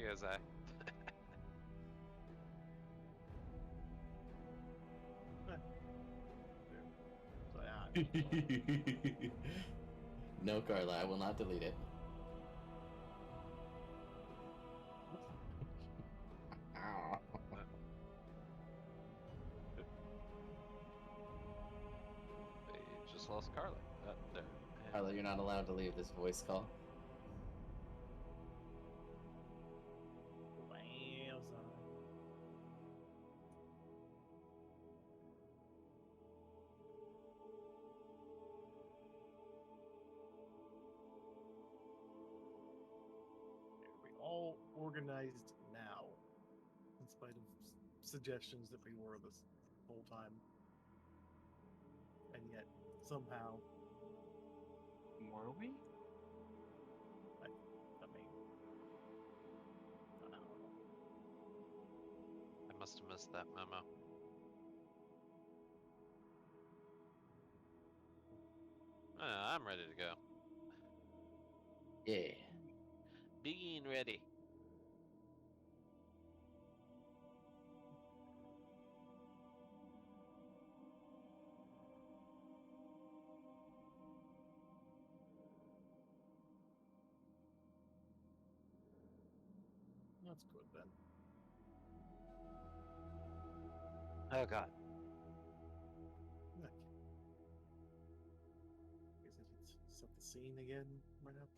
goes I. So, yeah. No, Carla, I will not delete it. Ow. We just lost Carla. No. Carla, you're not allowed to leave this voice call. Wowza. Are we all organized now? In spite of suggestions that we were this whole time. And yet, somehow, Were we? I mean, I don't know. I must have missed that memo. I'm ready to go. Yeah. Being ready. That's good then. Oh god. Okay. Guess it's set the scene again right up.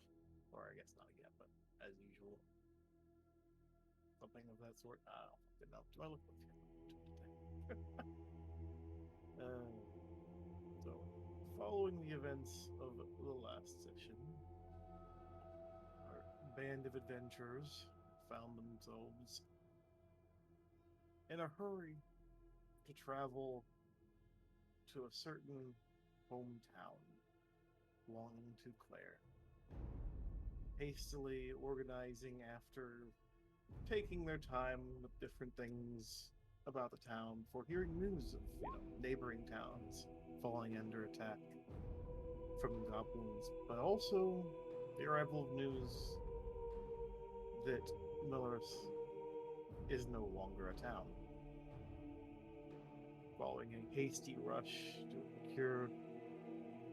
Or I guess not again, but as usual. Something of that sort. I don't fucking know. Do I look okay? So, following the events of the last session, our band of adventurers found themselves in a hurry to travel to a certain hometown belonging to Claire. Hastily organizing after taking their time with different things about the town for hearing news of, neighboring towns falling under attack from goblins, but also the arrival of news that Millerus is no longer a town. Following a hasty rush to procure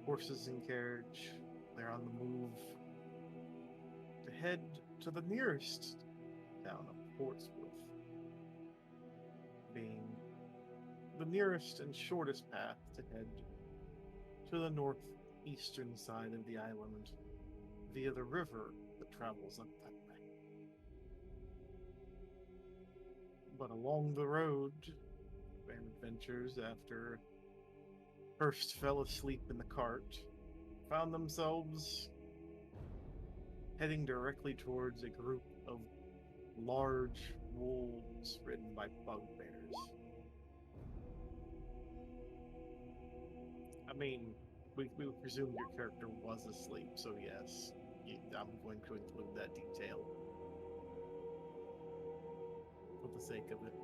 horses and carriage, they're on the move to head to the nearest town of Portsmouth, being the nearest and shortest path to head to the northeastern side of the island via the river that travels up that way. But along the road, and adventures after first fell asleep in the cart, found themselves heading directly towards a group of large wolves ridden by bugbears. I mean, we presume your character was asleep, so yes, I'm going to include that detail for the sake of it.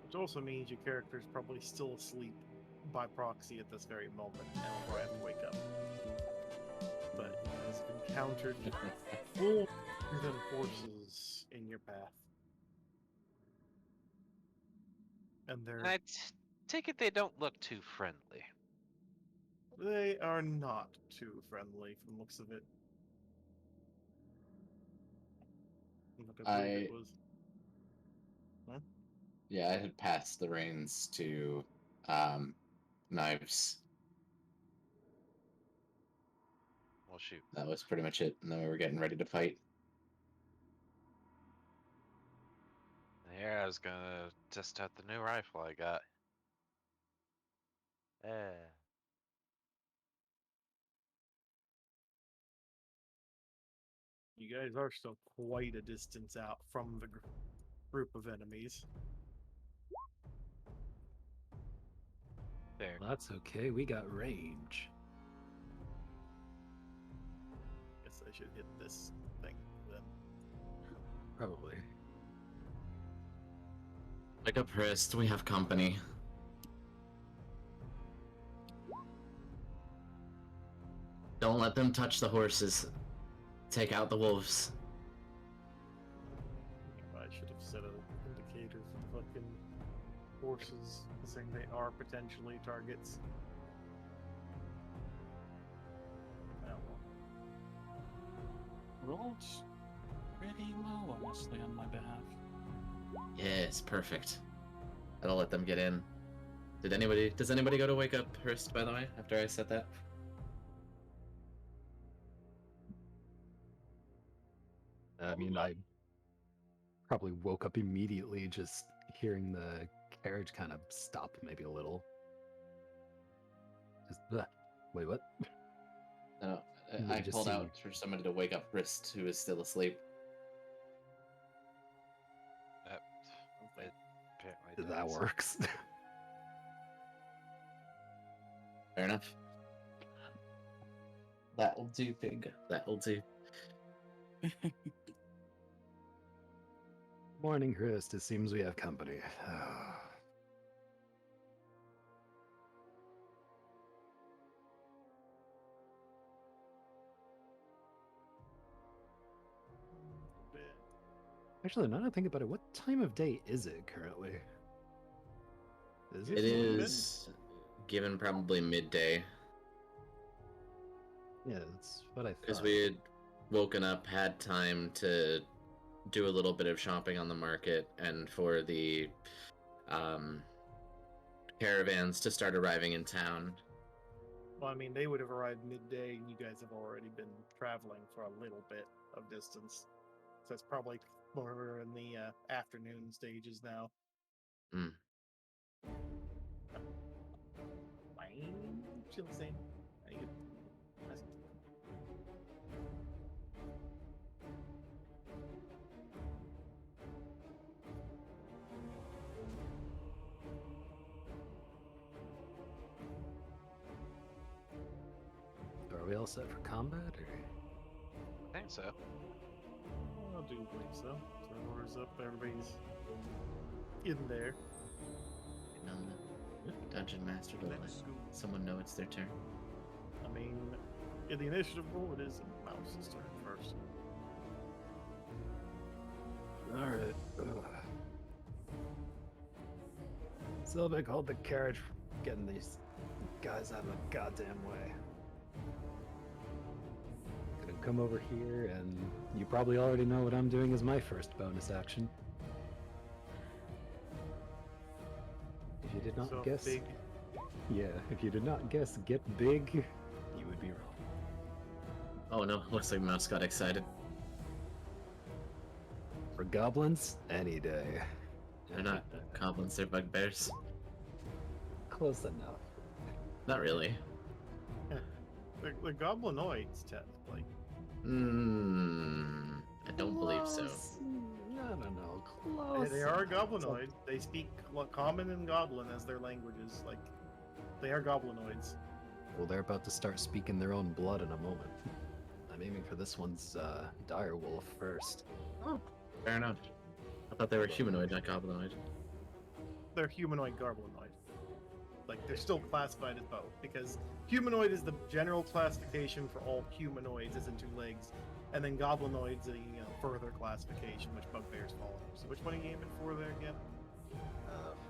Which also means your character is probably still asleep by proxy at this very moment and will probably have to wake up. But you guys have encountered full than horses in your path. And Take it they don't look too friendly. they are not too friendly from the looks of it. Look, I believe it was. Huh? Yeah, I had passed the reins to Knives. Well, shoot. That was pretty much it. And then we were getting ready to fight. Here, I was gonna test out the new rifle I got. You guys are still quite a distance out from the group of enemies. There. Well, that's okay. We got range. Guess I should hit this thing then. Probably. Wake up, Hrist. We have company. Don't let them touch the horses. Take out the wolves. I should have set an indicator for the fucking horses, saying they are potentially targets. Oh, well. Rolled pretty low, honestly, on my behalf. Yes, perfect. That'll let them get in. Does anybody go to wake up Hrist, by the way, after I said that? I mean, I probably woke up immediately just hearing the carriage kind of stop maybe a little. Just, wait, what? No, You I just called see- out for somebody to wake up Hrist, who is still asleep. It apparently That does. works. Fair enough. That'll do, pig. That'll do. Morning, Hrist. It seems we have company. Actually, now that I think about it, what time of day is it currently? Is It is given probably midday, Yeah, that's what I thought. because we had woken up, had time to do a little bit of shopping on the market, and for the caravans to start arriving in town. Well, I mean, they would have arrived midday, and you guys have already been traveling for a little bit of distance. So it's probably more in the afternoon stages now. Mm. Fine, chill, same. I need to- Are we all set for combat? Or... I think so. I do believe so. Turn orders up, everybody's in there. And on the dungeon master to let someone know it's their turn. I mean, in the initiative roll, it is Mouse's turn first. Alright. Sylvic, hold the carriage for getting these guys out of the goddamn way. Gonna come over here, and you probably already know what I'm doing as my first bonus action. If you did not So guess... big. Yeah, if you did not guess get big, you would be wrong. Oh no, looks like Mouse got excited. For goblins, any day. They're not goblins, they're bugbears. Close enough. Not really. The goblinoids, technically. I don't believe so. Close. I don't know. They, Close. they are enough. goblinoid. They speak Common and Goblin as their languages. Like, they are goblinoids. Well, they're about to start speaking their own blood in a moment. I'm aiming for this one's dire wolf first. Oh, fair enough. I thought they were humanoid, not goblinoid. They're humanoid goblinoid. Like, they're still classified as both, because humanoid is the general classification for all humanoids, as in two legs, and then goblinoid's a further classification, which bugbears fall under. So which one are you aiming for there again?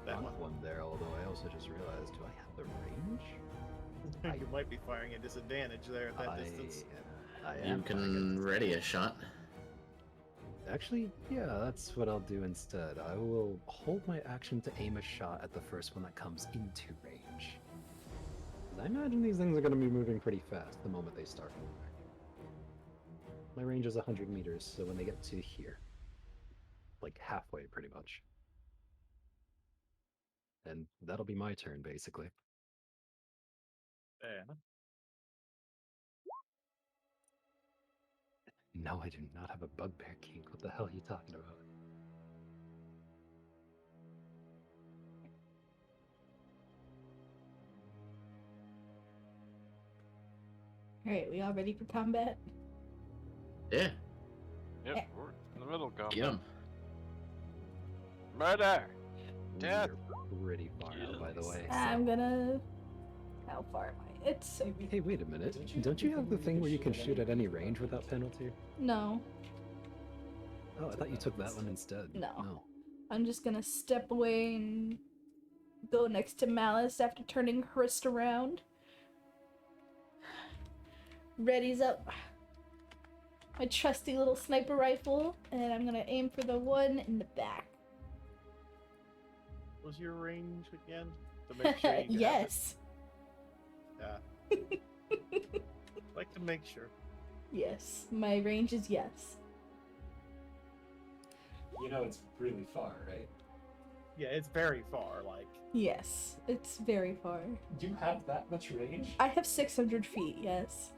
That Front one. one there, although I also just realized, do I have the range? You might be firing at disadvantage there at that distance. I You am can ready a shot. Actually, yeah, that's what I'll do instead. I will hold my action to aim a shot at the first one that comes into range. 'Cause I imagine these things are going to be moving pretty fast the moment they start moving. My range is 100 meters, so when they get to here, like halfway pretty much. And that'll be my turn, basically. Yeah. No, I do not have a bugbear kink. What the hell are you talking about? Alright, we all ready for combat? Yeah, Yep, we're in the middle going. get 'em. Murder! Death. You're pretty far out, by the way. I'm gonna. How far am I? It's Hey, wait a minute. Don't you have the thing where you can shoot at any range without penalty? no. Oh, I thought you took that one instead. No. I'm just gonna step away and go next to Malice after turning her wrist around. Ready's up. My trusty little sniper rifle, and I'm gonna aim for the one in the back. Was your range again? To make sure you got it? Yes. Yeah. Like to make sure. Yes. My range is yes. You know it's really far, right? Yeah, it's very far. Like, Yes. It's very far. Do you have that much range? I have 600 feet, yes.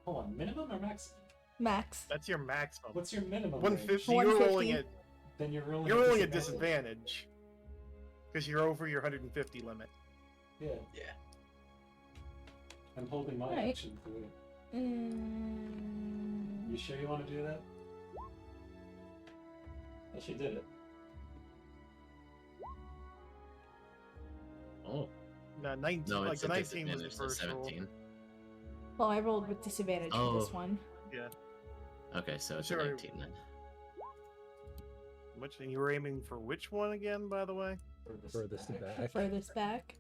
Hold on, minimum or maximum? Max. that's your maximum. What's your minimum? 150. range? You're 150. rolling at Then you're rolling. you're rolling at disadvantage because you're over your 150 limit. Yeah. Yeah. I'm holding my Right. action for it. You sure you want to do that? Oh, she did it. Oh. No, 19. No, like it's the a 19 was the disadvantage, so first roll. 17. Well, I rolled with disadvantage for this Oh. one. Yeah. Okay, so it's Sure. a 19 then. Which you were aiming for which one again, by the way? Furthest back. Furthest back.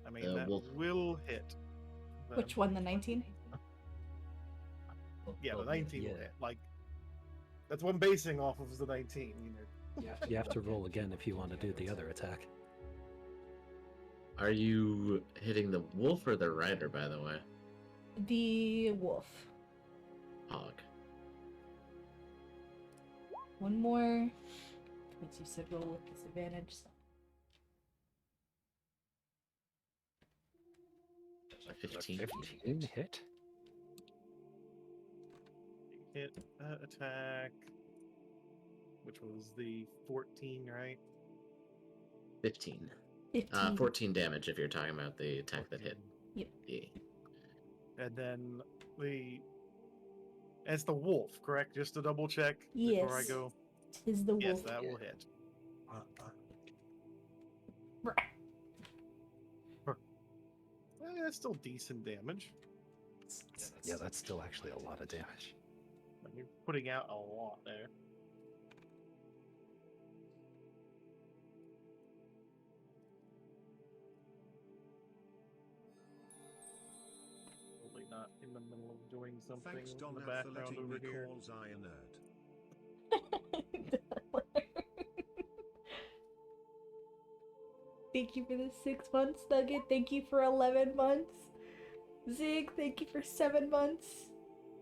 I mean, that wolf. will hit. them. Which one? The 19? Yeah, the Well, 19 will yeah. hit. Like, that's what I'm basing off of is the 19. You know. You have to roll again if you want to do the other attack. Are you hitting the wolf or the rider, by the way? The wolf. Hog. One more. Because you said roll with disadvantage. So. A 15. 15 hit? Hit attack. Which was the 14, right? 15. 15. 14 damage if you're talking about the attack that hit. Yep. Yeah. And then it's the wolf, correct? Just to double check before I Yes. go. Tis the wolf. Yes, that will hit. That's still decent damage. Yeah, that's still actually a lot of damage. You're putting out a lot there. Probably not in the middle of doing something Thanks, in Don, the for background letting over me here. call Zai a nerd. Thank you for the 6 months, Nugget. Thank you for 11 months. Zig, thank you for 7 months.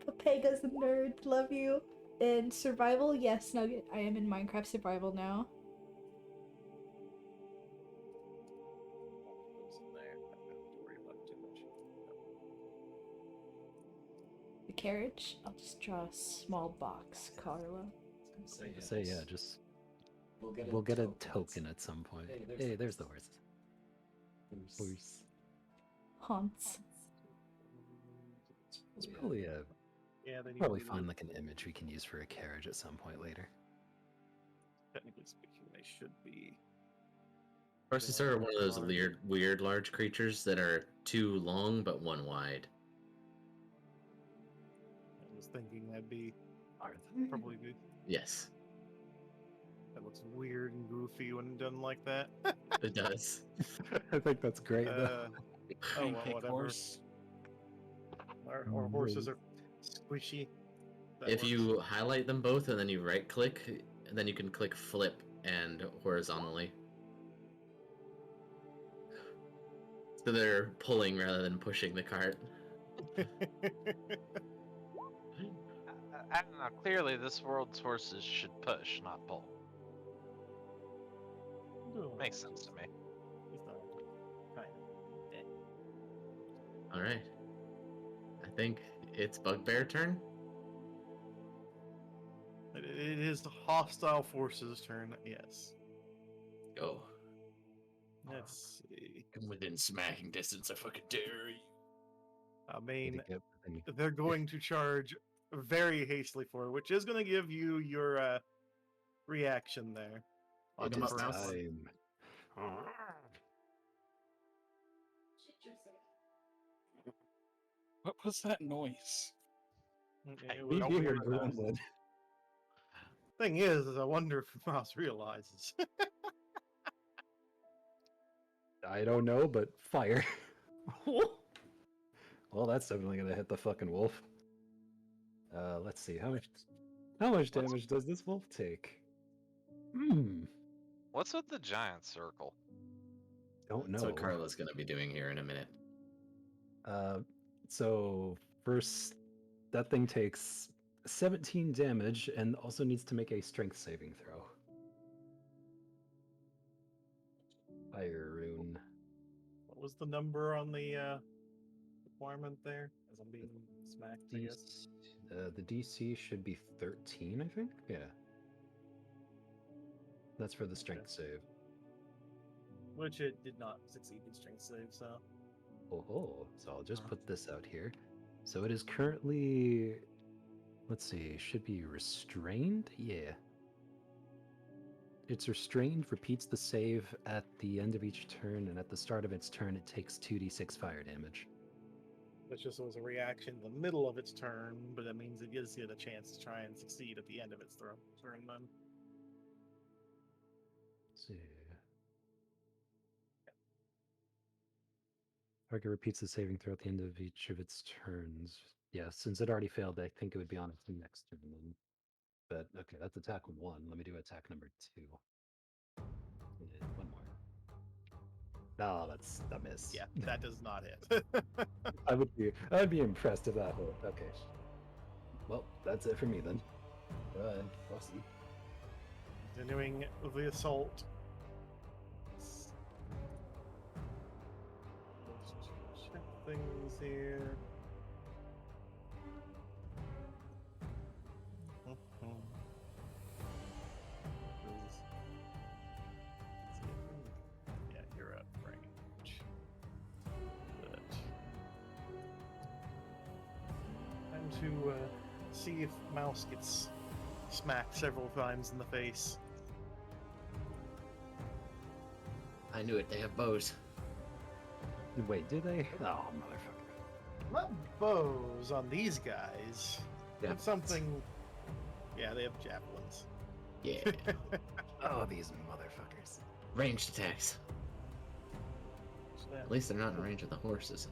Papega's a nerd. Love you. And survival, yes, Nugget. I am in Minecraft survival now. Goes in there. I don't have to worry about too much. The carriage. I'll just draw a small box, Carla. So yeah, just We'll we'll get a token at some point. Hey, there's the horse. Horse. Haunts. It's probably Yeah, they need probably to- find like an image we can use for a carriage at some point later. Technically speaking, they should be. Horses are one of those weird large creatures that are 2 long but 1 wide. I was thinking that'd be Are they? probably good. Yes, That looks weird and goofy when done like that. it does. I think that's great though. Oh, well, Pancake whatever. horse. Our horses are squishy. That If works. you highlight them both and then you right click, and then you can click flip and horizontally. So they're pulling rather than pushing the cart. I don't know. Clearly, this world's horses should push, not pull. Makes sense to me. It's not kind of. Alright. I think it's Bugbear turn. It is the hostile forces' turn. Yes. Go. Let's see. Come within smacking distance, I fucking dare you. I Way to mean, go, thing. they're going to charge very hastily forward, which is going to give you your reaction there. Lock It him is up, Mouse. time. What was that noise? It We was hear weird. gremlin. Thing is I wonder if Mouse realizes. I don't know, but fire. Well, that's definitely gonna hit the fucking wolf. Let's see how much damage does this wolf take? What's with the giant circle? Don't That's know. what Carla's gonna be doing here in a minute. So first, that thing takes 17 damage and also needs to make a strength saving throw. Fire rune. What was the number on the requirement there? As I'm being smacked, I guess. The DC should be 13, I think. Yeah. That's for the strength save. Which it did not succeed in strength save, so. Oh, so I'll just put this out here. So it is currently, let's see, should be restrained? Yeah. It's restrained, repeats the save at the end of each turn, and at the start of its turn, it takes 2d6 fire damage. Which just was a reaction in the middle of its turn, but that means it gives it a chance to try and succeed at the end of its turn then. Let's see. Target repeats the saving throw at the end of each of its turns. Yeah, since it already failed, I think it would be on its next turn then. But okay, that's attack 1. Let me do attack number 2. And one more. Oh, that's a miss. Yeah, that does not hit. I'd be impressed if that hit. Okay. Well, that's it for me then. Awesome. Continuing with the assault. Let's check things here. Yeah, you're up range. But time to see if Mouse gets smacked several times in the face. I knew it. They have bows. Wait, do they? Oh, motherfucker. Not bows on these guys. Yeah. But something. Yeah, they have javelins. Yeah. Oh, these motherfuckers. Ranged attacks. At least they're not in range of the horses.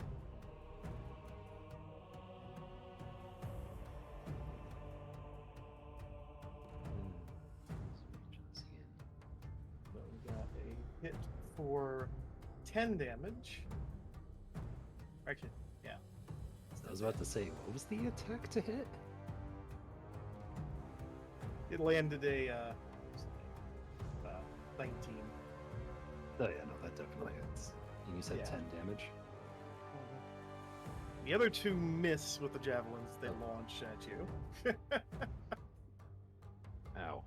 So we got a hit for 10 damage. Actually, yeah. I was about to say, what was the attack to hit? It landed a 19. Oh yeah, no, that definitely hits. And you said Yeah. 10 damage? The other two miss with the javelins they launch at you. Ow.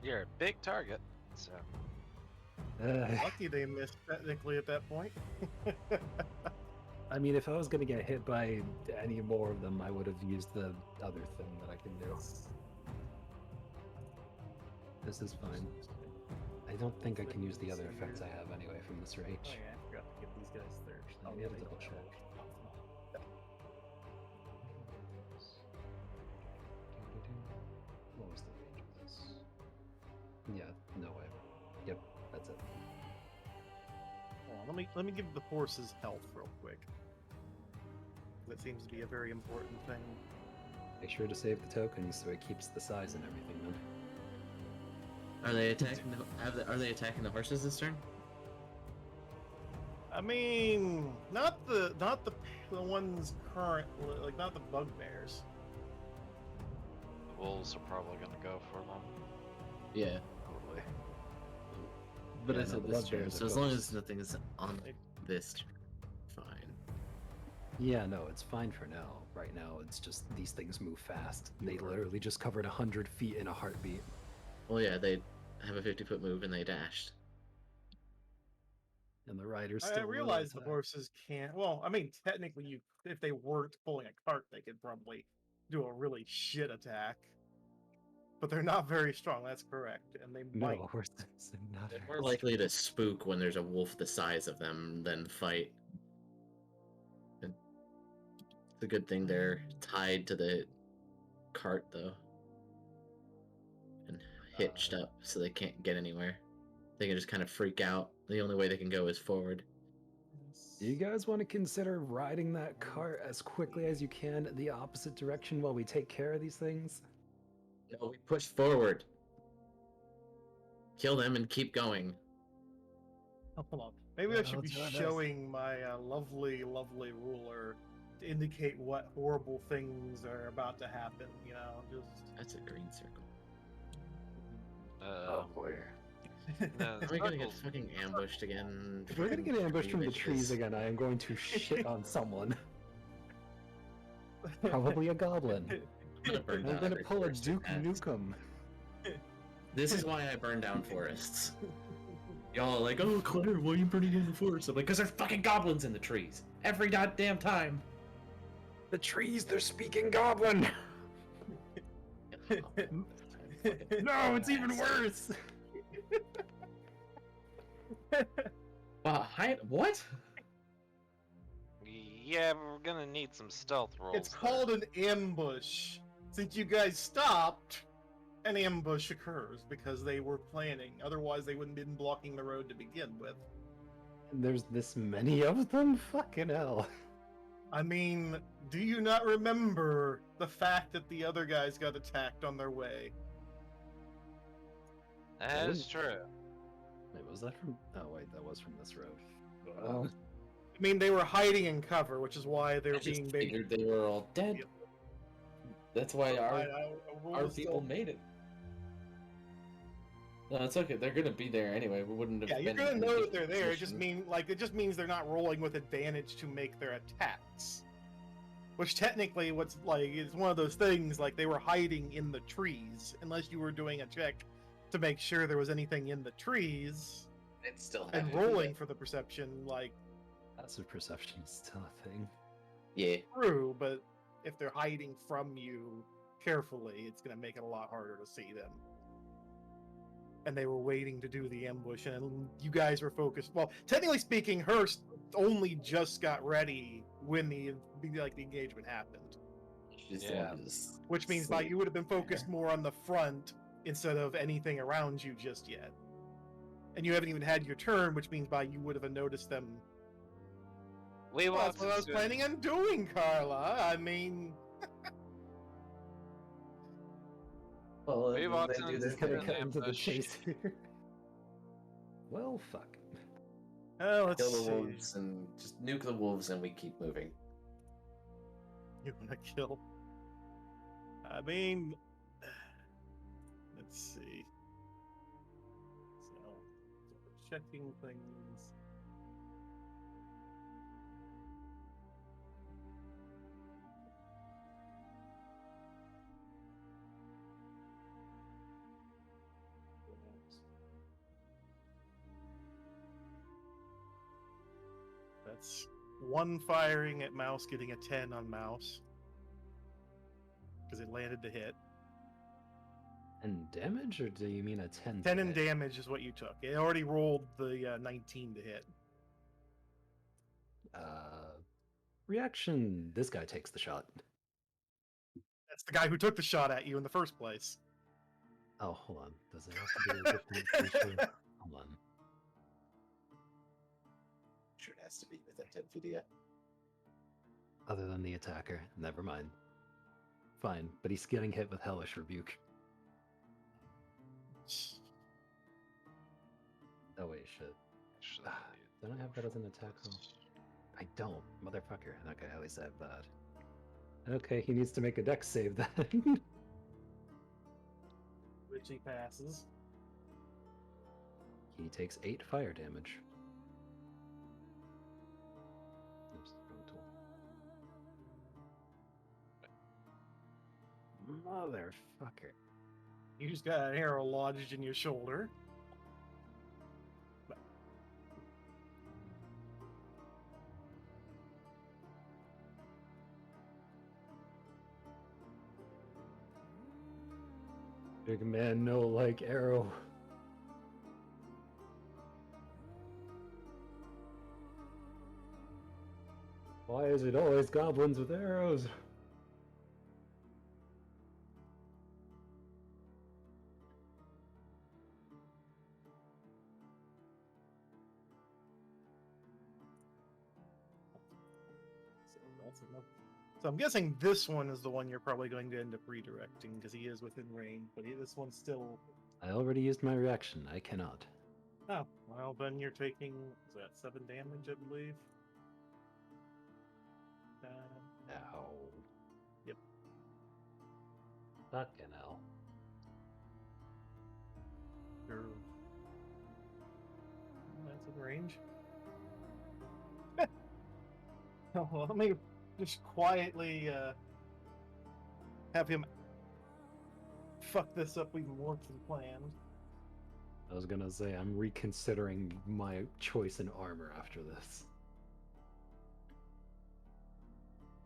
You're a big target, so Lucky they missed technically at that point. I mean, if I was gonna get hit by any more of them, I would have used the other thing that I can do. This is fine. I don't think I can use the other effects I have anyway from this Oh range. yeah, I forgot to give these guys their. Let me have a double check. What was the range of this? Yeah, no way. Yep, that's it. Hold on, let me give the horses health real quick. That seems to be a very important thing. Make sure to save the tokens so it keeps the size and everything then. Are they attacking? Are they attacking the horses this turn? I mean, not the ones current, like not the bugbears. the wolves are probably gonna go for them. Yeah, Totally. but Yeah, I no, said the this turn, bugbears so are as long both- as nothing is on this turn, fine. Yeah, no, it's fine for now. Right now, it's just these things move fast. They literally just covered 100 feet in a heartbeat. Well, yeah, they have a 50-foot move and they dashed. And the riders I still realize the attack. horses can't. Well, I mean, technically, if they weren't pulling a cart, they could probably do a really shit attack. but they're not very strong. That's correct, and they might. No, we're not They're very more likely to spook when there's a wolf the size of them than fight. It's a good thing they're tied to the cart, though. And hitched up so they can't get anywhere. They can just kind of freak out. The only way they can go is forward. Do you guys want to consider riding that cart as quickly as you can the opposite direction while we take care of these things? No, we push forward. Kill them and keep going. Oh, hold on. Maybe I should be let's do this. showing my lovely, lovely ruler to indicate what horrible things are about to happen. You know, just. That's a green circle. boy. No, Are we gonna get circles- fucking ambushed again? If we're gonna get ambushed from the Bitches. trees again, I am going to shit on someone. Probably a goblin. I'm gonna burn I'm down gonna every pull a forest in Duke that. Nukem. This is why I burn down forests. Y'all are like, oh, Claire, why are you burning down the forest? I'm like, because there's fucking goblins in the trees. Every goddamn time. The trees, they're speaking goblin! No, it's even worse! What? Yeah, but we're gonna need some stealth rolls. It's called an ambush. Since you guys stopped, an ambush occurs because they were planning. Otherwise, they wouldn't have been blocking the road to begin with. There's this many of them? Fucking hell. I mean, do you not remember the fact that the other guys got attacked on their way? That is true. Wait, was that from... Oh, wait, that was from this road. Oh. I mean, they were hiding in cover, which is why they I were just being big. figured they were all dead. Yep. That's why our Our people made it. No, it's okay. They're gonna be there anyway. We wouldn't have. Yeah, you're been gonna in a know that they're different there. It just position. means they're not rolling with advantage to make their attacks. Which technically, what's like, it's one of those things like they were hiding in the trees, unless you were doing a check to make sure there was anything in the trees It's still and have to do rolling that. for the perception. Like Passive perception is still a thing. Yeah. true, but if they're hiding from you carefully, it's gonna make it a lot harder to see them. And they were waiting to do the ambush, and you guys were focused. Well, technically speaking, Hurst only just got ready when the engagement happened, Yeah. which means like you would have been focused more on the front instead of anything around you just yet. And you haven't even had your turn, which means by you would have noticed them. We Well, want that's what I was planning on doing, Carla. I mean, Well, We walked in Just It's gonna an cut into the ambush. chase here. Well, fuck. let's kill the see. wolves and just nuke the wolves, and we keep moving. You wanna kill? I mean, let's see. So checking things. That's one firing at mouse, getting a 10 on mouse. Because it landed to hit. And damage, or do you mean a 10? 10 in to hit? damage is what you took. It already rolled the 19 to hit. Reaction, this guy takes the shot. That's the guy who took the shot at you in the first place. Oh, hold on. Does it have to be a different creature? Hold on. Sure, it has to be within 10 feet yet. Other than the attacker. Never mind. Fine, but he's getting hit with Hellish Rebuke. Oh wait, shit. Actually, Don't I have that as an attack roll? I don't, motherfucker. Okay, at least I have that. Okay, he needs to make a dex save then. Which he passes. He takes 8 fire damage. Oops, wrong tool. Motherfucker. You just got an arrow lodged in your shoulder. Big man, no like arrow. Why is it always goblins with arrows? So that's enough. So I'm guessing this one is the one you're probably going to end up redirecting because he is within range, but this one's still. I already used my reaction. I cannot. Oh, well, then you're taking, is that 7 damage, I believe? Ow. Yep. Fucking hell. Sure. That's in range. Oh, well, let me just quietly have him fuck this up even more than planned. I was gonna say, I'm reconsidering my choice in armor after this.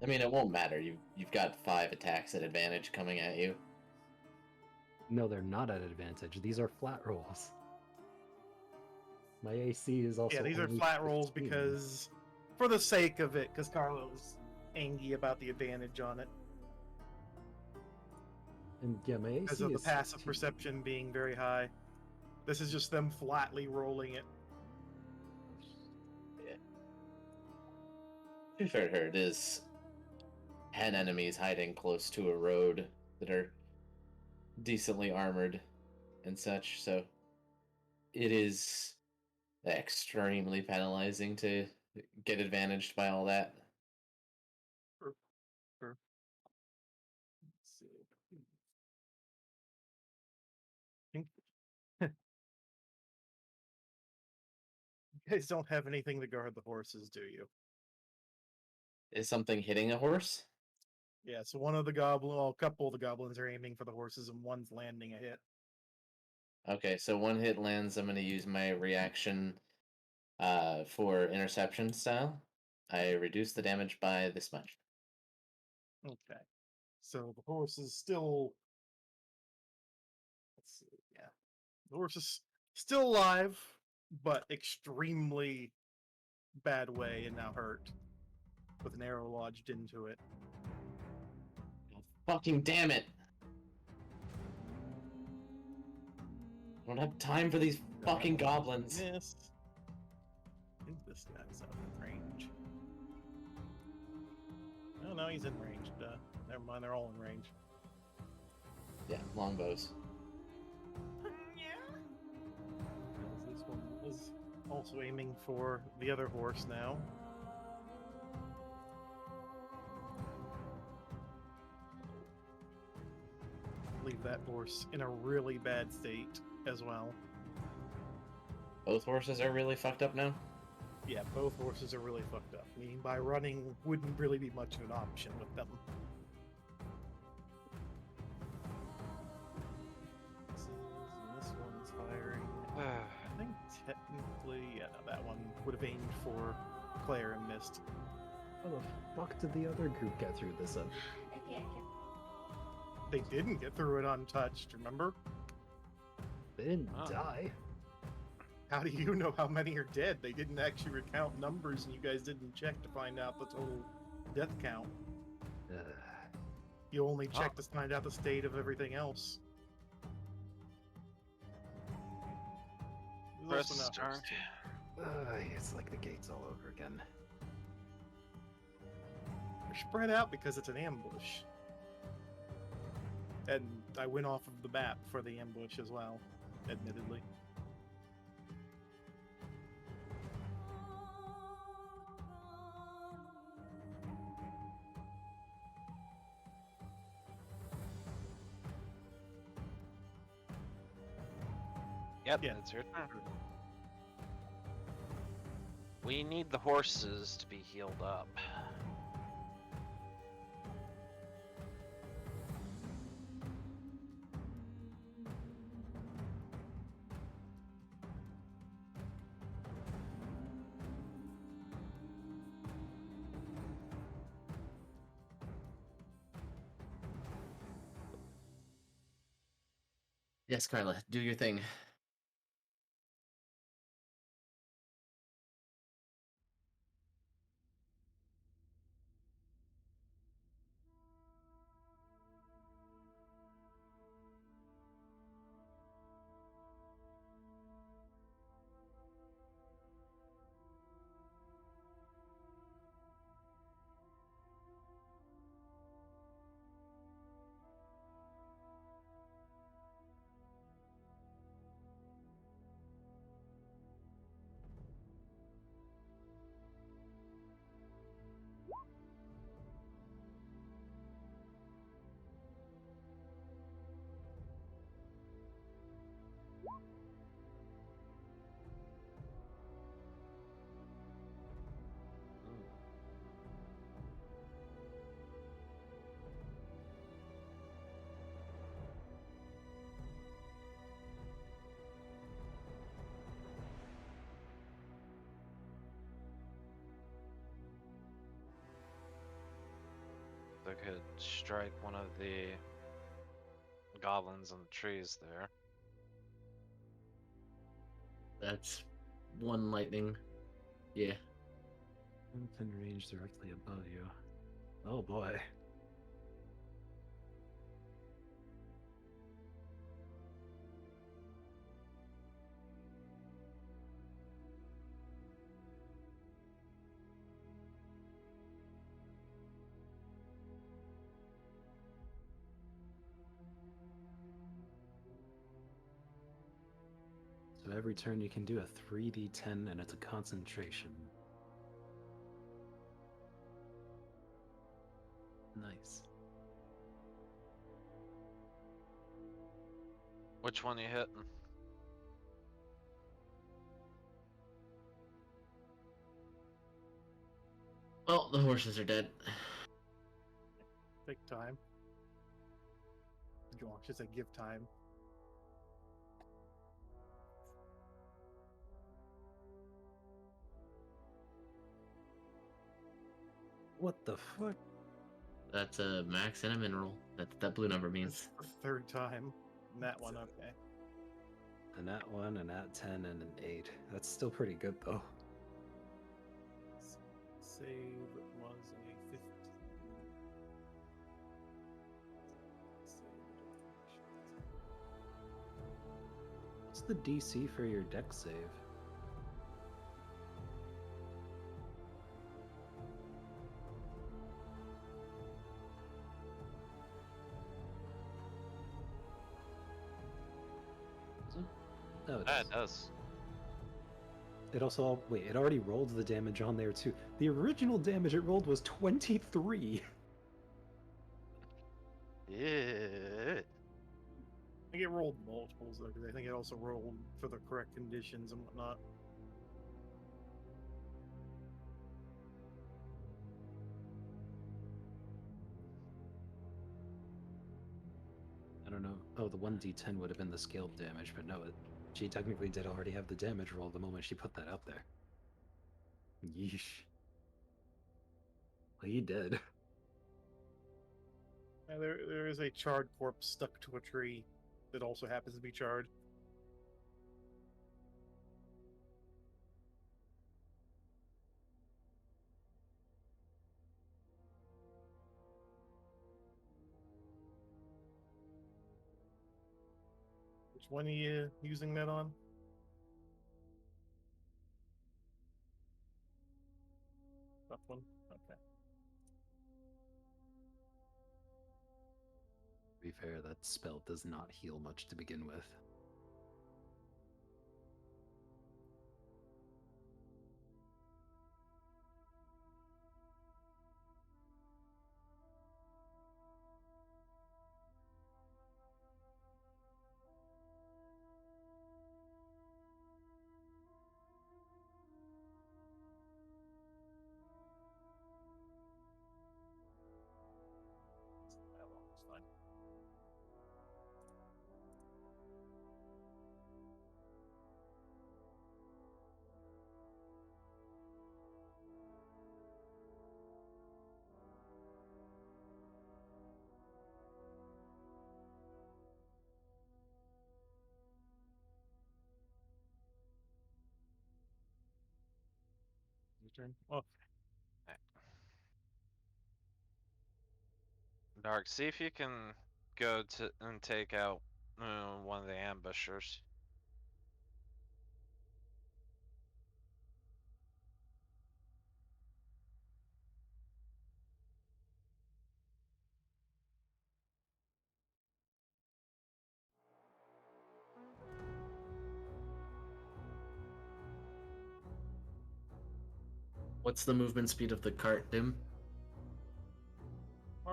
I mean, it won't matter. You've got 5 attacks at advantage coming at you. No, they're not at advantage. These are flat rolls. My AC is also Yeah, these are only flat rolls 15. because, for the sake of it, because Carlo's angry about the advantage on it. And yeah, my AC Because of the is passive 16. perception being very high. This is just them flatly rolling it. To be fair to her, it is 10 enemies hiding close to a road that are decently armored and such, so it is extremely penalizing to get advantaged by all that. Sure. Let's see. Think- You guys don't have anything to guard the horses, do you? Is something hitting a horse? Yeah, so one of the a couple of the goblins are aiming for the horses, and one's landing a hit. Okay, so one hit lands. I'm going to use my reaction for interception style. I reduce the damage by this much. Okay. So the horse is still. Let's see. Yeah. The horse is still alive, but extremely bad way and now hurt. With an arrow lodged into it. Fucking damn it! I don't have time for these fucking goblins. Miss. I think this guy's out of range. Oh no, he's in range. Never mind, they're all in range. Yeah, longbows. This one is also aiming for the other horse now. Leave that horse in a really bad state as well. Both horses are really fucked up now? Yeah, both horses are really fucked up. Meaning by running wouldn't really be much of an option with them. This one's firing. I think technically, yeah, that one would have aimed for Claire and missed. How the fuck did the other group get through this? They didn't get through it untouched, remember? They didn't Oh. die. How do you know how many are dead? They didn't actually recount numbers and you guys didn't check to find out the total death count. You only checked to find out the state of everything else. There's Press also not start. horse too. It's like the gates all over again. They're spread out because it's an ambush. And I went off of the map for the ambush as well, admittedly. Yep, Yeah. that's your turn. We need the horses to be healed up. Yes, Carla, do your thing. They could strike one of the goblins in the trees there. That's one lightning. Yeah. Within range directly above you. Oh boy. So every turn you can do a 3d10 and it's a concentration. Nice. Which one you hitting? Well, the horses are dead. Take time. I should say give time. What the fuck? That's a max and a mineral. That blue number It's means. the third time. And that one, okay. A nat 1, a nat 10, and an 8. That's still pretty good though. Save was a 15. What's the DC for your deck save? Oh, it Yeah, does. it does. It also, wait, it already rolled the damage on there too. The original damage it rolled was 23. Yeah. I think it rolled multiples though, because I think it also rolled for the correct conditions and whatnot. I don't know. Oh, the 1d10 would have been the scaled damage, but no, she technically did already have the damage roll the moment she put that out there. Yeesh. Well, he did. There is a charred corpse stuck to a tree that also happens to be charred. Which one are you using that on? That one? Okay. To be fair, that spell does not heal much to begin with. That one was fine. turn. Well, Dark, see if you can go to and take out one of the ambushers. What's the movement speed of the cart, Dim?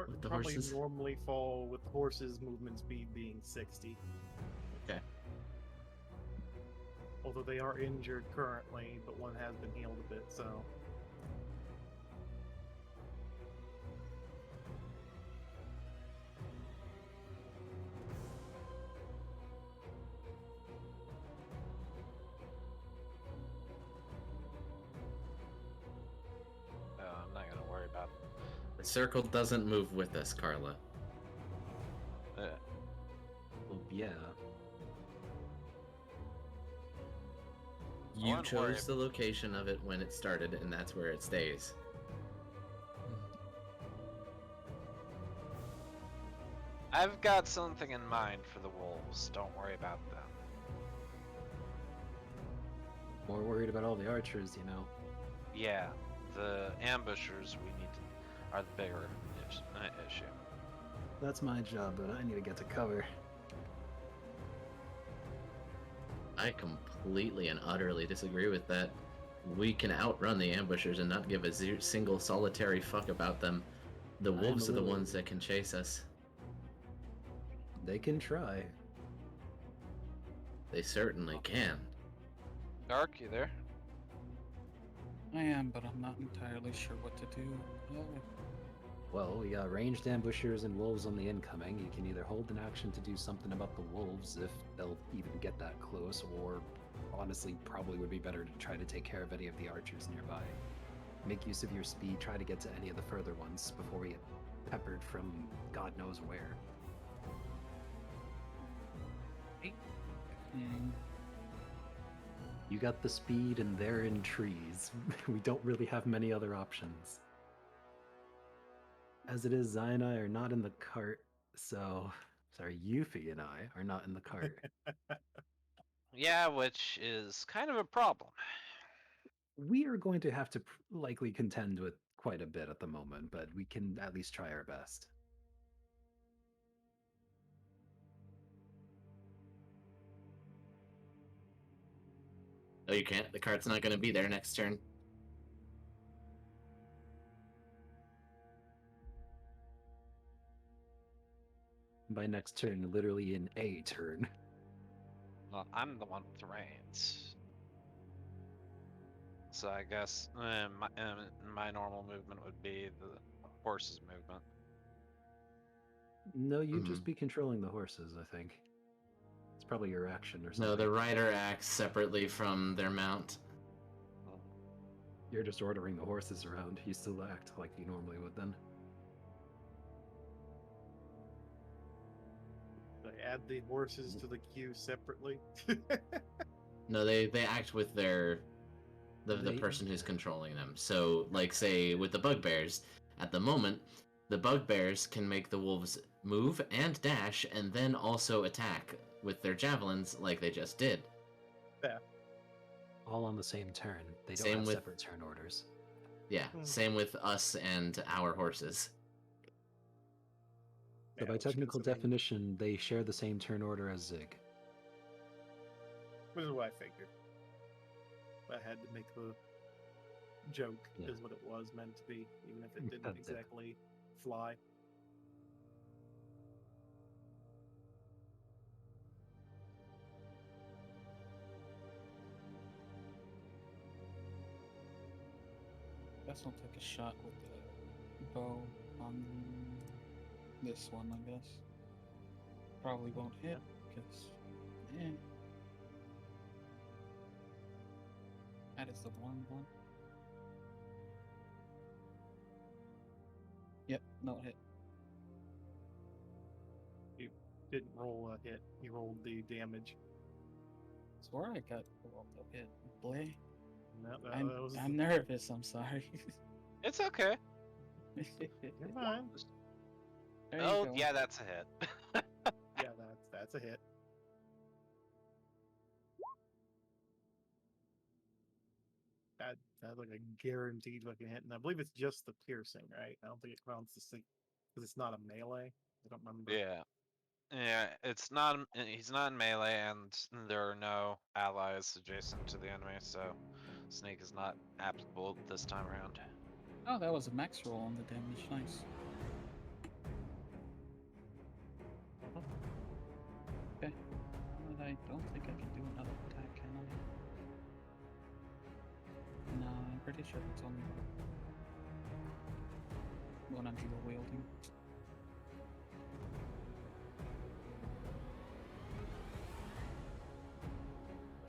With the probably horses? normally fall with horses' movement speed being 60. Okay. Although they are injured currently, but one has been healed a bit, so. I'm not gonna worry about The circle doesn't move with us, Carla. it. Well, yeah. You wouldn't worry. chose the location of it when it started, and that's where it stays. I've got something in mind for the wolves. Don't worry about them. More worried about all the archers, you know. Yeah, the ambushers we need to are the bigger issue. That's my job, but I need to get to cover. I completely and utterly disagree with that. We can outrun the ambushers and not give a single solitary fuck about them. The I'm wolves a are the little- ones that can chase us. They can try. They certainly can. Dark, you there? I am, but I'm not entirely sure what to do. Well, we got ranged ambushers and wolves on the incoming. You can either hold an action to do something about the wolves if they'll even get that close, or honestly, probably would be better to try to take care of any of the archers nearby. Make use of your speed, try to get to any of the further ones before we get peppered from God knows where. Mm, You got the speed and they're in trees. We don't really have many other options. As it is, Zai and I are not in the cart, so... Sorry, Yuffie and I are not in the cart. Yeah, which is kind of a problem. We are going to have to likely contend with quite a bit at the moment, but we can at least try our best. Oh, you can't? The cart's not gonna be there next turn. By next turn, literally in a turn. Well, I'm the one with the reins. So I guess my normal movement would be the horse's movement. No, you'd Mhm. just be controlling the horses, I think. It's probably your action or something. No, the rider acts separately from their mount. You're just ordering the horses around. You still act like you normally would then. They add the horses to the queue separately. No, they act with the They- person who's controlling them. So, like, say, with the bugbears, at the moment, the bugbears can make the wolves move and dash, and then also attack with their javelins, like they just did. All on the same turn. They don't Same have with- separate turn orders. Yeah, same with us and our horses. So Yeah, by which technical is, I mean, definition, they share the same turn order as Zig. Which is what I figured. I had to make the joke, Yeah. is what it was meant to be, even if it didn't That's it. exactly fly. guess I'll take a shot with the bow on this one, I guess. Probably won't hit, because... That is the one. Yep, no hit. You didn't roll a hit, you rolled the damage. Swore I got rolled a hit. Bleh. that was I'm nervous. I'm sorry. It's okay. You're fine. There you Oh, go. yeah, that's a hit. Yeah, that's a hit. That's like a guaranteed fucking hit, and I believe it's just the piercing, right? I don't think it counts the because it's not a melee. I don't remember. Yeah. Yeah, it's not. He's not in melee, and there are no allies adjacent to the enemy, so Snake is not applicable this time around. Oh, that was a max roll on the damage. Nice. Okay. But I don't think I can do another attack, can I? No, I'm pretty sure it's only one I'm dual wielding.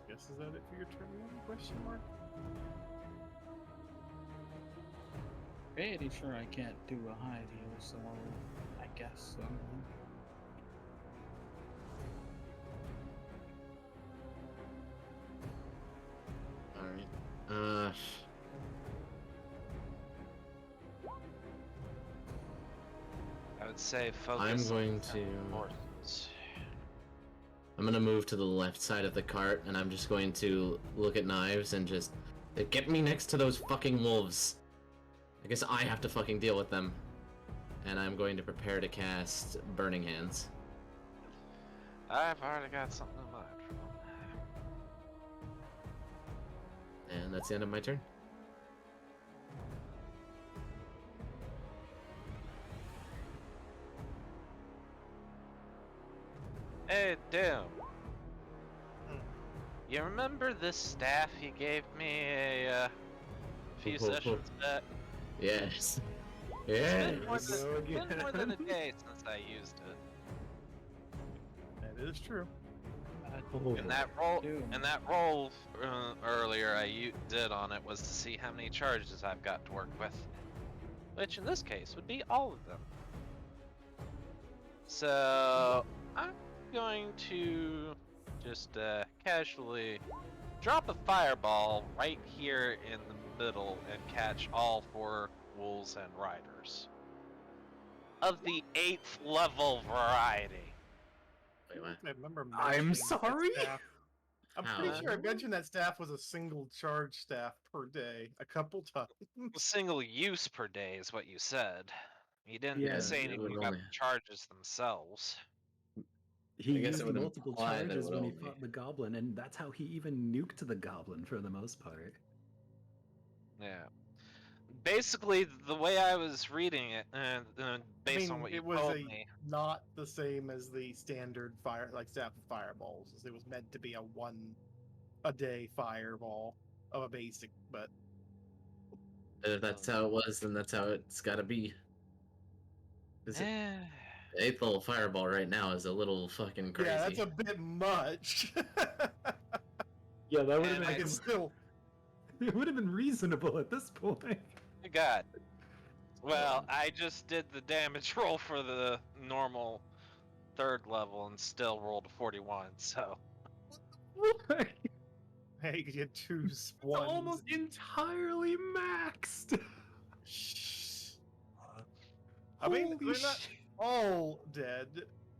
I guess is that it for your turn? One question mark. Pretty sure I can't do a high heal, so I guess so. Alright. I would say focus. I'm going on to. importance. I'm gonna move to the left side of the cart, and I'm just going to look at knives and just get me next to those fucking wolves. I guess I have to fucking deal with them. And I'm going to prepare to cast Burning Hands. I've already got something in mind for him. And that's the end of my turn. Hey, Doom. Hmm. You remember this staff you gave me a few sessions back? Yes. It's Yes. been more than a day since I used it. That is true. And that roll, Doom. earlier I did on it was to see how many charges I've got to work with, which in this case would be all of them. So I'm going to just casually drop a fireball right here in the middle and catch all 4 wolves and riders of the 8th level variety. Wait, what? I remember. I'm mentioning that sorry? staff. I'm pretty How? sure I mentioned that staff was a single charge staff per day a couple times. Single use per day is what you said. You didn't Yeah, say it anything would about only- the charges themselves. He I guess it used would multiple imply that it charges would when he only- fought the goblin, and that's how he even nuked the goblin for the most part. Yeah. Basically, the way I was reading it, based on what you it was told me, not the same as the standard fire, like staff of fireballs. It was meant to be a 1-a-day fireball of a basic, but If that's how it was, then that's how it's gotta be. Is it? eh, The 8th level fireball right now is a little fucking crazy. yeah, that's a bit much. Yeah, that would And have I been. can still. It would have been reasonable at this point. God. Well, I just did the damage roll for the normal 3rd level and still rolled a 41, so. What? Hey, because you had 2 It's ones. almost entirely maxed. Shh. I mean, Holy they're not shit. all dead.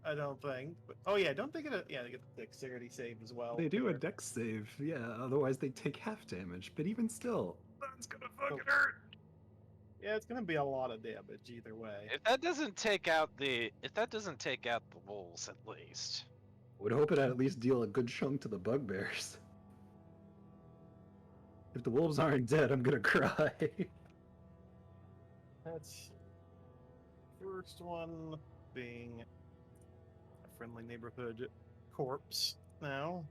I don't think. But, oh yeah, don't they get they get the dexterity save as well? They do a there. dex save, yeah. Otherwise, they take half damage. But even still, that's gonna fucking Oh. hurt. Yeah, it's gonna be a lot of damage either way. If that doesn't take out the wolves at least. Would hope it at least deal a good chunk to the bugbears. If the wolves aren't dead, I'm gonna cry. That's first one being a friendly neighborhood corpse now.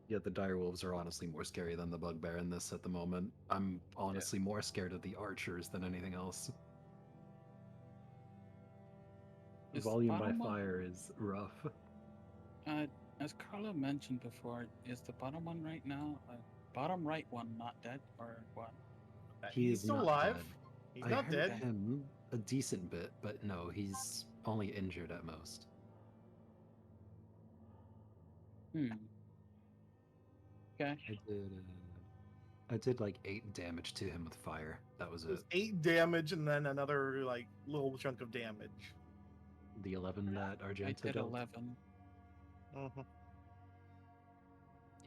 Yeah, the direwolves are honestly more scary than the bugbear in this at the moment. I'm honestly more scared of the archers than anything else. Is the Volume by bottom one- fire is rough. As Carla mentioned before, is the bottom one right now, bottom right one not dead or what? He He's is still not alive. dead. He's I not hurt dead. him a decent bit, but no, he's only injured at most. Hmm. Okay. I did like 8 damage to him with fire. That was It was it. 8 damage and then another like little chunk of damage. The 11 that I Argento did dealt. 11. Mm-hmm.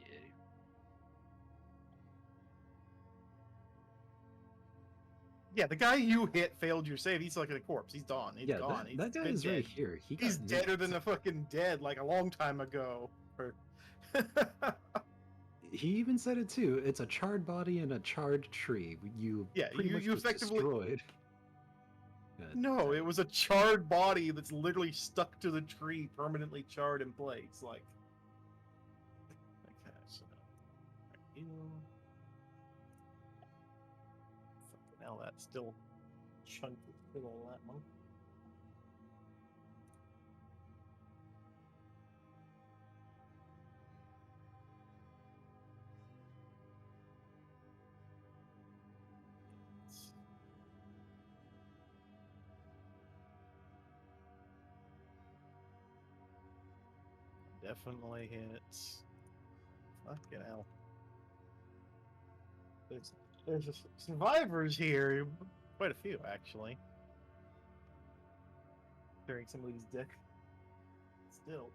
Yeah. Yeah, the guy you hit failed your save. He's like a corpse. He's gone. He's Yeah, gone. that guy been is right dead. here. He He's got deader nuked. than a fucking dead, like a long time ago. Or... He even said it too. It's a charred body and a charred tree. You Yeah, pretty much you just effectively- destroyed. no, it was a charred body that's literally stuck to the tree, permanently charred in place. Like, okay, so you fucking hell, that's still chunky. Look at all that one. Definitely hits. Fucking hell. There's survivors here. Quite a few, actually. During some of these dick. Still.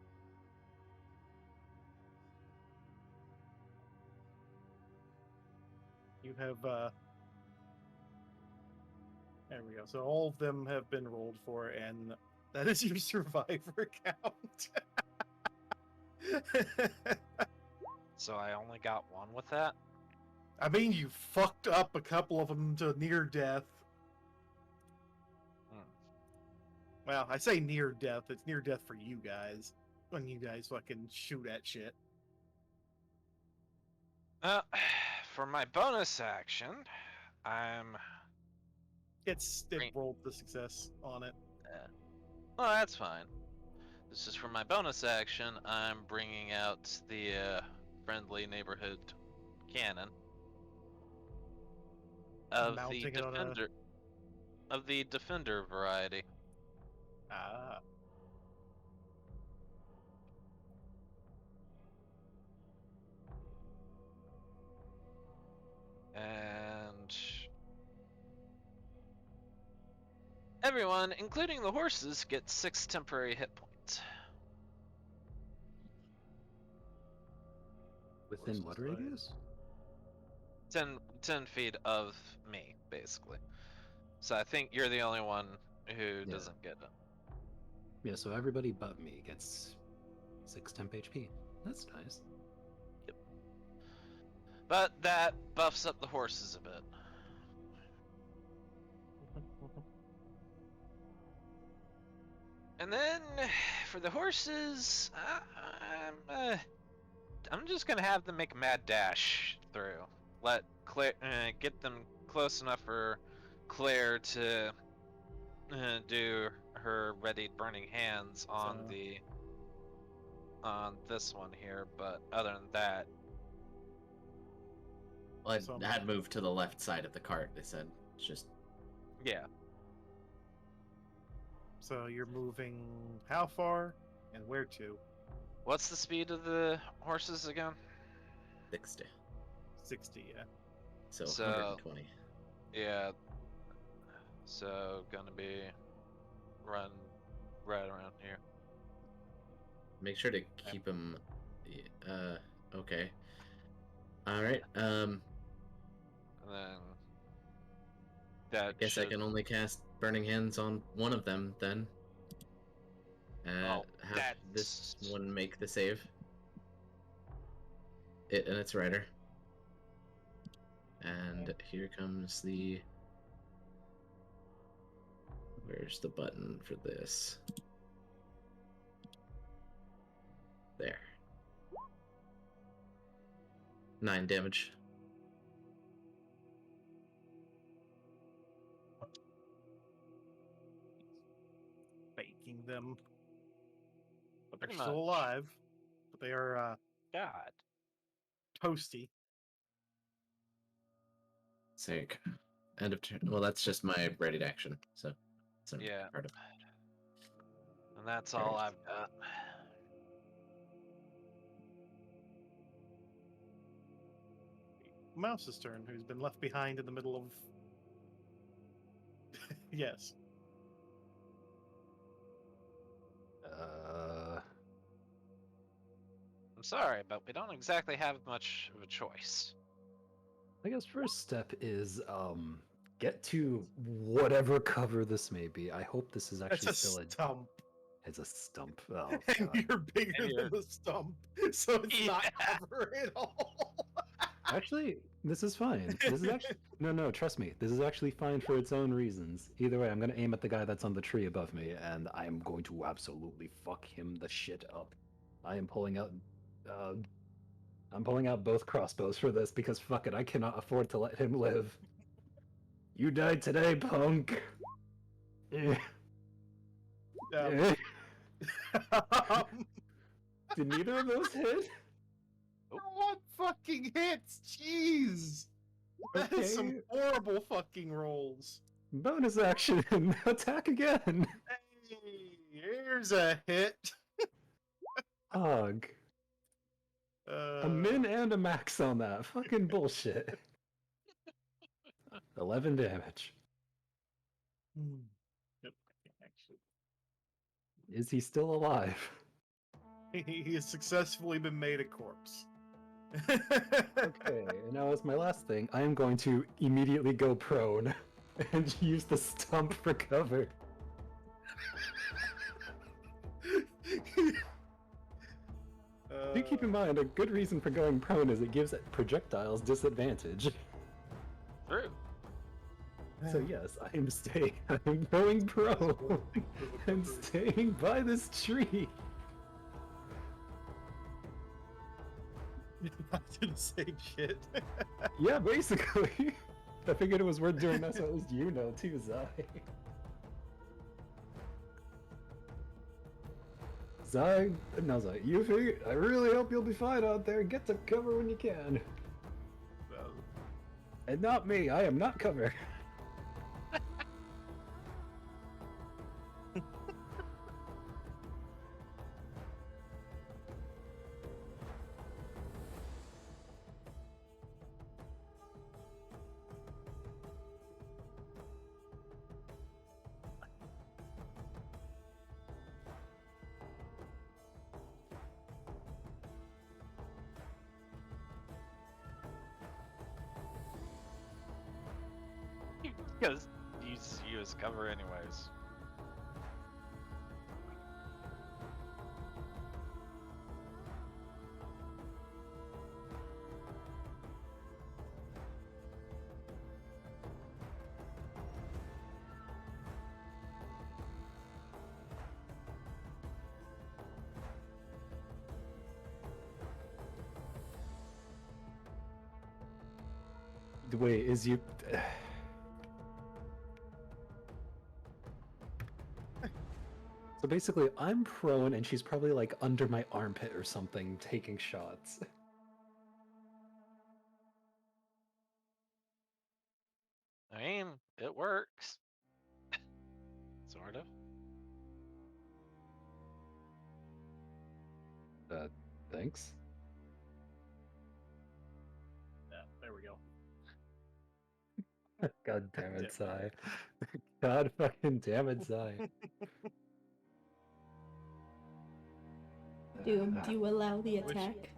You have, there we go. So all of them have been rolled for, and that is your survivor count. So I only got one with that? I mean, you fucked up a couple of them to near death. Hmm. Well, I say near death. It's near death for you guys. When you guys fucking shoot at shit. For my bonus action, I'm... It Green. rolled the success on it. Oh, that's fine. This is for my bonus action. I'm bringing out the friendly neighborhood cannon of the Mounting it on a- defender of the defender variety. Ah. And everyone, including the horses, gets 6 temporary hit points. Within what radius? 10 feet of me, basically. So I think you're the only one who Yeah. doesn't get it. Yeah, so everybody but me gets 6 temp HP. That's nice. But that buffs up the horses a bit. And then for the horses, I'm just gonna have them make a mad dash through. Let Claire get them close enough for Claire to do her ready burning hands on So- on this one here. But other than that, Well, So- I had moved to the left side of the cart. They said it's just yeah, So you're moving how far and where to? what's the speed of the horses again? 60, 60, yeah. so So- 120. Yeah. So gonna be run right around here. Make sure to keep him. Okay. All right. And then that I guess I should- can only cast Burning Hands on one of them then. Oh, Have this that's- one make the save. It and its rider. And here comes the. Where's the button for this? There. 9 damage. Baking them. But they're Pretty still much. alive. But they are God. toasty. Sake. End of turn. Well, that's just my ready to action. So, it's not Yeah. part of. And that's all I've got. Mouse's turn, who's been left behind in the middle of. Yes. I'm sorry, but we don't exactly have much of a choice. I guess first step is get to whatever cover this may be. I hope this is That's actually a still stump. it's a stump. Oh And god. you're bigger And you're- than the stump, so it's not Yeah. cover at all. Actually, this is fine. This is actually no, trust me. This is actually fine for its own reasons. Either way, I'm gonna aim at the guy that's on the tree above me, and I am going to absolutely fuck him the shit up. I am pulling out I'm pulling out both crossbows for this because fuck it, I cannot afford to let him live. You died today, punk. Eh, eh. Did neither of those hit? One fucking hits. Jeez. That is some Okay. horrible fucking rolls. Bonus action. Attack again. Hey, here's a hit. Ugh. A min and a max on that. Fucking bullshit. 11 damage. Yep, actually. Is he still alive? He has successfully been made a corpse. Okay, and now as my last thing, I am going to immediately go prone and use the stump for cover. Do keep in mind, a good reason for going prone is it gives projectiles disadvantage. True. So yes, I'm going prone and staying by this tree. You're not doing the same shit. Yeah, basically. I figured it was worth doing that so at least you know too, Zai. Zai, no Zai, you figure, I really hope you'll be fine out there. Get to cover when you can. Well, And not me, I am not cover. Because use you as cover anyways. Wait, is you... So basically, I'm prone and she's probably like under my armpit or something, taking shots. I mean, it works. Sort of. Thanks. yeah, there we go. God damn it, Zai. God fucking damn it, Zai. Do you allow the attack?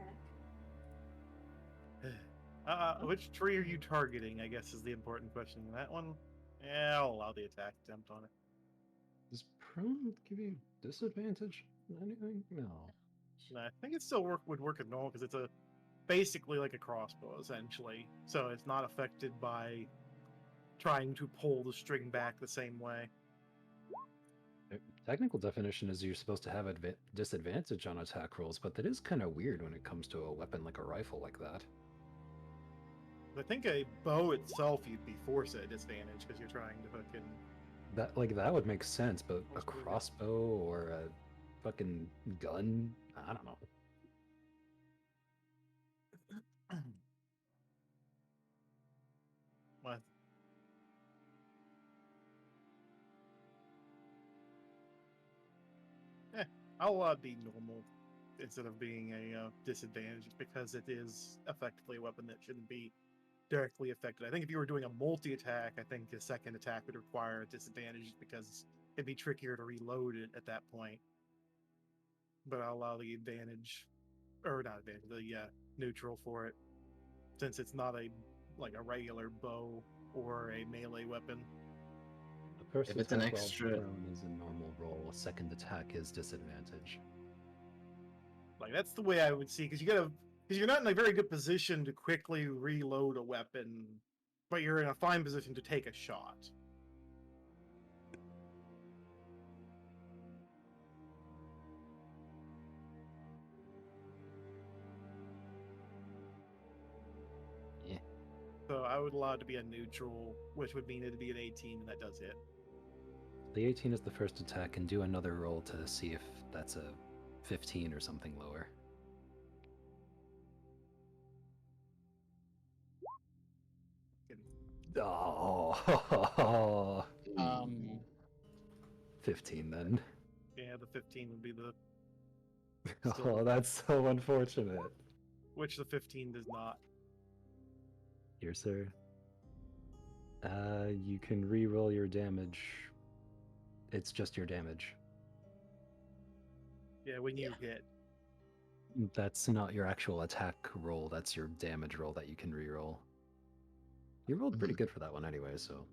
Which tree are you targeting? I guess is the important question. That one? Yeah, I'll allow the attack attempt on it. Does prone give you disadvantage on anything? No. And I think it still would work at normal because it's basically like a crossbow essentially. So it's not affected by trying to pull the string back the same way. Technical definition is you're supposed to have disadvantage on attack rolls, but that is kind of weird when it comes to a weapon like a rifle like that. I think a bow itself you'd be forced at a disadvantage because you're trying to fucking. That would make sense, but a crossbow or a fucking gun, I don't know. What? I'll be normal instead of being a disadvantage because it is effectively a weapon that shouldn't be directly affected. I think if you were doing a multi-attack, I think a second attack would require a disadvantage because it'd be trickier to reload it at that point. But I'll allow the advantage, or not advantage, the neutral for it, since it's not a regular bow or a melee weapon. The first If it's an attack while extra- prone is a normal roll. A second attack is disadvantage. Like that's the way I would see, because you're not in a very good position to quickly reload a weapon, but you're in a fine position to take a shot. Yeah. So I would allow it to be a neutral, which would mean it'd be an 18, and that does hit. The 18 is the first attack, and do another roll to see if that's a 15 or something lower. Oh, Um, 15 then. Yeah, the 15 would be the Oh, that's so unfortunate. which the 15 does not. Here, sir. You can re-roll your damage. It's just your damage. Yeah, when you hit. That's not your actual attack roll, that's your damage roll that you can re-roll. You rolled pretty good for that one anyway, so...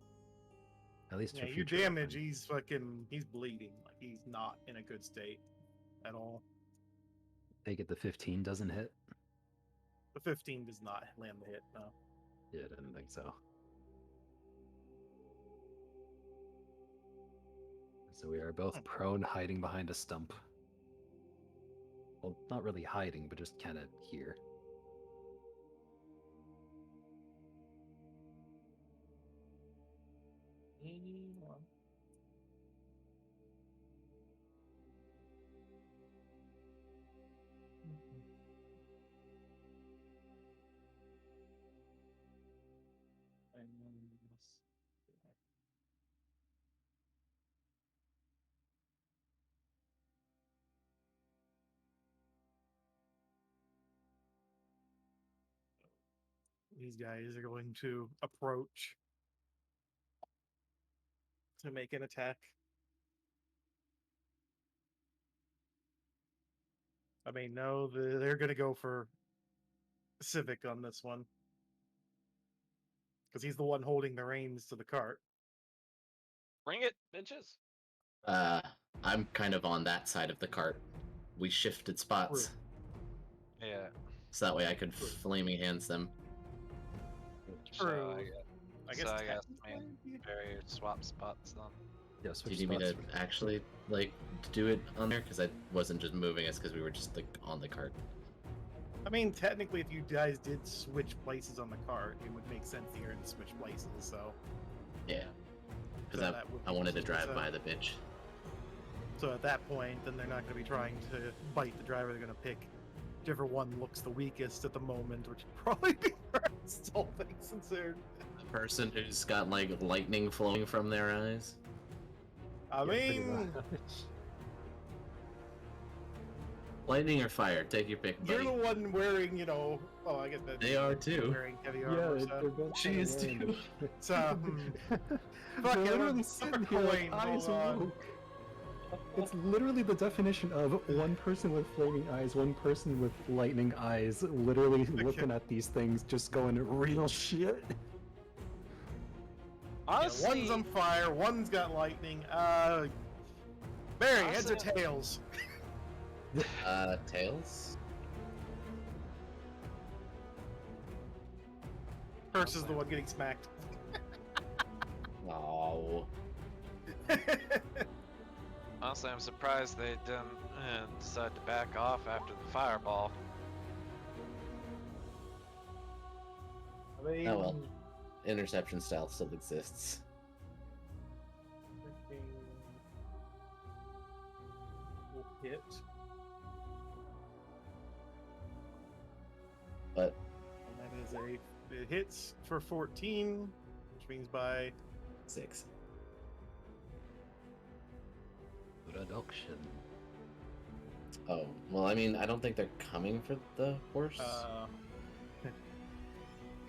At least Yeah, for your future damage, reference. he's bleeding. Like, he's not in a good state at all. Take it the 15 doesn't hit? The 15 does not land the hit, no. Yeah, I didn't think so. So we are both prone, hiding behind a stump. Well, not really hiding, but just kind of here. These guys are going to approach to make an attack. I mean, no, they're going to go for Civic on this one. Because he's the one holding the reins to the cart. Bring it, bitches. I'm kind of on that side of the cart. We shifted spots, Yeah. so that way I could flaming hands them. So True. I guess technically- very swap spots then. Yeah, Do switch you need me to spots. actually do it on there? Because I wasn't just moving us because we were just on the cart. I mean, technically, if you guys did switch places on the cart, it would make sense that you're in switch places, so... Yeah, because So that would I wanted to be- drive so- by the bitch. So at that point, then they're not going to be trying to bite the driver. They're going to pick whichever one looks the weakest at the moment, which would probably be Ernst, all things considered. The person who's got lightning flowing from their eyes. I Yeah, pretty mean, much. Lightning or fire? Take your pick, you're buddy. the one wearing, oh, I guess that They are too. wearing heavy Yeah, armor. they're So. both She kinda is wearing too. it. So, They're fuck it, literally I'm sitting here like coin, eyes hold on. woke. It's literally the definition of one person with flaming eyes, one person with lightning eyes, literally looking at these things, just going real shit. Yeah, Honestly, one's on fire, one's got lightning. Barry, heads or Honestly- tails? Tails. First is the one getting smacked. Oh. honestly, I'm surprised they didn't decide to back off after the fireball. I mean, Oh, well. Interception style still exists. Will hit. But And that is it hits for 14, which means by 6. Reduction. Oh, well, I mean, I don't think they're coming for the horse.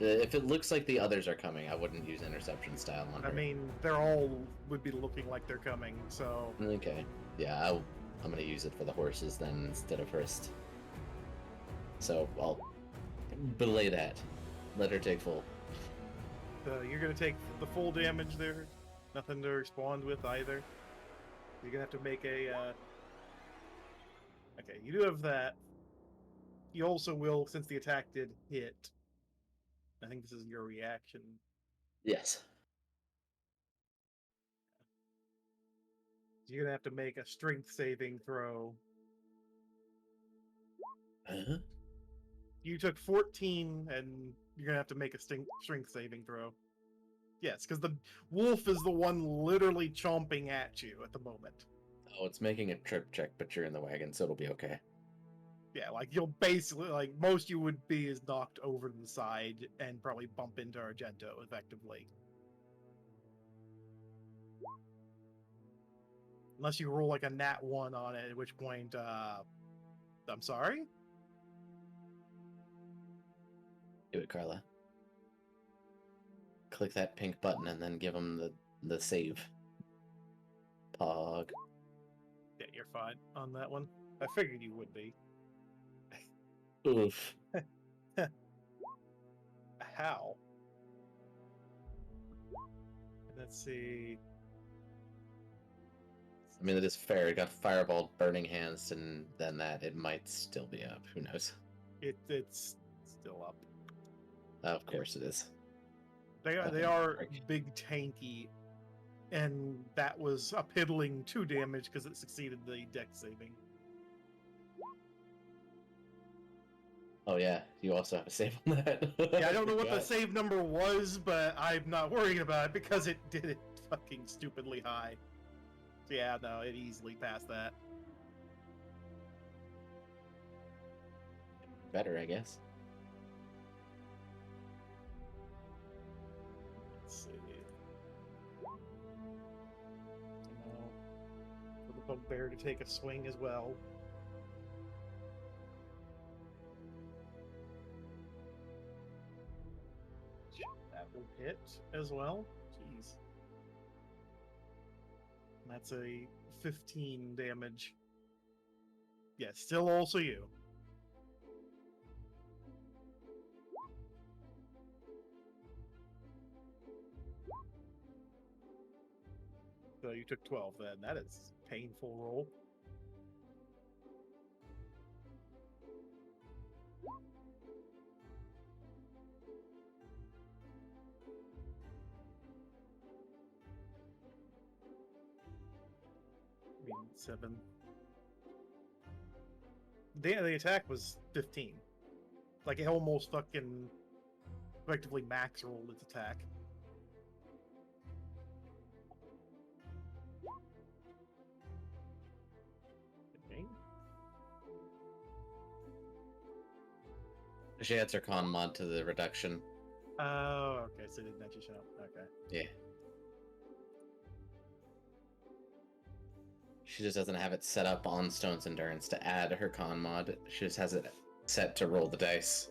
If it looks like the others are coming, I wouldn't use interception style on her. I mean, they're all would be looking like they're coming, so Okay. Yeah, I'm gonna use it for the horses then instead of first. So I'll belay that. Let her take full. you're gonna take the full damage there. Nothing to respond with either. You're gonna have to make a. Okay, you do have that. You also will, since the attack did hit. I think this is your reaction. Yes. You're gonna have to make a strength saving throw. Huh? You took 14, and you're gonna have to make a strength saving throw. Yes, because the wolf is the one literally chomping at you at the moment. Oh, it's making a trip check, but you're in the wagon, so it'll be okay. Yeah, like you'll basically like most you would be is knocked over to the side and probably bump into Argento effectively. Unless you roll like a nat 1 on it, at which point I'm sorry? Do it, Carla. Click that pink button and then give him the save. Pog. Yeah, you're fine on that one. I figured you would be. Oof. How? Let's see. I mean, it is fair. It got fireball, burning hands, and then that. It might still be up. Who knows? It's still up. Of course it is. They Okay, are great. big tanky, and that was a piddling 2 damage because it succeeded the dex saving. Oh yeah, you also have a save on that. Yeah, I don't know what the God. save number was, but I'm not worrying about it because it did it fucking stupidly high. So yeah, no, it easily passed that. Better, I guess. Let's see. Now, for the bugbear to take a swing as well. That will hit as well. Jeez. That's a 15 damage. Yeah, still also you. So you took 12 then. That is a painful roll. I mean, 7. The attack was 15. Like, it almost fucking effectively max rolled its attack. Okay. She adds her con mod to the reduction. Oh, okay, so it didn't actually show up. Okay. Yeah. She just doesn't have it set up on Stone's Endurance to add her con mod. She just has it set to roll the dice.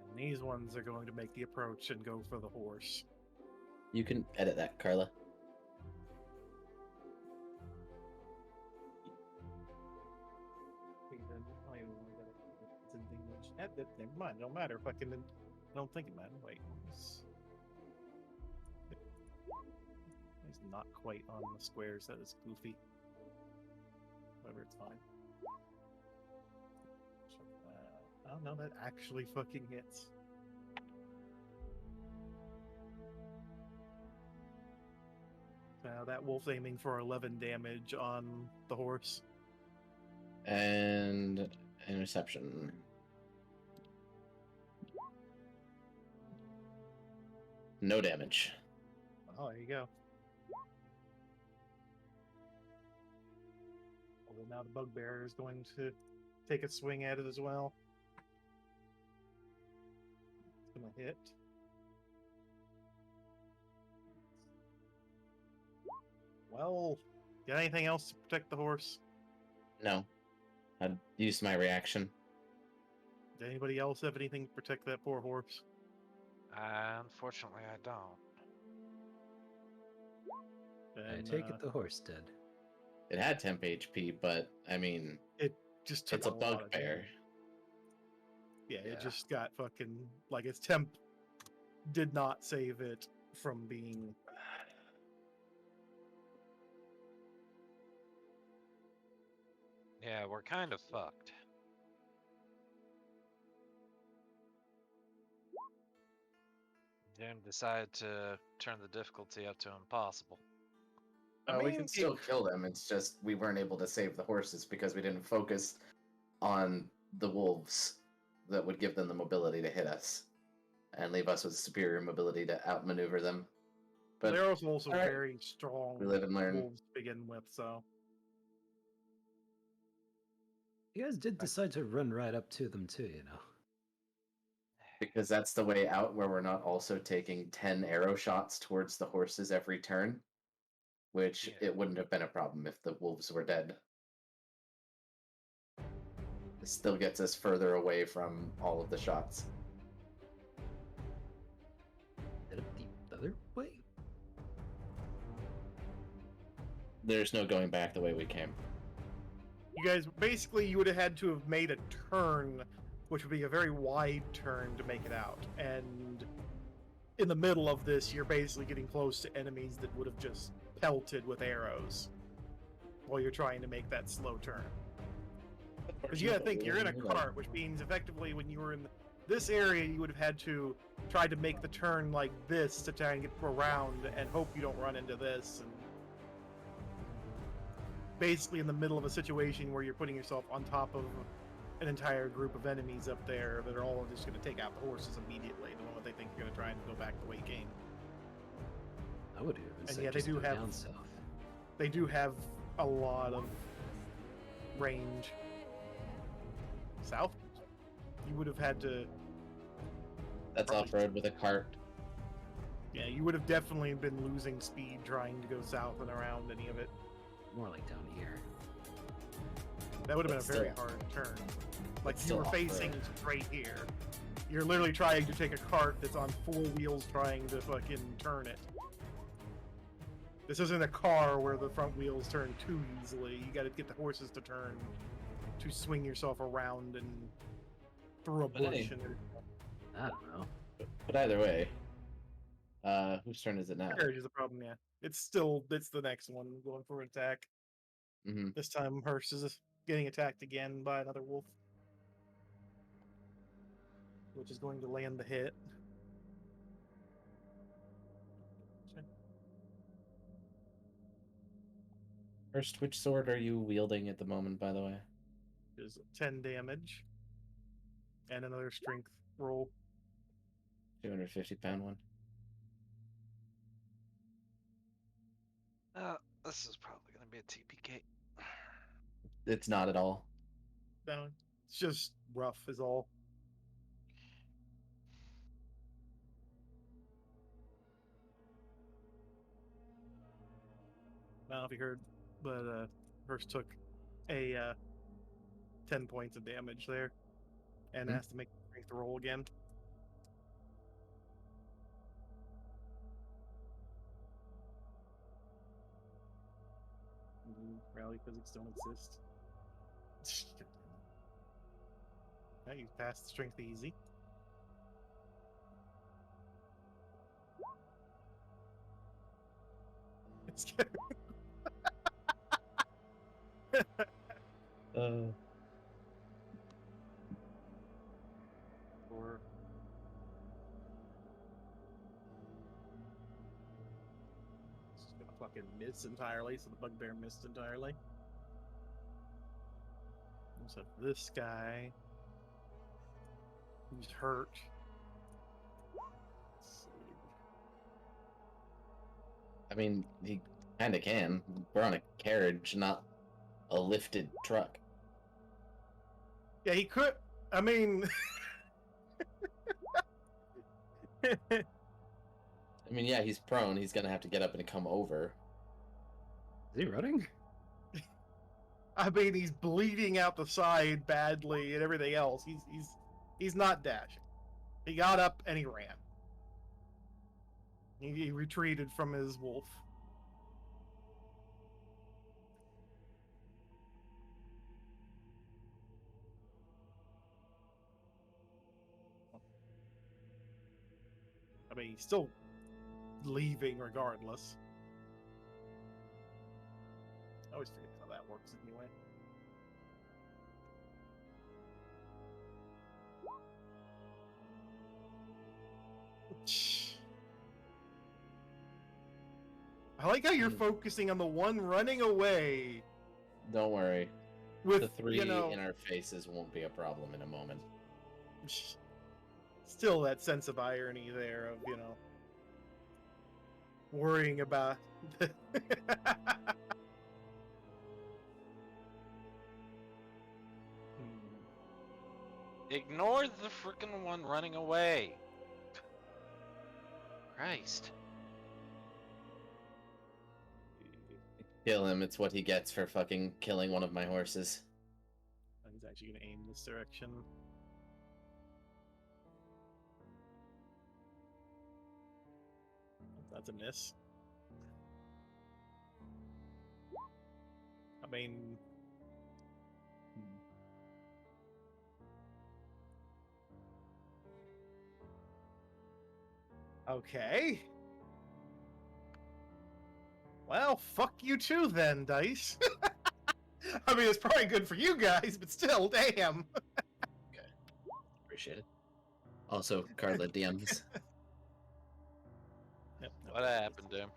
And these ones are going to make the approach and go for the horse. You can edit that, Carla. Never mind, don't matter. Fucking, I don't think it matters. Wait, he's not quite on the squares. That is goofy. Whatever, it's fine. Oh no, that actually fucking hits. Now that wolf's aiming for 11 damage on the horse. And interception. No damage. Oh, there you go. Although now the bugbear is going to take a swing at it as well. It's gonna hit. Well, got anything else to protect the horse? No. I'd use my reaction. Does anybody else have anything to protect that poor horse? Unfortunately, I don't. I And, take it the horse did. It had temp HP, but I mean, it just took it's a lot of bugbear. damage. Yeah, Yeah. it just got fucking like its temp did not save it from being. Yeah, we're kind of fucked. Jim decided to turn the difficulty up to impossible. We mean, can still kill them. It's just we weren't able to save the horses because we didn't focus on the wolves that would give them the mobility to hit us and leave us with superior mobility to outmaneuver them. But they're also all right. very strong We live and learn. wolves to begin with, so You guys did decide to run right up to them too, you know. Because that's the way out where we're not also taking 10 arrow shots towards the horses every turn, which Yeah. it wouldn't have been a problem if the wolves were dead. It still gets us further away from all of the shots. Head up the other way? There's no going back the way we came. you guys basically you would have had to have made a turn, which would be a very wide turn to make it out. And in the middle of this, you're basically getting close to enemies that would have just pelted with arrows while you're trying to make that slow turn. Because you gotta think, you're in a cart, which means effectively when you were in this area, you would have had to try to make the turn like this to try and get around and hope you don't run into this. And basically in the middle of a situation where you're putting yourself on top of an entire group of enemies up there that are all just going to take out the horses immediately the moment they think you're going to try and go back the way you came. I would even And say yeah, they just do go have- down south. They do have a lot of range. South? You would have had to... That's Probably- off-road with a cart. Yeah, you would have definitely been losing speed trying to go south and around any of it. More like down here. That would have been a But very still- hard turn. Like it's you still were off-road. facing straight here. You're literally trying to take a cart that's on 4 wheels trying to fucking turn it. This isn't a car where the front wheels turn too easily. You gotta get the horses to turn to swing yourself around and through a But bush. hey. And I don't know. But either way, whose turn is it now? carriage is the problem, yeah. It's the next one going for an attack. Mm-hmm. This time Hearst is getting attacked again by another wolf. Which is going to land the hit. First, which sword are you wielding at the moment, by the way? Is 10 damage. And another strength roll. 250-pound one. This is probably going to be a TPK. It's not at all. No, it's just rough is all. I don't know if you heard, but Hearst took a 10 points of damage there and Hmm. has to make the strength roll again. Rally physics don't exist. Yeah, you passed strength easy. It's good. Or it's just gonna fucking miss entirely, so the bugbear missed entirely. So this guy who's hurt. Let's see. I mean, he kind of can. We're on a carriage, not a lifted truck. Yeah, he could. I mean, I mean, yeah, he's prone. He's gonna have to get up and come over. Is he running? I mean, he's bleeding out the side badly and everything else. He's not dashing. He got up and he ran. He retreated from his wolf. I mean, he's still leaving regardless. I always forget how that works anyway. I like how you're focusing on the one running away. Don't worry. With The three you know, in our faces won't be a problem in a moment. still that sense of irony there of, worrying about Ignore the freaking one running away. Christ. Kill him, it's what he gets for fucking killing one of my horses. He's actually gonna aim this direction. That's a miss. I mean, okay. Well, fuck you too then, Dice. I mean, it's probably good for you guys, but still, damn. Appreciate it. Also, Carla DMs. Yep, no, What happened to him?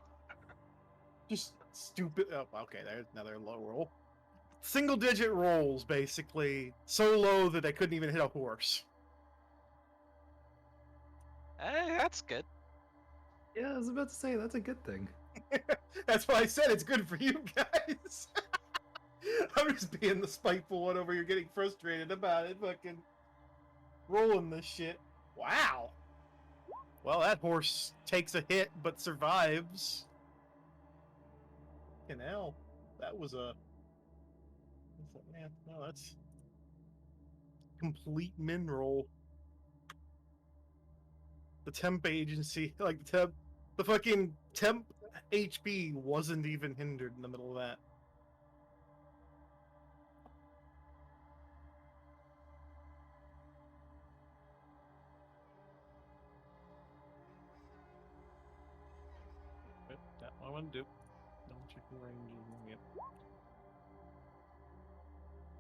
Just stupid. Oh, okay, there's another low roll. Single digit rolls, basically. So low that I couldn't even hit a horse. That's good. Yeah, I was about to say that's a good thing. That's why I said it's good for you guys. I'm just being the spiteful one over here, getting frustrated about it, fucking rolling this shit. Wow. Well, that horse takes a hit but survives. And hell, that was a. Man, no, that's complete min roll. The temp agency, like the fucking temp HP wasn't even hindered in the middle of that. Yep, that one I want to do. No checking ranges. Yep.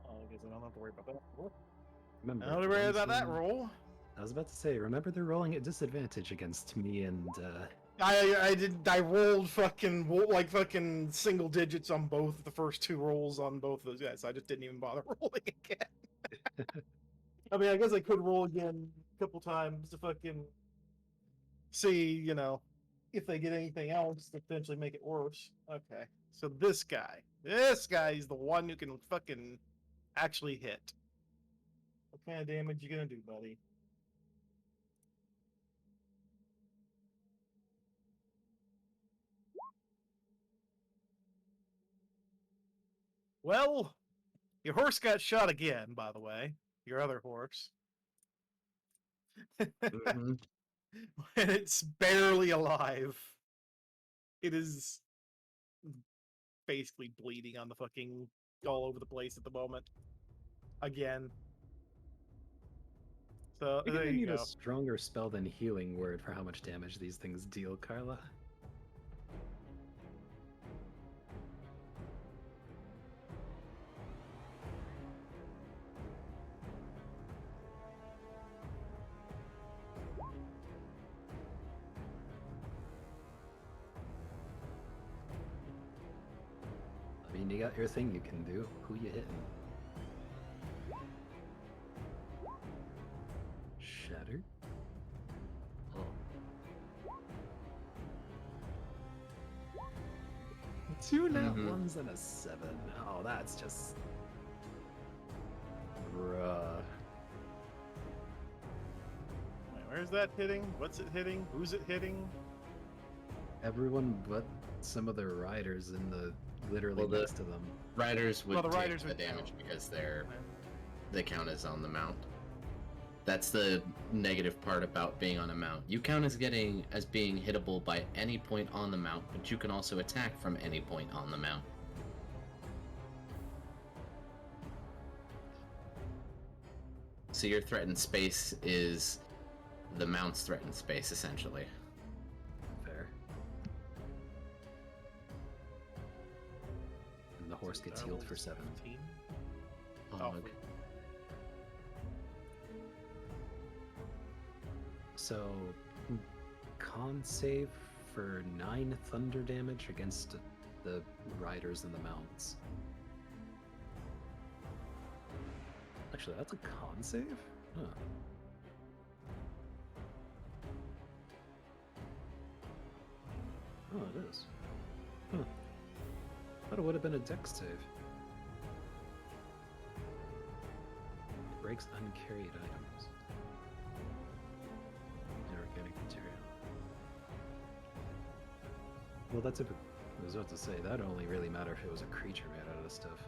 I guess I don't have to worry about that. Remember, I don't have to worry about that Johnson- roll. I was about to say, remember they're rolling at disadvantage against me and I rolled fucking single digits on both the first two rolls on both of those guys. So I just didn't even bother rolling again. I mean, I guess I could roll again a couple times to fucking see, if they get anything else to potentially make it worse. Okay, so this guy's the one who can fucking actually hit. What kind of damage you gonna do, buddy? Well, your horse got shot again, by the way. Your other horse. Mhm. And it's barely alive. It is basically bleeding on the fucking all over the place at the moment. Again. So I think there I you need go. a stronger spell than healing word for how much damage these things deal, Carla. I mean, you got your thing you can do. Who you hitting? Shatter? Oh. Two nat Mhm. ones and a 7. Oh, that's just. Bruh. Wait, where's that hitting? What's it hitting? Who's it hitting? Everyone but some of the riders in the literally Well, next to them. Riders would Well, the take riders the would damage count. because they count as on the mount. That's the negative part about being on a mount. You count as being hittable by any point on the mount, but you can also attack from any point on the mount. So your threatened space is the mount's threatened space, essentially. Fair. And the horse gets That healed rolls for 7. 15. Oh, Oh, okay. So, con save for 9 thunder damage against the riders and the mounts. Actually, that's a con save? Huh. Oh, it is. Huh. Thought it would have been a dex save. Breaks uncarried items. Inorganic material. Well, that's if I was about to say, that'd only really matter if it was a creature made out of this stuff.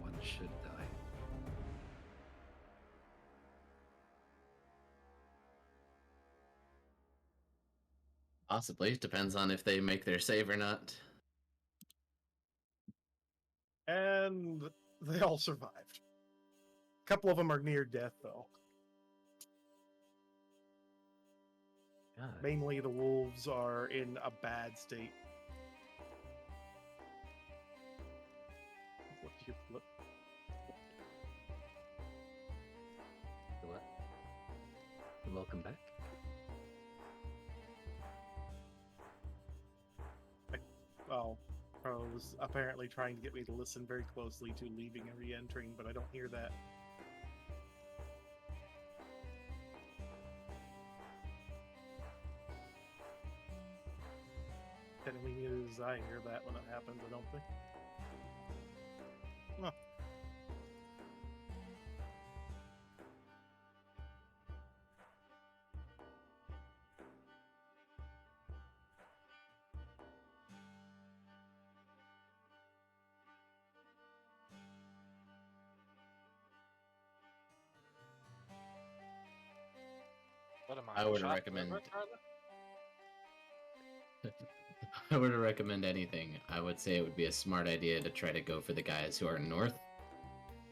One should die. Possibly. Depends on if they make their save or not. And they all survived. A couple of them are near death, though. God. Mainly the wolves are in a bad state. What do you flip? What? Welcome back. Well, I was apparently trying to get me to listen very closely to leaving and re-entering, but I don't hear that. Enemy news, I hear that when it happens, I don't think. Huh. What am I I? would shop recommend- liver, Carla? If I were to recommend anything, I would say it would be a smart idea to try to go for the guys who are north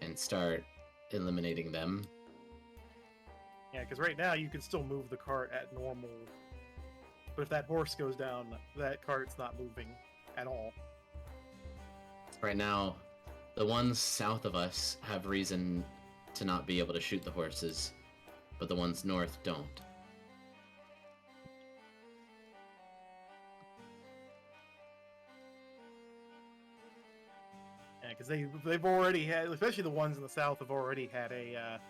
and start eliminating them. Yeah, because right now you can still move the cart at normal. But if that horse goes down, that cart's not moving at all. Right now, the ones south of us have reason to not be able to shoot the horses, but the ones north don't. Yeah, because they've already had, especially the ones in the south, have already had a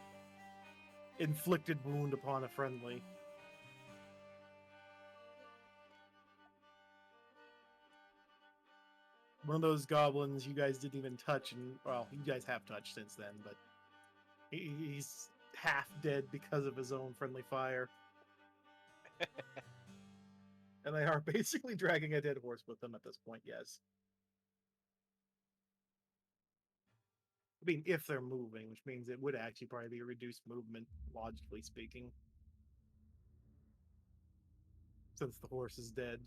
inflicted wound upon a friendly. One of those goblins you guys didn't even touch, and well, you guys have touched since then, but he's half dead because of his own friendly fire. And they are basically dragging a dead horse with them at this point, yes. I mean, if they're moving, which means it would actually probably be a reduced movement, logically speaking. Since the horse is dead.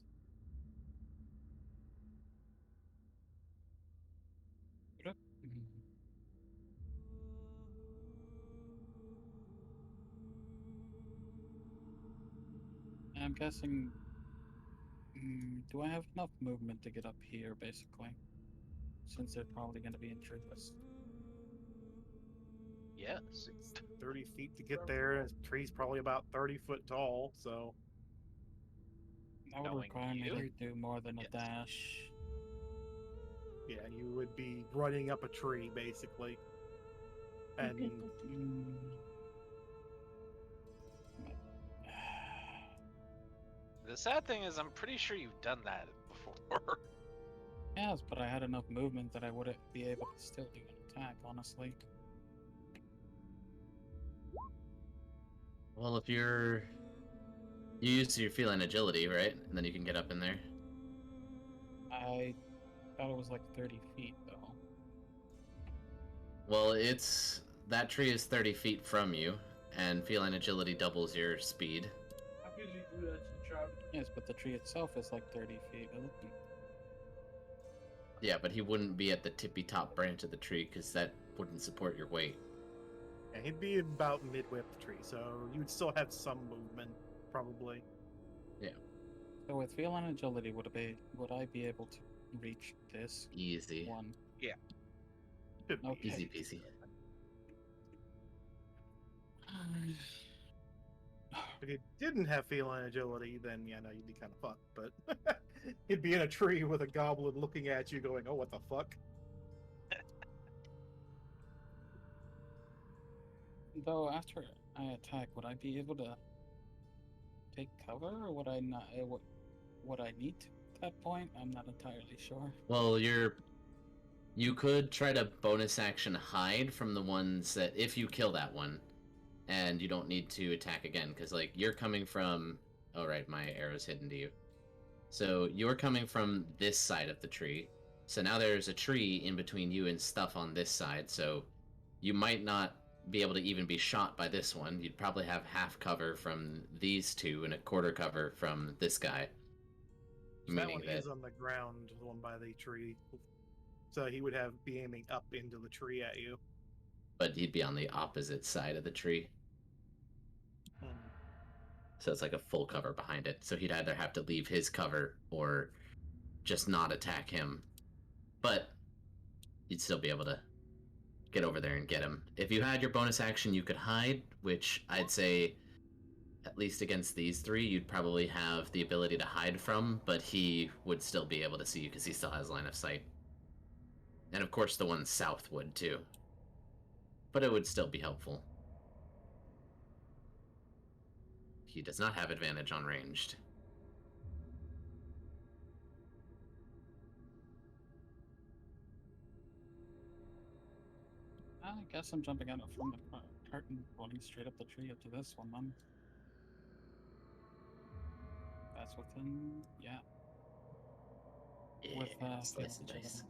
I'm guessing. Do I have enough movement to get up here, basically? Since they're probably going to be in treeless. Yes. It's 30 feet to get there, and the tree's probably about 30 foot tall, so. That would Knowing require me you? to do more than a Yes. dash. Yeah, you would be running up a tree, basically. And Mm. The sad thing is, I'm pretty sure you've done that before. Yes, but I had enough movement that I wouldn't be able to still do an attack, honestly. Well, if you use your feline agility, right? And then you can get up in there. I thought it was like 30 feet, though. Well, that tree is 30 feet from you, and feline agility doubles your speed. How could you do that to Travis? Yes, but the tree itself is like 30 feet. Isn't it? Yeah, but he wouldn't be at the tippy top branch of the tree because that wouldn't support your weight. Yeah, he'd be about midway up the tree, so you would still have some movement, probably. So with feline agility, would I be able to reach this Easy. one? Could be. Okay. Easy peasy. If you didn't have feline agility, then yeah, no, you'd be kind of fucked. But he'd be in a tree with a goblin looking at you, going, "Oh, what the fuck?" Though after I attack, would I be able to take cover, or would I not? Would I need to at that point? I'm not entirely sure. Well, you could try to bonus action hide from the ones that if you kill that one, and you don't need to attack again, because like you're coming from. Oh right, my arrow's hidden to you. So you're coming from this side of the tree. So now there's a tree in between you and stuff on this side. So you might not be able to even be shot by this one. You'd probably have half cover from these two and a quarter cover from this guy. That Meaning one that is on the ground, the one by the tree. So he would be aiming up into the tree at you. but he'd be on the opposite side of the tree. Hmm. So it's like a full cover behind it. So he'd either have to leave his cover or just not attack him. But you'd still be able to get over there and get him. If you had your bonus action, you could hide, which I'd say, at least against these three, you'd probably have the ability to hide from, but he would still be able to see you because he still has line of sight. And of course, the one south would too. But it would still be helpful. He does not have advantage on ranged. I guess I'm jumping out from the cart and running straight up the tree up to this one, then. That's within, yeah. Yeah, With slice feline and dice.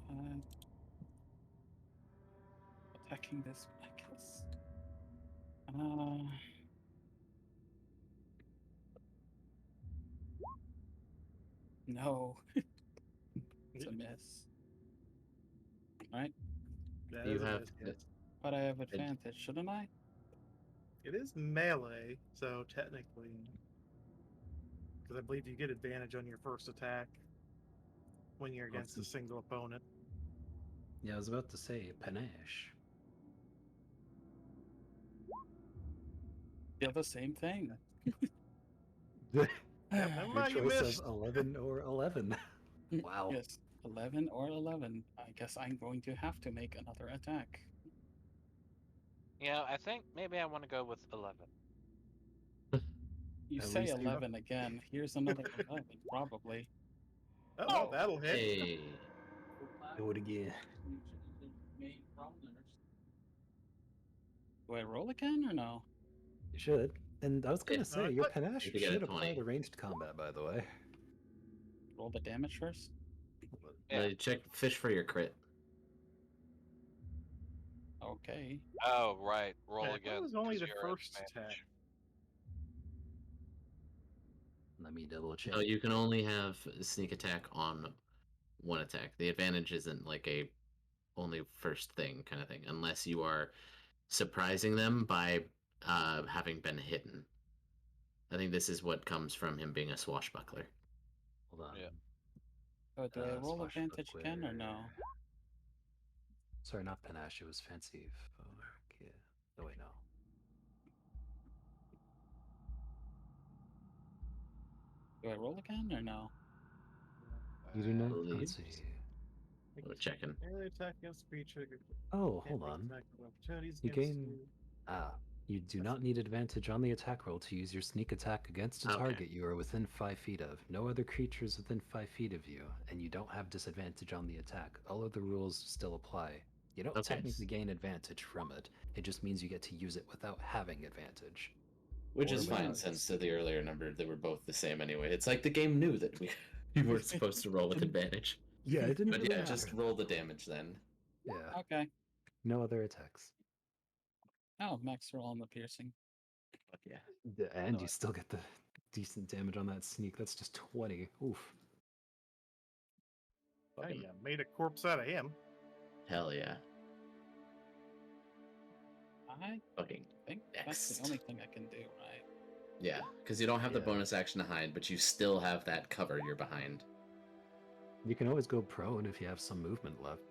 agility. Attacking this, I guess. No. It's a miss. Right? That You is a have miss, to- yes. But I have advantage, shouldn't I? It is melee, so technically, because I believe you get advantage on your first attack when you're against a Awesome. single opponent. Yeah, I was about to say panache. They're the same thing. Your Never mind, you choice missed. of 11 or 11. Wow. Yes, 11 or 11. I guess I'm going to have to make another attack. Yeah, I think maybe I want to go with 11. You At say least you- 11 again. Here's another 11, probably. Oh, that'll hit. Hey, Do it again. Do I roll again or no? You should. And I was gonna Yeah. say, No, your but- panache You get a should apply 20. to ranged combat, by the way. Roll the damage first? Yeah. check fish for your crit. Okay. Oh, right. Roll Yeah, again. that was only 'cause the you're at first attack. advantage. Let me double check. No, you can only have a sneak attack on one attack. The advantage isn't like a only first thing kind of thing, unless you are surprising them by having been hidden. I think this is what comes from him being a swashbuckler. Hold on. Yeah. So do I roll advantage Swashbuckler. again or no? Sorry, not panache. It was fancy. Okay. Oh wait, no. Do I roll again or no? You do not. believe Let's see. We're checking. Melee attack against creature. Oh, and hold on. attack of opportunities You against gain. You do not need advantage on the attack roll to use your sneak attack against a Okay. target you are within 5 feet of. No other creatures within 5 feet of you, and you don't have disadvantage on the attack. All of the rules still apply. You don't Okay. technically gain advantage from it. It just means you get to use it without having advantage. Which Or is fine without. since to the earlier number they were both the same anyway. It's like the game knew that we weren't supposed to roll with advantage. Yeah, it didn't But really yeah, matter. just roll the damage then. Yeah, Okay. no other attacks. Oh, max roll on the piercing. But yeah. And No, you still get the decent damage on that sneak. That's just 20. Oof. Hey, Fucking you made a corpse out of him. hell yeah. I Fucking think that's next. the only thing I can do, right? Yeah, because you don't have the Yeah. bonus action to hide, but you still have that cover you're behind. You can always go prone if you have some movement left.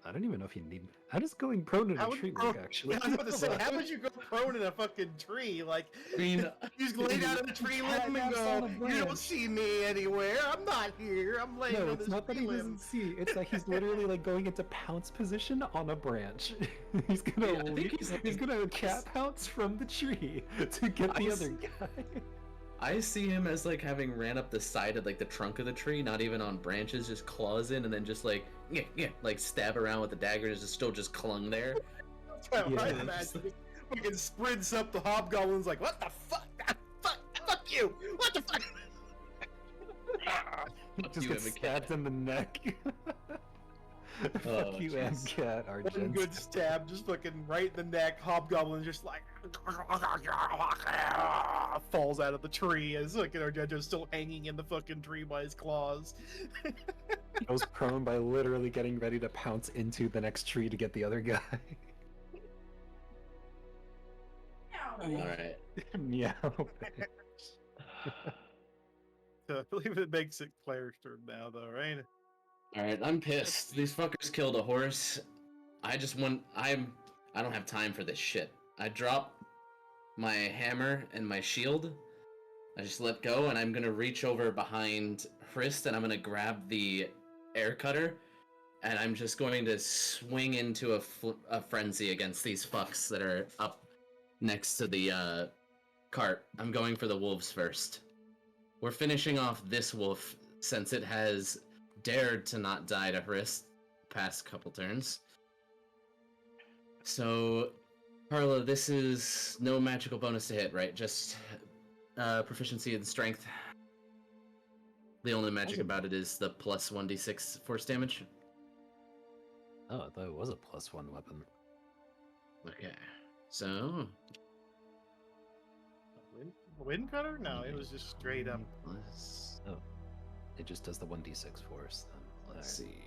I don't even know if you need. How does going prone in How a would tree you work, go- actually? I was about to say, how would you go prone in a fucking tree? Like, I mean, you just lay down in the tree Cat limb and naps go, on a you don't branch." see me anywhere. I'm not here. I'm laying No, on it's this not that tree he limb. doesn't see. It's that he's literally like going into pounce position on a branch. He's gonna Yeah, I think leap- he's, he's like- gonna cat pounce from the tree to get the other guy. I see him as like having ran up the side of like the trunk of the tree, not even on branches, just claws in, and then just like like stab around with the dagger, and is just still just clung there. That's what Yeah, I it's imagine. Fucking sprints up the hobgoblins like, what the fuck? Fuck you! What the fuck? Just you, gets Emma Cat. stabbed in the neck. Oh, Fuck you, jeez. Cat. Our One good stab, just fucking right in the neck. Hobgoblin just like falls out of the tree as like Argento's still hanging in the fucking tree by his claws. goes prone by literally getting ready to pounce into the next tree to get the other guy. All right. Meow. So I believe it makes it Claire's turn now, though, right? All right, I'm pissed. These fuckers killed a horse. I just want. I don't have time for this shit. I drop my hammer and my shield. I just let go, and I'm gonna reach over behind Hrist, and I'm gonna grab the air cutter, and I'm just going to swing into a frenzy against these fucks that are up next to the cart. I'm going for the wolves first. We're finishing off this wolf since it has dared to not die to Hrist past couple turns. So, Carla, this is no magical bonus to hit, right? Just proficiency in strength. The only magic about it is the plus 1d6 force damage. Oh, I thought it was a +1 weapon. Okay, so Wind cutter? No, it was just straight up. plus. Oh, it just does the 1d6 force then. Let's Alright. see.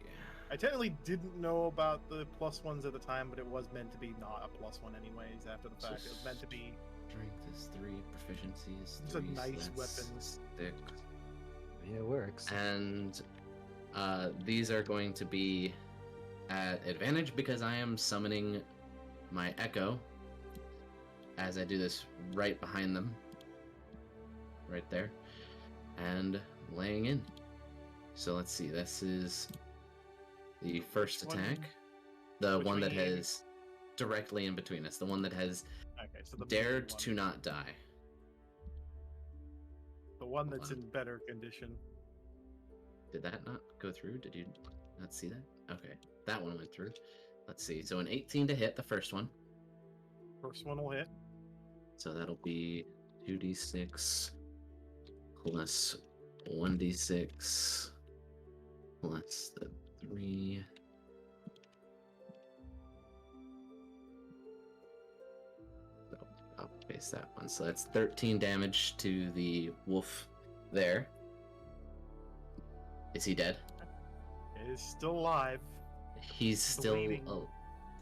I technically didn't know about the +1s at the time, but it was meant to be not a +1 anyways after the fact. It was meant to be. Strength is 3, proficiency is 3. It's a nice so that's weapon. 6. Yeah, it works. And these are going to be at advantage because I am summoning my Echo as I do this right behind them. Right there. And laying in. So let's see, this is the first Which one? attack. The one that Between- has directly in between us. The one that has Okay, so the dared medium one. to not die. The one Hold that's on. in better condition. Did that not go through? Did you not see that? Okay, that one went through. Let's see. So an 18 to hit the first one. First one will hit. So that'll be 2d6 plus 1d6 plus the 3. So I'll base that one. So that's 13 damage to the wolf there. Is he dead? It is still alive. He's still Bleeding.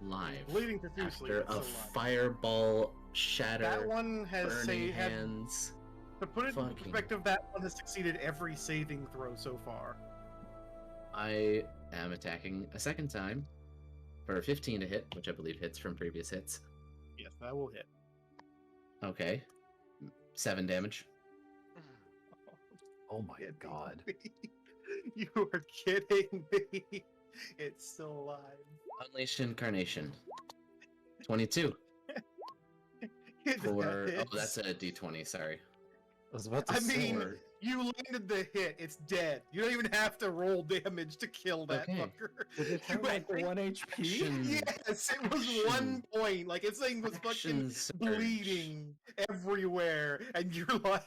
alive. Bleeding profusely. After but a still alive. fireball shatter, That one has burning had, hands. to put it in fucking- perspective, that one has succeeded every saving throw so far. I am attacking a second time for a 15 to hit, which I believe hits from previous hits. Yes, that will hit. Okay. 7 damage. Oh my Kidding god. me. You are kidding me. It's still alive. Unleash Incarnation. 22 That for. Oh, hits. that's a d20, sorry. was about to I say. mean, you landed the hit. It's dead. You don't even have to roll damage to kill that Okay. fucker. Did it have You like think- 1 HP? Yes, it was 1 point. Like, this thing was fucking Action surge. bleeding everywhere, and you're like,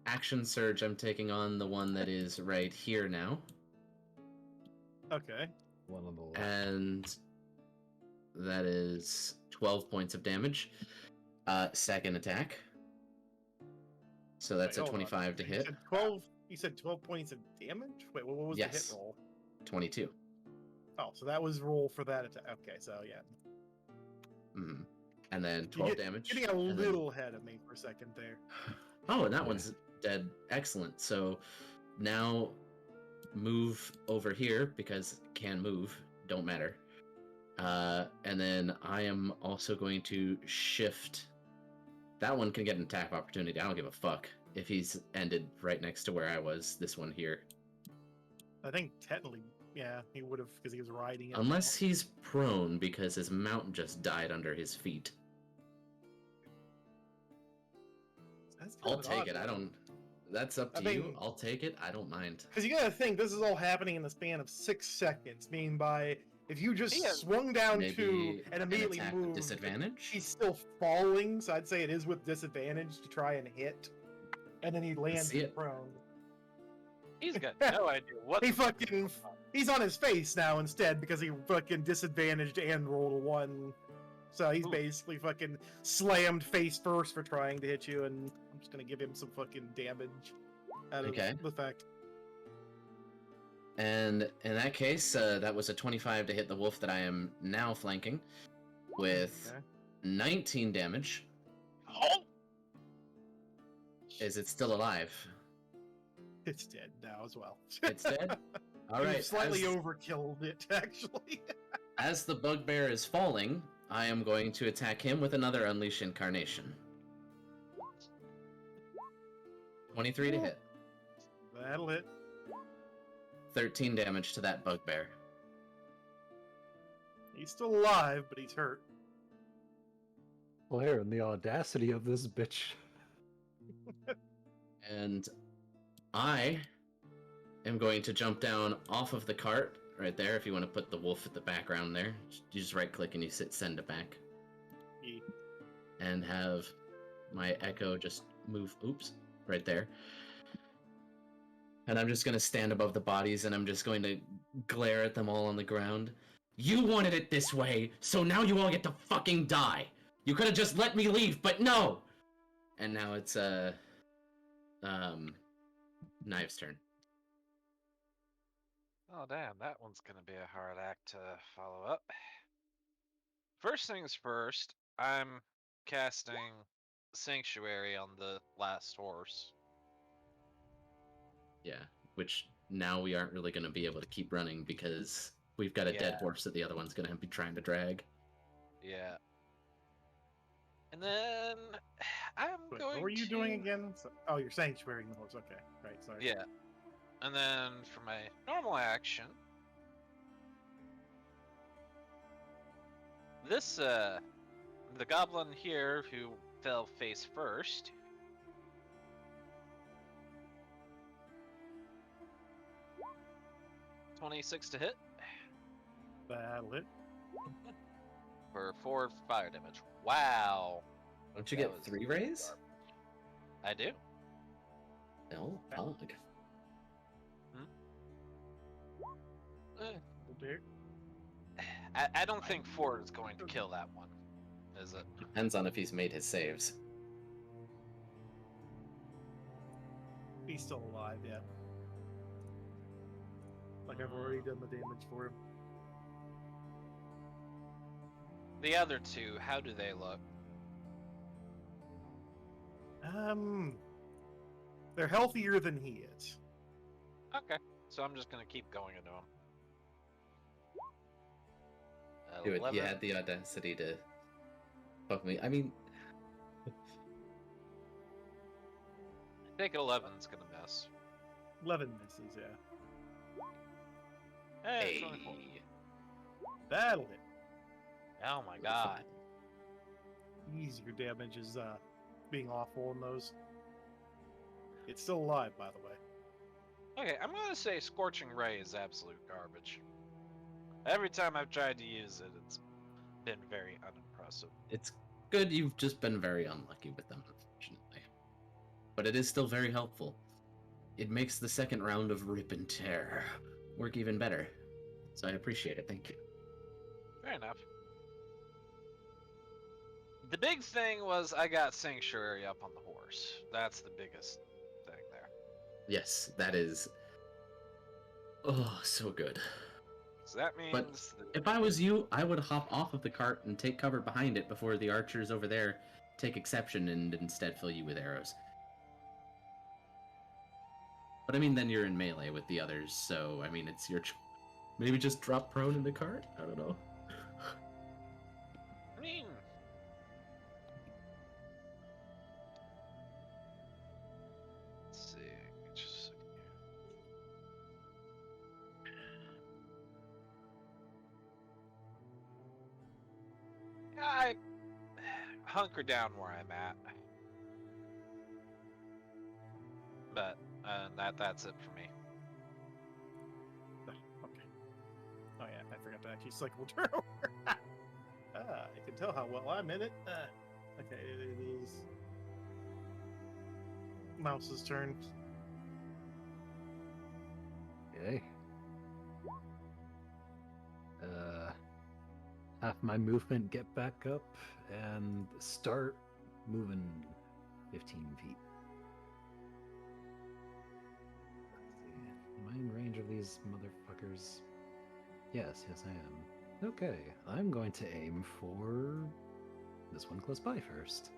Action surge. I'm taking on the one that is right here now, okay. One on the left. and that is 12 points of damage. Second attack. So that's Wait, a hold on. 25 to You hit. said 12. You said 12 points of damage. Wait, what was the hit Yes. roll? 22. Oh, so that was roll for that attack. Okay, so yeah, Mhm. And then You 12 get- damage. getting a and then- little ahead of me for a second there. Oh, and that Yeah. one's dead. Excellent. So now move over here because can move. Don't matter. And then I am also going to shift. That one can get an attack of opportunity. I don't give a fuck if he's ended right next to where I was. This one here. I think technically, yeah, he would have because he was riding it. Unless he's prone because his mount just died under his feet. That's I'll take it. I don't. That's up to I you. mean- I'll take it. I don't mind. Because you gotta think this is all happening in the span of 6 seconds. Meaning by if you just Yeah. swung down Maybe two and immediately an attack with moved, disadvantage. he's still falling. So I'd say it is with disadvantage to try and hit, and then he lands see it. prone. He's got no idea what. He the fuck fucking- is going on. He's on his face now instead because he fucking disadvantaged and rolled a 1. So he's Ooh. basically fucking slammed face first for trying to hit you, and I'm just gonna give him some fucking damage out of Okay. the fact. And in that case, that was a 25 to hit the wolf that I am now flanking with Okay. 19 damage. Oh! Is it still alive? It's dead now as well. It's dead? All You right. slightly as, overkilled it, actually. as the bugbear is falling, I am going to attack him with another Unleash Incarnation. 23 to hit. That'll hit. 13 damage to that bugbear. He's still alive, but he's hurt. Blair, and the audacity of this bitch. And I am going to jump down off of the cart right there. If you want to put the wolf at the background there, you just right click and you send it back. He- And have my echo just move, oops, right there. And I'm just going to stand above the bodies and I'm just going to glare at them all on the ground. You wanted it this way, so now you all get to fucking die. You could have just let me leave, but no! And now it's, Knives' turn. Oh damn, that one's gonna be a hard act to follow up. First things first, I'm casting Sanctuary on the last horse. Yeah, which now we aren't really going to be able to keep running because we've got a dead Yeah. horse that the other one's going to be trying to drag. Yeah. And then I'm Wait, going what were you to... doing again? Oh, you're sanctuarying the horse. Okay, right. Sorry. Yeah. And then for my normal action, this the goblin here who fell face first. $26 to hit That'll hit. for 4 fire damage. Wow. Don't you That get was 3 rays? I do. No, fuck. Eh, Oh, dear. I don't think 4 is going to kill that one, is it? Depends on if he's made his saves. He's still alive, yeah. Like I've already done the damage for him. The other two, how do they look? They're healthier than he is. Okay, so I'm just gonna keep going into them. Do it. You 11. had the audacity to fuck me. I mean, I think 11's gonna miss. 11 misses, yeah. Hey, hey. 24. That'll hit. Oh my god. Easier damage is being awful in those. It's still alive, by the way. Okay, I'm gonna say Scorching Ray is absolute garbage. Every time I've tried to use it, it's been very unimpressive. It's good. You've just been very unlucky with them, unfortunately. But it is still very helpful. It makes the second round of Rip and Tear work even better. So I appreciate it. Thank you. Fair enough. The big thing was I got Sanctuary up on the horse. That's the biggest thing there. Yes, that is. Oh, so good. So that means But that if I was you, I would hop off of the cart and take cover behind it before the archers over there take exception and instead fill you with arrows. But I mean, then you're in melee with the others, so I mean, it's your. Maybe just drop prone in the cart? I don't know. I mean, let's see. Just yeah, I hunker down where I'm at. But that's it for me. Okay. Oh yeah, I forgot to actually cycle turn over. You can tell how well I'm in it. Okay, it is Mouse's turn. Okay. Half my movement get back up and start moving 15 feet. Let's see. Am I in range of these motherfuckers? Yes, I am. Okay, I'm going to aim for this one close by first.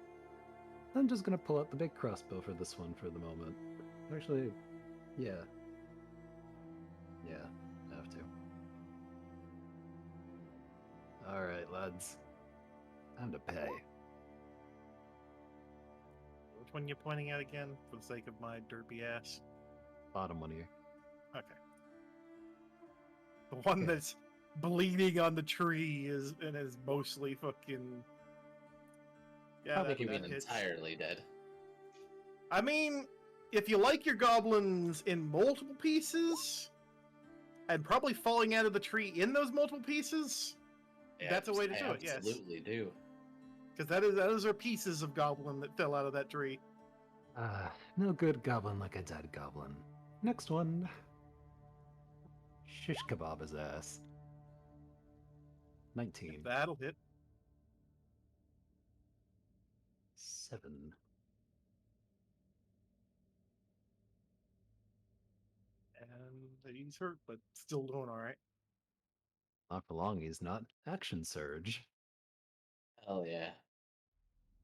I'm just gonna pull out the big crossbow for this one for the moment. Actually, yeah. Yeah, I have to. Alright, lads. Time to pay. Which one you pointing at again, for the sake of my derpy ass? Bottom one here. Okay. The one that's bleeding on the tree is mostly fucking. Yeah, Probably you that mean hits. entirely dead. I mean, if you like your goblins in multiple pieces, and probably falling out of the tree in those multiple pieces, that's a way to do it. Yes, Absolutely do. because those are pieces of goblin that fell out of that tree. No good goblin like a dead goblin. Next one. Shish kebab his ass. 19. That'll hit. 7. And he's hurt, but still doing all right. Not for long, he's not. Action surge. Hell yeah.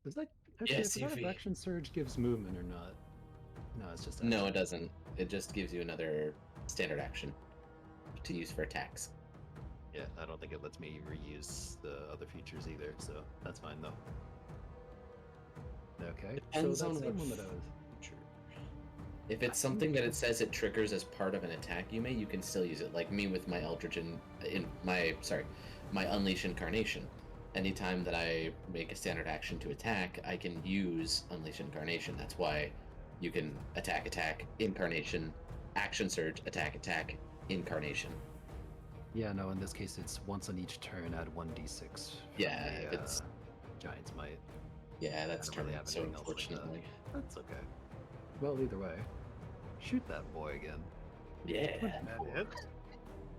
Is that actually Yeah, I forgot if CV. action surge gives movement or not? No, it's just No, action. it doesn't. It just gives you another standard action to use for attacks. Yeah, I don't think it lets me reuse the other features either, so that's fine though. Okay, Depends so on that same what one that I was. If it's something that it says it triggers as part of an attack you can still use it. Like me with my Eldritch my Unleash Incarnation. Anytime that I make a standard action to attack, I can use Unleash Incarnation. That's why you can attack, Incarnation, Action Surge, attack, Incarnation. Yeah, no, in this case it's once on each turn, add 1d6. Yeah, the, it's Giant's Might. yeah, that's I don't really turning have so anything else like that. unfortunately. That's okay. Well, either way. Shoot that boy again. Yeah. That hits.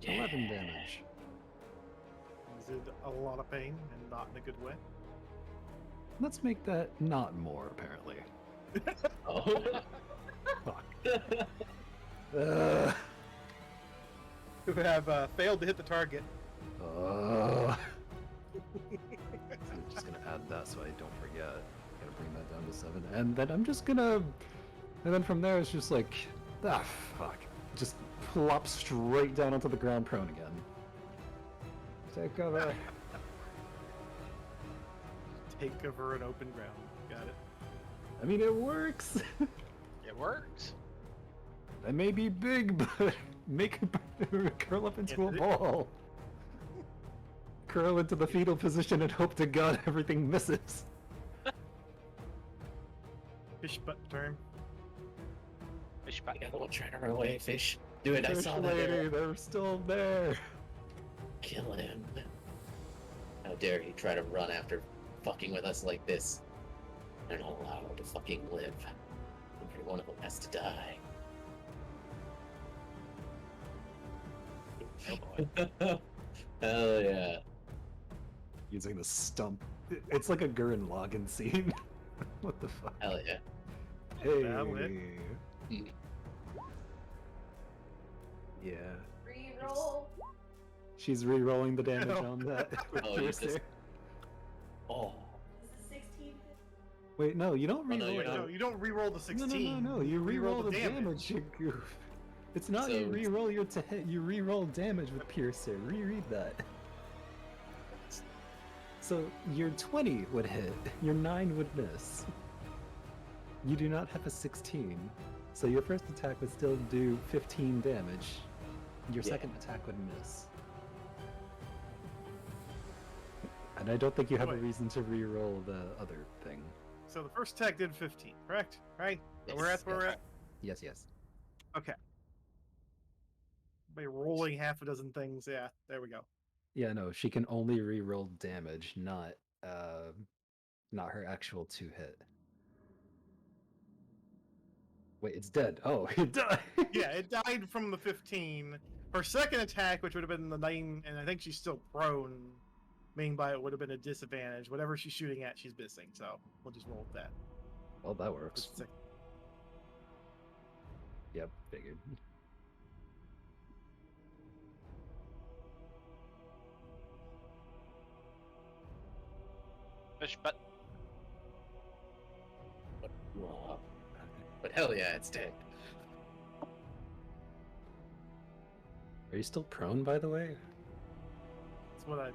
11 damage. He's in a lot of pain and not in a good way. Let's make that not more, apparently. Oh. Fuck. Who have failed to hit the target. I'm just gonna add that so I don't forget. Gotta bring that down to 7. And then I'm just gonna... And then from there it's just like... Ah, fuck. Just plop straight down onto the ground prone again. Take cover. Take cover in open ground. Got it. I mean, it works. It works. I may be big, but make it curl up into a Yes, it- ball. Curl into the fetal position and hope to God everything misses. Fish butt turn. Fish butt. The other one trying to run away. Fish. Do it. I Fish saw that lady, arrow. they're still there. Kill him. How dare he try to run after fucking with us like this? They're not allowed to fucking live. Every one of them has to die. Oh boy. Hell yeah. Using the stump. It's like a Gurren Lagann scene. What the fuck? Hell yeah. Hey. Valid. Yeah. Reroll. She's re-rolling the damage on that. with Oh, you Piercer. just- Oh. This is 16. Wait, no, you don't Oh, no, re-roll you're it. not. No, you don't re-roll the 16. No, you re-roll the damage. damage, you goof. It's not So you it's- re-roll your to hit, you re-roll damage with Piercer. Reread that. So your 20 would hit, your 9 would miss. You do not have a 16. So your first attack would still do 15 damage. Your Yeah. second attack would miss. And I don't think you have a Wait. reason to re-roll the other thing. So the first attack did 15, correct? Right? Yes, We're at where we're yes. at? Yes, yes. Okay. By rolling half a dozen things, yeah, there we go. Yeah, no, she can only re-roll damage, not her actual 2-hit. Wait, it's dead. Oh, it died. Yeah, it died from the 15. Her second attack, which would have been the 9, and I think she's still prone, meaning by it would have been a disadvantage. Whatever she's shooting at, she's missing, so we'll just roll with that. Well, that works. It's sec- Yep, figured. Fish butt. But hell yeah, it's dead. Are you still prone, by the way? That's what I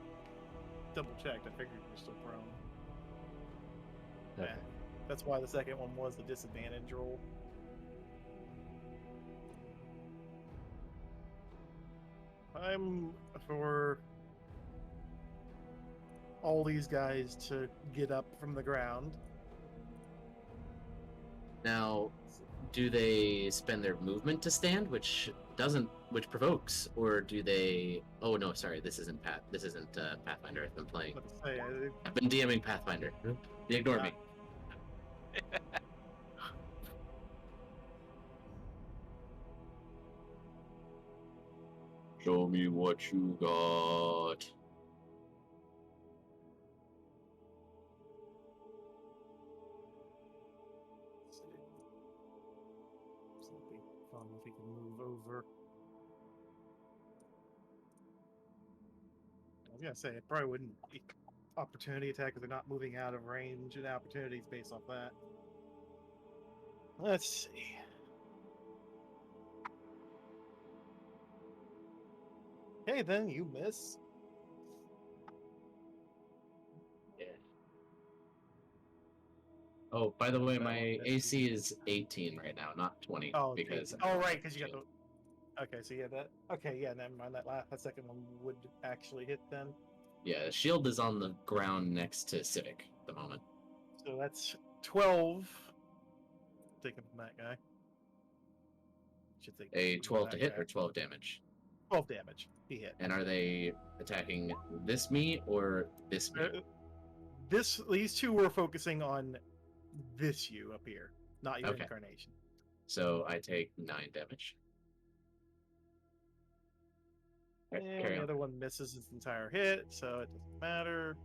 double checked. I figured you're still prone. Okay. Yeah. That's why the second one was the disadvantage roll. I'm for all these guys to get up from the ground. Now, do they spend their movement to stand, which provokes, or do they? Oh no, sorry, this isn't Pathfinder. I've been playing. Let's say I've been DMing Pathfinder. They ignore me. Show me what you got. Something fun if we can move over. I was gonna say it probably wouldn't be opportunity attack because they're not moving out of range, and opportunities based off that. Let's see. Hey, then you miss. Yeah. Oh, by the way, my AC is 18 right now, not 20. Oh, because geez. Oh, right, because you got the. Okay, so yeah, that. Okay, yeah, never mind. That second one would actually hit then. Yeah, shield is on the ground next to Civic at the moment. So that's 12. Taken from that guy. Should take A from 12 to that hit guy. or 12 damage. 12 damage. He hit. And are they attacking this me or this me? These two were focusing on this you up here, not your Okay. incarnation. So I take 9 damage. Okay, And carry the on. other one misses its entire hit, so it doesn't matter.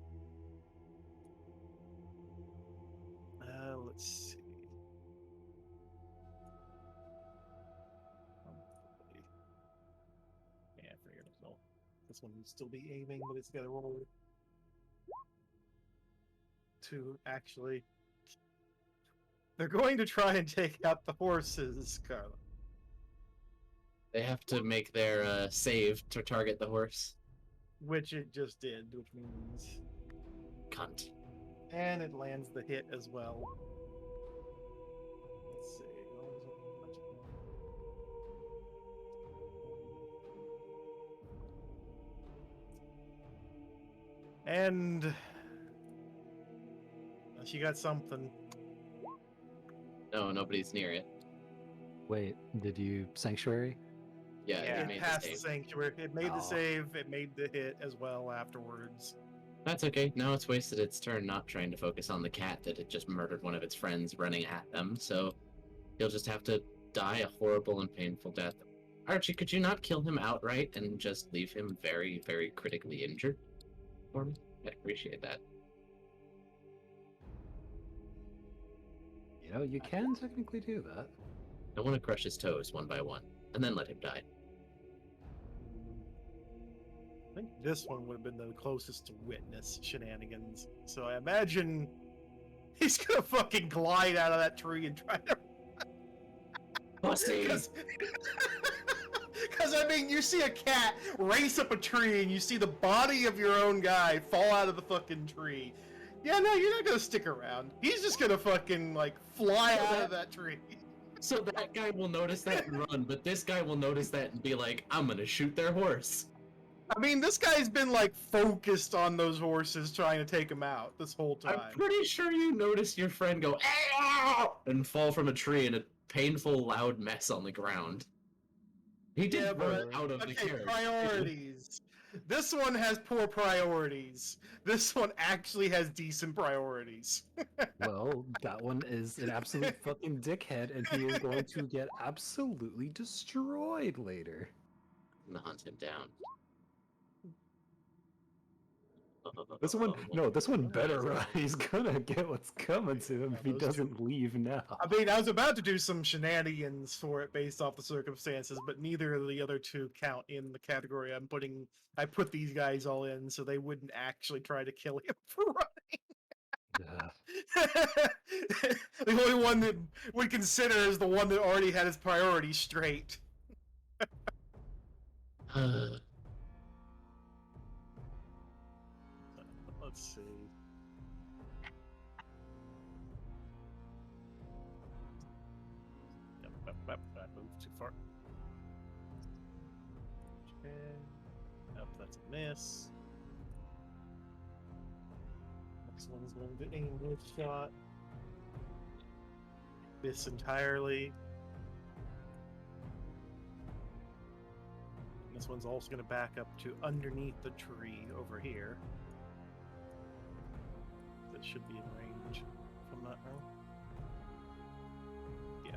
Let's see. Yeah, I figured as well. This one would still be aiming, but it's got to roll to actually. They're going to try and take out the horses, Carla. They have to make their save to target the horse. Which it just did, which means. Cunt. And it lands the hit as well. Let's see. And she got something. No, nobody's near it. Wait, did you sanctuary? Yeah, Yeah. you It made the passed the save. sanctuary. It made the Oh. save. It made the hit as well afterwards. That's okay. Now it's wasted its turn not trying to focus on the cat that had just murdered one of its friends running at them, so he'll just have to die a horrible and painful death. Archie, could you not kill him outright and just leave him very, very critically injured for me? I'd appreciate that. You know, you can technically do that. I want to crush his toes one by one, and then let him die. I think this one would have been the closest to witness shenanigans. So I imagine he's gonna fucking glide out of that tree and try to. Pussy! Because I mean, you see a cat race up a tree and you see the body of your own guy fall out of the fucking tree. Yeah, no, you're not gonna stick around. He's just gonna fucking like fly out of that tree. So that guy will notice that and run, but this guy will notice that and be like, I'm gonna shoot their horse. I mean, this guy's been like focused on those horses trying to take him out this whole time. I'm pretty sure you noticed your friend go, "Ow!" and fall from a tree in a painful, loud mess on the ground. He did Yeah, run but out of the okay, carriage. priorities. This one has poor priorities. This one actually has decent priorities. Well, that one is an absolute fucking dickhead, and he is going to get absolutely destroyed later. I'm gonna hunt him down. This one, no, this one better run. He's gonna get what's coming to him if he Those two. doesn't leave now. I mean, I was about to do some shenanigans for it based off the circumstances, but neither of the other two count in the category I'm putting. I put these guys all in so they wouldn't actually try to kill him for running. The only one that we consider is the one that already had his priorities straight. Let's see. Yep, I moved too far. Okay. Yep, that's a miss. Next one's going to English shot. Miss entirely. This one's also going to back up to underneath the tree over here. That should be in range, if I'm not wrong. Yeah.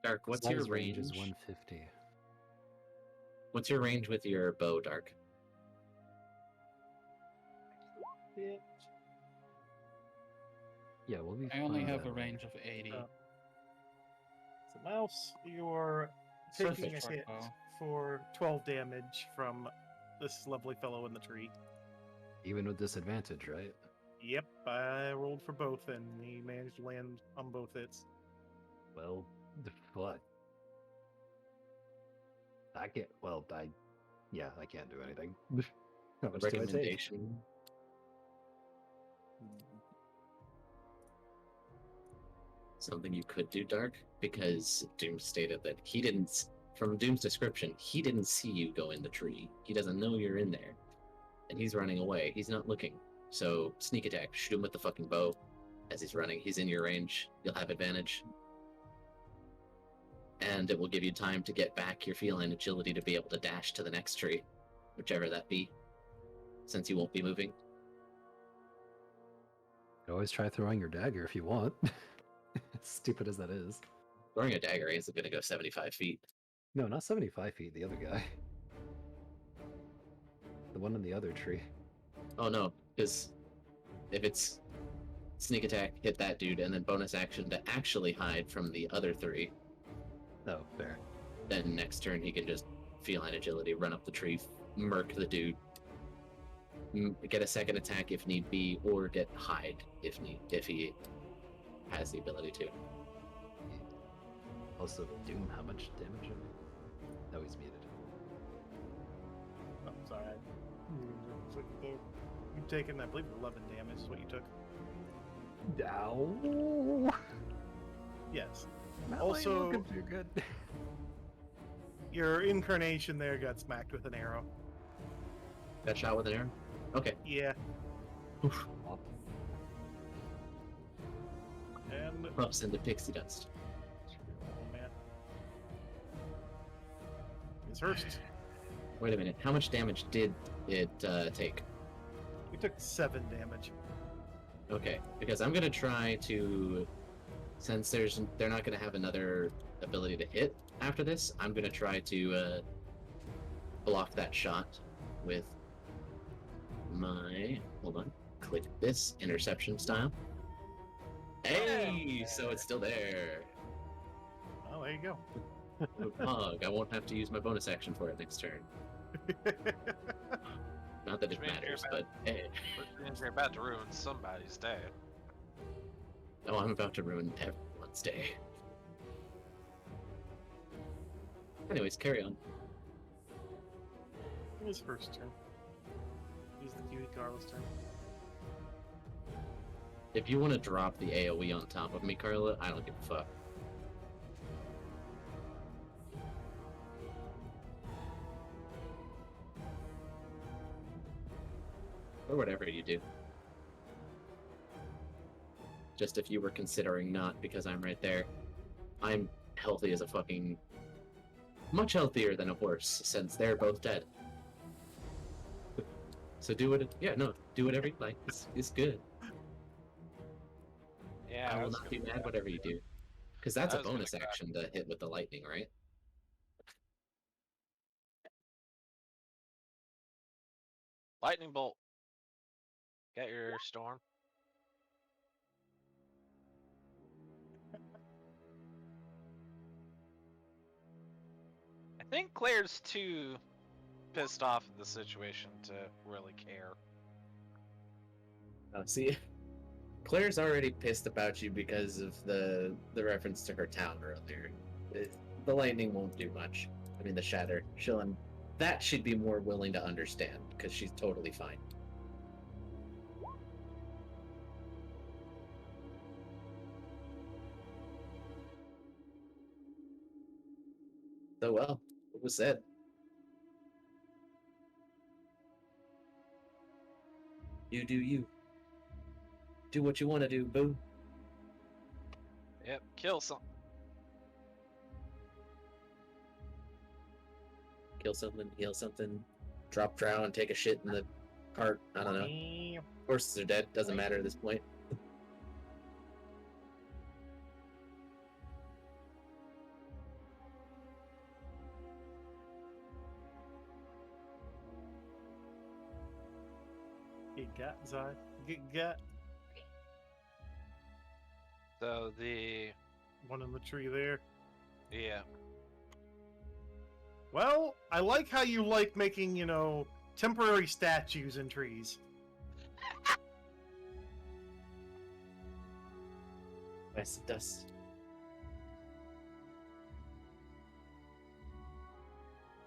Dark, what's His your size range? is 150. What's your range with your bow, Dark? Yeah. Yeah, we'll be I only fine have that a way. range of 80. So Mouse, you're Perfect. taking a Short hit bow. for 12 damage from this lovely fellow in the tree. Even with disadvantage, right? Yep, I rolled for both and he managed to land on both hits. Well, what? I can't. Well, yeah, I can't do anything. How much do I take? Recommendation. Something you could do, Dark, because Doom stated that he didn't, from Doom's description, he didn't see you go in the tree. He doesn't know you're in there. And he's running away. He's not looking. So, sneak attack. Shoot him with the fucking bow. As he's running, he's in your range. You'll have advantage. And it will give you time to get back your feline agility to be able to dash to the next tree. Whichever that be. Since you won't be moving. You always try throwing your dagger if you want. As stupid as that is. Throwing a dagger isn't going to go 75 feet. No, not 75 feet, the other guy. The one in the other tree. Oh no, because if it's sneak attack, hit that dude, and then bonus action to actually hide from the other three, Oh, fair. then next turn he can just feline agility, run up the tree, murk the dude, get a second attack if need be, or get hide if he has the ability to. Also, Doom, how much damage? No, he's muted. Oh, sorry. You've taken, I believe, 11 damage is what you took. Ow! Yes. Not Also- looking too good. Your incarnation there got smacked with an arrow. Got shot with an arrow? Okay. Yeah. Oof. And Puffs into pixie dust. oh man. It's Hurst. Wait a minute. How much damage did it take? We took 7 damage. Okay, because I'm gonna try to, since they're not gonna have another ability to hit after this, I'm gonna try to block that shot with my, hold on, click this interception style. Hey, so it's still there. Oh, there you go. Pog, I won't have to use my bonus action for it next turn. Not that it Which means you're matters, about- but hey. Which means you're about to ruin somebody's day. Oh, I'm about to ruin everyone's day. Anyways, carry on. It was Hurst's turn. He's the Kiwi Carl's turn. If you want to drop the AoE on top of me, Carla, I don't give a fuck. Or whatever you do. Just if you were considering not, because I'm right there. I'm healthy as a fucking... much healthier than a horse, since they're both dead. So do it... Yeah, no, do whatever you like. It's good. Yeah, I will was not be gonna- mad whatever you do. Because that's I a was gonna bonus grab- action to hit with the lightning, right? Lightning bolt. Get your storm. I think Claire's too pissed off at the situation to really care. Oh, see, Claire's already pissed about you because of the reference to her town earlier. The lightning won't do much. I mean, the shatter. That she'd be more willing to understand because she's totally fine. So well, it was said. You do you. Do what you want to do, boo. Yep, kill some. Kill something, heal something, drop drow and take a shit in the cart. I don't know. Horses are dead. Doesn't matter at this point. Get got, Zai. Get got. So the One in the tree there. yeah. Well, I like how you like making, temporary statues in trees. Where's the dust?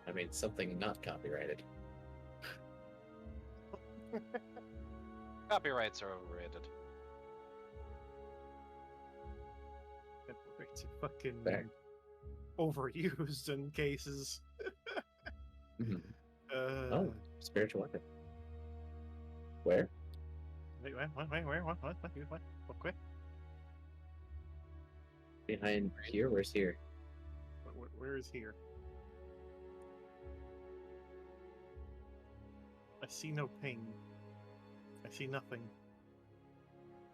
I mean, something not copyrighted. Copyrights are overrated. It's fucking Fair. overused in cases. Mhm. Uh, Oh, spiritual weapon. Where? wait, what, quick? Behind here? Where's here? Where is here? I see no ping. I see nothing.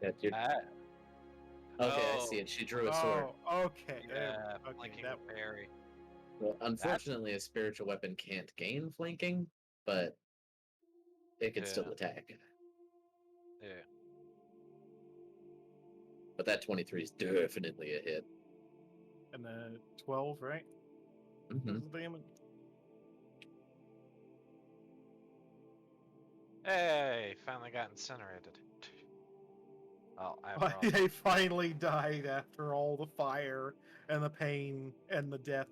That you're... Ah, Okay, I oh. see it. She drew a sword. Oh, okay. yeah, Okay, flanking that with Barry. Well, unfortunately, a spiritual weapon can't gain flanking, but it can still Yeah. attack. Yeah. But that 23 is definitely a hit. and 12, right? Hmm Damn it. Hey, finally got incinerated. Oh, I have a problem. They finally died after all the fire and the pain and the death.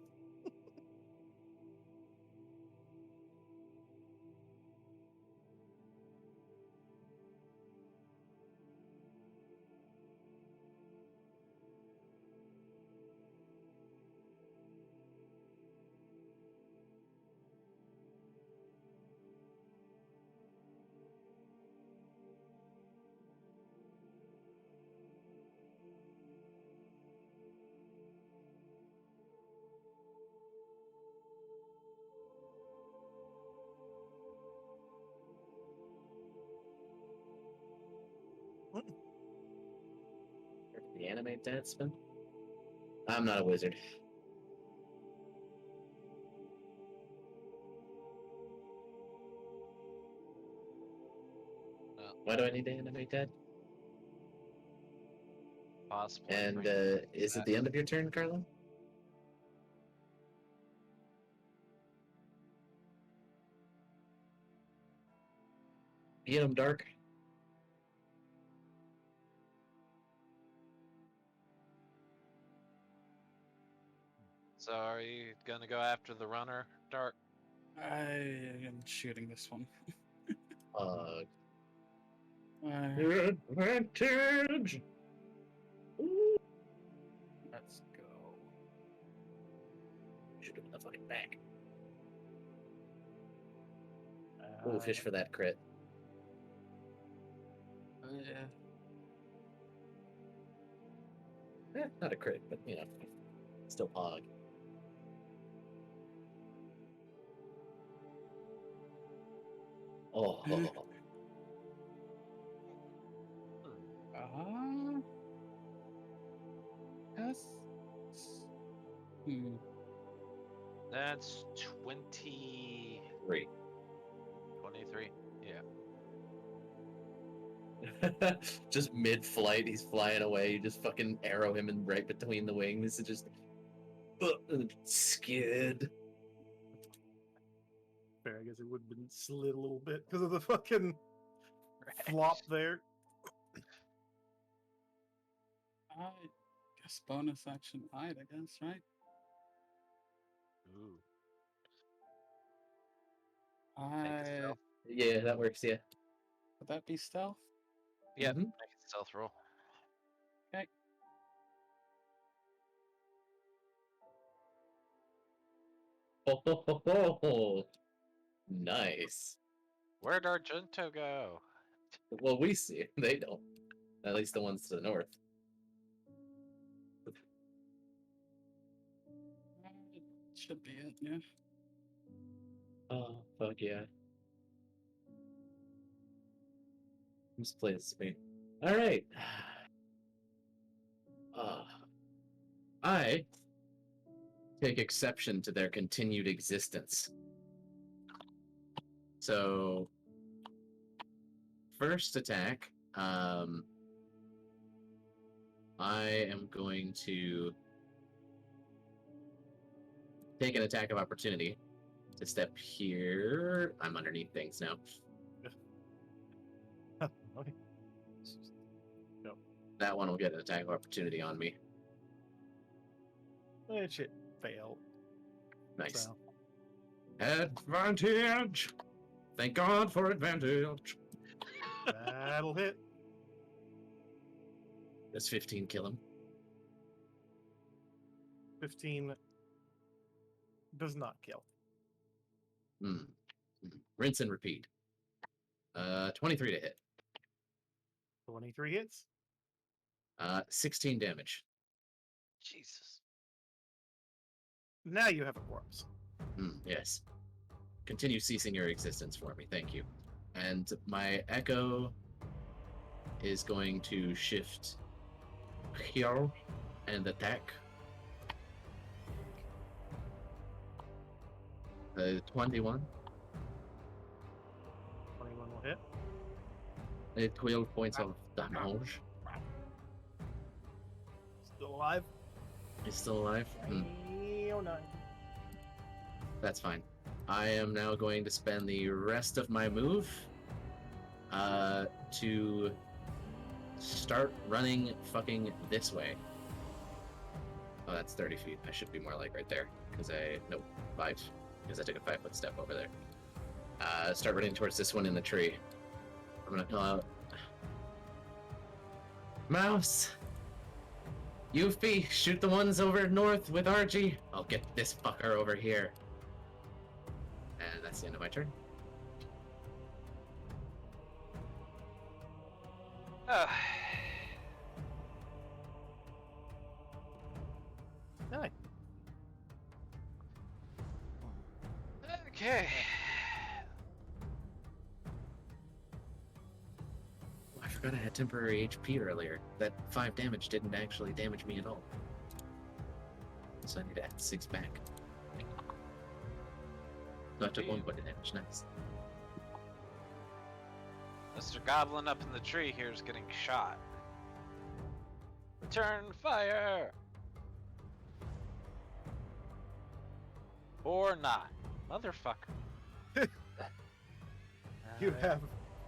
The animate dance spin? I'm not a wizard. Why do I need to animate that? Possibly. And bring is it that. the end of your turn, Carlo? E11 Dark? So are you gonna go after the runner, Dark? I am shooting this one. Uh, Uh, advantage! let's go. Should have been the fucking back. Ooh, fish for that crit. Yeah. Not a crit, but you know, still pog. Oh, Yes. Hmm. That's 23. 3. Yeah. Just mid-flight, he's flying away. You just fucking arrow him in right between the wings. It just skid. Fair, I guess it would have been slid a little bit because of the fucking flop there. I guess bonus action hide, I guess, right? Ooh. Make it I stealth. Yeah, that works. Yeah. would that be stealth? Yep. Mhm. Make it stealth roll. Okay. Oh, nice. Where'd Argento go? Well, we see it. They don't. At least the ones to the north. Should be it, yeah. Oh, fuck yeah. Who's plays me? All right. I take exception to their continued existence. So, first attack, I am going to take an attack of opportunity to step here. I'm underneath things now. Okay. That one will get an attack of opportunity on me. That shit failed. Nice. So. Advantage! Thank God for advantage. That'll hit. Does 15 kill him? 15 does not kill. Rinse and repeat. 23 to hit. 23 hits. 16 damage. Jesus. Now you have a corpse. Yes. Continue ceasing your existence for me, thank you. And my echo is going to shift here and attack. 21. 21 will hit. 12 points of damage. Still alive. He's still alive? Oh, 9. That's fine. I am now going to spend the rest of my move to start running fucking this way. Oh, that's 30 feet. I should be more like right there. Nope, 5. Because I took a 5-foot step over there. Start running towards this one in the tree. I'm gonna call out, Mouse! Yuffie, shoot the ones over north with Archie. I'll get this fucker over here. And that's the end of my turn. Nine. Okay. I forgot I had temporary HP earlier. That 5 damage didn't actually damage me at all. So I need to add 6 back. So I took 1 point of damage. Nice. Mr. Goblin up in the tree here is getting shot. Return fire! Or not. Motherfucker. You Alright. have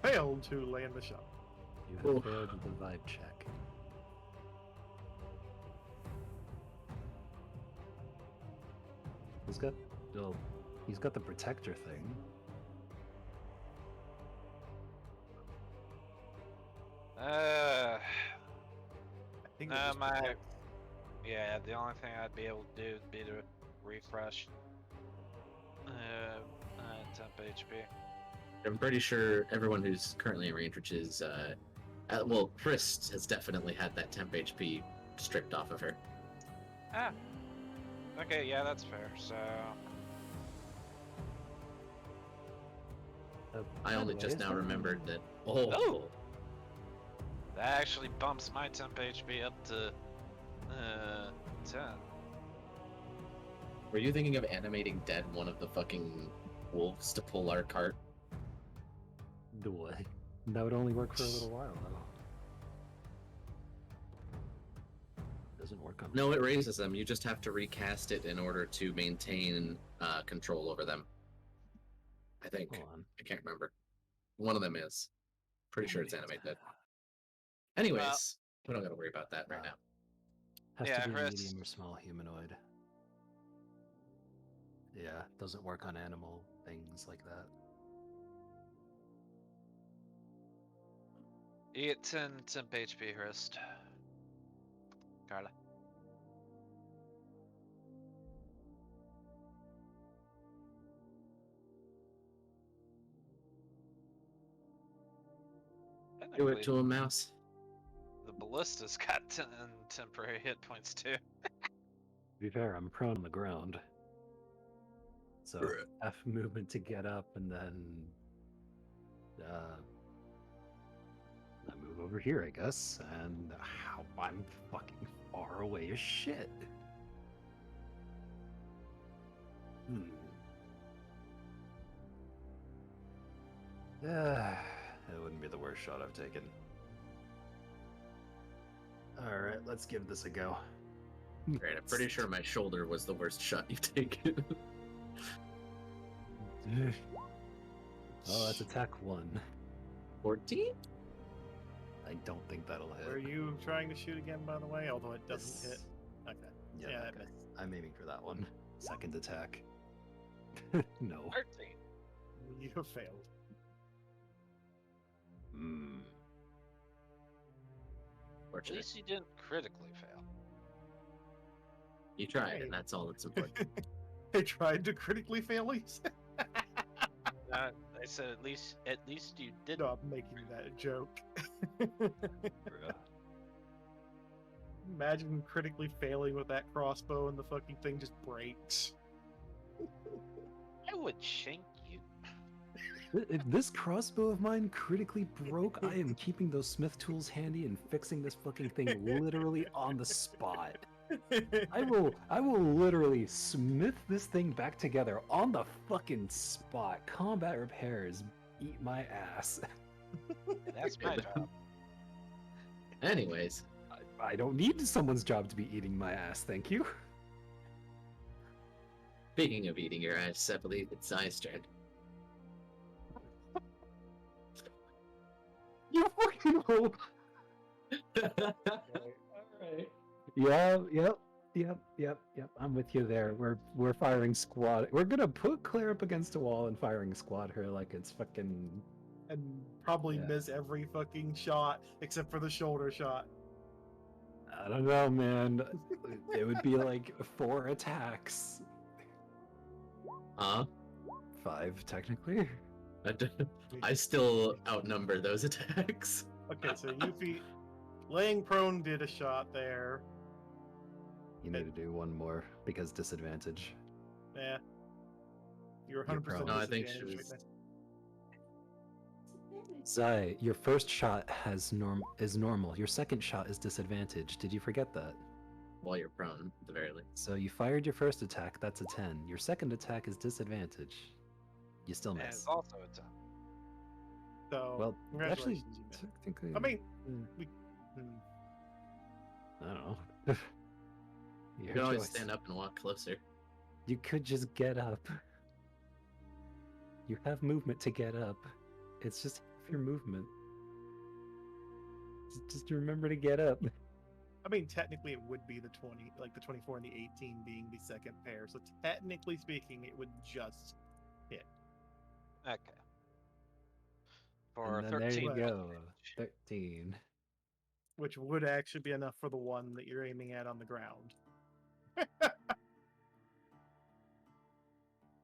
failed to land the shot. You Ooh. have failed the vibe check. He's got, well, he's got the protector thing. Uh, I think it No, just my- protects. yeah, the only thing I'd be able to do would be to refresh. Temp HP. I'm pretty sure everyone who's currently in range, which is, well, Chris has definitely had that temp HP stripped off of her. Ah. Okay, yeah, that's fair. So, I only Anyways, just now then- remembered that. Oh! that actually bumps my temp HP up to 10. Were you thinking of animating dead one of the fucking wolves to pull our cart? Do what? That would only work for a little while, though. Doesn't work on. No, it raises them. You just have to recast it in order to maintain control over them. I think. Hold on. I can't remember. One of them is. Pretty sure it's Animate animated. that. Anyways, we don't gotta worry about that right now. Has Yeah, to be a Chris. medium or small humanoid. Yeah, doesn't work on animal things like that. You get 10 temp HP, Hrist. Carla. Do it Technically, to a mouse. the ballista's got 10 temporary hit points too. To be fair, I'm prone on the ground. So Bruh. F movement to get up and then I move over here, I guess, and how I'm fucking far away as shit. That wouldn't be the worst shot I've taken. Alright, let's give this a go. Right, I'm pretty sure my shoulder was the worst shot you've taken. Oh, that's attack 1. 14? I don't think that'll hit. Were you trying to shoot again, by the way? Although it doesn't This- hit. Okay. Yeah, Yeah, that that guy. missed. I'm aiming for that one. Second attack. No. 13. You have failed. Hmm. At Fortunate. least you didn't critically fail. You tried, Right. and that's all that's important. They tried to critically fail you. I said at least you didn't. No, I'm making that a joke. Bruh. Imagine critically failing with that crossbow and the fucking thing just breaks. I would shank you. If this crossbow of mine critically broke, I am keeping those smith tools handy and fixing this fucking thing literally on the spot. I will literally smith this thing back together on the fucking spot. Combat repairs, eat my ass. That's my job. Anyways, I don't need someone's job to be eating my ass, thank you. speaking of eating your ass, I believe it's Zai's turn. You fucking hope. Alright. Yep. I'm with you there. We're firing squad. We're gonna put Claire up against a wall and firing squad her like it's fucking. And probably Yeah. miss every fucking shot except for the shoulder shot. I don't know, man. It would be like 4 attacks. Huh? 5 technically. I still outnumber those attacks. Okay, so Yuffie laying prone did a shot there. You need to do one more because disadvantage. Yeah. You're You're 100% prone. No, I think she disadvantaged was- right Zai, your first shot is normal. Your second shot is disadvantaged. Did you forget that? While you're prone, at the very least. So you fired your first attack, that's a 10. Your second attack is disadvantage. You still And miss. it's also a 10. So, Well, actually, congratulations, you missed. technically, I mean, hmm, we. I don't know. You Your can always choice. stand up and walk closer. You could just get up. You have movement to get up. It's just half your movement. Just remember to get up. I mean, technically, it would be the 20, like the 24 and the 18 being the second pair. So technically speaking, it would just hit. Okay. For And then there 13 you But- go. 13. Which would actually be enough for the one that you're aiming at on the ground.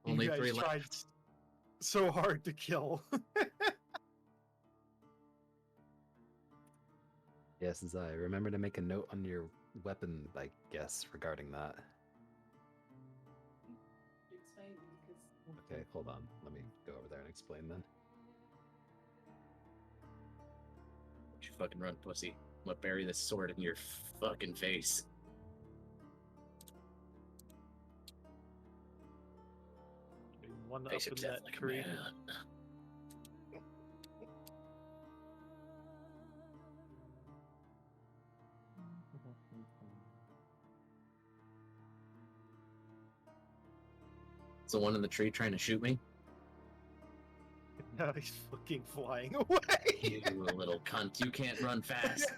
Only you guys 3 tried left. so hard to kill. Yes, Zai, remember to make a note on your weapon, I guess, regarding that. Okay, hold on. Let me go over there and explain then. Don't you fucking run, pussy. I'm gonna bury this sword in your fucking face. One up Face in of death that like a tree. man. Is the one in the tree trying to shoot me? Now he's fucking flying away. You little cunt. You can't run fast.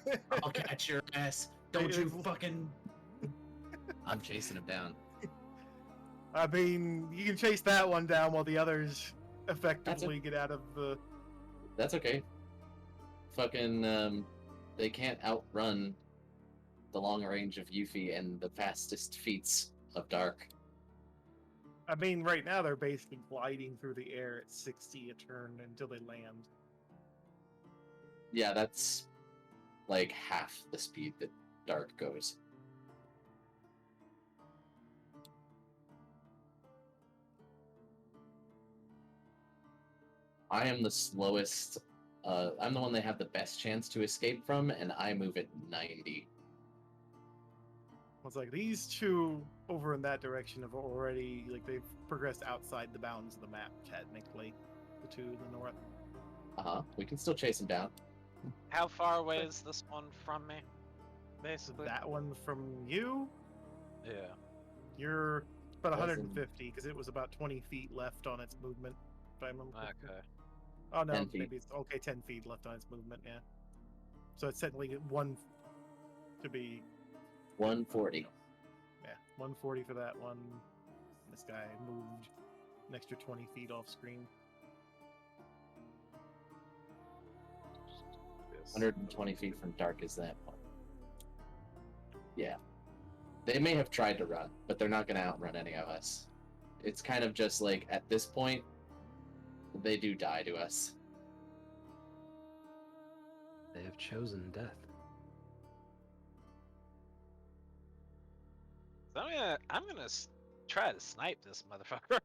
I'll catch your ass. Don't you fucking... I'm chasing him down. I mean, you can chase that one down while the others effectively get out of the. That's okay. Fucking, they can't outrun the long range of Yuffie and the fastest feats of Dark. I mean, right now they're basically gliding through the air at 60 a turn until they land. Yeah, that's like half the speed that Dark goes. I am the slowest. I'm the one they have the best chance to escape from, and I move at 90. It's like these two over in that direction have already, like, they've progressed outside the bounds of the map, technically. The two to the north. We can still chase him down. How far away is this one from me? So Basically. that one from you, Yeah. you're about Doesn't- 150, because it was about 20 feet left on its movement. If I remember correctly. Okay. Oh no, 10 feet. maybe it's okay. 10 feet left on its movement. Yeah. So it's technically one to be 140. 140 for that one. This guy moved an extra 20 feet off screen. 120 feet from Dark is that one. Yeah. They may have tried to run, but they're not going to outrun any of us. It's kind of just like, at this point, they do die to us. They have chosen death. So I'm gonna try to snipe this motherfucker.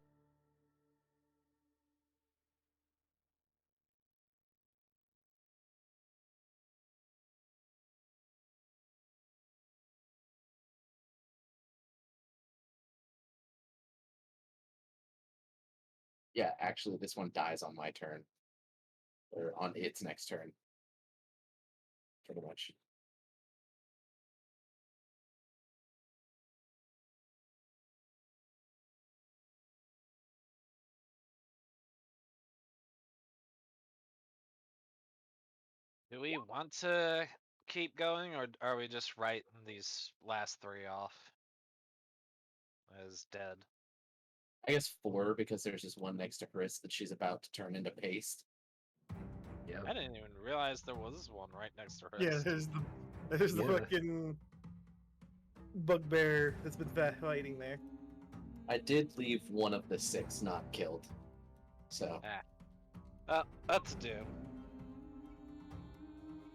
Yeah, actually, this one dies on my turn. Or on its next turn. Pretty much. Do we want to keep going, or are we just writing these last three off as dead? I guess 4, because there's just one next to Chris that she's about to turn into paste. Yeah. I didn't even realize there was one right next to her. Yeah, there's the Yeah. fucking bugbear that's been fighting there. I did leave one of the 6 not killed. So, That's a do.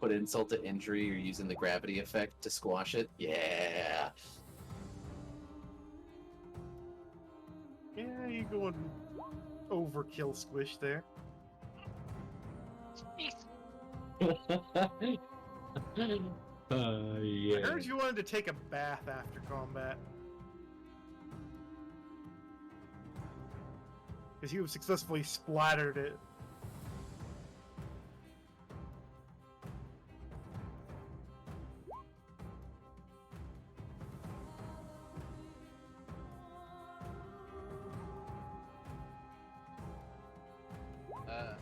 put insult to injury, you're using the gravity effect to squash it. Yeah. Yeah, you going overkill squish there. Yeah. I heard you wanted to take a bath after combat. Because you have successfully splattered it. Uh,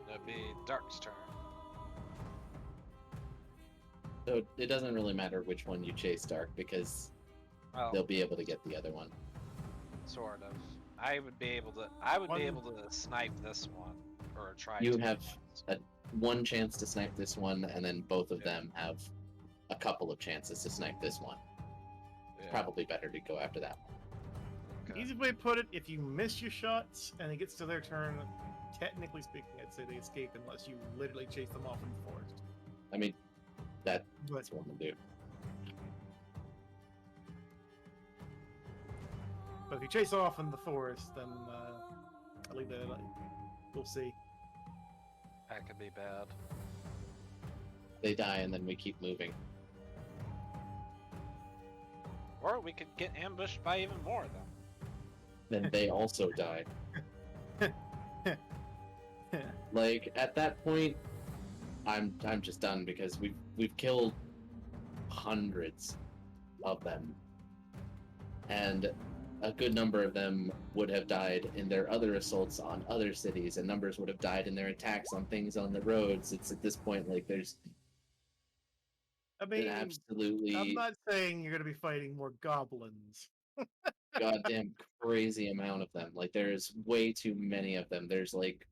That'd be Dark's turn. So it doesn't really matter which one you chase, Dark, because Well, they'll be able to get the other one. sort of. I would be able to. I would be One- able to snipe this one, or try. You to have anyways. one chance to snipe this one, and then both of Yeah. them have a couple of chances to snipe this one. Yeah, Probably better to go after that one. okay. Easy way to put it, if you miss your shots and it gets to their turn, technically speaking, I'd say they escape unless you literally chase them off in the forest. I mean, But that's what I'm gonna do. But if you chase off in the forest, then I'll leave that. We'll see. That could be bad. They die, and then we keep moving. Or we could get ambushed by even more of them. Then they also die. Like at that point, I'm just done because we've killed hundreds of them, and a good number of them would have died in their other assaults on other cities, and numbers would have died in their attacks on things on the roads. It's at this point like there's I an mean, absolutely I'm not saying you're going to be fighting more goblins. goddamn crazy amount of them. Like there's way too many of them. There's like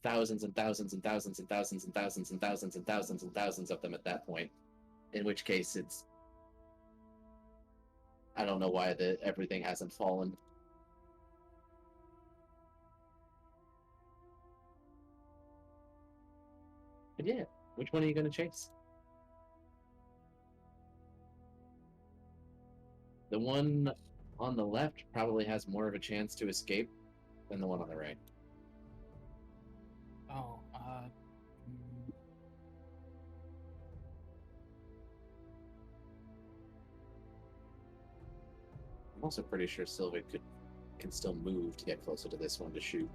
thousands and thousands and thousands and thousands and thousands and thousands and thousands and thousands of them at that point. In which case it's I don't know why everything hasn't fallen. But yeah, which one are you gonna chase? The one on the left probably has more of a chance to escape than the one on the right. Oh, I'm also pretty sure Sylvia can still move to get closer to this one to shoot.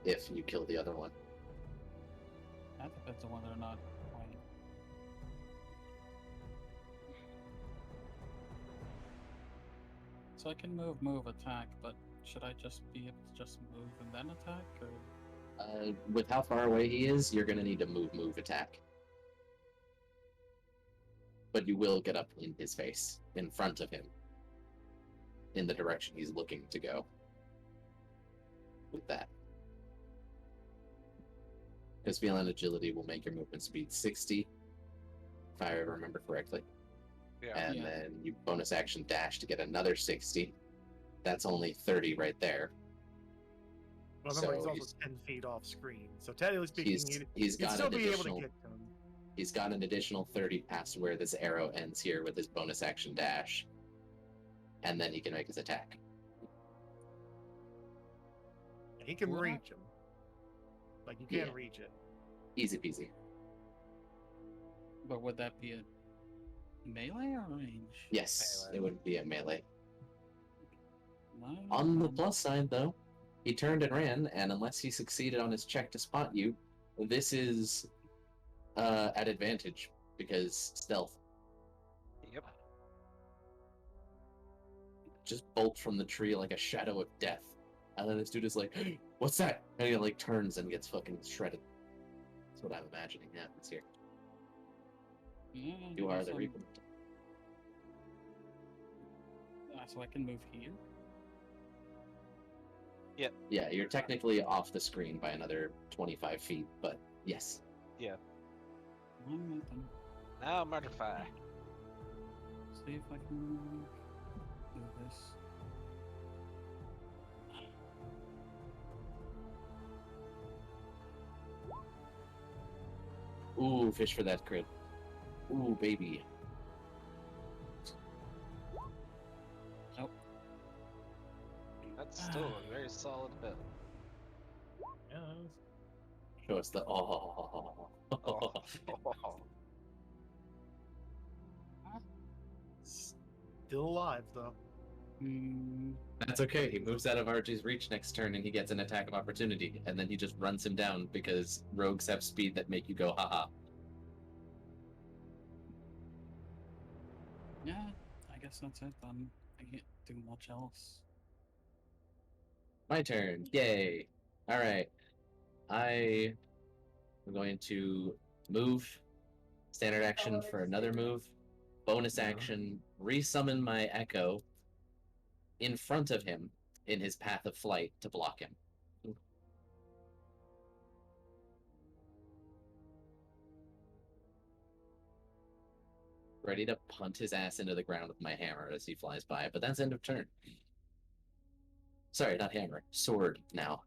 If you kill the other one. that depends on whether or not. Wait. So I can move, attack, but should I just be able to just move and then attack, or? With how far away he is, you're gonna need to move, attack. But you will get up in his face, in front of him, in the direction he's looking to go. With that. Because feline agility will make your movement speed 60, if I remember correctly. Yeah. And Yeah. then you bonus action dash to get another 60. That's only 30 right there. Well, remember, So he's also 10 feet off screen. So technically speaking, He's you'd got still an be able to additional. get to him. He's got an additional 30 past where this arrow ends here with his bonus action dash. And then he can make his attack. He can What? reach him. Like, you can Yeah. reach it. Easy peasy. But would that be a melee or range? Yes, Melee. it would be a melee. No, On the plus side, though, he turned and ran, and unless he succeeded on his check to spot you, this is at advantage because stealth. Yep. Just bolt from the tree like a shadow of death. And then this dude is like, "Hey, what's that?" And he like turns and gets fucking shredded. That's what I'm imagining happens here. Yeah, You are the so- Reaper. So I can move here. Yeah, you're technically off the screen by another 25 feet, but yes. Alright then. Now murderfy. See if I can do this. Ooh, fish for that crit. Ooh, baby. Nope. That's Still a very solid hit. Yeah, Show us the oh. Oh. still alive though. That's okay. He moves out of Archie's reach next turn and he gets an attack of opportunity, and then he just runs him down because rogues have speed that make you go haha. Yeah, I guess that's it then. I can't do much else. My turn. Yay. Alright. I am going to move. Standard action for another move. Bonus action, resummon my Echo in front of him in his path of flight to block him. Ready to punt his ass into the ground with my hammer as he flies by, but that's end of turn. Sorry, not hammer. Sword now.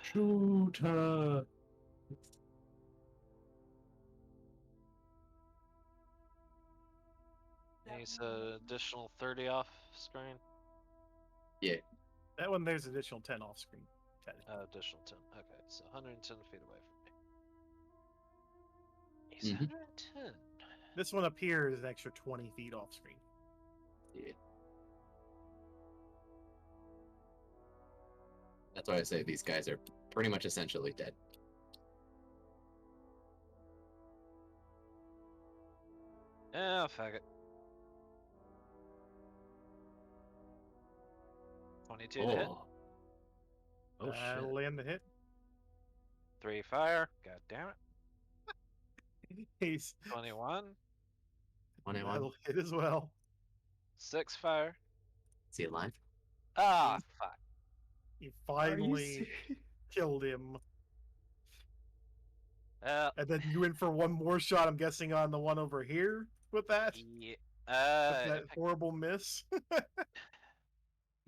Shoot her! He's additional 30 off screen. That one there's additional 10 off screen. Additional 10. Okay, so 110 feet away from me. He's Mhm. 110. This one up here is an extra 20 feet off screen. Yeah. That's why I say these guys are pretty much essentially dead. Yeah, fuck it. 22 to hit. Oh shit. That'll land the hit. 3 fire. God damn it. He's 21. 21. that'll hit as well. 6 fire. Is he alive? Ah, fuck. You Are you finally serious? killed him. Uh, And then you went for one more shot, I'm guessing, on the one over here with that? yeah. With that horrible miss?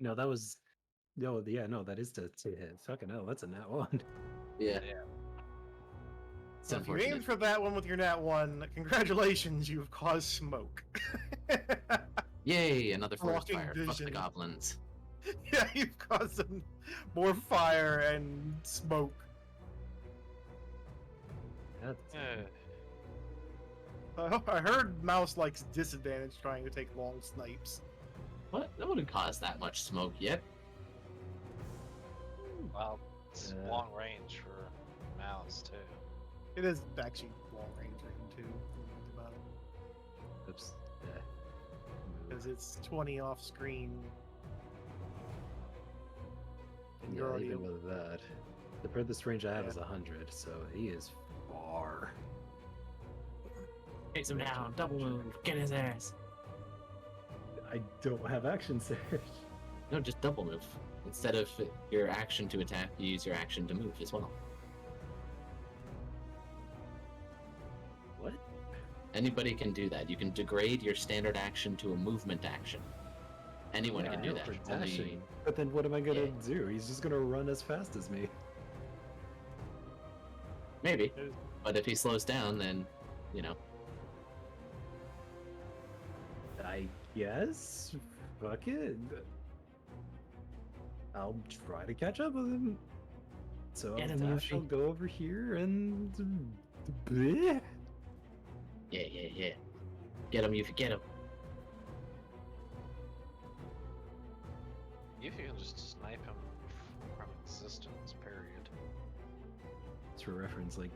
No, that was. No, yeah, no, that is to hit. Fucking hell, that's a nat one. Yeah. Yeah. It's So if you unfortunate. aimed for that one with your nat 1, congratulations, you've caused smoke. Yay, another forest Blocking fire. Fuck the vision. goblins. Yeah, you've caused some more fire and smoke. That's I heard Mouse likes disadvantage trying to take long snipes. What? That wouldn't cause that much smoke yet. Well, it's Yeah. long range for mouse, too. It is actually long range for him too, if you think about it. Oops. Yeah. Because it's 20 off screen. And Yeah, you're already even with that. The furthest range I have Yeah. is 100, so he is far. Chase him down. Double move. Get his ass. I don't have action surge. No, just double move. Instead of your action to attack, you use your action to move as well. What? Anybody can do that. You can degrade your standard action to a movement action. Anyone Yeah, can I do know that. for Only- dashing. But then what am I gonna Yeah. do? He's just gonna run as fast as me. Maybe. There's- But if he slows down, then, you know. I guess. Fuck it. I'll try to catch up with him. So Get I'll him, dash, I'll Yuffie. go over here and. Bleh. Yeah. Get him, you get him. If you can just snipe him from existence, period. To reference, like.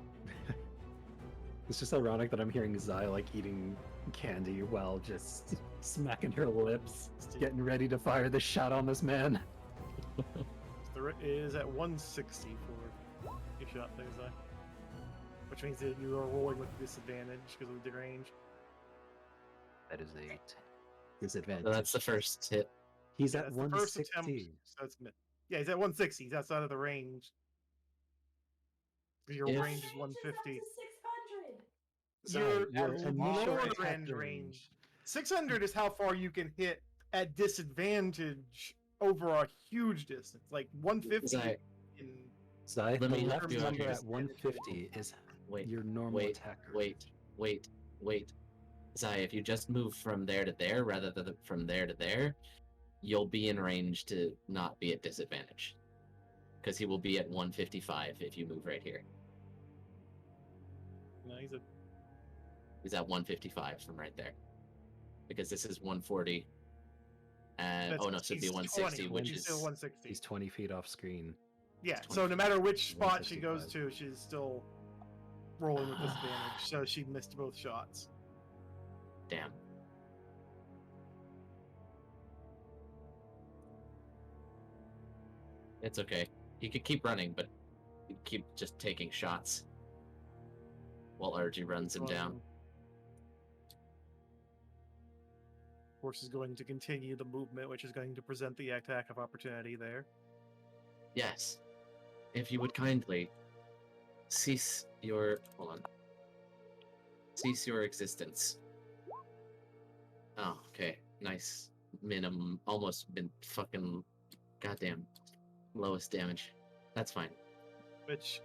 It's just ironic that I'm hearing Zai like eating candy while just smacking her lips, getting ready to fire the shot on this man. There is at 160 for your shot there, Zai. Which means that you are rolling with disadvantage because of the range. That is a disadvantage. So that's the first hit. He's Yeah, at that's the first 160. attempt. So that's mid. Yeah, he's at 160. He's outside of the range. Your If- range is 150. 600. You're your at initial lower attack end range. 600 is how far you can hit at disadvantage over a huge distance. Like 150 Zai, in Zai, Let the me left help you number out at here. 150 is wait, your normal wait, attack. wait. Zai, if you just move from there to there rather than from there to there, you'll be in range to not be at disadvantage. Because he will be at 155 if you move right here. No, he's He's at 155 from right there. Because this is 140. And oh no, so it'd be he's 160, 20, which he's is still 160. He's 20 feet off screen. Yeah, 20. so no matter which spot she goes 155. to, she's still rolling with disadvantage. So she missed both shots. damn. It's okay. He could keep running, but he'd keep just taking shots while RG runs him down. Horse is going to continue the movement, which is going to present the attack of opportunity there. Yes. If you would kindly cease your cease your existence. Oh, okay. Nice. Minimum almost been fucking goddamn lowest damage. That's fine. Which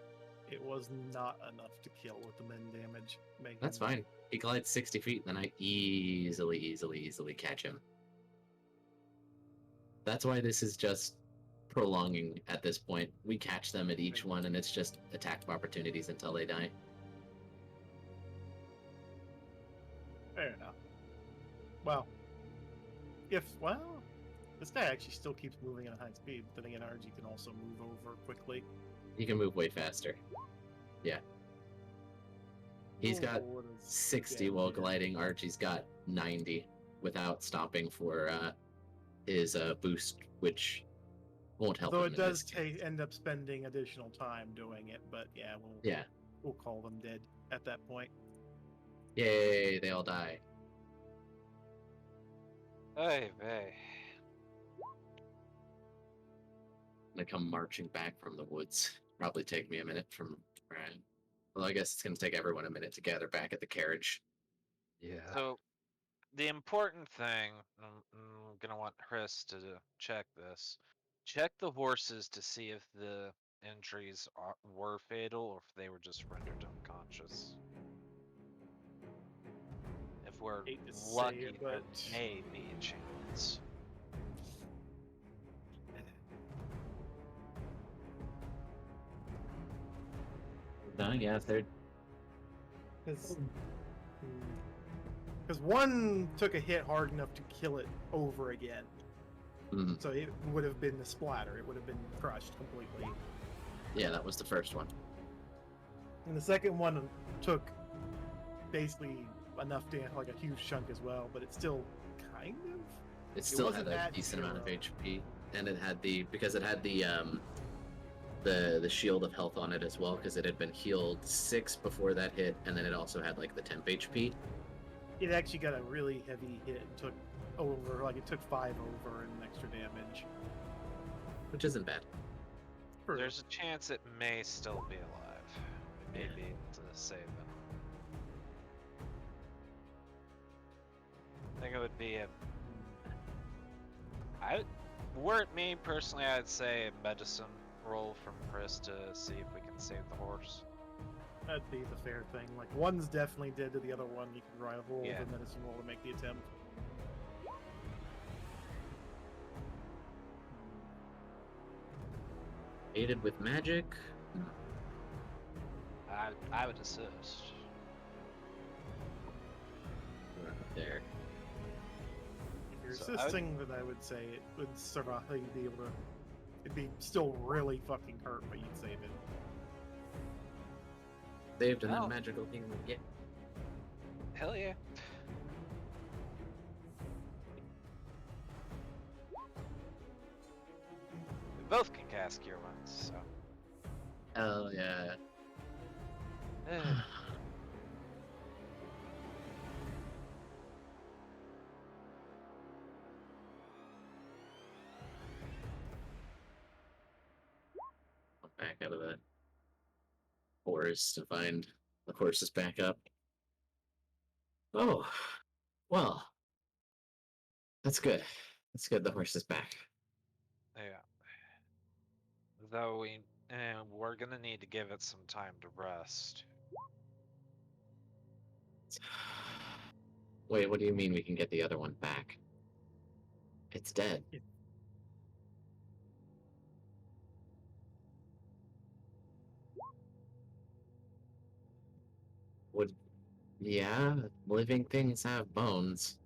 it was not enough to kill with the min damage. That's fine. He glides 60 feet, then I easily catch him. That's why this is just prolonging at this point. We catch them at each one, and it's just attack of opportunities until they die. Fair enough. Well, this guy actually still keeps moving at a high speed. But then again, RG can also move over quickly. He can move way faster. Yeah. He's got what is 60 while damage? gliding. Archie's got 90 without stopping for his boost, which won't help Though him it in does this case. end up spending additional time doing it, but yeah, we'll call them dead at that point. Yay, they all die. Hey, vey. They come marching back from the woods. Probably take me a minute from Ryan. Well, I guess it's going to take everyone a minute to gather back at the carriage. Yeah. So, the important thing, I'm gonna want Chris to check this. Check the horses to see if the injuries were fatal or if they were just rendered unconscious. If we're Hate to say lucky, it, there but may be a chance. No, yeah, if they're because one took a hit hard enough to kill it over again, so it would have been the splatter. It would have been crushed completely. yeah, that was the first one. And the second one took basically enough damage, like a huge chunk as well, but it still kind of. It still had wasn't a that decent amount of hero. HP, and it had the shield of health on it as well, because it had been healed 6 before that hit, and then it also had like the temp HP. It actually got a really heavy hit and took over, like it took 5 over and extra damage. Which isn't bad. There's a chance it may still be alive. We may be able to save it. I think it would be were it me personally, I'd say a medicine roll from Chris to see if we can save the horse. That'd be the fair thing. Like one's definitely dead to the other one. You can roll Yeah. the medicine roll to make the attempt. Aided with magic. I would assist. Right there. If you're So I would- assisting, then I would say it would survive. You'd be able to. It'd be still really fucking hurt, but you'd save it. Saved and Oh. then magical thing. Yeah. Hell yeah. We both can cast Cure Wounds, so. Hell yeah. Back out of the forest to find the horses back up. Oh, well, that's good. That's good. The horse is back. Yeah. Though we're gonna need to give it some time to rest. Wait, what do you mean we can get the other one back? It's dead. Would yeah, living things have bones.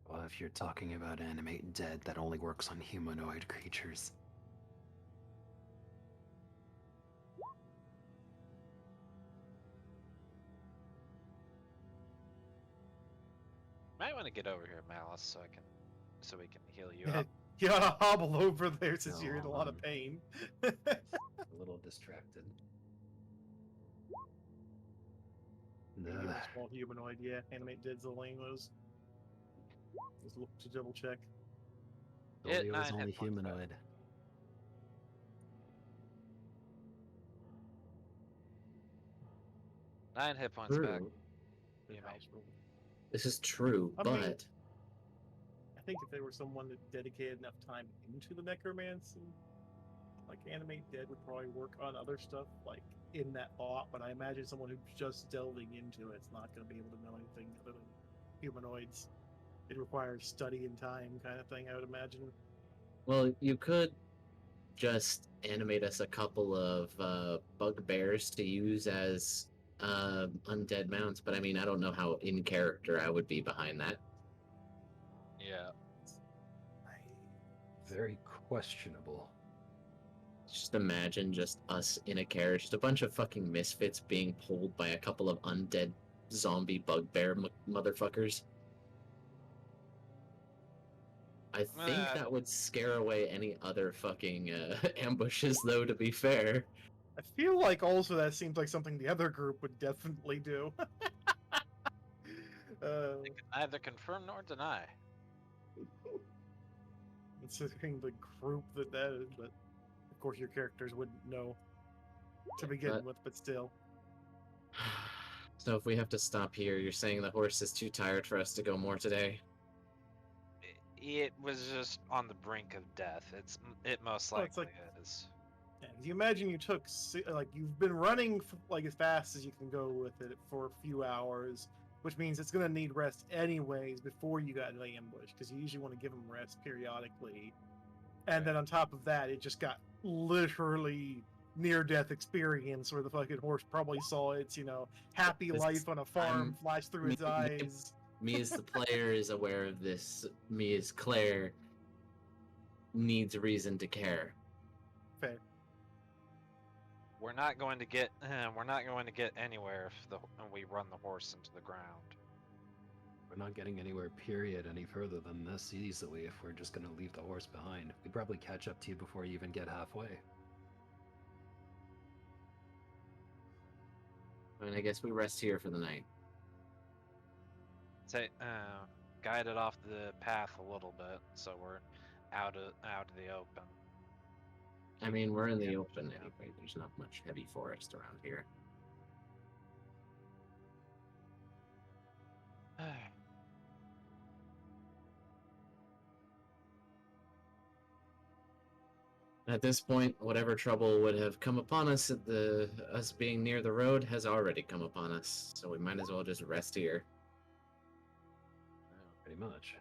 Well, if you're talking about animate dead, that only works on humanoid creatures. Might want to get over here, Malice, so we can heal you up. You gotta hobble over there since No, you're in a lot of pain. A little distracted. Maybe a small humanoid, yeah. Animate dead's the lane was. Just look to double check. Hit Dolio is 9 only hit points back. humanoid. Nine hit points back. True. Good You house rule. This is true, I mean- but I think if there was someone that dedicated enough time into the necromancy, like animate dead would probably work on other stuff, like in that thought. But I imagine someone who's just delving into it's not going to be able to know anything other than humanoids. It requires study and time, kind of thing. I would imagine. well, you could just animate us a couple of bugbears to use as undead mounts, but I mean, I don't know how in character I would be behind that. Yeah. Very questionable. Just imagine just us in a carriage, just a bunch of fucking misfits being pulled by a couple of undead zombie bugbear motherfuckers. I think that would scare away any other fucking ambushes, though, to be fair. I feel like also that seems like something the other group would definitely do. They can neither confirm nor deny. Considering the group that is, but of course your characters wouldn't know to begin But- with, but still. So if we have to stop here, you're saying the horse is too tired for us to go more today? It was just on the brink of death. It most Well, it's likely like- is. Yeah, 'cause you imagine you took like you've been running like as fast as you can go with it for a few hours, which means it's gonna need rest anyways before you got into the ambush because you usually want to give them rest periodically, and then on top of that, it just got literally near-death experience where the fucking horse probably saw its happy This- life on a farm flash through its me- eyes. Me as the player is aware of this. Me as Claire needs reason to care. Fair. We're not going to get anywhere if we run the horse into the ground. We're not getting anywhere, period, any further than this easily if we're just gonna leave the horse behind. We'd probably catch up to you before you even get halfway. I mean, I guess we rest here for the night. Say, guide it off the path a little bit, so we're out of the open. I mean, we're in the open anyway. There's not much heavy forest around here. At this point, whatever trouble would have come upon us at us being near the road has already come upon us, so we might as well just rest here. Pretty much.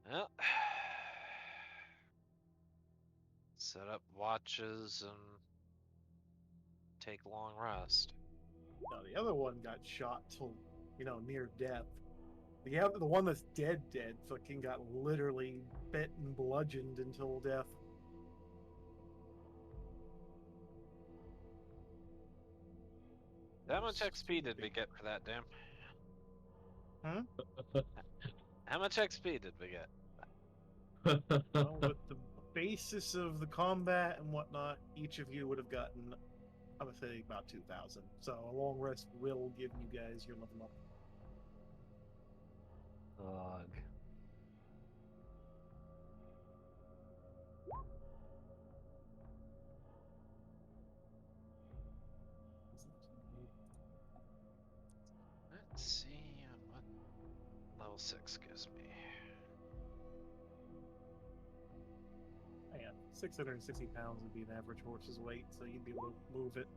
Well, set up watches and take long rest. No, the other one got shot till near death. The one that's dead fucking got literally bit and bludgeoned until death. How much XP did we get for that, damn? Huh? How much XP did we get? Well, with the basis of the combat and whatnot, each of you would have gotten, I would say, about 2,000. So a long rest will give you guys your level up. Ugh. Let's see what level 6 gives me. 660 pounds would be an average horse's weight, so you'd be able to move it.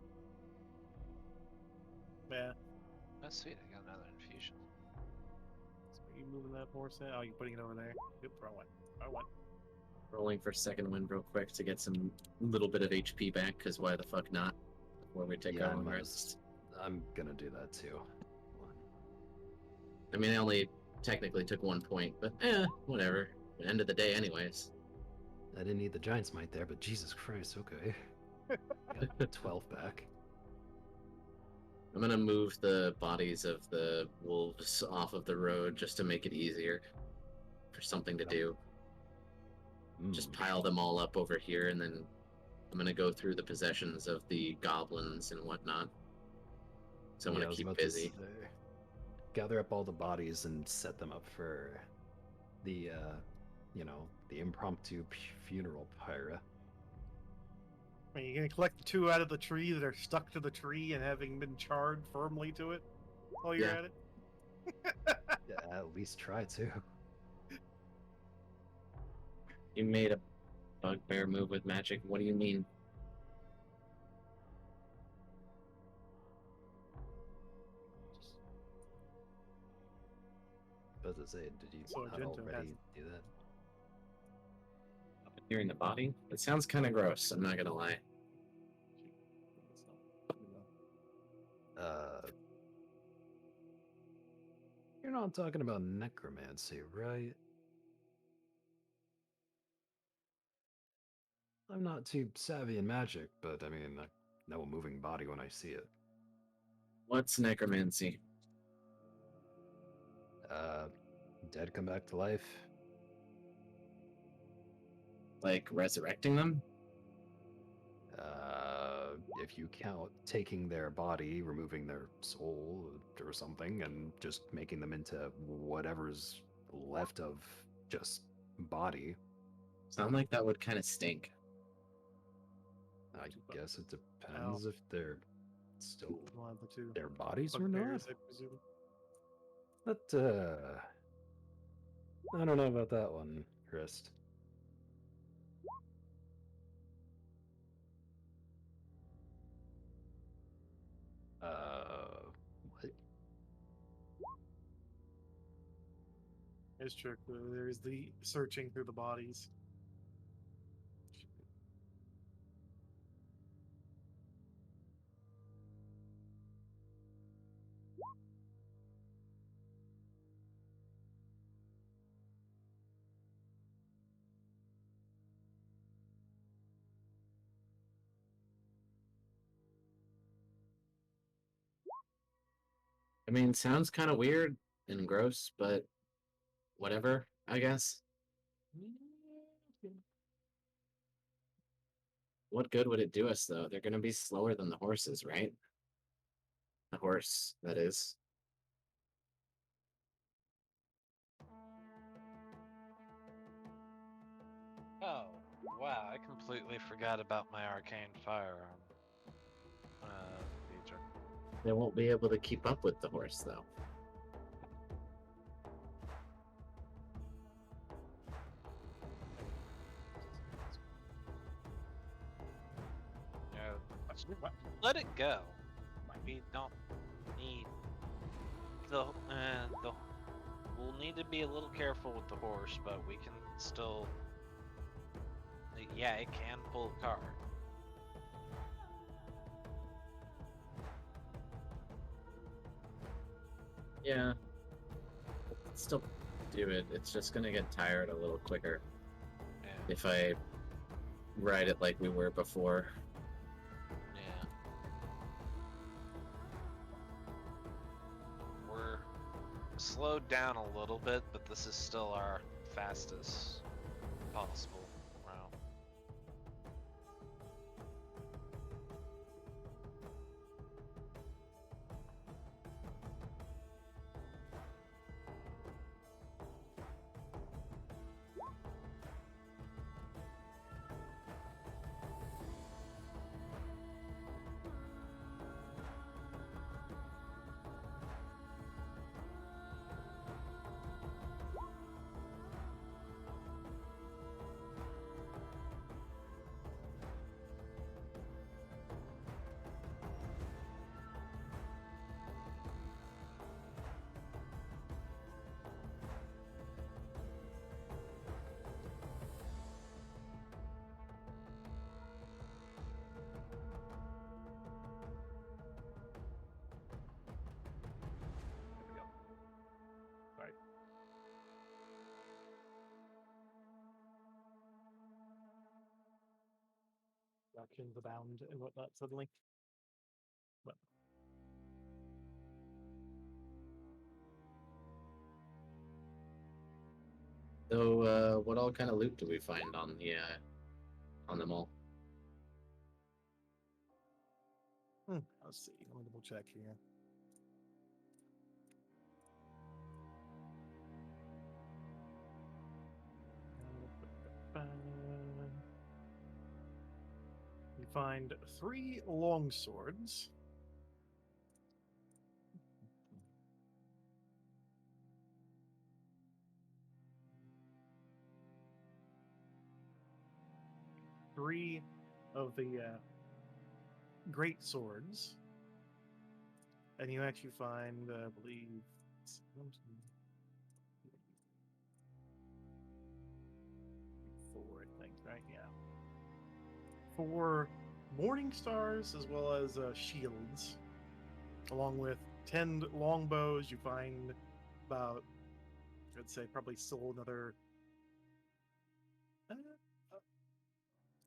Yeah. Oh, sweet, I got another infusion. So are you moving that horse in? Oh, you're putting it over there. Good, throw it. Throw it. Rolling for second wind real quick to get some little bit of HP back, because why the fuck not? Before we take our I long might rest. I'm gonna do that too. I mean, I only technically took 1 point, but whatever. End of the day, anyways. I didn't need the giant's might there, but Jesus Christ, okay. Got 12 back. I'm gonna move the bodies of the wolves off of the road just to make it easier for something to do. Just pile them all up over here, and then I'm gonna go through the possessions of the goblins and whatnot. So I'm Yeah, I gonna was keep about to busy. say, gather up all the bodies and set them up for the, the impromptu funeral pyre. Are you gonna collect the 2 out of the tree that are stuck to the tree and having been charred firmly to it while you're Yeah. at it? Yeah, at least try to. You made a bugbear move with magic. What do you mean? But to say, did you So not Argento already has- do that? Hearing the body? It sounds kind of gross. I'm not gonna lie. You're not talking about necromancy, right? I'm not too savvy in magic, but I mean, I know a moving body when I see it. What's necromancy? Dead come back to life. Like resurrecting them? If you count taking their body, removing their soul or something, and just making them into whatever's left of just body, Sound like that would kind of stink. I guess it depends if they're still One of the 2. their bodies or not. Bugbears, I presume. But, I don't know about that one, Christ. What? It's true. There's the searching through the bodies. I mean, sounds kind of weird and gross, but whatever, I guess. What good would it do us, though? They're gonna be slower than the horses, right? The horse, that is. Oh, wow, I completely forgot about my arcane firearm. Feature. They won't be able to keep up with the horse, though. Let it go. We don't need the we'll need to be a little careful with the horse, but we can still. Yeah, it can pull a car. Yeah. Still do it. It's just gonna get tired a little quicker Yeah. if I ride it like we were before. Yeah. We're slowed down a little bit, but this is still our fastest possible route. distractions abound and whatnot suddenly. But So, what all kind of loot do we find on them all? let's see. Let me double check here. You find 3 long swords. Three of the great swords, and you actually find, I believe, it's 1, 2, 4, I think, right? Yeah, 4 morning stars as well as shields, along with 10 longbows. You find about, I'd say, probably still another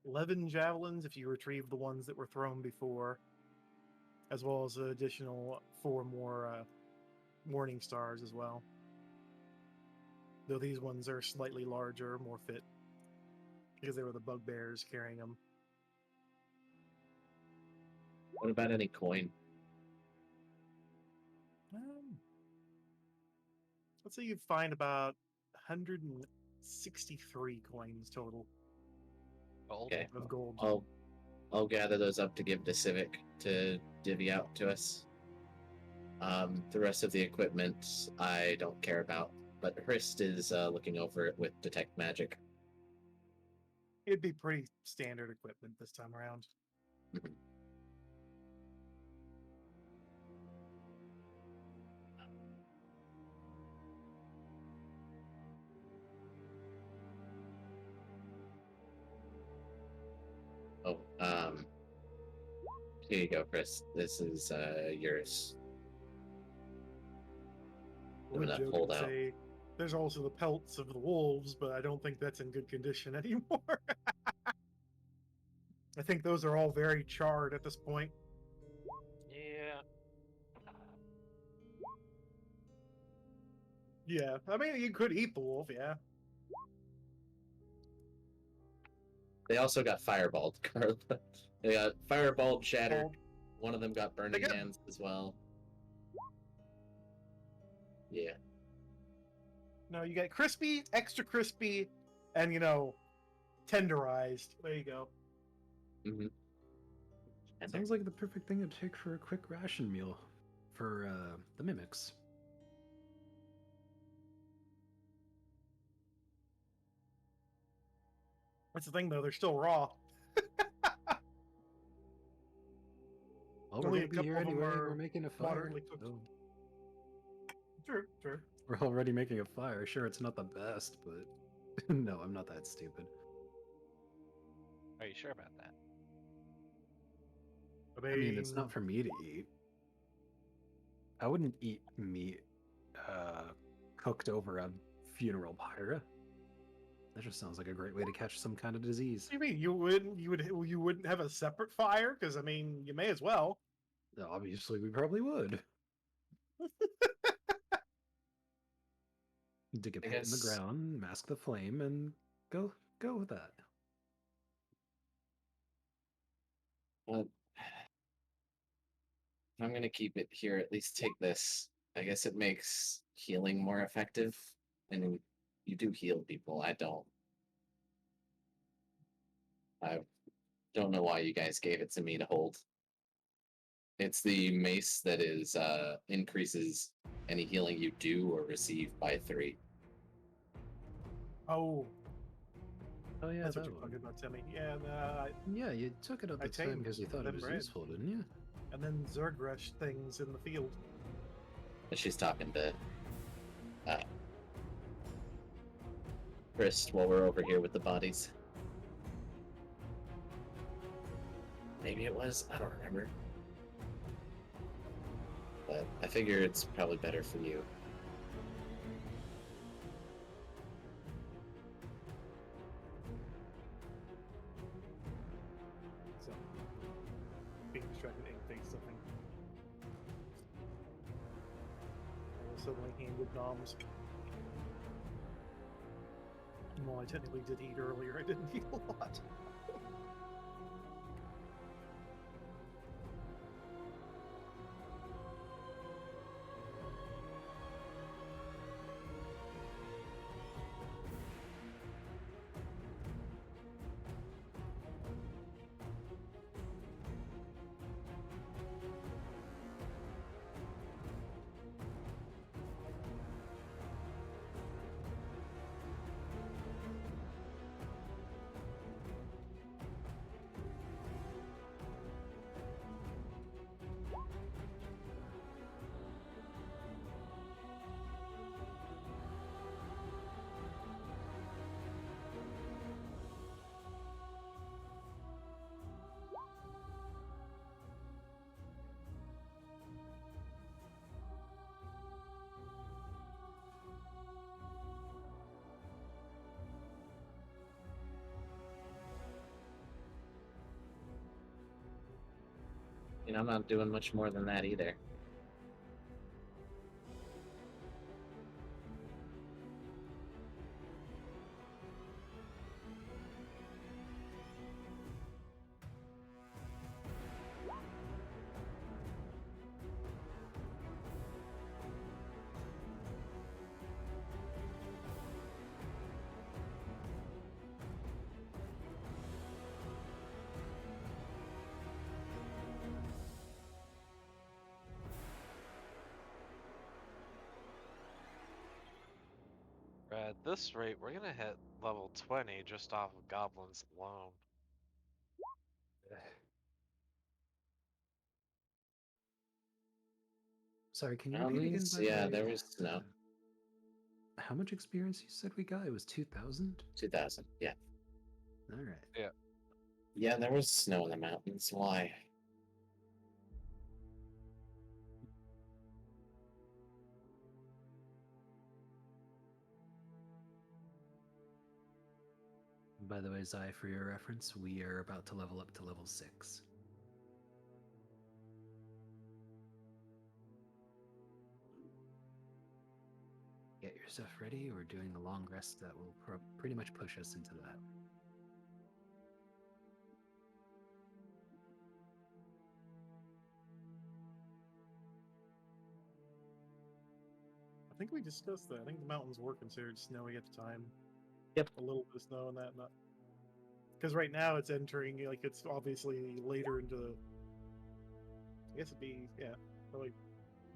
11 javelins if you retrieve the ones that were thrown before, as well as an additional 4 more morning stars as well. Though these ones are slightly larger, more fit, because they were the bugbears carrying them. What about any coin? Let's say you find about 163 coins total Gold. Okay, of gold. I'll gather those up to give to Civic to divvy out to us. The rest of the equipment I don't care about, but Hrist is looking over it with detect magic. It'd be pretty standard equipment this time around. Mhm. Oh, here you go, Chris. This is yours. I would That joke pulled and out. say there's also the pelts of the wolves, but I don't think that's in good condition anymore. I think those are all very charred at this point. Yeah. Yeah, I mean, you could eat the wolf, yeah. They also got fireballed. They got fireballed, shattered. Well, One of them got they burning got- hands as well. Yeah. No, you got crispy, extra crispy, and, tenderized. There you go. Mm-hmm. Sounds like the perfect thing to take for a quick ration meal for the mimics. That's the thing, though. They're still raw. Well, we're Only gonna a be couple here of them anyway. are We're making a fire. moderately cooked. So True. we're already making a fire. Sure, it's not the best, but no, I'm not that stupid. Are you sure about that? I mean, it's not for me to eat. I wouldn't eat meat cooked over a funeral pyre. That just sounds like a great way to catch some kind of disease. What do you mean you wouldn't have a separate fire? Because I mean, you may as well. Obviously, we probably would. Dig a I pit in the guess- ground, mask the flame, and go with that. Well, if I'm gonna keep it here, at least take this. I guess it makes healing more effective. And you do heal people. I don't. I don't know why you guys gave it to me to hold. It's the mace that is increases any healing you do or receive by 3. Oh, Oh yeah, that's what that you're one. talking about, Timmy. Yeah, Yeah, you took it at I the time tamed because you thought it them was red. useful, didn't you? and then Zergresh things in the field. But she's talking to Chris while we're over here with the bodies. Maybe it was. I don't remember. But I figure it's probably better for you. So suddenly handed noms. Well, I technically did eat earlier. I didn't eat a lot. I'm not doing much more than that either. At this rate, we're gonna hit level 20 just off of goblins alone. Sorry, can you repeat again? By the Yeah, way? there was snow. How much experience you said we got? It was 2,000? 2,000, yeah. Alright. Yeah, there was snow in the mountains. Why? By the way, Zai, for your reference, we are about to level up to level 6. Get your stuff ready. We're doing the long rest that will pretty much push us into that. I think we discussed that. I think the mountains were considered snowy at the time. Yep. A little bit of snow and that, not because right now it's entering like it's obviously later into the. I guess it'd be probably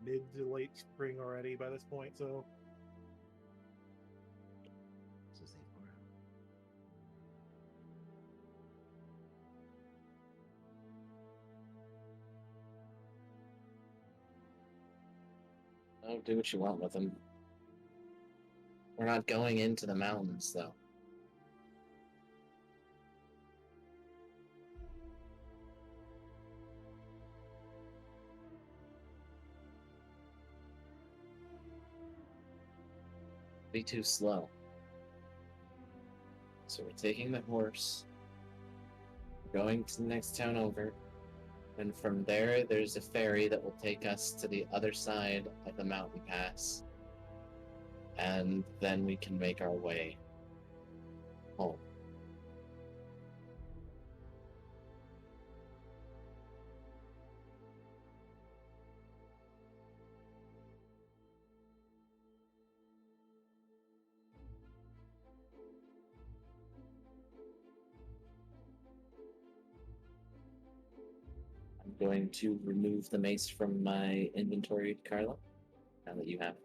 mid to late spring already by this point. So This is A4. Oh, do what you want with them. We're not going into the mountains, though. Be too slow. So we're taking the horse, going to the next town over, and from there, there's a ferry that will take us to the other side of the mountain pass, and then we can make our way home. I'm going to remove the mace from my inventory, Carla, now that you have it.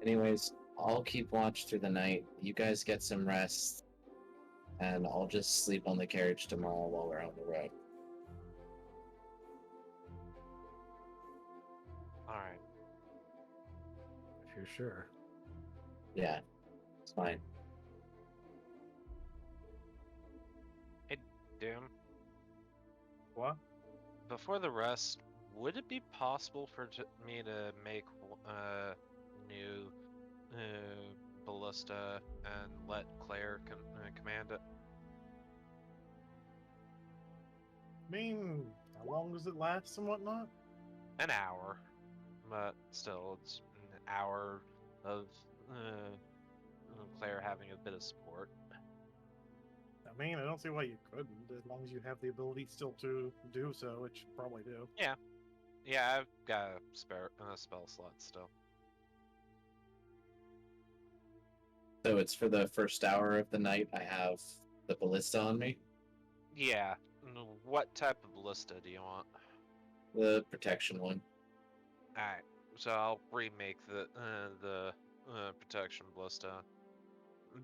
Anyways, I'll keep watch through the night. You guys get some rest, and I'll just sleep on the carriage tomorrow while we're on the road. All right. If you're sure. Yeah, it's fine. Hey, Doom. What? Before the rest, would it be possible for me to make new ballista and let Claire command it? I mean, how long does it last and whatnot? An hour, but still, it's an hour of Claire having a bit of support. I mean, I don't see why you couldn't, as long as you have the ability still to do so, which you probably do. Yeah, I've got a spare spell slot still. So it's for the first hour of the night. I have the ballista on me, Yeah. What type of ballista do you want? the protection one. Alright, so I'll remake the protection ballista.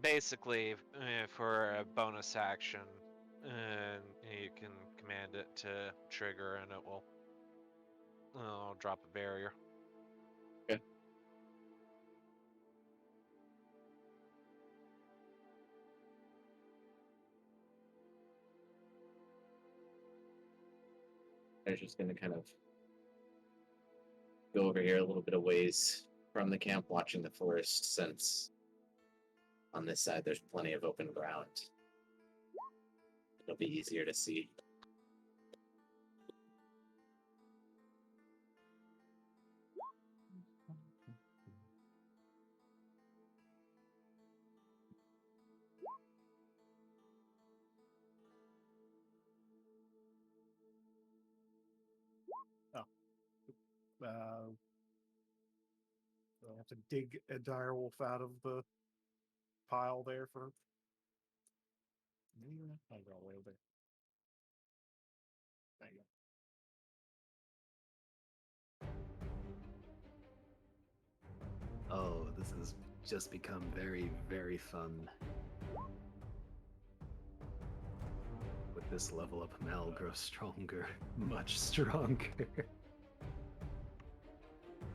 Basically, for a bonus action, you can command it to trigger, and it will drop a barrier. Okay. I'm just gonna kind of go over here a little bit of ways from the camp, watching the forest, since on this side there's plenty of open ground. It'll be easier to see. I'll have to dig a direwolf out of the pile there for. I'll go all the way over there. There you go. Oh, this has just become very, very fun. With this level up, Mal grows stronger. Much stronger.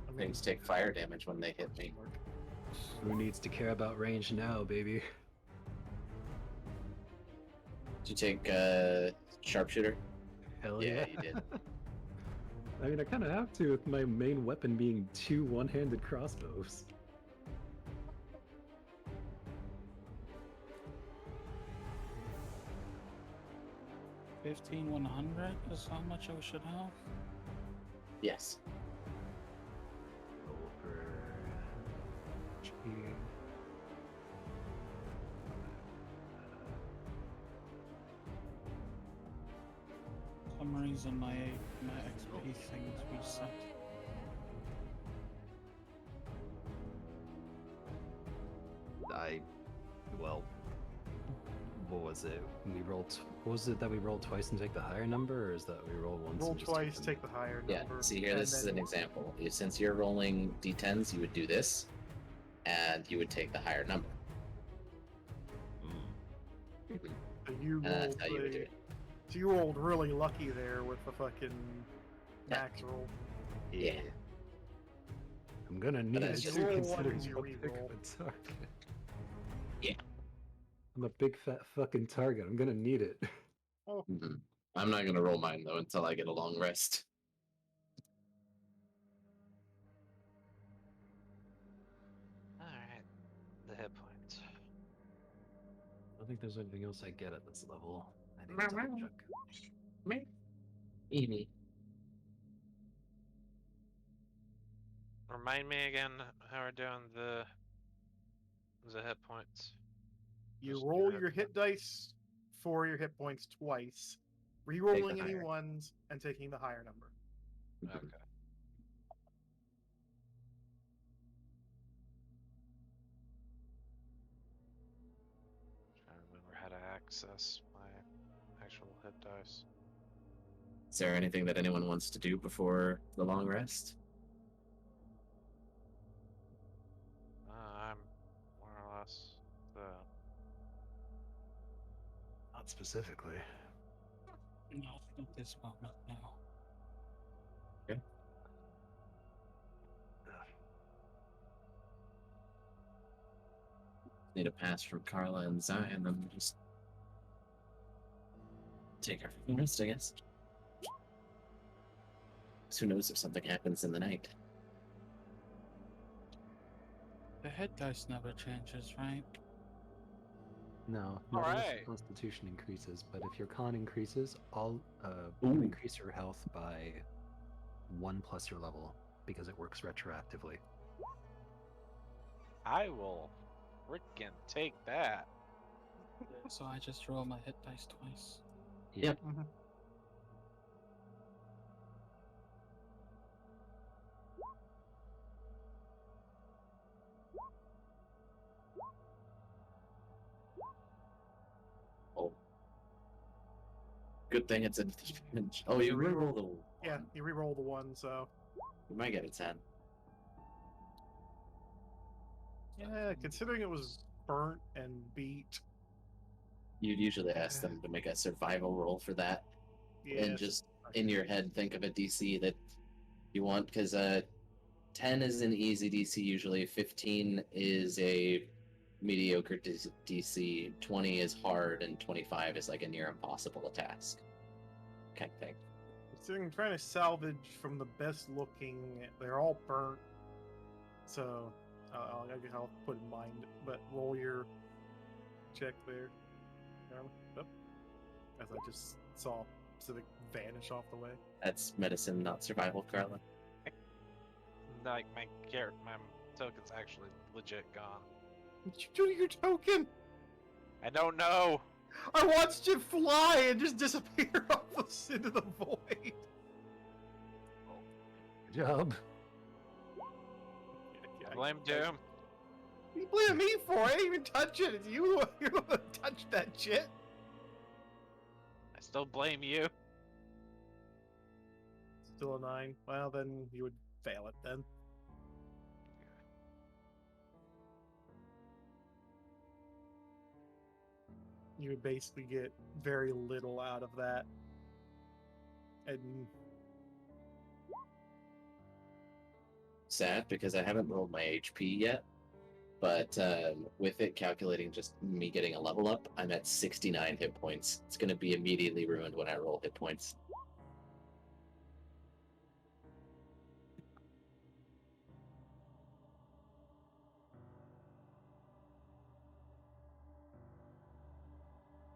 I mean, Things take fire damage when they hit me. Who needs to care about range now, baby? Did you take sharpshooter? Hell Yeah, yeah. you did. I mean, I kind of have to with my main weapon being 2 one-handed crossbows. $1,100 is how much I should have. Yes. Over HP. For some reason my XP thing's reset. Well, what was it? We rolled. What was it that we rolled twice and take the higher number, or is that we roll once? Roll and just twice, them? take the higher Yeah. number. See here, and this is then- an example. Since you're rolling d10s, you would do this, and you would take the higher number. Mm. So you And that's rolled how you would do it. So you rolled really lucky there with the fucking max roll. Yeah. I'm gonna need it as too, you roll considering ones, you how big of re-roll. a target. Yeah. I'm a big fat fucking target. I'm gonna need it. Mhm. I'm not gonna roll mine though until I get a long rest. Alright, the hit points. I don't think there's anything else I get at this level. I need to double check. Amy. Remind me again how we're doing the hit points. You Just roll your your hit hit dice for your hit points twice, re-rolling any higher. ones and taking the higher number. Okay. Trying to remember how to access my actual hit dice. Is there anything that anyone wants to do before the long rest? Not specifically. Not at this moment, no. Need a pass from Carla and Zion, and then just take our fucking rest, I guess. 'Cause who knows if something happens in the night? The head dice never changes, right? No, not unless Alright. your constitution increases, but if your con increases, you Ooh. increase your health by 1 plus your level, because it works retroactively. I will freaking take that. So I just roll my hit dice twice. Yep. Oh. Good thing it's a advantage. Oh, you reroll the one. Yeah, you re-roll the one, so You might get a 10. yeah. Considering it was burnt and beat, You'd usually ask them to make a survival roll for that. yeah. And just in your head think of a DC that you want, because 10 is an easy DC usually, 15 is a mediocre DC, 20 is hard, and 25 is like a near impossible task kind of thing. Considering trying to salvage from the best looking, they're all burnt. So I guess I'll put in mind, but roll your check there. Oh, as I just saw Civic vanish off the way. That's medicine, not survival, Carla. Like my token's actually legit gone. What'd you do to your token? I don't know. I watched it fly and just disappear off into the void. Good job. Yeah, Blame Doom. You blame me for it. I didn't even touch it. It's you who touched that shit. I still blame you. Still a 9. Well, then you would fail it then. You would basically get very little out of that. And Sad because I haven't rolled my HP yet, but with it calculating just me getting a level up, I'm at 69 hit points. It's going to be immediately ruined when I roll hit points.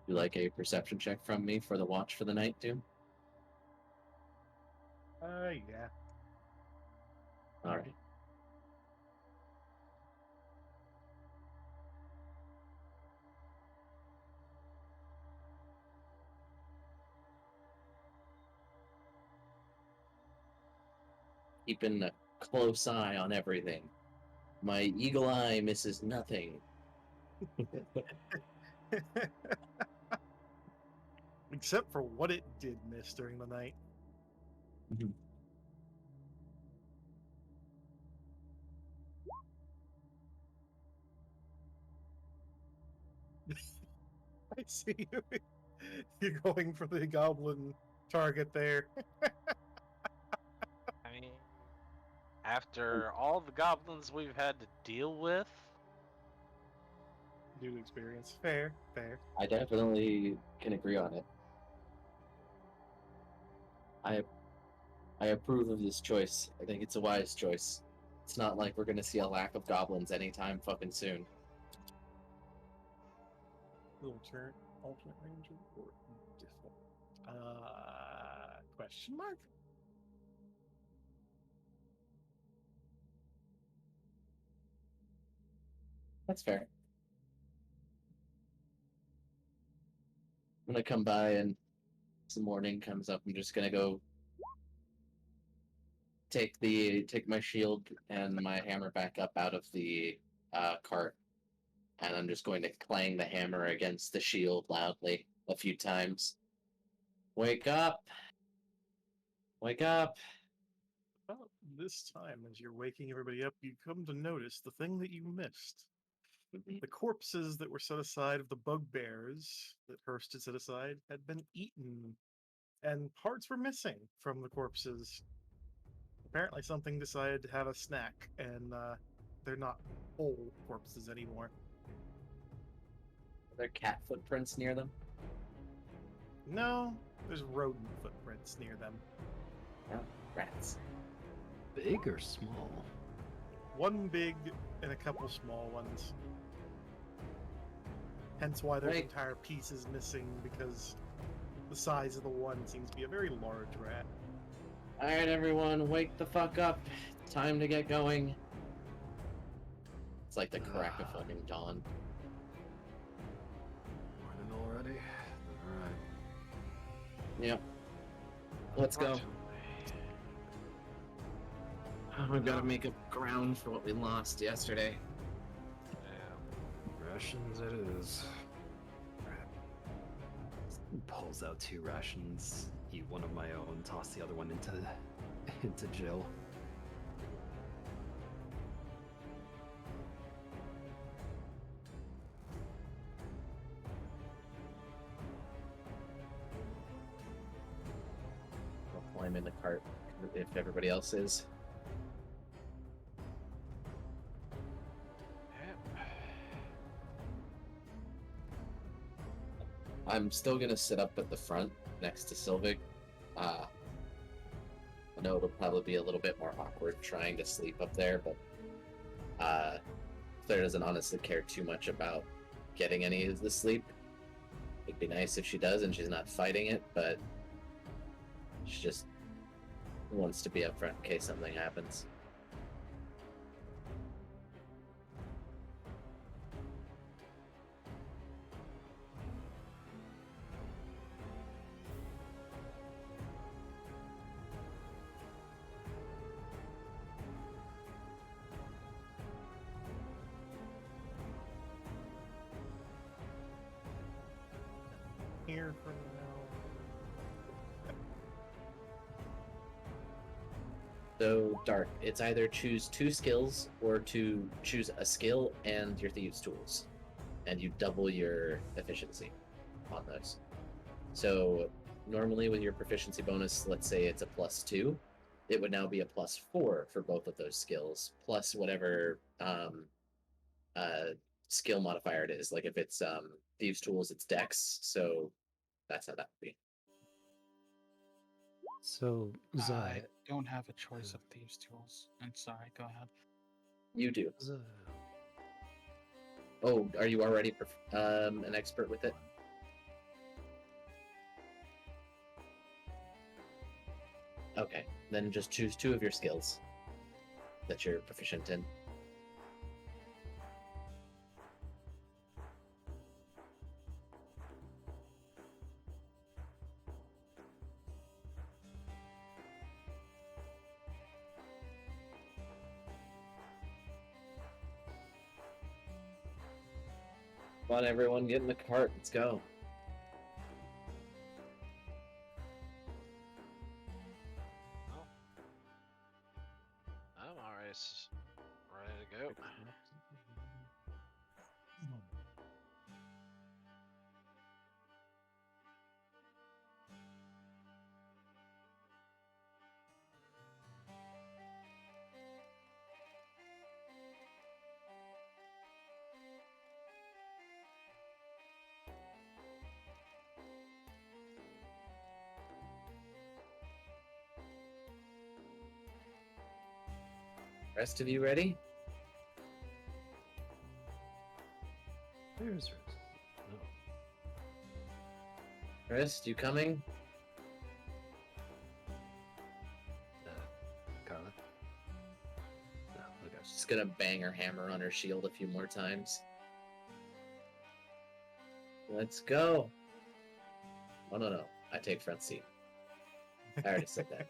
You like a perception check from me for the watch for the night, Doom? yeah. All right. Keeping a close eye on everything. My eagle eye misses nothing. Except for what it did miss during the night. I see you. You're going for the goblin target there. I mean, after all the goblins we've had to deal with, New experience. Fair, fair. I definitely can agree on it. I approve of this choice. I think it's a wise choice. It's not like we're gonna see a lack of goblins anytime fucking soon. Little turn, alternate range or default? Question mark? That's fair. I'm gonna come by and some morning comes up. I'm just gonna go take my shield and my hammer back up out of the cart, and I'm just going to clang the hammer against the shield loudly a few times. Wake up! Wake up! About this time, as you're waking everybody up, you come to notice the thing that you missed. The corpses that were set aside of the bugbears that Hurst had set aside had been eaten, and parts were missing from the corpses. Apparently, something decided to have a snack, and they're not whole corpses anymore. Are there cat footprints near them? No, there's rodent footprints near them. Oh, rats. Big or small? One big and a couple small ones. Hence why there's Right. entire pieces missing, because the size of the one seems to be a very large rat. Alright, everyone, wake the fuck up. Time to get going. It's like the crack of fucking dawn. Morning already? Alright. Yep. Let's go. We've got to make up ground for what we lost yesterday. Yeah. Rations it is. Pulls out 2 rations, eat one of my own, toss the other one into Jill. I'll climb in the cart if everybody else is. Yep. I'm still gonna sit up at the front next to Sylvig. I know it'll probably be a little bit more awkward trying to sleep up there, but Claire doesn't honestly care too much about getting any of the sleep. It'd be nice if she does and she's not fighting it, but she just wants to be up front in case something happens. Here for now. So, Dark, it's either choose 2 skills or to choose a skill and your thieves' tools, and you double your efficiency on those. So, normally with your proficiency bonus, let's say it's a +2, it would now be a +4 for both of those skills, plus whatever skill modifier it is. Like if it's thieves' tools, it's Dex. So that's how that would be. So, I Zai, don't have a choice of thieves' tools. I'm sorry, go ahead. You do. Zai, Oh, are you already an expert with it? Okay, then just choose 2 of your skills that you're proficient in. Come on, everyone, get in the cart. Let's go. Well, I'm already ready to go. Rest of you ready? where's hers? No. Rest, you coming? Carla? No, okay. She's gonna bang her hammer on her shield a few more times. Let's go. Oh, no. I take front seat. I already said that.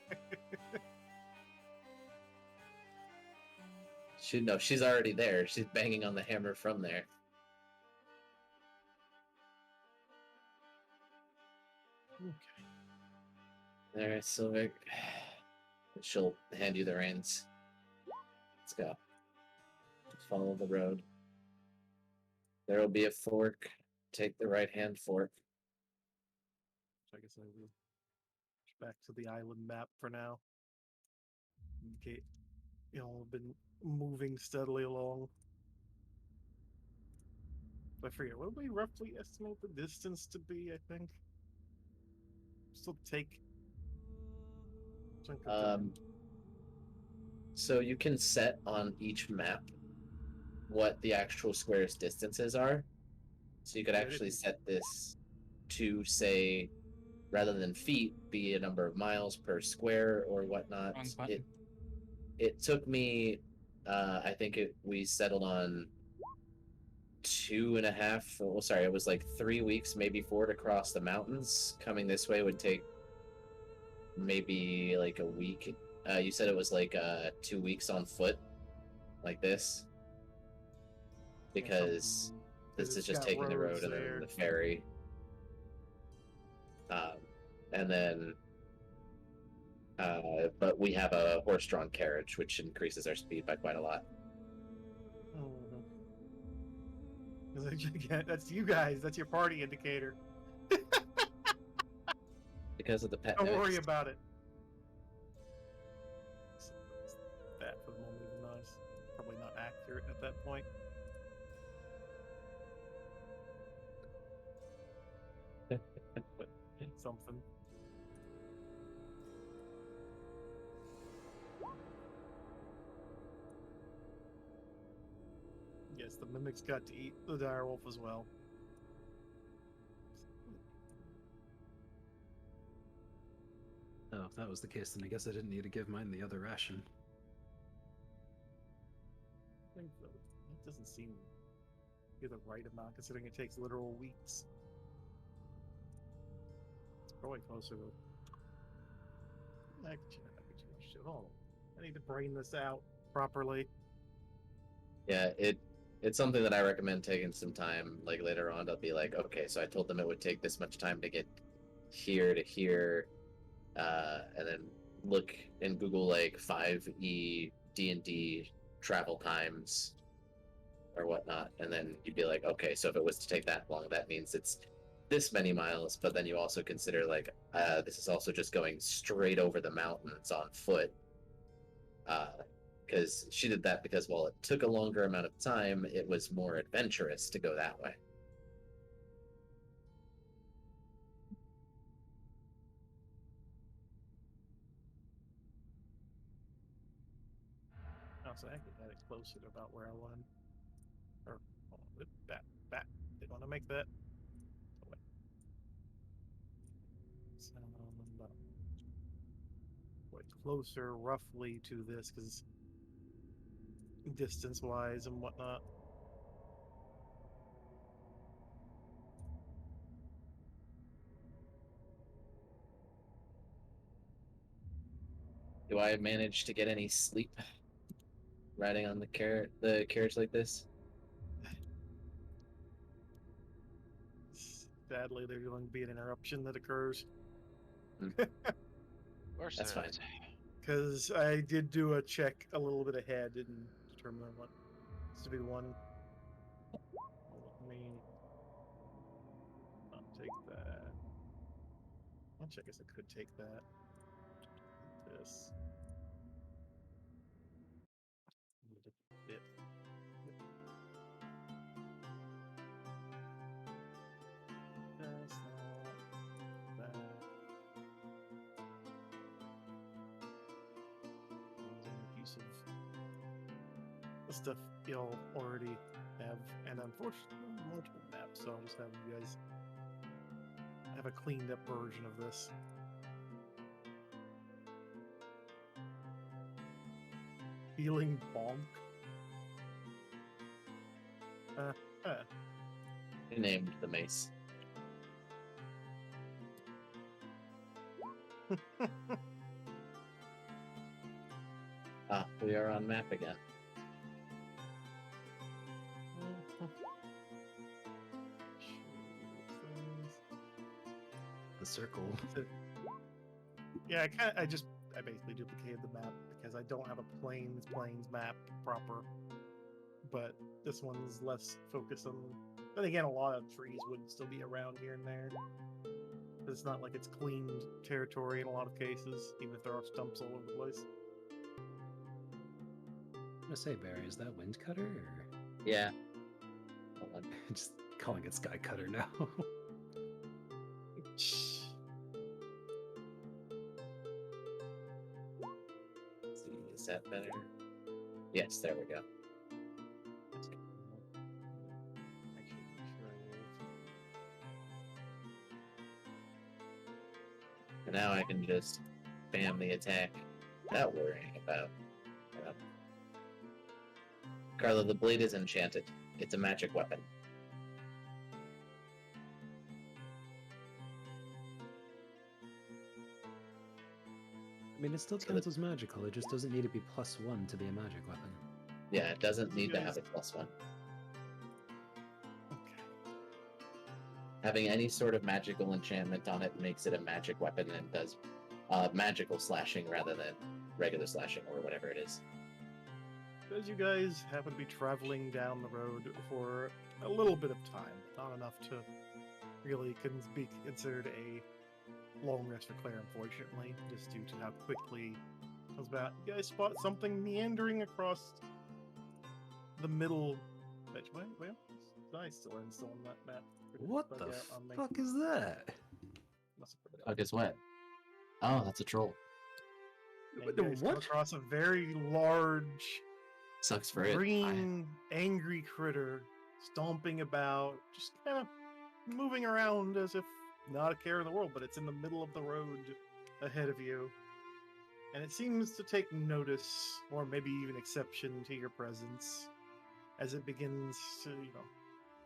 She's already there. She's banging on the hammer from there. Okay. Alright, Sylvie. She'll hand you the reins. Let's go. Just follow the road. There will be a fork. Take the right hand fork. So I guess I will back to the island map for now. Okay, been moving steadily along. I forget, what do we roughly estimate the distance to be, I think? Still take a chunk of time. So you can set on each map what the actual square's distances are. So you could Yeah, I actually didn't- set this to, say, rather than feet, be a number of miles per square or whatnot. Wrong button. It took me, we settled on 2.5. Well, sorry, it was like 3 weeks, maybe 4 to cross the mountains. Coming this way would take maybe like a week. You said it was like 2 weeks on foot, like this, because something- this is it's just got taking the roads road and then there. the ferry. And then, but we have a horse-drawn carriage, which increases our speed by quite a lot. Mhm. 'Cause again, that's you guys. That's your party indicator. Because of the pet Don't worry notes. about it. So that's that for the moment, even though it's probably not accurate at that point. But something. Yes, the mimics got to eat the direwolf as well. Oh, if that was the case, then I guess I didn't need to give mine the other ration. I think it doesn't seem to be the right amount, considering it takes literal weeks. It's probably closer to. Shit. Hold on. I need to brain this out properly. Yeah, it's something that I recommend taking some time. Like later on, I'll be like, okay, so I told them it would take this much time to get here to here, and then look in Google like 5e D&D travel times or whatnot, and then you'd be like, okay, so if it was to take that long, that means it's this many miles. But then you also consider like this is also just going straight over the mountains on foot. Because she did that because while it took a longer amount of time, it was more adventurous to go that way. Oh, so I could add it closer to about where I wanted. Or hold on, back. Didn't want to make that. Oh, wait. So about closer, roughly, to this, because distance-wise and whatnot. Do I manage to get any sleep riding on the carriage like this? Sadly, there's going to be an interruption that occurs. Of course That's there fine. is. Because I did do a check a little bit ahead and determine what is to be the one. Let me not take that. Actually, I guess I could take that. This. Bit. That's not that. Using a piece of the stuff you'll already have, and unfortunately, multiple maps, so I'll just have you guys have a cleaned up version of this. Feeling bonk. He named the mace. We are on map again. The circle. Yeah, I basically duplicated the map because I don't have a plains map proper, but this one's less focused on Then again, a lot of trees would still be around here and there. But it's not like it's cleaned territory in a lot of cases, even if there are stumps all over the place. I'm gonna say, Barry, is that wind cutter or Yeah. Hold on. just calling it sky cutter now? Let's see, is that better? Yes, there we go. And now I can just spam the attack without worrying about. Carla, the blade is enchanted. It's a magic weapon. I mean, it still counts as magical. It just doesn't need to be +1 to be a magic weapon. Yeah, it doesn't need to have a +1. Having any sort of magical enchantment on it makes it a magic weapon and does magical slashing rather than regular slashing or whatever it is. As you guys happen to be traveling down the road for a little bit of time, not enough to really be considered a long rest for Claire, unfortunately, just due to how quickly it comes about. You guys spot something meandering across the middle. Wait, nice, still on that map. What the fuck is that? Oh, guess what? Oh, that's a troll. You guys come across a very large, Sucks for it. green, angry critter stomping about, just kind of moving around as if not a care in the world, but it's in the middle of the road ahead of you. And it seems to take notice, or maybe even exception to your presence, as it begins to,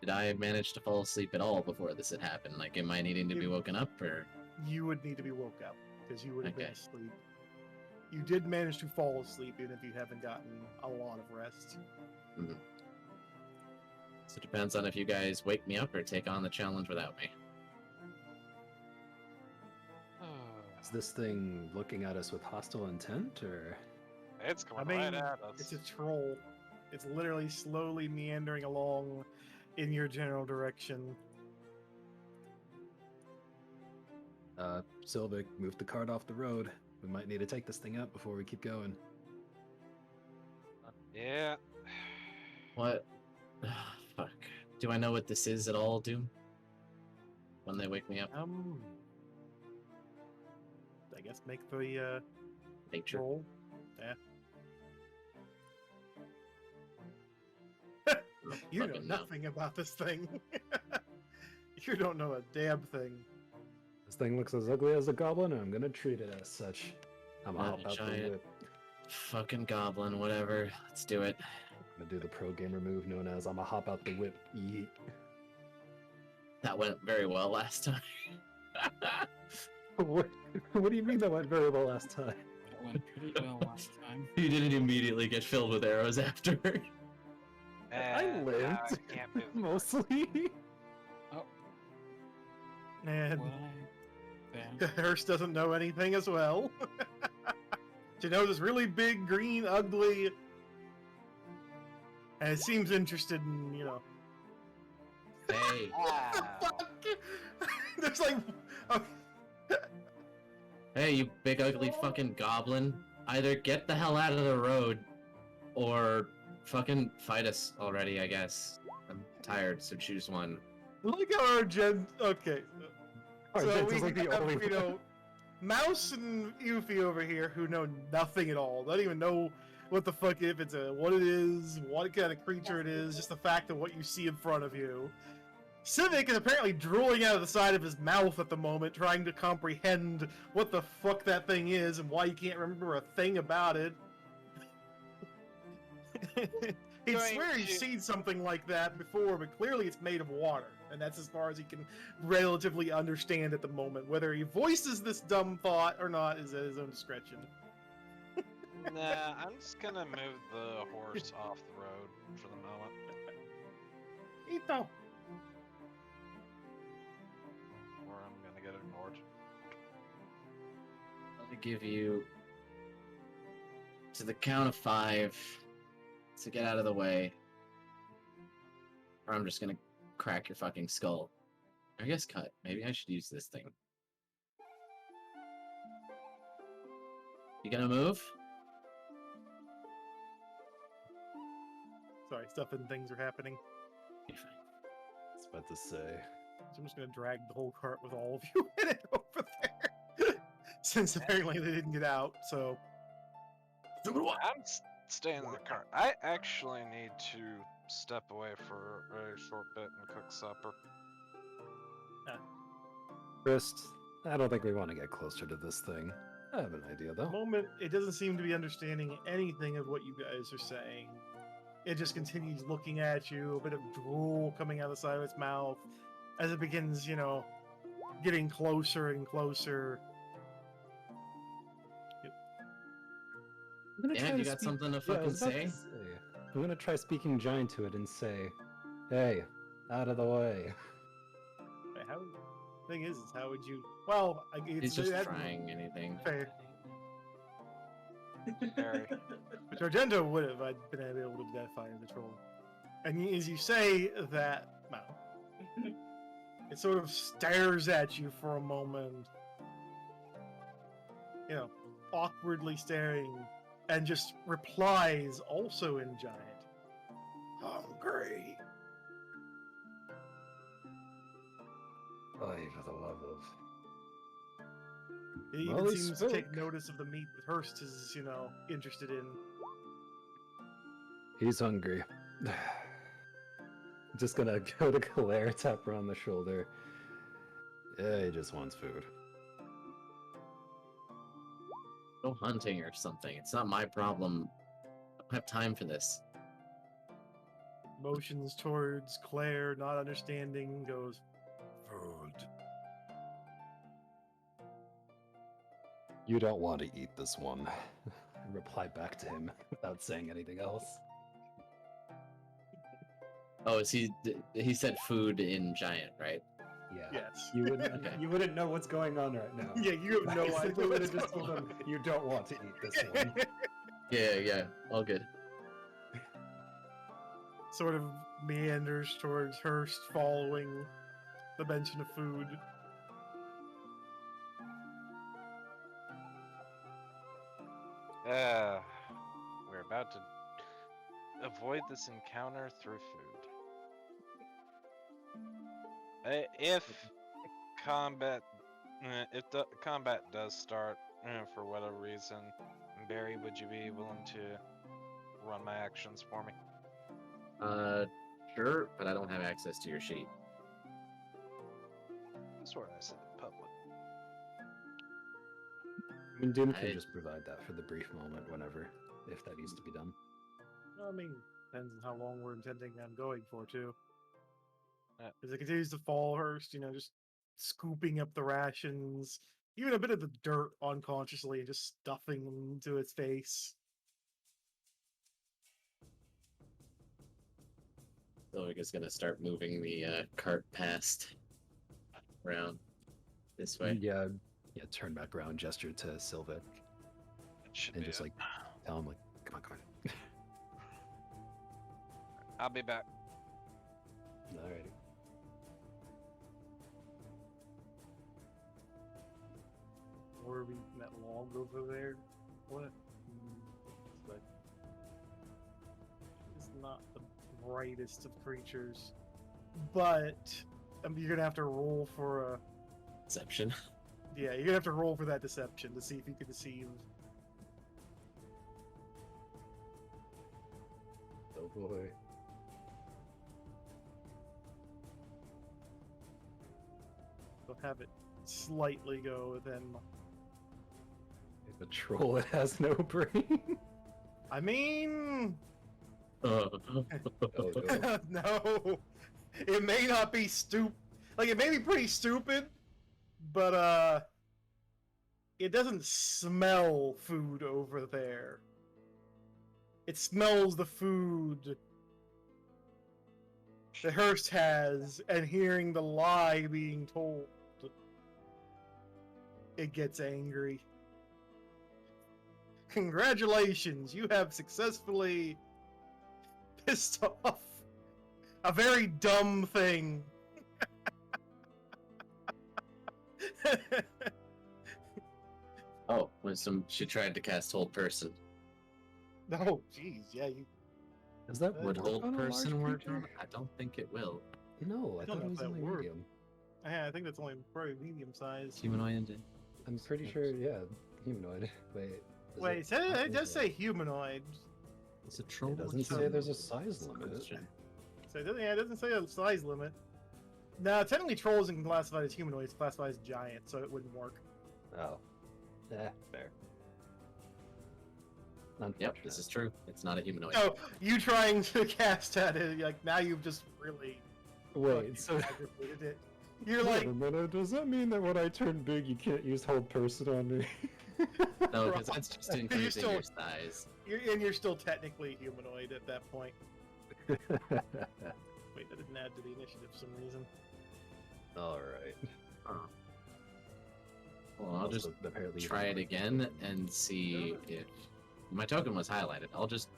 Did I manage to fall asleep at all before this had happened? Like, am I needing to be woken up, or? You would need to be woke up, because you would have been Okay. asleep. You did manage to fall asleep, even if you haven't gotten a lot of rest. Mm-hmm. So it depends on if you guys wake me up or take on the challenge without me. Is this thing looking at us with hostile intent, or? It's coming I mean, right at us. it's a troll. It's literally slowly meandering along in your general direction. Sylvic, move the cart off the road. We might need to take this thing out before we keep going. Yeah. What? Fuck. Do I know what this is at all, Doom? When they wake me up? I guess make the Nature. roll. Yeah. You know Fucking no. nothing about this thing. You don't know a damn thing. This thing looks as ugly as a goblin, and I'm gonna treat it as such. I'm Not out a about the giant whip. Fucking goblin, whatever. Let's do it. I'm gonna do the pro gamer move known as I'm gonna hop out the whip. Yeet. That went very well last time. What do you mean that went very well last time? That went pretty well last time. You didn't immediately get filled with arrows after. I And lived, now I can't move the mostly. And What I... Hearst doesn't know anything as well. She knows it's really big, green, ugly, and it seems interested in, Hey, Wow. There's like, hey, you big ugly fucking goblin. Either get the hell out of the road, or fucking fight us already, I guess. I'm tired, so choose one. look at our gen. Okay, so Argent's we like the have, only one. Mouse and Yuffie over here who know nothing at all. Don't even know what the fuck if it's what it is, what kind of creature it is. Just the fact of what you see in front of you. Civic is apparently drooling out of the side of his mouth at the moment, trying to comprehend what the fuck that thing is and why you can't remember a thing about it. He'd Going swear he's to- seen something like that before, but clearly it's made of water, and that's as far as he can relatively understand at the moment. Whether he voices this dumb thought or not is at his own discretion. Nah, I'm just gonna move the horse off the road for the moment. Ito! Or I'm gonna get ignored. Let me give you to the count of 5 to get out of the way. Or I'm just gonna crack your fucking skull. I guess cut. Maybe I should use this thing. You gonna move? Sorry, stuff and things are happening. You're fine. I was about to say. So I'm just gonna drag the whole cart with all of you in it over there. Since apparently they didn't get out, so. I'm staying in the car. I actually need to step away for a short bit and cook supper. First, I don't think we want to get closer to this thing. I have an idea, though. Moment, it doesn't seem to be understanding anything of what you guys are saying. It just continues looking at you, a bit of drool coming out of the side of its mouth as it begins, getting closer and closer. I'm gonna Dan, try you to got speak- something to yeah, I fucking was about say? to I'm gonna try speaking giant to it and say, "Hey, out of the way." How? Thing is, how would you? Well, it's He's just that- trying anything. Fair. Very. Which Argento would have been able to identify as a troll. And as you say that, well, it sort of stares at you for a moment, awkwardly staring, and just replies also in giant. Hungry. Oh, for the love of. It even Well, he seems to take spoke. notice of the meat that Hurst is, interested in. He's hungry. Just gonna go to Claire, tap her on the shoulder. Yeah, he just wants food. Go hunting or something. It's not my problem. I don't have time for this. Motions towards Claire, not understanding, goes, food. You don't want to eat this one. I reply back to him without saying anything else. Oh, he said food in giant, right? Yeah. Yes. You wouldn't. Okay. You wouldn't know what's going on right now. Yeah, you have no I idea. simply would have what's just told going him, "You don't want to eat this one." Yeah, all good. Sort of meanders towards Hurst, following the mention of food. We're about to avoid this encounter through food. If the combat does start for whatever reason, Barry, would you be willing to run my actions for me? Sure, but I don't have access to your sheet. That's what I said in public. I mean, Doom can I- just provide that for the brief moment, whenever, if that needs to be done. I mean, depends on how long we're intending on going for, too. Yeah. As it continues to fall, Hurst, just scooping up the rations, even a bit of the dirt unconsciously, and just stuffing them into its face. Zoic is gonna start moving the cart past around this way. Yeah, turn back around, gesture to Sylvek, It should and be just it. tell him come on. I'll be back. Alrighty. Or we that log over there. What? But it's not the brightest of creatures. But you're gonna have to roll for a. Deception. Yeah, you're gonna have to roll for that deception to see if you can deceive. Oh boy. They'll have it slightly go then. If a troll, it has no brain. I mean, Oh, Oh, no. no, it may not be stupid. Like it may be pretty stupid, but it doesn't smell food over there. It smells the food that Hurst has, and hearing the lie being told, it gets angry. Congratulations, you have successfully pissed off A very dumb thing. Oh, she tried to cast hold person. No, jeez, yeah, you. Does that Would work hold on a large person work creature? on? I don't think it will. No, I don't thought know it if was that only worked. medium. Yeah, I think that's only probably medium size. Humanoid. I'm pretty sure, yeah, humanoid. Wait. is Wait, it- it does is say humanoid. It's a troll. It doesn't say there's a size limit. So it doesn't say a size limit. No, technically troll isn't classified as humanoid, it's classified as giant, so it wouldn't work. Oh. Fair. Yep, this is true. It's not a humanoid. So, you trying to cast at it, like, now you've just really Wait, so aggravated it. You're wait like, a minute, does that mean that when I turn big you can't use hold person on me? No, because that's just You're increasing still- your size. you're still technically humanoid at that point. Wait, that didn't add to the initiative for some reason. Alright. Well, I'll just apparently try it again and see if my token was highlighted. I'll just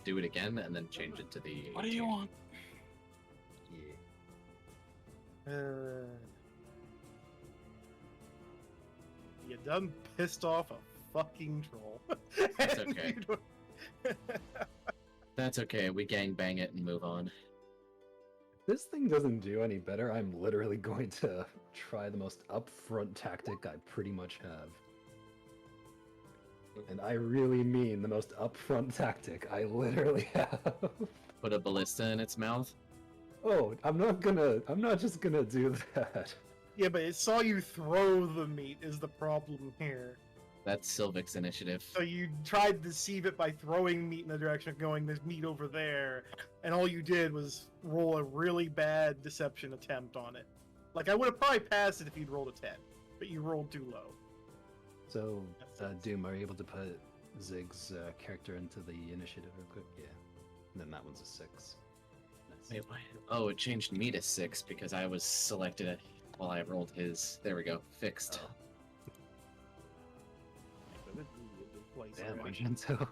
do it again and then change it to the. What do you want? Yeah. You done pissed off a fucking troll. That's And okay. you don't- That's okay. We gang bang it and move on. This thing doesn't do any better. I'm literally going to try the most upfront tactic I pretty much have. And I really mean the most upfront tactic I literally have. Put a ballista in its mouth. Oh, I'm not just gonna do that. Yeah, but it saw you throw the meat is the problem here. That's Sylvic's initiative. So you tried to deceive it by throwing meat in the direction of going, there's meat over there, and all you did was roll a really bad deception attempt on it. Like, I would have probably passed it if you'd rolled a 10, but you rolled too low. So, That's it. Doom, are you able to put Zig's character into the initiative real quick? Yeah. And then that one's a 6. Nice. Wait, why? Oh, it changed me to 6 because I was selected while I rolled his. There we go. Fixed. Oh. But this is a good place Damn, already. Magento.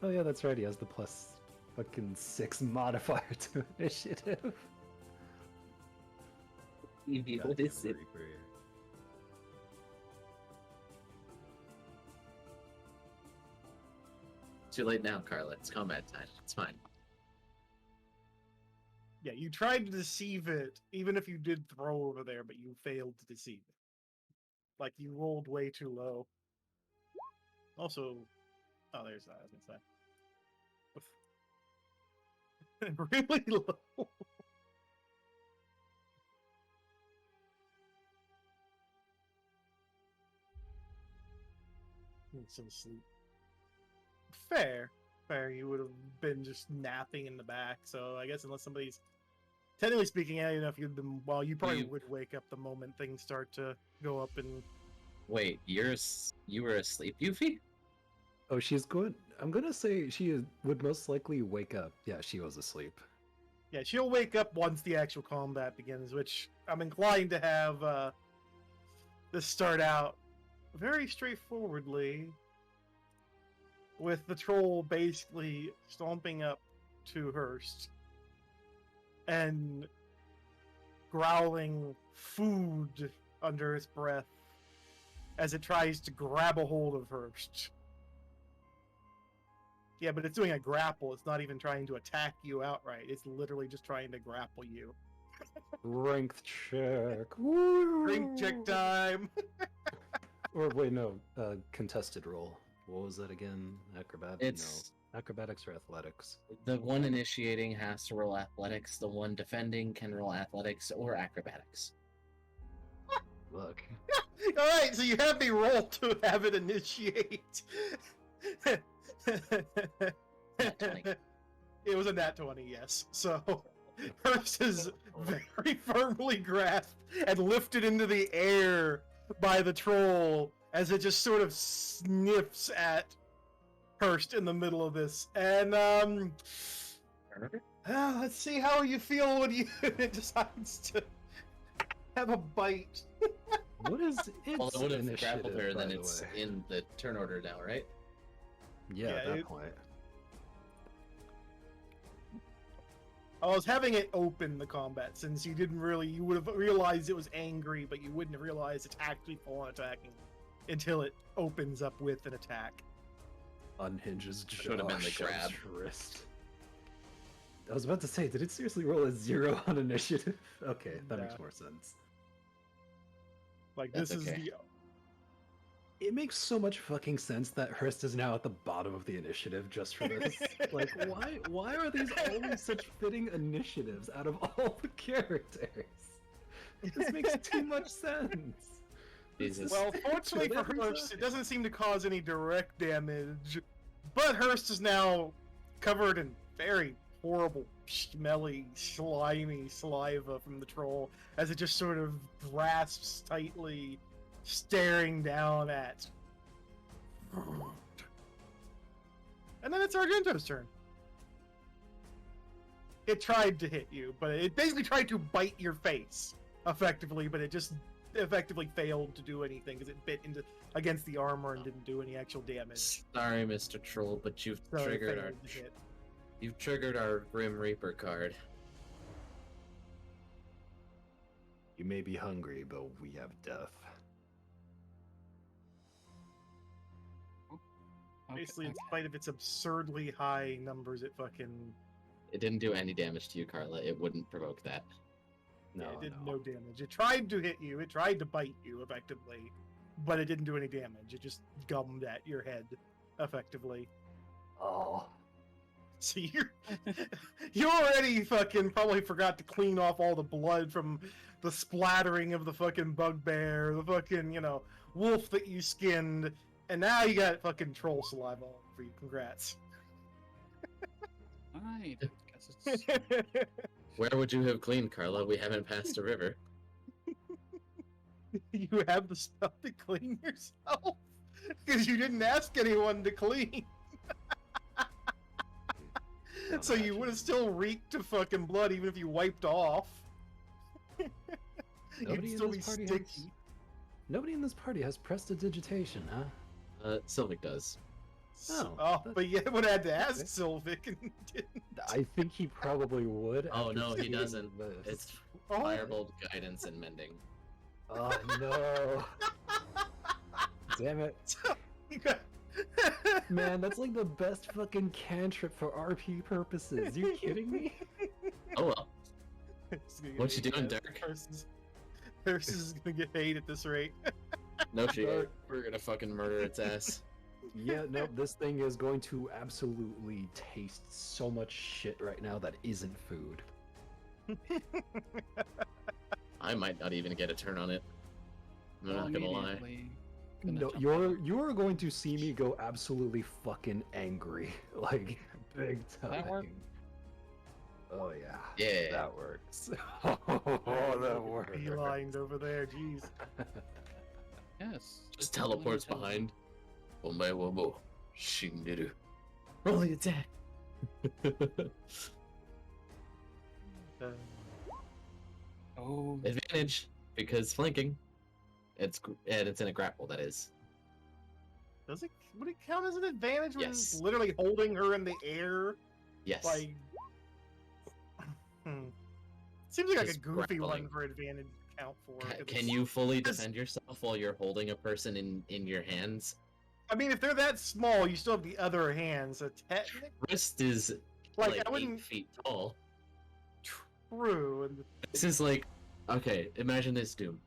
Oh yeah, that's right. He has the plus fucking 6 modifier to initiative. What is it? Reaper here. Too late now, Carla. It's combat time. It's fine. Yeah, you tried to deceive it, even if you did throw over there, but you failed to deceive it. Like, you rolled way too low. Also, oh, there's that, I was gonna say. Really low. Need some sleep. Fair. You would have been just napping in the back, so I guess unless somebody's technically speaking, yeah, you know, if you'd been you probably You- would wake up the moment things start to go up and Wait, you were asleep, Yuffie? Oh, she's good. I'm gonna say would most likely wake up. Yeah, she was asleep. yeah, she'll wake up once the actual combat begins, which I'm inclined to have this start out very straightforwardly with the troll basically stomping up to Hurst and growling food under its breath as it tries to grab a hold of Hurst. Yeah, but it's doing a grapple. It's not even trying to attack you outright. It's literally just trying to grapple you. Strength check. Drink check time. Or wait, no. Contested roll. What was that again? Acrobatics? It's No. Acrobatics or athletics? the one initiating has to roll athletics. The one defending can roll athletics or acrobatics. Look. All right, so you have me roll to have it initiate. Nat 20. It was a nat 20, yes. So Hurst is very firmly grasped and lifted into the air by the troll as it just sort of sniffs at Hurst in the middle of this. And let's see how you feel when you it decides to have a bite. What is its Well, it would have initiative, grappled her, by then the it's way? in the turn order now, right? Yeah, Yeah, at that it- point. I was having it open the combat since you would have realized it was angry, but you wouldn't have realized it's actually full on attacking until it opens up with an attack. Unhinges jaw, Should have been the shoves grab. wrist. I was about to say, did it seriously roll a 0 on initiative? Okay, that makes Yeah. more sense. Like That's this is okay. the It makes so much fucking sense that Hurst is now at the bottom of the initiative just for this. Like, why are these always such fitting initiatives out of all the characters? This makes too much sense. Jesus. Well, fortunately for Every Hurst, time. it doesn't seem to cause any direct damage. But Hurst is now covered in very horrible, smelly, slimy saliva from the troll as it just sort of grasps tightly, staring down at. And then it's Argento's turn. It tried to hit you, but it basically tried to bite your face, effectively, but it just effectively failed to do anything because it bit into against the armor and didn't do any actual damage. Sorry, Mr. Troll, but you've So it triggered our failed to hit. you've triggered our Grim Reaper card. You may be hungry, but we have death. Okay, Basically, in okay. spite of its absurdly high numbers, it fucking It didn't do any damage to you, Carla. It wouldn't provoke that. No, it did no. no damage. It tried to hit you. It tried to bite you, effectively, but it didn't do any damage. It just gummed at your head, effectively. Oh. So you already fucking probably forgot to clean off all the blood from the splattering of the fucking bugbear, the fucking, wolf that you skinned, and now you got fucking troll saliva all over you. Congrats. Alright, I guess it's Where would you have cleaned, Carla? We haven't passed a river. You have the stuff to clean yourself because you didn't ask anyone to clean. Don't So you imagine. would have still reeked of fucking blood even if you wiped off. Nobody You'd in still this be party sticky. has- Nobody in this party has prestidigitation, huh? Sylvic does. Oh, Oh, that- but you would have had to ask okay. Sylvic and didn't. I think he probably would. Oh, after no, he seeing doesn't. this. It's Oh, Firebolt, Guidance, and Mending. Oh no! Damn it, man! That's like the best fucking cantrip for RP purposes. You kidding me? Oh well. It's gonna get What you hate doing, as Dirk? Hers is gonna get hate at this rate. No shit. We're gonna fucking murder its ass. Yeah, no. This thing is going to absolutely taste so much shit right now that isn't food. I might not even get a turn on it. I'm not gonna lie. immediately gonna No, jump you're going to see me go absolutely fucking angry, like big time. That work? Oh yeah. Yeah. That works. Oh, that works. Beelined over there, jeez. Yes. Just totally teleports intelligent. behind. Omae wa mo shinderu. Roll the attack. Oh, Advantage because flanking. It's in a grapple. That is. Would it count as an advantage when it's Yes. literally holding her in the air? Yes. Like, seems like a Just goofy one grappling. for advantage to count for. 'cause Can it's- you fully Yes. defend yourself while you're holding a person in your hands? I mean, if they're that small, you still have the other hand. So technically, Wrist is like, like I wouldn't. 8 feet tall. True. And This is like, okay, imagine this, Doom.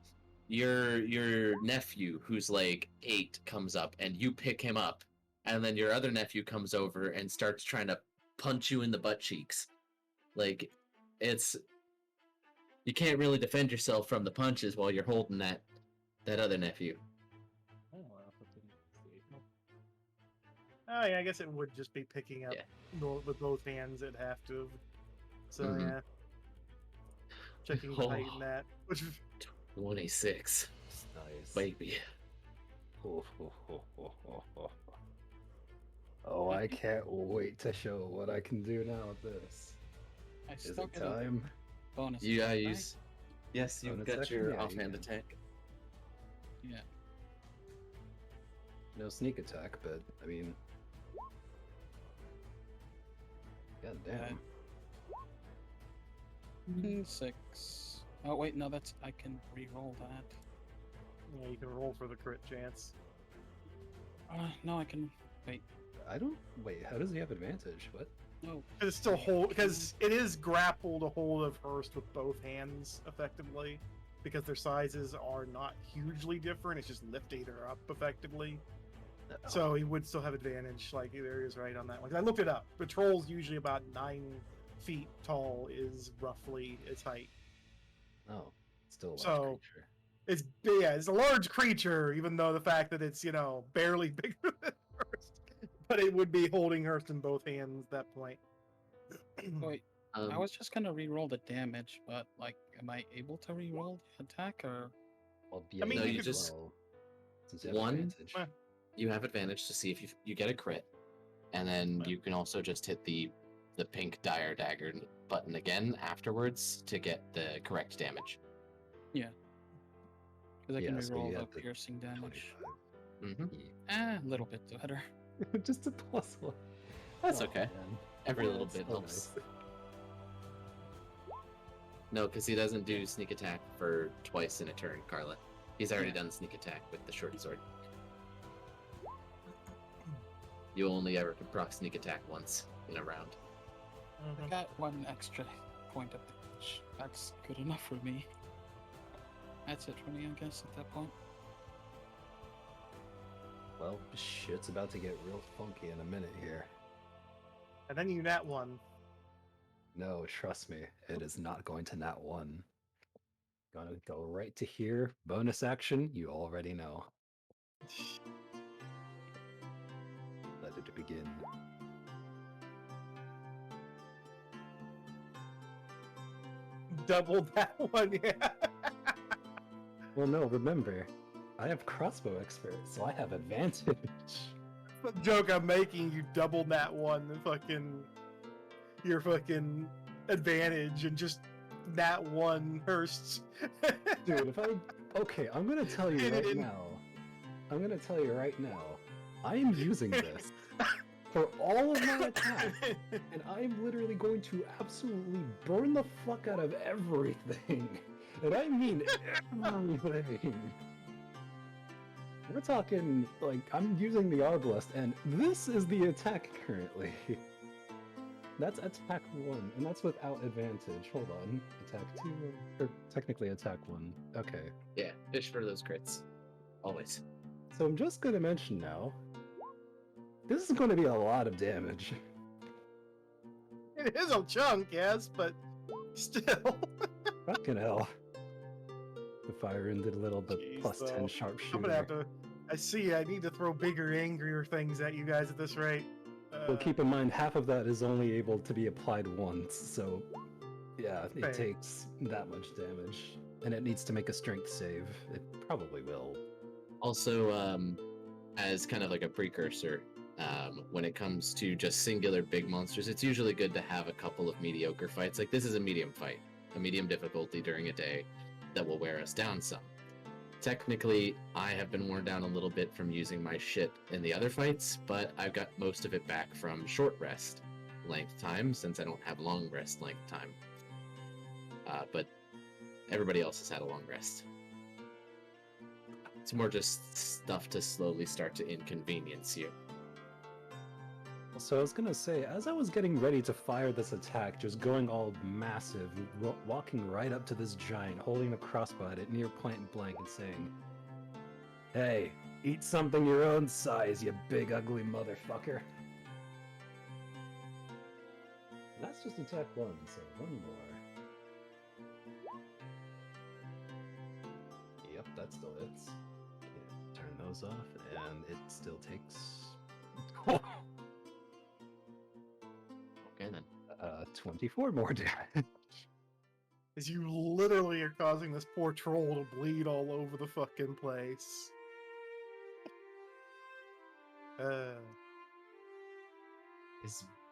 Your nephew, who's like 8, comes up, and you pick him up, and then your other nephew comes over and starts trying to punch you in the butt cheeks. Like, you can't really defend yourself from the punches while you're holding that other nephew. Oh yeah, I guess it would just be picking up Yeah. with both hands. It'd have to. So Mhm. yeah, checking Oh. height and that. Which 26, Nice. baby. Oh, I can't wait to show what I can do now with this. I Is still it get a time? bonus. You gotta attack. use. Yes, you've Bonus got action? your Yeah, you offhand can. attack. Yeah. No sneak attack, but I mean, god damn. 6. Oh wait, no, that's I can re-roll that. Yeah, you can roll for the crit chance. No, I can wait. I don't. Wait, how does he have advantage? What? No, Because it's still because it is grappled a hold of Hurst with both hands, effectively. Because their sizes are not hugely different. It's just lifting her up effectively. So he would still have advantage. Like there is right on that one. 'Cause I looked it up. The troll's usually about 9 feet tall. Is roughly its height. Oh, still a large So- creature. It's big. Yeah, it's a large creature, even though the fact that it's barely bigger than Hurst. But it would be holding Hurst in both hands at that point. wait. I was just gonna re-roll the damage, but like, am I able to re-roll the attack or? Well, I mean, No, you you could- just- well, since you have one- advantage. Eh. You have advantage to see if you get a crit, and then Right. you can also just hit the pink dire dagger button again afterwards to get the correct damage. Because I can Yeah, so re-roll you the have the piercing damage. 25. A little bit better. Just a +1. That's Oh, okay. man. Every Yeah, little it's bit so helps. nice. No, because he doesn't do sneak attack for twice in a turn, Carla. He's already Yeah. done sneak attack with the short sword. You only ever can proc sneak attack once in a round. I got 1 extra point of damage. That's good enough for me. That's it for me, I guess, at that point. Well, shit's about to get real funky in a minute here. And then you nat 1. No, trust me, it is not going to nat 1. Gonna go right to here. Bonus action, you already know. Let it begin. Double that one, yeah. Well, no, remember, I have crossbow expert, so I have advantage. The joke I'm making, you double nat 1 and your fucking advantage and just nat 1 Hursts. Dude, if I... Okay, I'm gonna tell you Hit it right in. now. I'm gonna tell you right now. I am using this for all of my attacks, and I'm literally going to absolutely burn the fuck out of everything. And I mean everything. We're talking, like, I'm using the Arbalest, and this is the attack currently. That's attack 1, and that's without advantage. Hold on. Attack 2, or technically attack 1. Okay. Yeah, fish for those crits. Always. So I'm just gonna mention now, this is gonna be a lot of damage. It is a chunk, yes, but still. Fucking hell. The fire ended a little bit Jeez, plus 10 though. sharpshooter. I'm gonna have to. I need to throw bigger, angrier things at you guys at this rate. Well, keep in mind, half of that is only able to be applied once, so yeah, it Fair. takes that much damage. And it needs to make a strength save. It probably will. Also, as kind of like a precursor, when it comes to just singular big monsters, it's usually good to have a couple of mediocre fights. Like this is a medium fight, a medium difficulty during a day that will wear us down some. Technically, I have been worn down a little bit from using my shit in the other fights, but I've got most of it back from short rest length time, since I don't have long rest length time. But everybody else has had a long rest. It's more just stuff to slowly start to inconvenience you. So I was gonna say, as I was getting ready to fire this attack, just going all massive, walking right up to this giant, holding the crossbow at it near point blank and saying, "Hey, eat something your own size, you big ugly motherfucker." That's just attack 1, so one more. Yep, that still hits. Okay, turn those off, and it still takes... 24 more damage. As you literally are causing this poor troll to bleed all over the fucking place.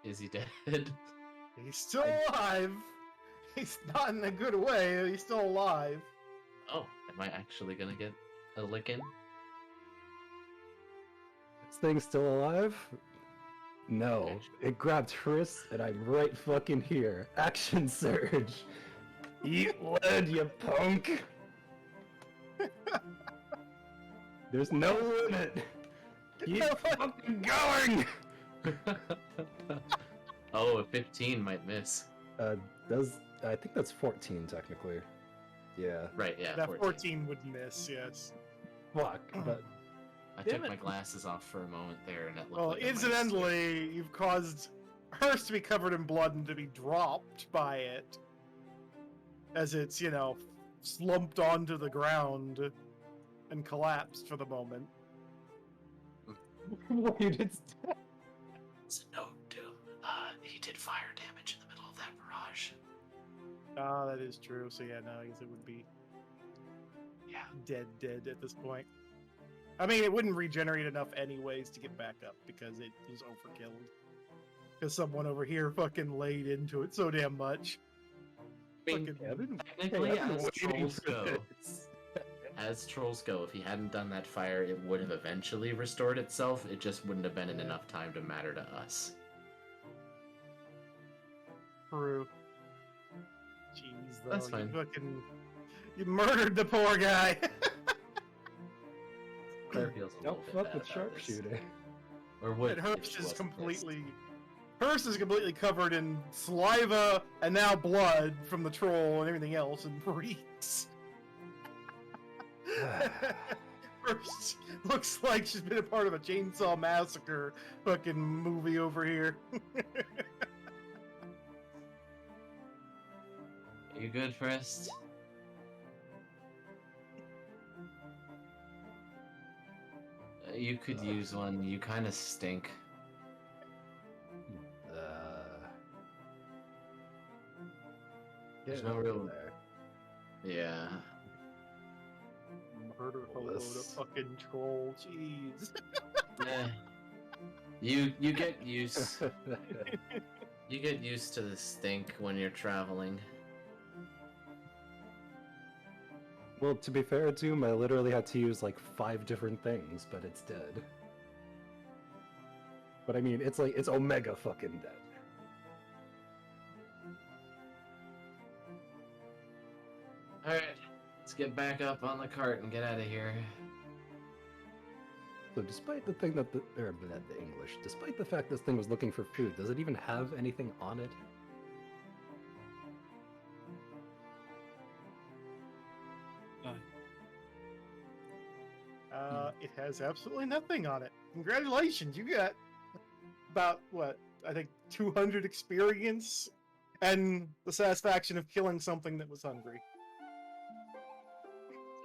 Is he dead? He's still alive. He's not in a good way. He's still alive. Oh, am I actually gonna get a licking? This thing's still alive? No. It grabbed Chris, and I'm right fucking here. Action surge. Eat lead, you punk! There's no limit! Keep fucking going! Oh, a 15 might miss. I think that's 14 technically. Yeah. Right, yeah, That 14. 14 would miss, yes. Fuck, but I Damn took it. my glasses off for a moment there, and it looked Well, like I might have incidentally, you've caused hers to be covered in blood and to be dropped by it. As it's, slumped onto the ground and collapsed for the moment. wait, it's dead. It's a note, Doom. He did fire damage in the middle of that barrage. Ah, that is true. So yeah, no, I guess it would be dead at this point. I mean, it wouldn't regenerate enough anyways to get back up because it was overkilled. Because someone over here fucking laid into it so damn much. I mean, Fucking- I've been, technically, I've been as waiting trolls for go, this. as trolls go, if he hadn't done that fire, it would have eventually restored itself. It just wouldn't have been in enough time to matter to us. True. Jeez, though. That's fine. You murdered the poor guy. Claire feels a Don't little bit fuck bad with about this. sharpshooter. Or would And if Herbst she is wasn't completely. Hearst is completely covered in saliva and now blood from the troll and everything else and reeks. Hearst looks like she's been a part of a Chainsaw Massacre fucking movie over here. Are you good, Frist? You could use one. You kind of stink. There's Get no over real- there. Yeah. Murder a load of This- fucking troll. Jeez. Eh. You get used. You get used to the stink when you're traveling. Well, to be fair, Doom, I literally had to use like 5 different things, but it's dead. But I mean, it's omega fucking dead. Alright, let's get back up on the cart and get out of here. So despite the thing that the English, despite the fact this thing was looking for food, does it even have anything on it? It has absolutely nothing on it. Congratulations, you got about what I think 200 experience and the satisfaction of killing something that was hungry.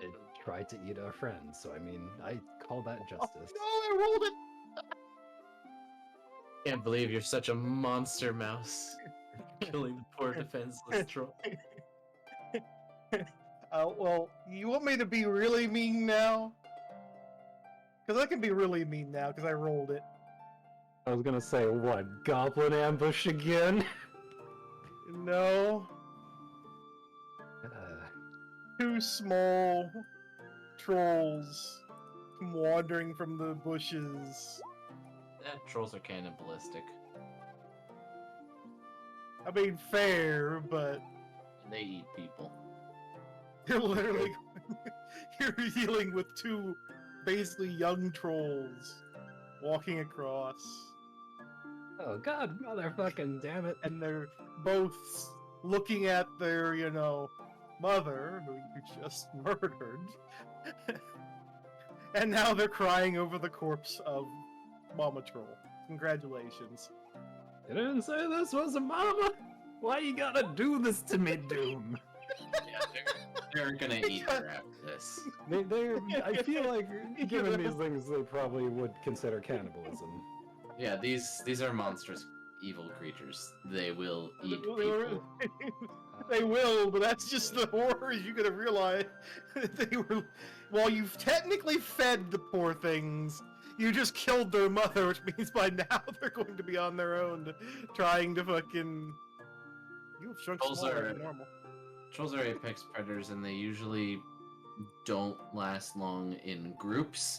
It tried to eat our friends, so I mean, I call that justice. No, I rolled it. Can't believe you're such a monster mouse. Killing the poor defenseless troll. Well, you want me to be really mean now? Because I can be really mean now because I rolled it. I was gonna say, what, goblin ambush again? No, Uh, 2 small trolls come wandering from the bushes. Trolls are cannibalistic. I mean, fair, but And they eat people. you're literally you're dealing with 2 basically young trolls walking across, oh god, motherfucking damn it. and they're both looking at their, mother, who you just murdered, and now they're crying over the corpse of Mama Troll. Congratulations. You didn't say this was a mama? Why you gotta do this to me, Doom? Yeah, they're gonna eat her after this. I feel like, given these things, they probably would consider cannibalism. Yeah, these are monstrous evil creatures. They will eat They were- people. They will, but that's just the horrors you gotta realize. They were, while you've technically fed the poor things, you just killed their mother, which means by now they're going to be on their own, trying to fucking. You have shrunk Trolls smaller are- than normal. Trolls are apex predators, and they usually don't last long in groups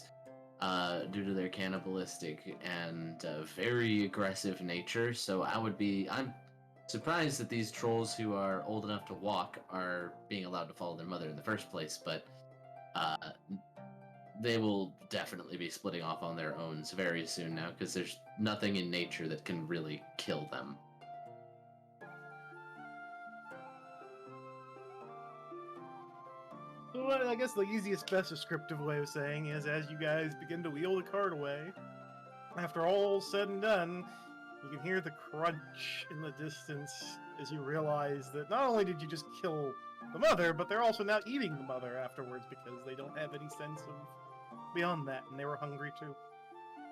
due to their cannibalistic and very aggressive nature. So I'm surprised that these trolls who are old enough to walk are being allowed to follow their mother in the first place, but uh, they will definitely be splitting off on their own very soon now, because there's nothing in nature that can really kill them. Well, I guess the easiest, best descriptive way of saying is as you guys begin to wheel the cart away, after all said and done, you can hear the crunch in the distance as you realize that not only did you just kill the mother, but they're also now eating the mother afterwards because they don't have any sense of beyond that, and they were hungry too.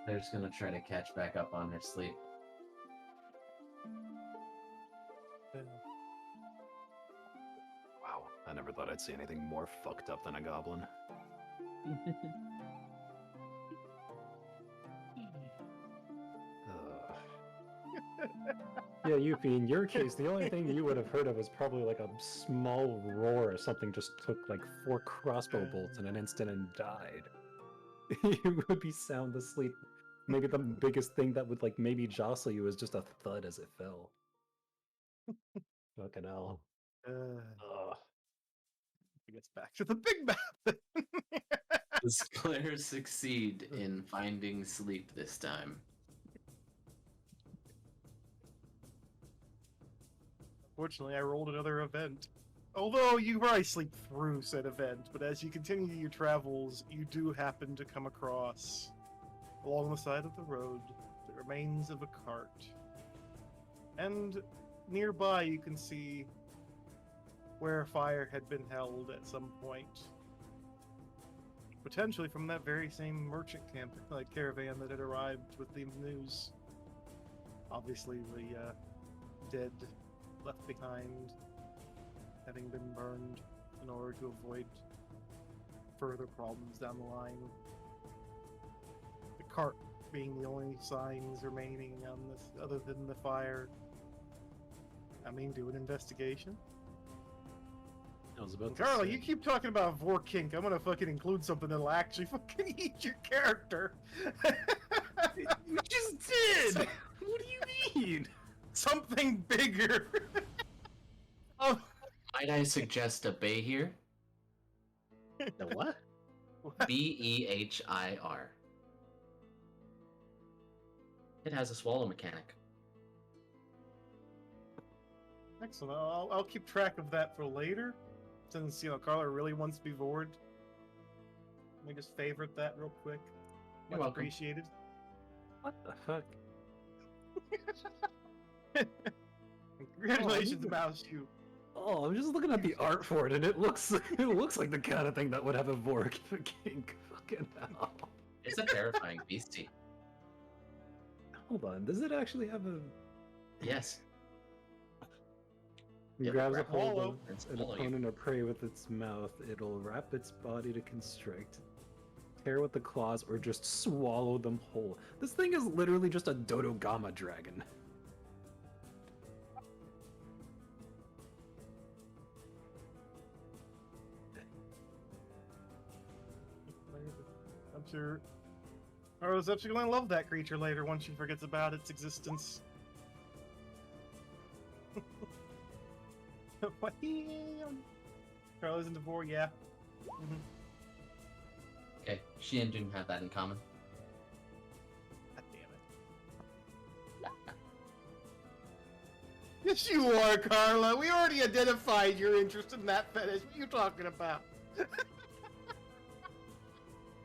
They're just gonna try to catch back up on their sleep. Wow, I never thought I'd see anything more fucked up than a goblin. Yeah, Yuffie, in your case, the only thing you would have heard of was probably like a small roar or something just took like 4 crossbow bolts in an instant and died. You would be sound asleep. Maybe the biggest thing that would like maybe jostle you is just a thud as it fell. Fucking hell. Ugh. I guess back to the big map. Does Claire succeed in finding sleep this time? Fortunately, I rolled another event. Although you probably sleep through said event, but as you continue your travels, you do happen to come across, along the side of the road, the remains of a cart. And nearby you can see where a fire had been held at some point. Potentially from that very same merchant camp, caravan that had arrived with the news. Obviously the dead left behind, having been burned in order to avoid further problems down the line. The cart being the only signs remaining on this, other than the fire. I mean, do an investigation. I was about to Carla, say. you keep talking about Vorkink. I'm gonna fucking include something that'll actually fucking eat your character. You just did! What do you mean? Something bigger. Oh, Might I suggest a Behir? The what? Behir. It has a swallow mechanic. excellent. I'll keep track of that for later, since Carla really wants to be Vord. Let me just favorite that real quick. You're Much welcome. appreciated. What the fuck? Congratulations, Oh, Mouse. You. Oh, I'm just looking at the art for it, and it looks like the kind of thing that would have a Vork kink. Fucking hell. It's a terrifying beastie. Hold on, does it actually have a? Yes. It Yeah, grabs a wrap hold swallow. of and an swallow you. opponent or prey with its mouth. It'll wrap its body to constrict, tear with the claws, or just swallow them whole. This thing is literally just a Dodogama dragon. I'm sure Carla's actually going to love that creature later once she forgets about its existence. Carla's into Vor, yeah. Mm-hmm. Okay, she and June have that in common. God damn it. Yes, you are, Carla. We already identified your interest in that fetish. What are you talking about?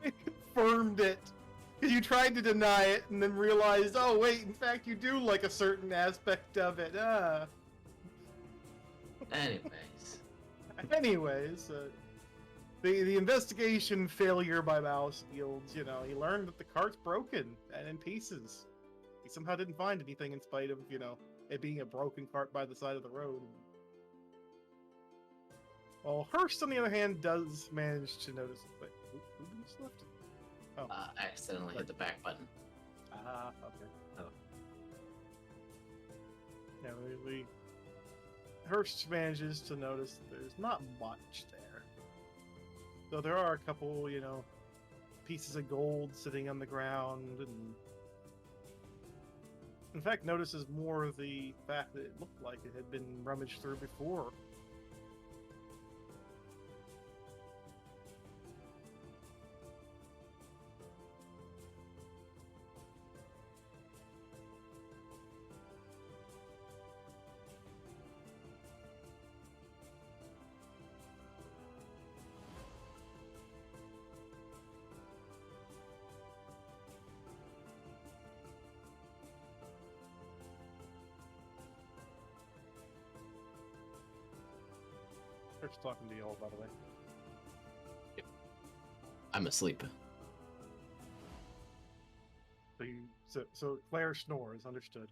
We confirmed it. Because you tried to deny it and then realized, oh, wait, in fact, you do like a certain aspect of it. Anyways. The investigation failure by Mouse yields, he learned that the cart's broken and in pieces. He somehow didn't find anything in spite of, it being a broken cart by the side of the road. Well, Hurst, on the other hand, does manage to notice. Wait, who just left? Oh. I accidentally hit the back button. Ah, okay. Oh. Yeah, Hurst manages to notice that there's not much there. Though there are a couple, pieces of gold sitting on the ground and In fact, notices more the fact that it looked like it had been rummaged through before. First talking to you all, by the way. I'm asleep. So Claire snores, understood.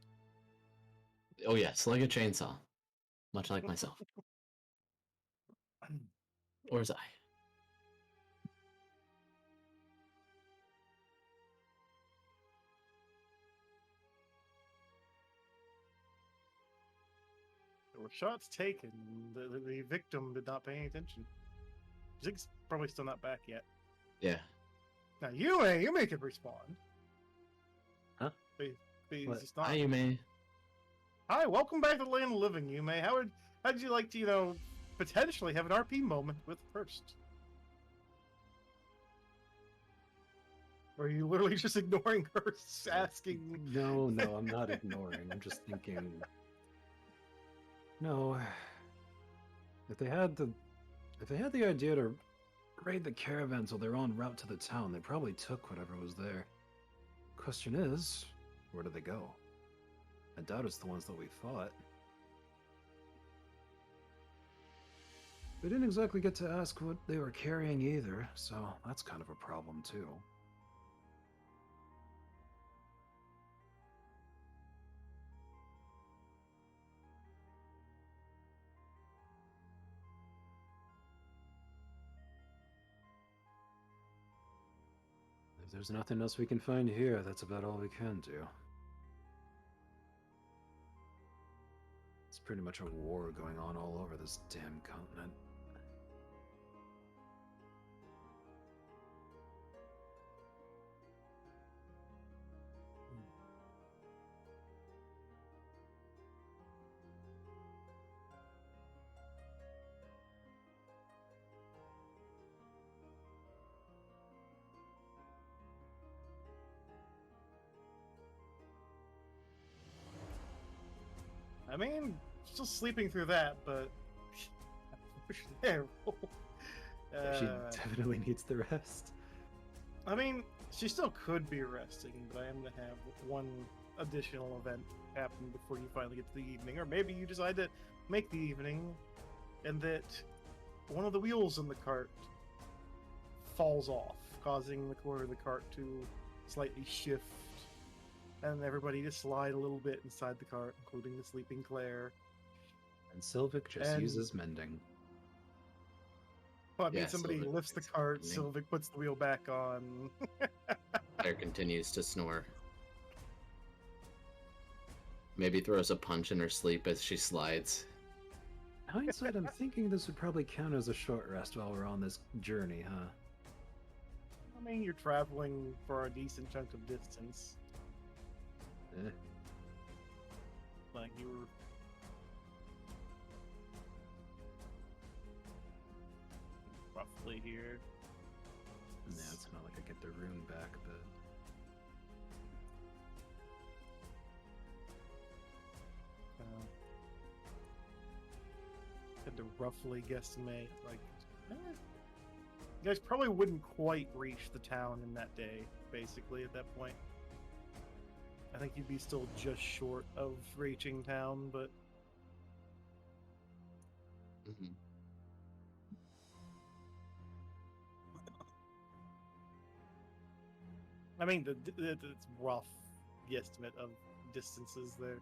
Oh yes, like a chainsaw, much like myself. Or was I? There were shots taken. The victim did not pay any attention. Zig's probably still not back yet. Yeah. Now you can respond. Huh? But What? he's not. Hi, you may. Hi, welcome back to the land of the living, Yume. How'd you like to, potentially have an RP moment with First? Or are you literally just ignoring her, asking? No, I'm not ignoring. I'm just thinking. No, if they had the idea to raid the caravans while they're en route to the town, they probably took whatever was there. Question is, where did they go? I doubt it's the ones that we fought. We didn't exactly get to ask what they were carrying either, so that's kind of a problem too. If there's nothing else we can find here, that's about all we can do. It's pretty much a war going on all over this damn continent. I mean, still sleeping through that, but there. She definitely needs the rest. I mean, she still could be resting, but I am gonna have one additional event happen before you finally get to the evening, or maybe you decide to make the evening, and that one of the wheels in the cart falls off, causing the corner of the cart to slightly shift, and everybody to slide a little bit inside the cart, including the sleeping Claire. And Sylvic just And- uses mending. Well, I mean, Yeah, somebody Sylvic lifts the makes cart, something. Sylvic puts the wheel back on. Claire continues to snore. Maybe throws a punch in her sleep as she slides. Hindsight, I'm thinking this would probably count as a short rest while we're on this journey, huh? I mean, you're traveling for a decent chunk of distance. Eh. Like, you were... roughly here. Yeah, it's not like I get the rune back, but... Had to roughly guesstimate, like, you guys probably wouldn't quite reach the town in that day, basically, at that point. I think you'd be still just short of reaching town, but Mm-hmm. I mean, it's rough guesstimate of distances there.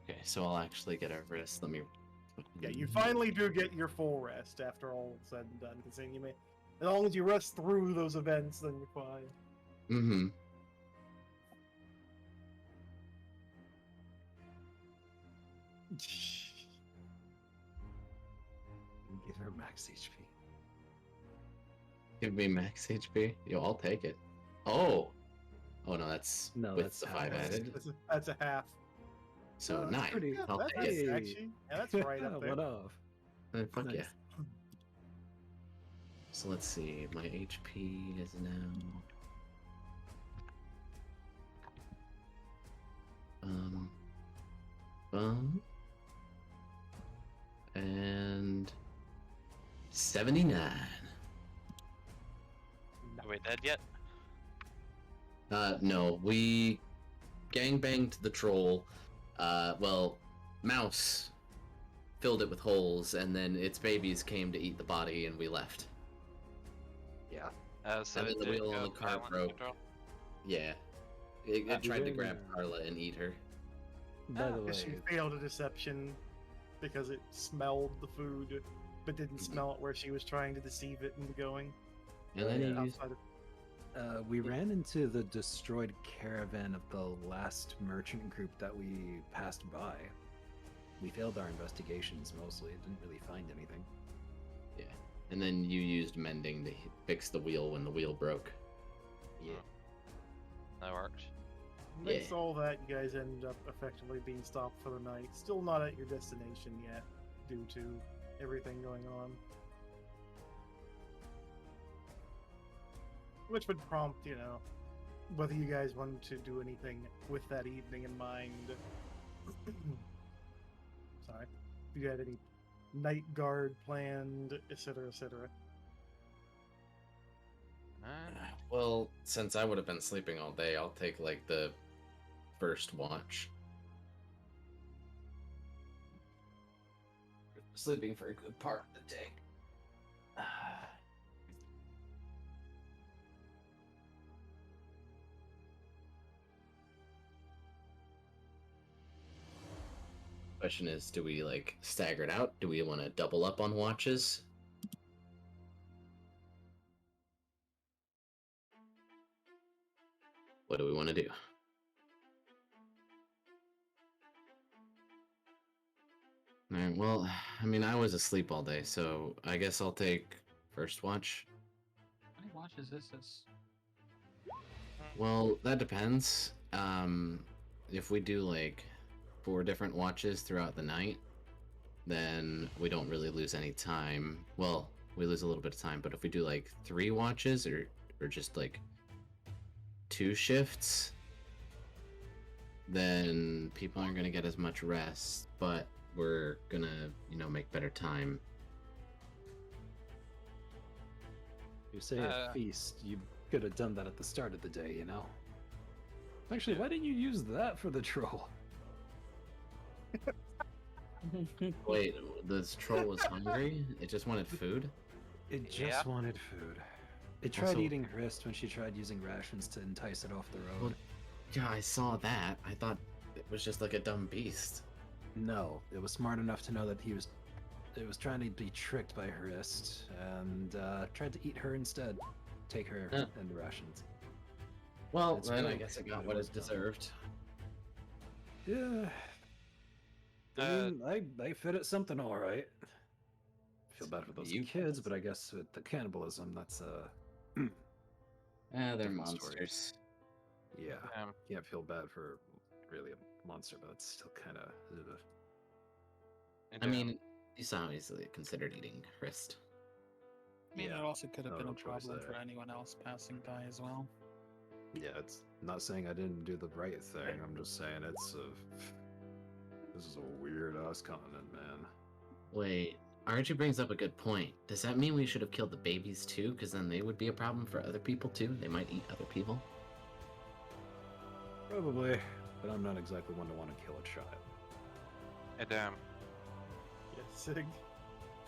Okay, so I'll actually get a rest. Let me. Yeah, you finally do get your full rest after all is said and done. Considering you may, as long as you rest through those events, then you're fine. Mm-hmm. Give her max HP. Give me max HP. Yo, I'll take it. Oh, Oh no, that's No, with that's the half. 5 added. That's a half. So That's 9. pretty- I'll that's take it. actually. Yeah, that's right up there. What off? Fuck Nice. yeah. So let's see. My HP is now. And 79. Are we dead yet? No, we gangbanged the troll. Well, Mouse filled it with holes, and then its babies came to eat the body, and we left. Yeah. So And then it the did wheel on go the cart violent broke. control? Yeah. It tried to When, grab Carla and eat her. By the Because she way, failed a deception because it smelled the food, but didn't smell it where she was trying to deceive it into going. And then he used. Outside of we ran into the destroyed caravan of the last merchant group that we passed by. We failed our investigations mostly. Didn't really find anything. Yeah. And then you used mending to fix the wheel when the wheel broke. Yeah. That works. Amidst Yeah. all that, you guys end up effectively being stopped for the night. Still not at your destination yet, due to everything going on. Which would prompt, whether you guys wanted to do anything with that evening in mind. Sorry. If you had any night guard planned, etc., etc. Well, since I would have been sleeping all day, I'll take like the first watch. Sleeping for a good part of the day. Question is, do we like stagger it out? Do we want to double up on watches? What do we want to do? Alright, well, I mean, I was asleep all day, so I guess I'll take first watch. How many watches is this? Well, that depends. If we do like 4 different watches throughout the night, then we don't really lose any time. Well, we lose a little bit of time, but if we do like 3 watches or just like 2 shifts, then people aren't gonna get as much rest, but we're gonna, make better time. You say a feast, you could have done that at the start of the day, you know? Actually, why didn't you use that for the troll? Wait, this troll was hungry? It just wanted food? It just Yeah. wanted food. It tried Also- eating wrist when she tried using rations to entice it off the road. Well, yeah, I saw that. I thought it was just like a dumb beast. No, it was smart enough to know that it was trying to be tricked by her wrist and tried to eat her instead. Take her Huh. and the rations. Well, It's then I really guess it good got it what was it dumb. deserved. Yeah. I fed it something all right. Feel bad for those You- kids, but I guess with the cannibalism, that's They're Different story. monsters. yeah. Um, Can't feel bad for really a monster, but it's still kind of. I mean, you saw how easily considered eating wrist. I mean, Yeah, it also could have no been a real choice problem for there. anyone else passing by as well. Yeah, it's not saying I didn't do the right thing. I'm just saying this is a weird ass continent, man. Wait, Archie brings up a good point. Does that mean we should have killed the babies too? Because then they would be a problem for other people too? They might eat other people? Probably, but I'm not exactly one to want to kill a child. and Yes, Sig.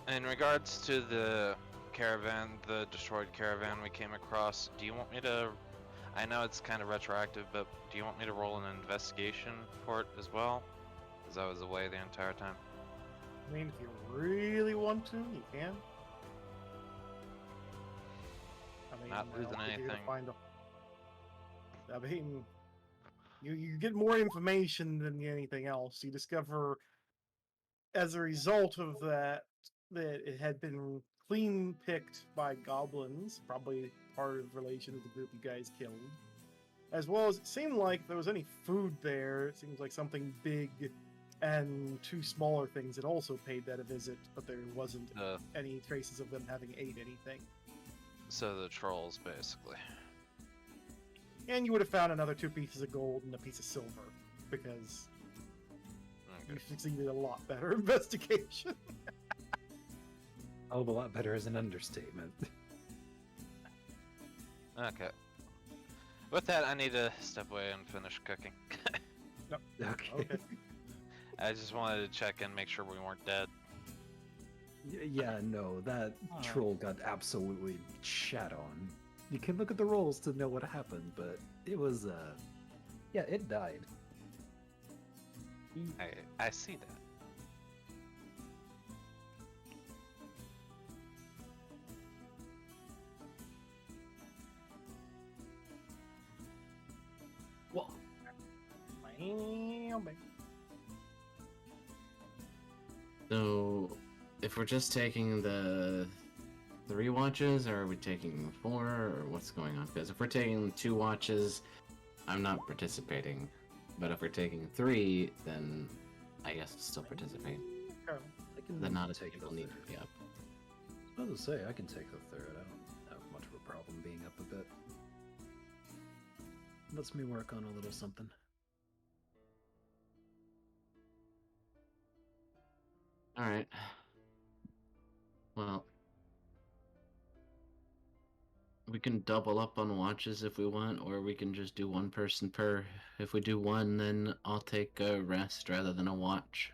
in regards to the caravan, the destroyed caravan we came across, do you want me to? I know it's kind of retroactive, but do you want me to roll an investigation for it as well? Because I was away the entire time. I mean, if you really want to, you can. I mean, Not I don't losing think you're gonna anything. find I mean, you get more information than anything else. You discover, as a result of that it had been clean picked by goblins, probably part of relation to the group you guys killed. as well as it seemed like if there was any food there, it seems like something big and two smaller things had also paid that a visit, but there wasn't any traces of them having ate anything. So the trolls, basically. And you would have found another 2 pieces of gold and a piece of silver, because Okay. you succeeded a lot better investigation. Oh, a lot better is an understatement. Okay. With that, I need to step away and finish cooking. Okay. Okay. I just wanted to check and make sure we weren't dead. Yeah, no, that Oh. troll got absolutely shat on. You can look at the rolls to know what happened, but it was, yeah, it died. I see that. Well, so if we're just taking the 3 watches, or are we taking 4, or what's going on? Because if we're taking 2 watches, I'm not participating. But if we're taking 3, then I guess I'll still participate. I can Then not as take people the need third. to be up. I was to say, I can take the third. I don't have much of a problem being up a bit. Lets me work on a little something. Alright. Well, we can double up on watches if we want, or we can just do 1 person per. If we do 1, then I'll take a rest rather than a watch.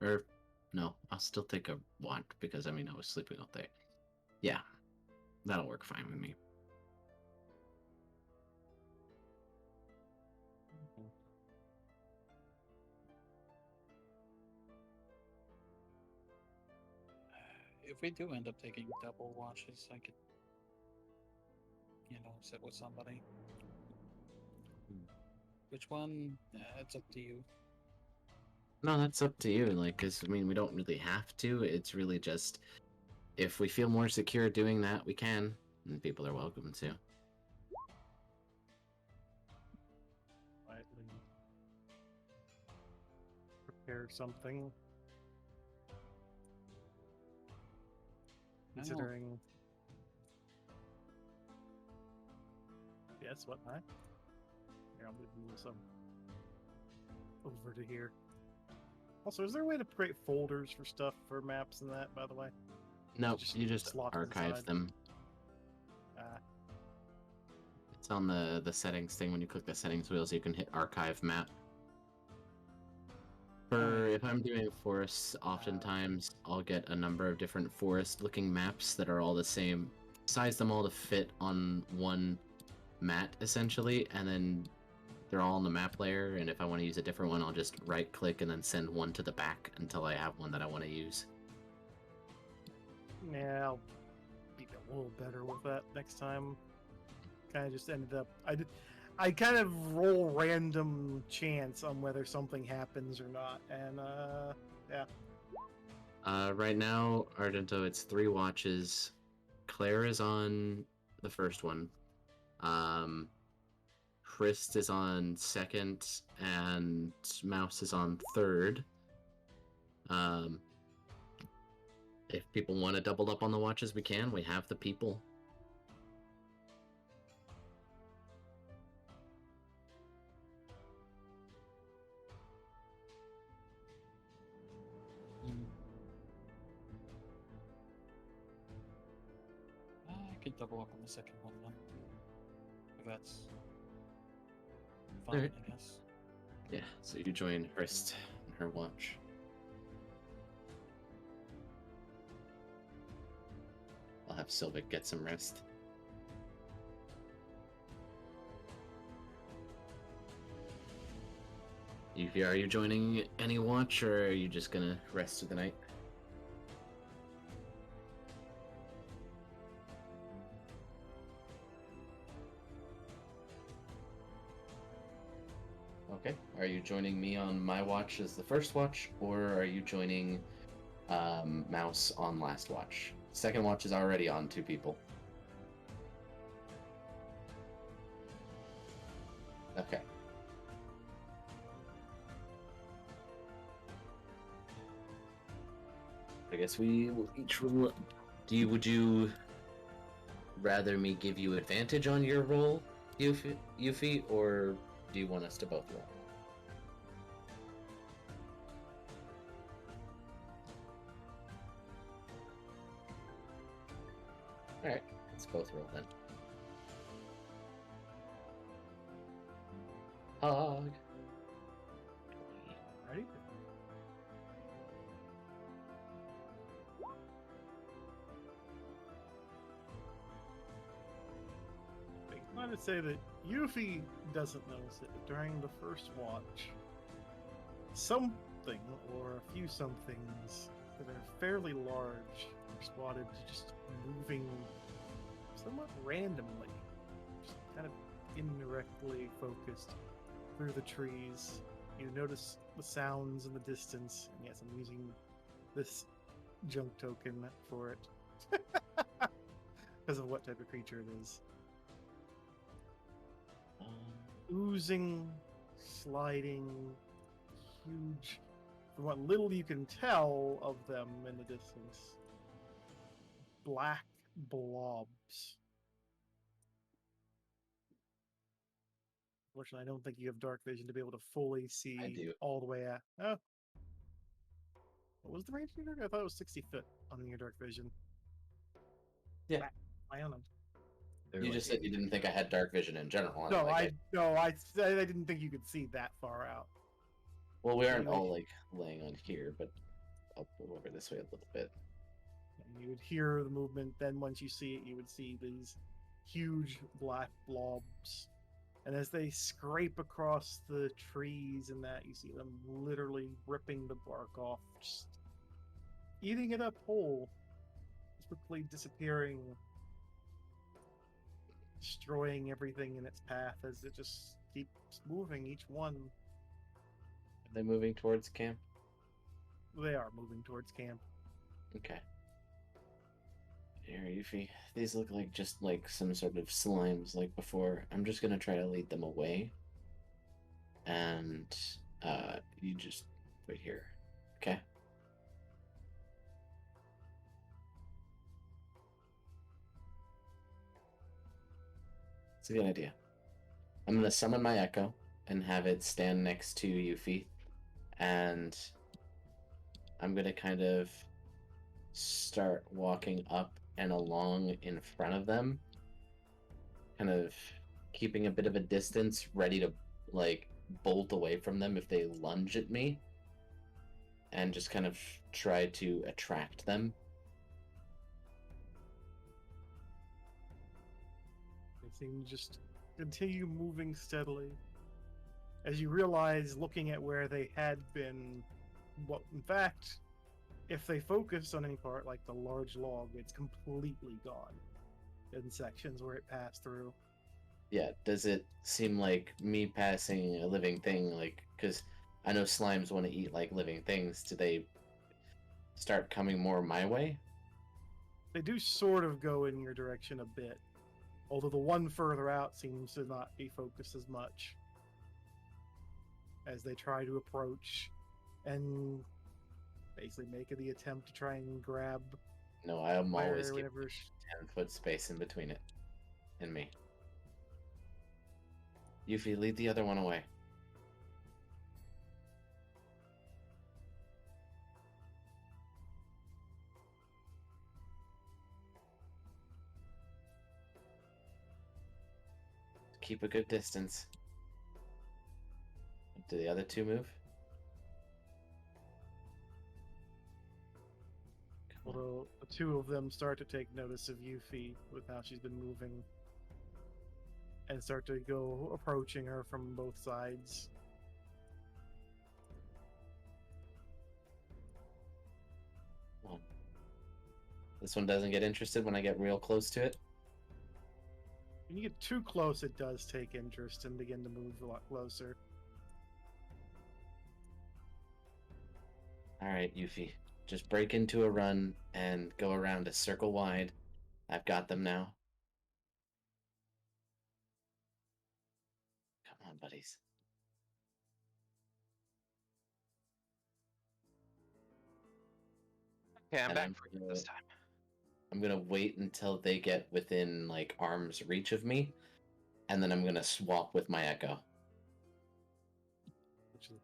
Or, no, I'll still take a watch because, I mean, I was sleeping all day. Yeah, that'll work fine with me. If we do end up taking double watches, I could, sit with somebody. Which one? It's up to you. No, that's up to you. Like, 'cause, I mean, we don't really have to. It's really just if we feel more secure doing that, we can, and people are welcome to. Quietly prepare something. Considering. Yes, what? Hi? Here, I'm gonna move some over to here. Also, is there a way to create folders for stuff for maps and that, by the way? No, Just you just slot archive inside. them. Ah, It's on the settings thing. When you click the settings wheels, you can hit archive map. For if I'm doing forests, oftentimes I'll get a number of different forest-looking maps that are all the same. Size them all to fit on one mat, essentially, and then they're all in the map layer. And if I want to use a different one, I'll just right-click and then send one to the back until I have one that I want to use. yeah, I'll be a little better with that next time. Kind of just ended up. I kind of roll random chance on whether something happens or not, and yeah. Right now, Argento, it's 3 watches. Claire is on the first one. Christ is on second, and Mouse is on third. If people want to double up on the watches, we can. We have the people. I could double up on the second one then. If that's fine, Alright. I guess. Yeah, so you join Christ and her watch. I'll have Sylvic get some rest. Are you joining any watch, or are you just gonna rest through the night? Okay. Are you joining me on my watch as the first watch, or are you joining Mouse on last watch? Second watch is already on 2 people. Okay. I guess we will each roll. Would you rather me give you advantage on your roll, Yuffie, or do you want us to both roll? Alright, let's both roll then. Hog. Ready? I want to say that Yuffie doesn't notice it, but during the first watch, something or a few somethings that are fairly large are spotted just moving somewhat randomly, just kind of indirectly focused through the trees. You notice the sounds in the distance, and yes, I'm using this junk token for it because of what type of creature it is. Oozing, sliding, huge, from what little you can tell of them in the distance, black blobs. Fortunately, I don't think you have dark vision to be able to fully see I do. all the way out. Oh. What was the range of your dark? I thought it was 60 foot on your dark vision. Yeah. I don't know. They're You like just said you 80. didn't think I had dark vision in general. No, like, I didn't think you could see that far out. Well, we aren't Anyway. all like laying on here, but I'll move over this way a little bit. And you would hear the movement. Then once you see it, you would see these huge black blobs. And as they scrape across the trees and that, you see them literally ripping the bark off, just eating it up whole, quickly disappearing, destroying everything in its path as it just keeps moving, each one. Are they moving towards camp? They are moving towards camp. Okay. Here, Yuffie. These look like just like some sort of slimes like before. I'm just gonna try to lead them away. And you just wait here. Okay? It's a good idea. I'm gonna summon my echo and have it stand next to Yuffie. And I'm gonna kind of start walking up and along in front of them, kind of keeping a bit of a distance, ready to like bolt away from them if they lunge at me, and just kind of try to attract them. They seem to just continue moving steadily. As you realize, looking at where they had been, what in fact, if they focus on any part, like the large log, it's completely gone in sections where it passed through. Yeah, does it seem like me passing a living thing, like, because I know slimes want to eat like living things, do they start coming more my way? They do sort of go in your direction a bit, although the one further out seems to not be focused as much as they try to approach and basically make the attempt to try and grab No, I'm fire always or keeping whatever. 10-foot space in between it and me. Yuffie, lead the other one away. Keep a good distance. Do the other two move? Come on. Although the two of them start to take notice of Yuffie with how she's been moving and start to go approaching her from both sides. Come on. This one doesn't get interested when I get real close to it. When you get too close, it does take interest and begin to move a lot closer. Alright, Yuffie. Just break into a run and go around a circle wide. I've got them now. Come on, buddies. Okay, I'm And back I'm for you gonna- this time. I'm gonna wait until they get within like arm's reach of me, and then I'm gonna swap with my echo. Which is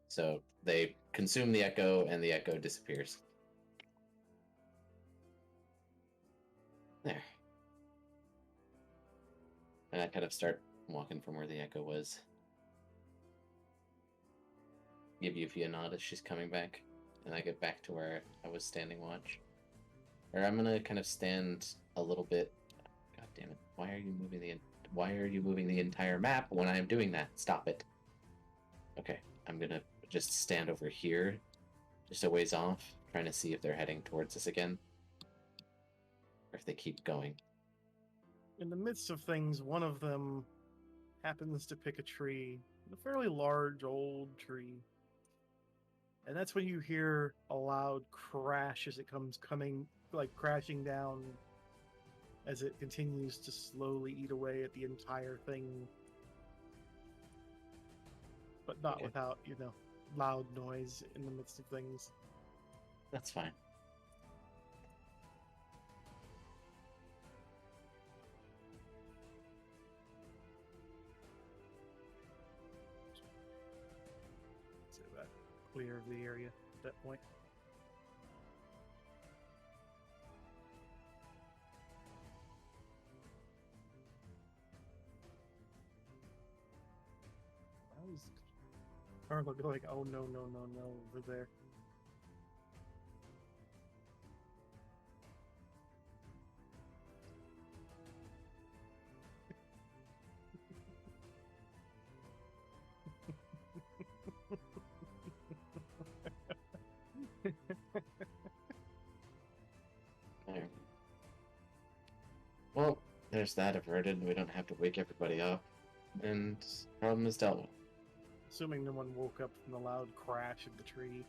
So they consume the echo, and the echo disappears. There. And I kind of start walking from where the echo was. Give Yuffie a nod as she's coming back, and I get back to where I was standing watch. Or I'm gonna kind of stand a little bit. God damn it! Why are you moving the entire map when I am doing that? Stop it. Okay, I'm gonna just stand over here, just a ways off, trying to see if they're heading towards us again, or if they keep going. in the midst of things, one of them happens to pick a tree, a fairly large old tree. And that's when you hear a loud crash as it comes coming, like crashing down, as it continues to slowly eat away at the entire thing. But not Okay. without, loud noise in the midst of things. That's fine. So that clear of the area at that point. I was Carla going, oh no, no, no, no, over there. There. Well, there's that averted. We don't have to wake everybody up, and problem is dealt with. Assuming no one woke up from the loud crash of the tree.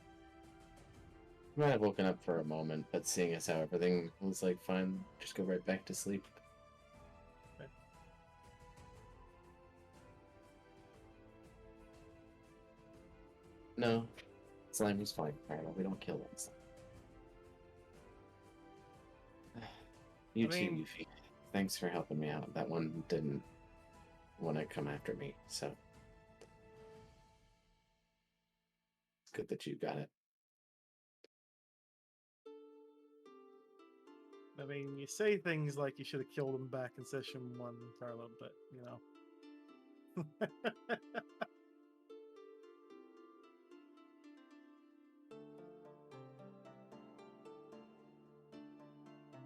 Might have woken up for a moment, but seeing as how everything was like fine, just go right back to sleep. Okay. No, slime was fine. Alright, we don't kill them. You I too, mean- Yuffie. Thanks for helping me out. That one didn't want to come after me, so it's good that you got it. I mean, you say things like you should have killed him back in session 1, Carlo, but,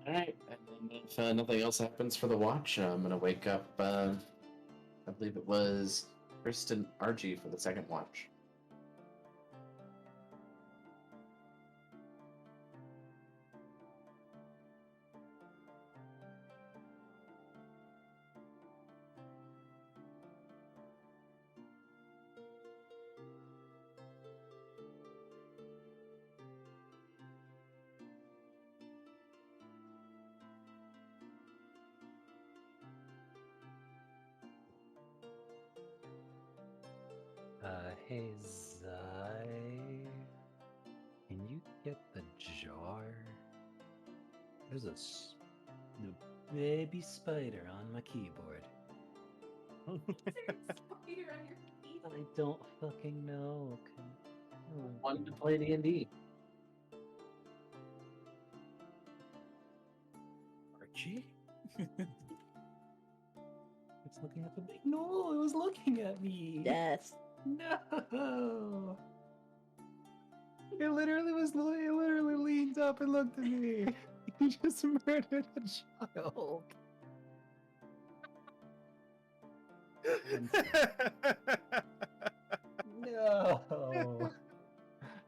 Alright, and then if nothing else happens for the watch, I'm gonna wake up, I believe it was Kristen RG for the second watch. Hey, Zai. Can you get the jar? There's a baby spider on my keyboard. Is there a spider on your feet? I don't fucking know. Okay. Oh, Wanted to play D&D. Archie? It's looking at the big. No, it was looking at me. Yes. No. It literally leaned up and looked at me. You just murdered a child. No.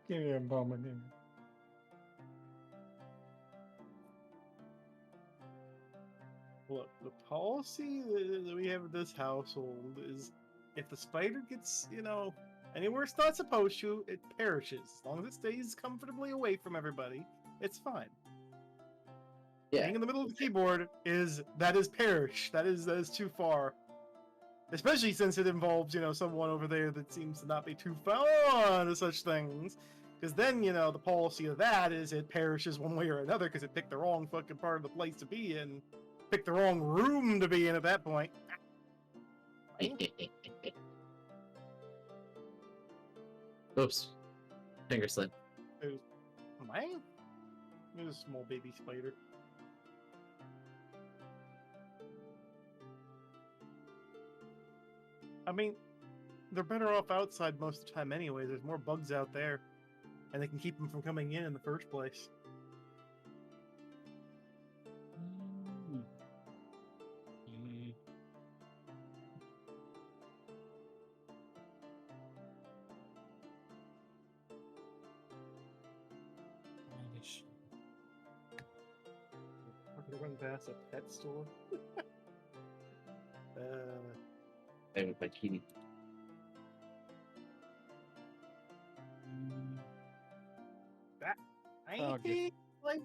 Give me a moment here. Look, the policy that we have in this household is if the spider gets, anywhere it's not supposed to, it perishes. As long as it stays comfortably away from everybody, it's fine. Yeah. Being in the middle of the keyboard is perish. That is too far. Especially since it involves, someone over there that seems to not be too fond of such things. Because then, the policy of that is it perishes one way or another because it picked the wrong fucking part of the place to be in. Picked the wrong room to be in at that point. Oops. Finger slip. Mine? It was a small baby spider. I mean, they're better off outside most of the time anyway. There's more bugs out there. And they can keep them from coming in the first place. Mm. Mm. Radish. I'm gonna run past a pet store. Play with my kitty. Mm. I Oh, good. like.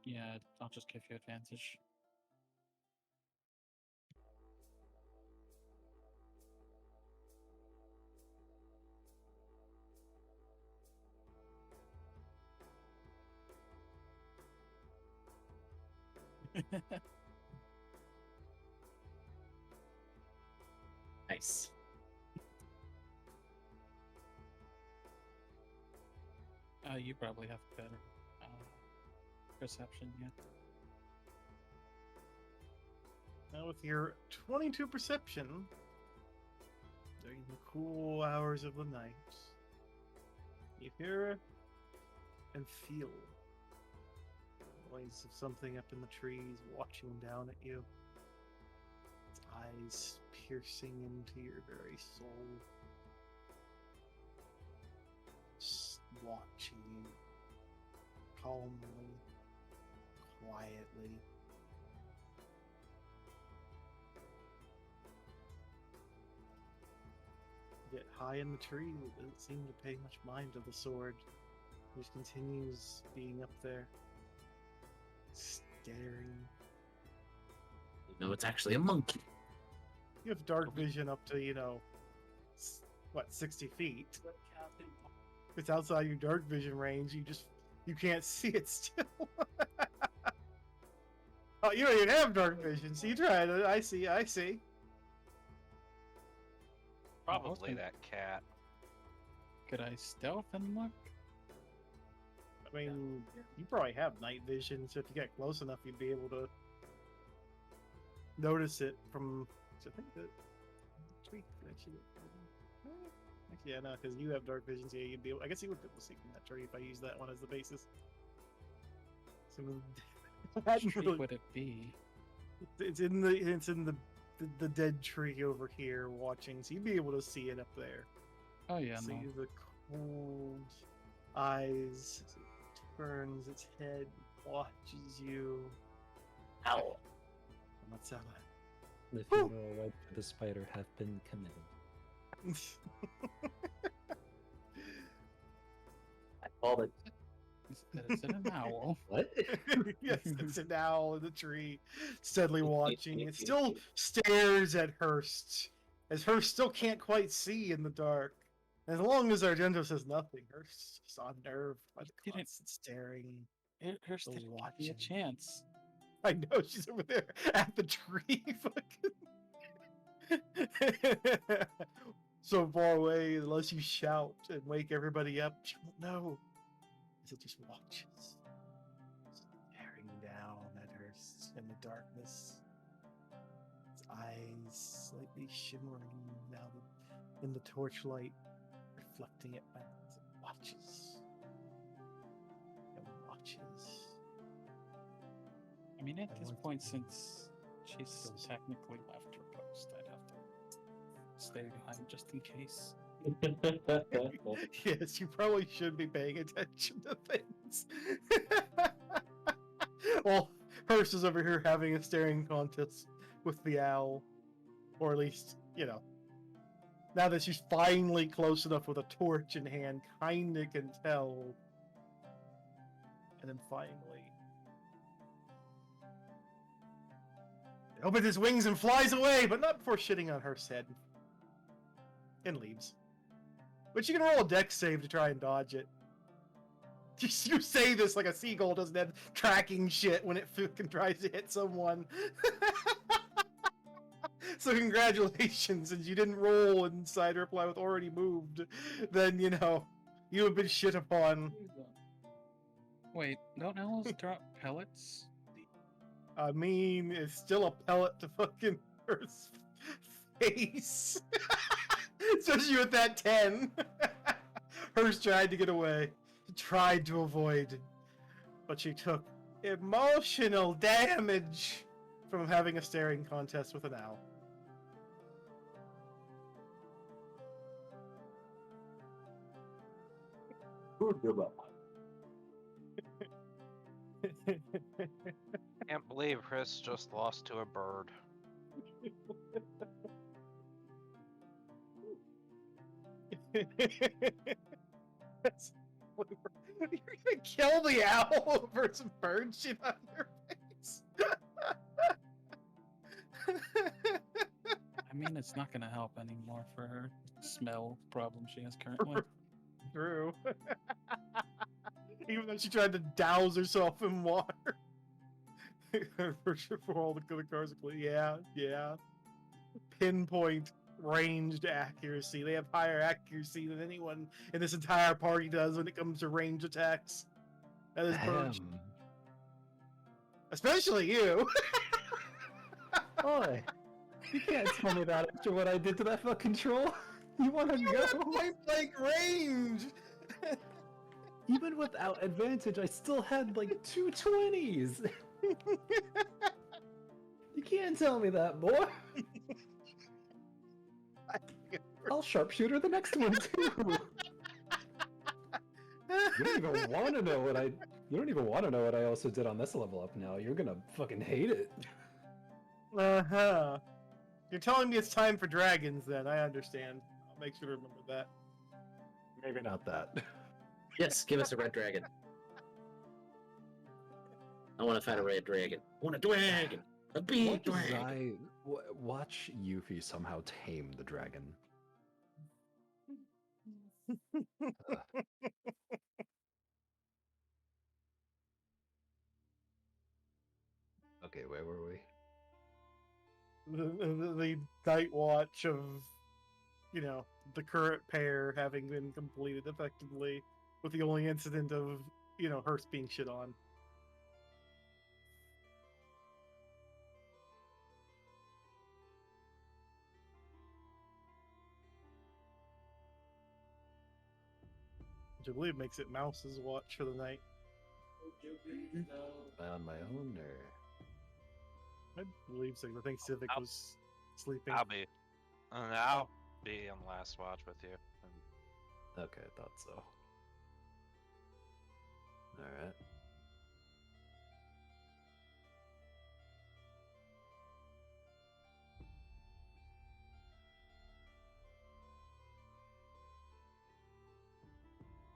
Yeah, I'll just give you advantage. Nice. You probably have better perception, yeah. Now with your 22 perception, during the cool hours of the night, you hear and feel the noise of something up in the trees watching down at you. Its eyes piercing into your very soul. Just watching you calmly, quietly. Get high in the tree, it doesn't seem to pay much mind to the sword. It just continues being up there, staring. No, it's actually a monkey. You have dark vision up to, 60 feet. If it's outside your dark vision range, you can't see it still. Oh, you don't even have dark vision, so you tried it. I see. Probably okay. that cat. Could I stealth and look? I mean, you probably have night vision, so if you get close enough, you'd be able to notice it from. So I think that tweak actually. Actually, yeah, no, because you have dark vision, so yeah, you'd be able. I guess you would be able to see from that tree if I use that one as the basis. So, Which tree would it be? it's in the dead tree over here watching, so you'd be able to see it up there. Oh yeah, See no. the cold eyes as it turns its head, watches you. Ow. And that's how If you know what the spider have been committed. I called it. Is it an owl? What? Yes, it's an owl in the tree, steadily watching. It still stares at Hurst, as Hurst still can't quite see in the dark. As long as Argento says nothing, Hurst's just unnerved by the Didn't- constant staring. Here's The give me a watching. chance. I know she's over there at the tree, fucking so far away. Unless you shout and wake everybody up, she won't know. As it just watches, staring down at her in the darkness. Its eyes slightly shimmering now in the torchlight, reflecting it back as it watches and watches. I mean, at I this want point, to- since she's technically left her post, I'd have to stay behind just in case. Yes, you probably should be paying attention to things. Well, Hurst is over here having a staring contest with the owl. Or at least, now that she's finally close enough with a torch in hand, kinda can tell. And then finally, Opens his wings and flies away, but not before shitting on her head. And leaves. But you can roll a dex save to try and dodge it. You say this like a seagull doesn't have tracking shit when it fucking tries to hit someone. So congratulations, since you didn't roll inside reply with already moved, then you know, you have been shit upon. Wait, don't owls drop pellets? I mean, it's still a pellet to fucking her face. Especially with that 10. Hers tried to get away. She tried to avoid. But she took emotional damage from having a staring contest with an owl. Can't believe Chris just lost to a bird. You're gonna kill the owl over some bird shit on your face. I mean, it's not gonna help anymore for her smell problem she has currently. True. Even though she tried to douse herself in water. For all the cars, yeah. Pinpoint ranged accuracy. They have higher accuracy than anyone in this entire party does when it comes to range attacks. That is bird. Especially you. Boy, you can't tell me that after what I did to that fucking troll. You wanna You go? have point blank range. Even without advantage, I still had like 220s. You can't tell me that, boy. I'll sharpshooter the next one too. You don't even want to know what I. You don't even want to know what I also did on this level up. Now you're gonna fucking hate it. Uh-huh. You're telling me it's time for dragons then, I understand. I'll make sure to remember that. Maybe not that. Yes, give us a red dragon. I want to fight a red dragon. I want a dragon. A big dragon. Watch Yuffie somehow tame the dragon. Okay, where were we? The night watch of, you know, the current pair having been completed effectively, with the only incident of, you know, her being shit on. Which I believe makes it Mouse's watch for the night. Am I on my own, or I believe so. I think Civic I'll- was sleeping. I'll be on last watch with you. okay, I thought so. All right.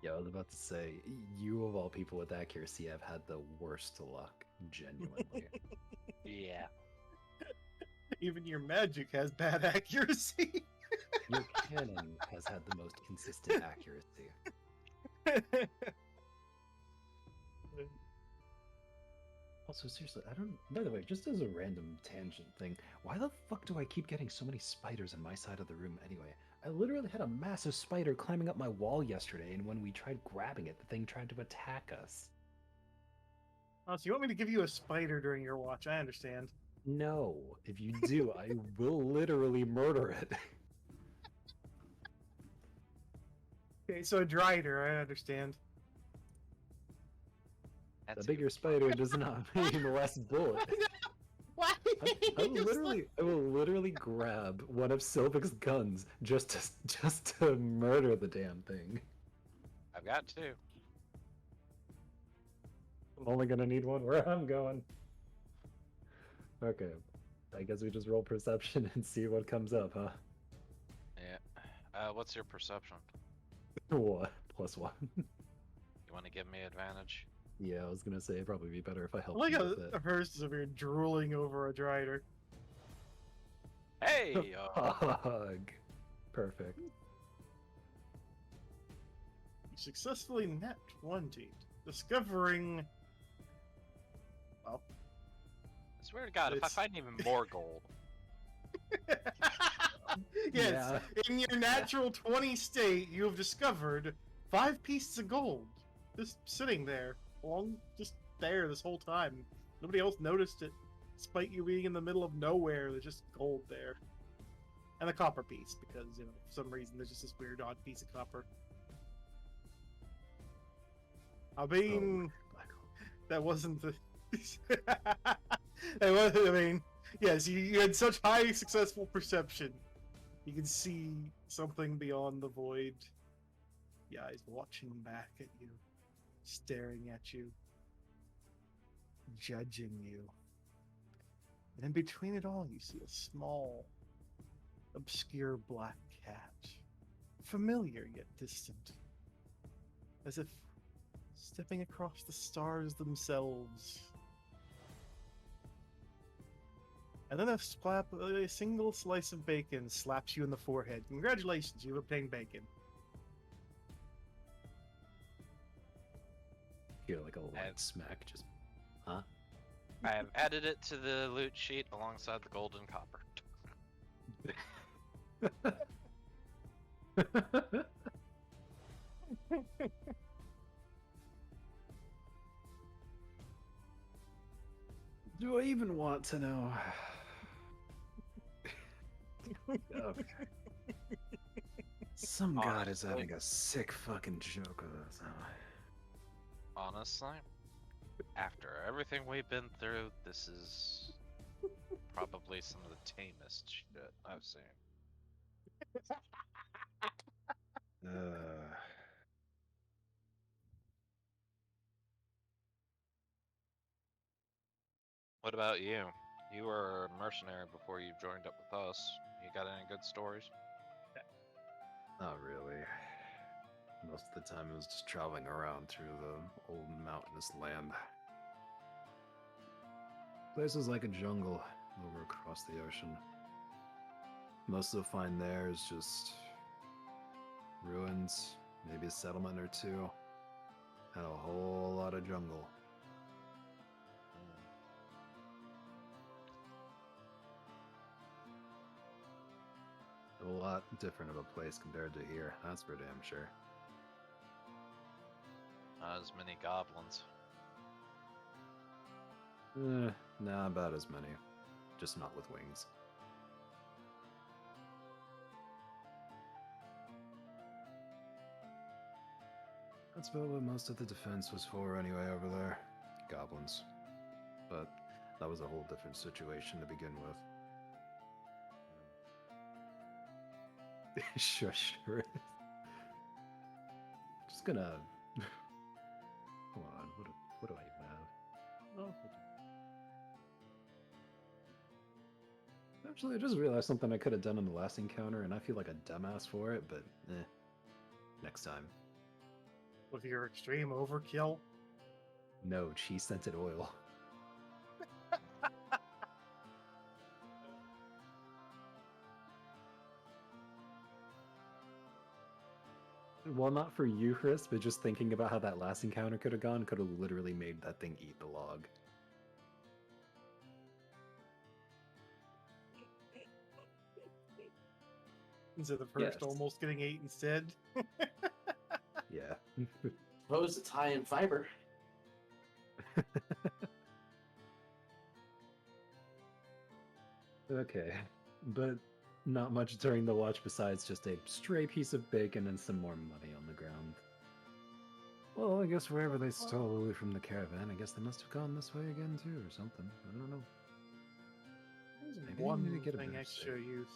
Yeah, I was about to say, you of all people with accuracy have had the worst luck, genuinely. Yeah. Even your magic has bad accuracy. Your cannon has had the most consistent accuracy. Also, seriously, I don't. By the way, just as a random tangent thing, why the fuck do I keep getting so many spiders in my side of the room anyway? I literally had a massive spider climbing up my wall yesterday, and when we tried grabbing it, the thing tried to attack us. Oh, so you want me to give you a spider during your watch? I understand. No, if you do, I will literally murder it. Okay, so a drider, I understand. The bigger spider does not mean less bullet. Why? I will literally grab one of Sylvic's guns just to murder the damn thing. I've got two. I'm only gonna need one where I'm going. Okay, I guess we just roll perception and see what comes up, huh? Yeah. What's your perception? What? +1. You want to give me advantage? Yeah, I was gonna say it'd probably be better if I helped Look you at with it. hers is over here drooling over a drider. Hey, Hug. Perfect. You successfully net 20, discovering. Well, I swear to God, if I It's- find even more gold, yes, Yeah. in your natural 20 state, you have discovered 5 pieces of gold just sitting there, just there this whole time. Nobody else noticed it, despite you being in the middle of nowhere. There's just gold there, and a copper piece because for some reason there's just this weird odd piece of copper. I mean, that wasn't the. That was, I mean, yes, you had such high successful perception. You can see something beyond the void. The eyes watching back at you, staring at you, judging you. And in between it all, you see a small, obscure black cat. Familiar yet distant. As if stepping across the stars themselves. And then a single slice of bacon slaps you in the forehead. Congratulations, you've obtained bacon. Hear like a light And- smack. Just, huh? I have added it to the loot sheet alongside the gold and copper. Do I even want to know? Okay. Some god is Honestly. having a sick fucking joke with us. Honestly, after everything we've been through, this is probably some of the tamest shit I've seen. What about you? You were a mercenary before you joined up with us. You got any good stories? Not really. Most of the time it was just traveling around through the old mountainous land. Places like a jungle over across the ocean. Most of the find there is just ruins, maybe a settlement or two, and a whole lot of jungle. A lot different of a place compared to here, that's for damn sure. Not as many goblins. Nah, about as many. Just not with wings. That's about what most of the defense was for anyway over there. Goblins. But that was a whole different situation to begin with. Sure. Just gonna... Hold on, what do I even have? Oh, actually, I just realized something I could have done in the last encounter, and I feel like a dumbass for it, but next time. With your extreme overkill. No, cheese scented oil. Well, not for you, Chris, but just thinking about how that last encounter could have gone, could have literally made that thing eat the log. Instead of the first Yes. almost getting 8 instead. Yeah. Suppose it's high in fiber. Okay, but not much during the watch besides just a stray piece of bacon and some more money on the ground. Well, I guess wherever they stole Lily from the caravan, I guess they must have gone this way again too, or something. I don't know. There's Maybe one you need to get a thing better extra sight. use.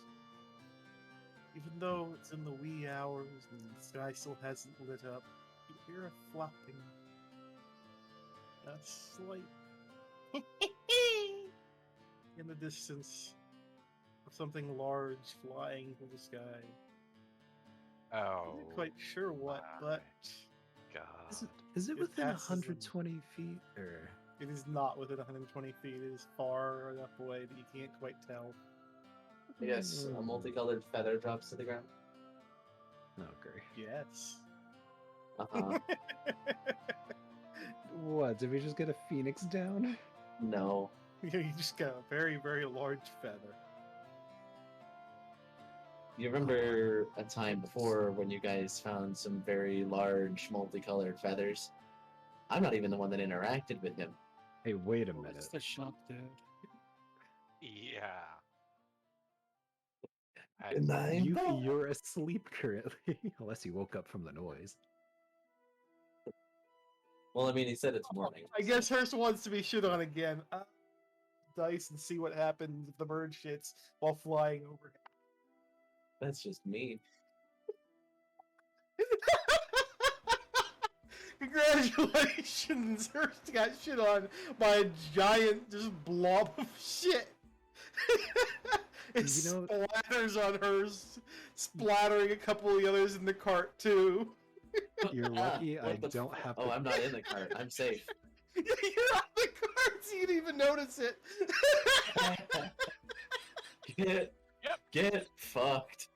Even though it's in the wee hours and the sky still hasn't lit up, you hear a flopping. A slight in the distance of something large flying through the sky. Oh, I'm not quite sure what, my but God. Is it It within passes them. 120 feet, or... it is not within 120 feet. It is far enough away that you can't quite tell. Yes, a multicolored feather drops to the ground. Okay. Yes. Uh-huh. What? Did we just get a phoenix down? No. You just got a very, very large feather. You remember a time before when you guys found some very large multicolored feathers? I'm not even the one that interacted with him. Hey, wait a What's minute. the shop, dude? Yeah. You're asleep currently, unless you woke up from the noise. Well, I mean, he said it's morning. I guess Hearst wants to be shit on again. Dice and see what happens if the bird shits while flying over. That's just me. Congratulations! Hearst got shit on by a giant just blob of shit. It splatters on Hearst, splattering a couple of the others in the cart too. You're lucky I What the don't have to. Oh, I'm not in the cart. I'm safe. You're on the cart, so you didn't even notice it. Get fucked.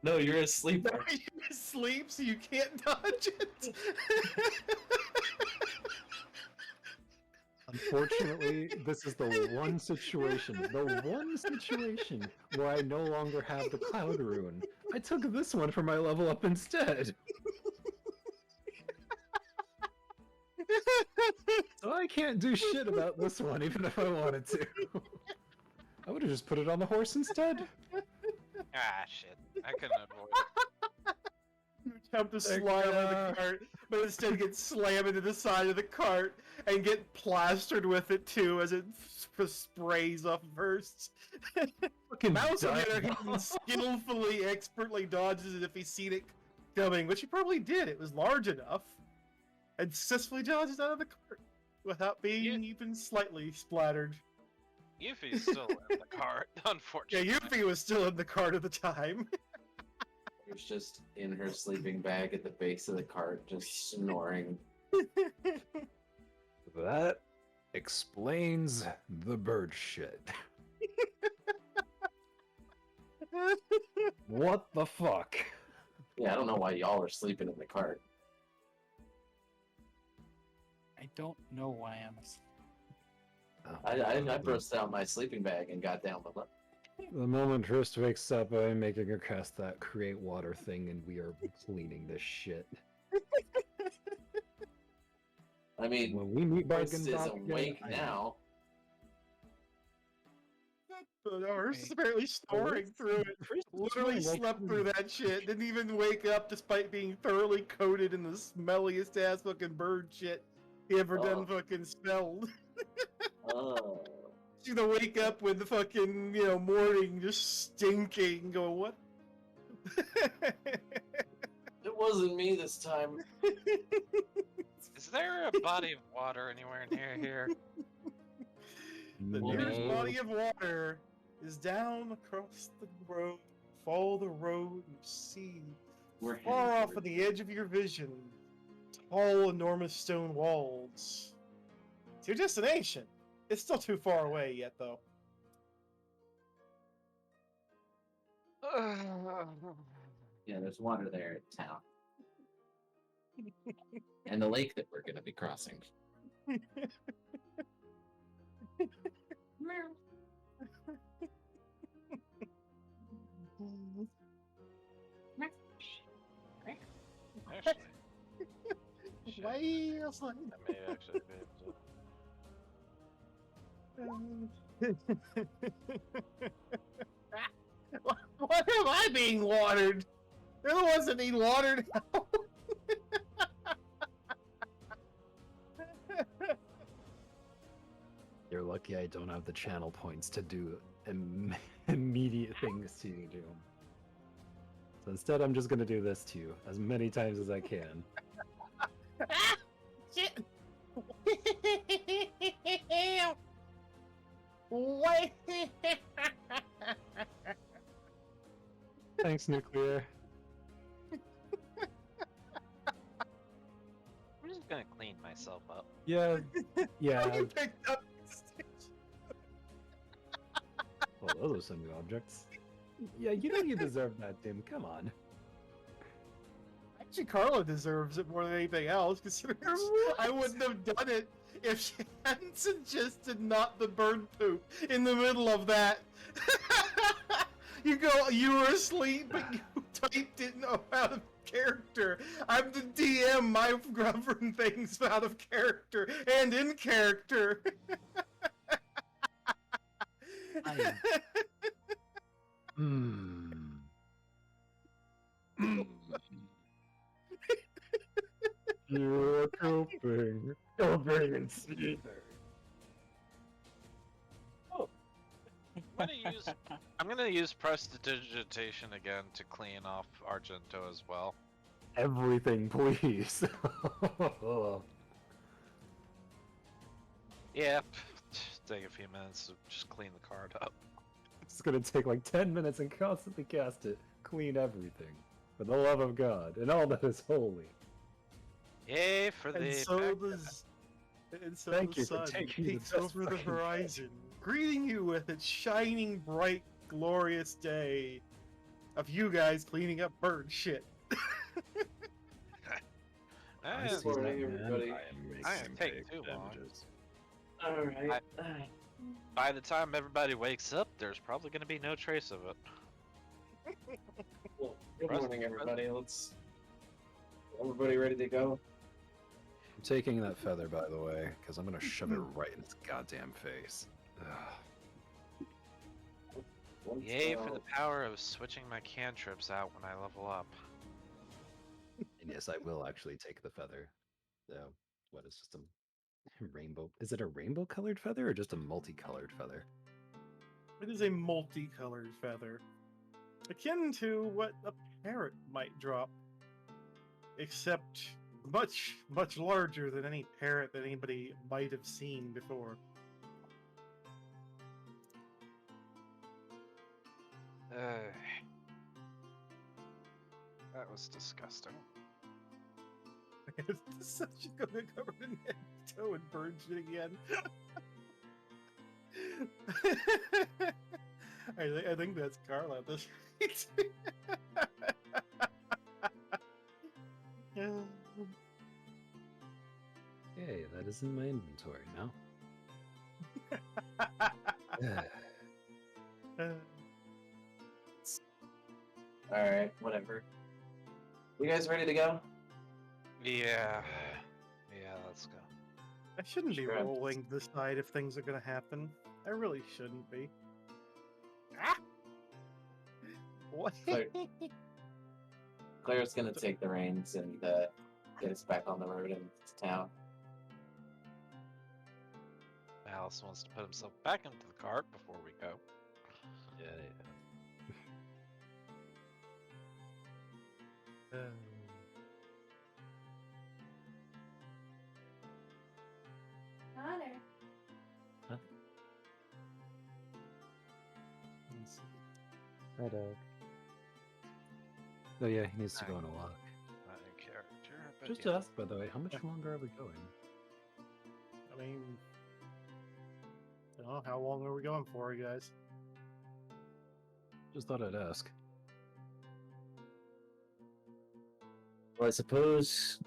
No, you're asleep. You're asleep, so you can't dodge it. Unfortunately, this is the one situation where I no longer have the cloud rune. I took this one for my level up instead. So I can't do shit about this one, even if I wanted to. I would have just put it on the horse instead. Ah, shit. I couldn't avoid it. You attempt to slide out of the cart, but instead get slammed into the side of the cart and get plastered with it too as it sprays off first. Fucking Mouse, on the other die. hand, skillfully, expertly dodges it if he's seen it coming, which he probably did. It was large enough. And successfully dodges out of the cart without being even slightly splattered. Yuffie's still in the cart, Yeah, unfortunately. Yuffie was still in the cart at the time. She was just in her sleeping bag at the base of the cart, just snoring. That explains the bird shit. What the fuck? Yeah, I don't know why y'all are sleeping in the cart. I don't know why I'm. I burst out my sleeping bag and got down below. The moment Trist wakes up, I'm making her cast that create water thing, and we are cleaning this shit. I mean, When we meet Chris Bargain is Doc awake again, now. But Hearst is apparently snoring through it. Literally slept through that shit. Didn't even wake up despite being thoroughly coated in the smelliest ass fucking bird shit he ever done fucking smelled. Oh. She's gonna wake up with the fucking, morning just stinking, going, what? It wasn't me this time. Is there a body of water anywhere near here? The No. nearest body of water is down across the road. Follow the road and see, We're far heading off for on the edge of your vision, tall, enormous stone walls. It's your destination. It's still too far away yet, though. Yeah, there's water there in town. And the lake that we're gonna be crossing. Actually, shit. Why else? I may actually be able to. Why am I being watered? They're the ones that need watered now. You're lucky I don't have the channel points to do immediate things to you. So instead, I'm just gonna do this to you as many times as I can. Shit. Wait. Thanks, Nuclear. I'm just gonna clean myself up. Yeah, yeah. You picked up. Oh, those are some new objects. Yeah, you know you deserve that, Tim. Come on. Actually, Carla deserves it more than anything else, considering I wouldn't have done it if she hadn't suggested not the bird poop in the middle of that. You were asleep, but you typed it out of character. I'm the DM. I govern things out of character and in character. You're coping. Coping and Caesar. I'm gonna use prestidigitation again to clean off Argento as well. Everything, please. Yeah, take a few minutes to just clean the card up. It's gonna take like 10 minutes and constantly cast it. Clean everything. For the love of God, and all that is holy. Yay for the. And so the Thank you for sun taking the peeks best over the fucking horizon, greeting you with its shining, bright, glorious day of you guys cleaning up bird shit. Eh, Good morning, everybody. I didn't take too long. Alright. By the time everybody wakes up, there's probably gonna be no trace of it. Well, good Rest- morning, everybody. Everybody ready to go? I'm taking that feather, by the way, because I'm gonna shove it right in its goddamn face. Ugh. Yay for the power of switching my cantrips out when I level up. And yes, I will actually take the feather. So, what is just a rainbow? Is it a rainbow colored feather or just a multicolored feather? It is a multicolored feather, akin to what a parrot might drop, except much, much larger than any parrot that anybody might have seen before. That was disgusting. Is such gonna cover in head to toe and bird shit again? I think that's Carla at this rate. Hey, that is in my inventory now. Alright, whatever. You guys ready to go? Yeah. Yeah, let's go. I shouldn't be Sure. rolling to decide if things are gonna happen. I really shouldn't be. Ah! What? Claire's gonna take the reins and get us back on the road into town. Alice wants to put himself back into the cart before we go. Yeah, Connor. Let's see. Hi, dog. Oh yeah, he needs to go on a walk. Not in character, but Just yeah. to ask, by the way, how much longer are we going? I mean, how long are we going for, you guys? Just thought I'd ask. Well, I suppose,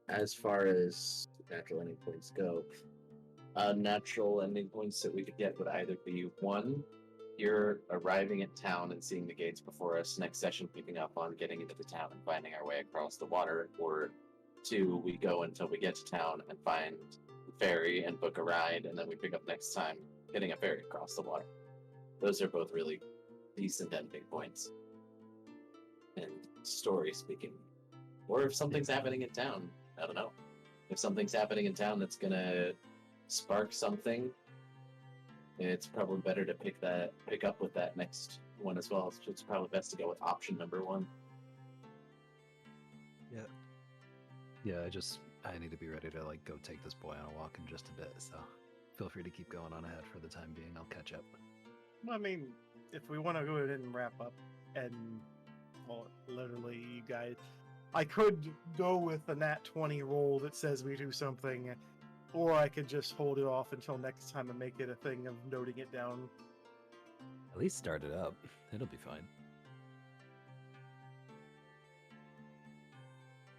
as far as natural ending points go, natural ending points that we could get would either be one, you're arriving at town and seeing the gates before us, next session picking up on getting into the town and finding our way across the water, or two, we go until we get to town and find the ferry and book a ride, and then we pick up next time getting a ferry across the water. Those are both really decent ending points. And story speaking. Or if something's happening in town, I don't know. If something's happening in town that's gonna spark something, it's probably better to pick up with that next one as well. So it's probably best to go with option number one. Yeah, I need to be ready to like go take this boy on a walk in just a bit, so feel free to keep going on ahead for the time being. I'll catch up. I mean, if we want to go ahead and wrap up, and well, literally, you guys, I could go with the nat 20 roll that says we do something, or I could just hold it off until next time and make it a thing of noting it down At least start it up. It'll be fine.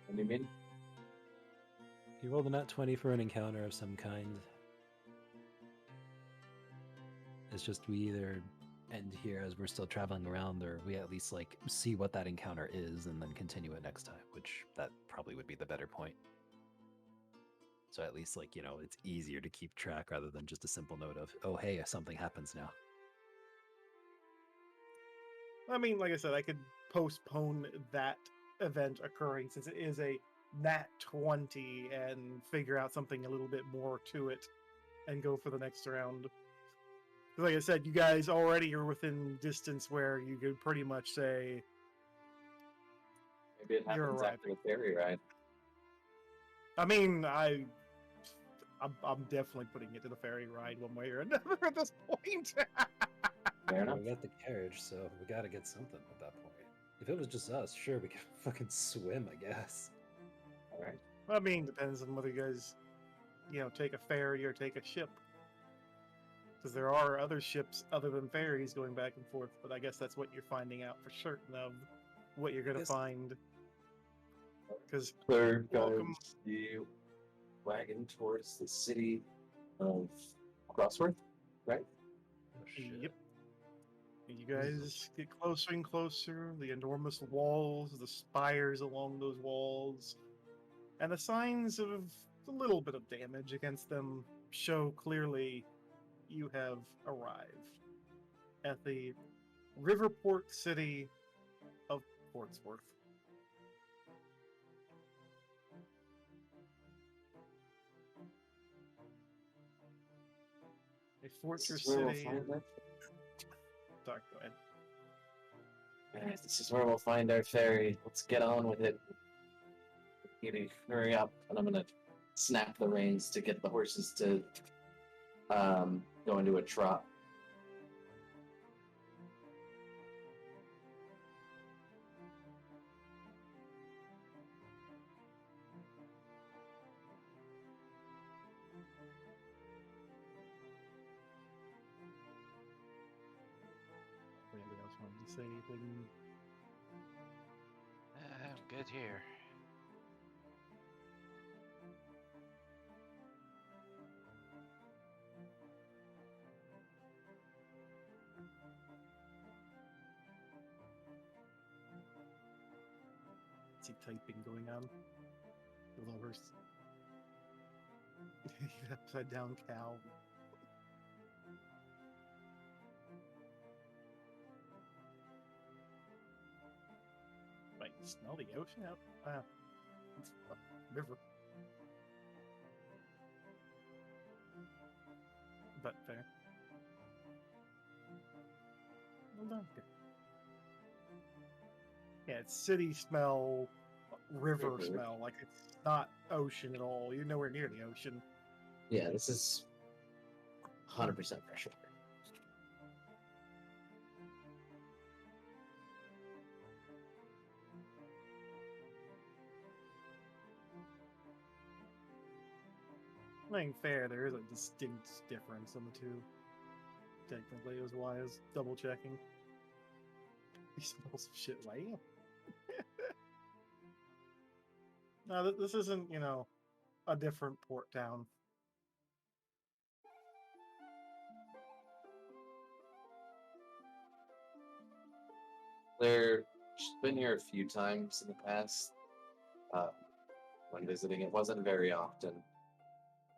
What do you mean? You rolled a nat 20 for an encounter of some kind. It's just we either end here as we're still traveling around, or we at least like see what that encounter is and then continue it next time, which that probably would be the better point. So at least like, it's easier to keep track rather than just a simple note of, oh hey, something happens now. I mean, like I said, I could postpone that event occurring since it is a nat 20 and figure out something a little bit more to it and go for the next round. Like I said, you guys already are within distance where you could pretty much say Maybe it you're happens after arriving. the ferry ride. I mean, I'm definitely putting it to the ferry ride one way or another at this point. Fair enough. We got the carriage, so we gotta get something at that point. If it was just us, sure, we could fucking swim, I guess. All right. I mean, depends on whether you guys, take a ferry or take a ship. Because there are other ships other than ferries going back and forth, but I guess that's what you're finding out for certain of what you're going to Yes. find. Because Third welcome. guides the wagon towards the city of Crossworth, right? Oh, shit. Yep. And you This is guys get closer and closer. The enormous walls, the spires along those walls, and the signs of a little bit of damage against them show clearly you have arrived at the Riverport city of Portsworth. A fortress This is where we'll city. find our- Sorry, go ahead. Alright, this is where we'll find our ferry. Let's get on with it. Kitty, hurry up, and I'm gonna snap the reins to get the horses to go into a trot. Anybody else wanted to say anything? I'm good here. See typing going on. The lovers. Upside down cow. Wait, smell the ocean out? It's a river. But fair. Well done. Good. Yeah, it's city smell, river River. smell. Like it's not ocean at all. You're nowhere near the ocean. Yeah, this is 100% fresh water. Playing fair, there is a distinct difference in the two. Technically, is why I was double checking. He smells of shit like him. No, this isn't, a different port town. She's been here a few times in the past. When visiting, it wasn't very often.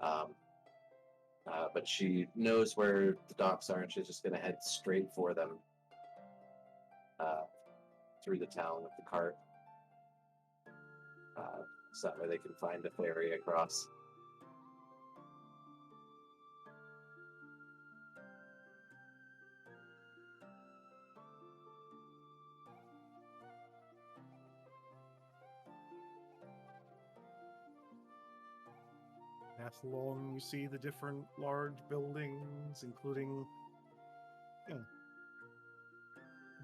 But she knows where the docks are, and she's just gonna head straight for them through the town with the cart, so that way they can find a ferry across. Pass along, you see the different large buildings, including,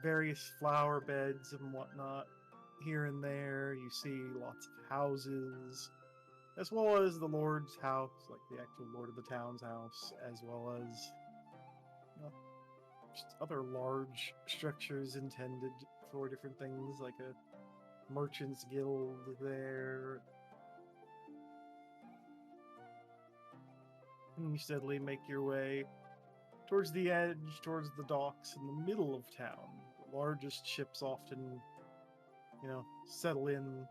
various flower beds and whatnot. Here and there, you see lots of houses, as well as the Lord's house, like the actual Lord of the Town's house, as well as just other large structures intended for different things, like a merchant's guild there. And you steadily make your way towards the edge, towards the docks in the middle of town. The largest ships often, settle in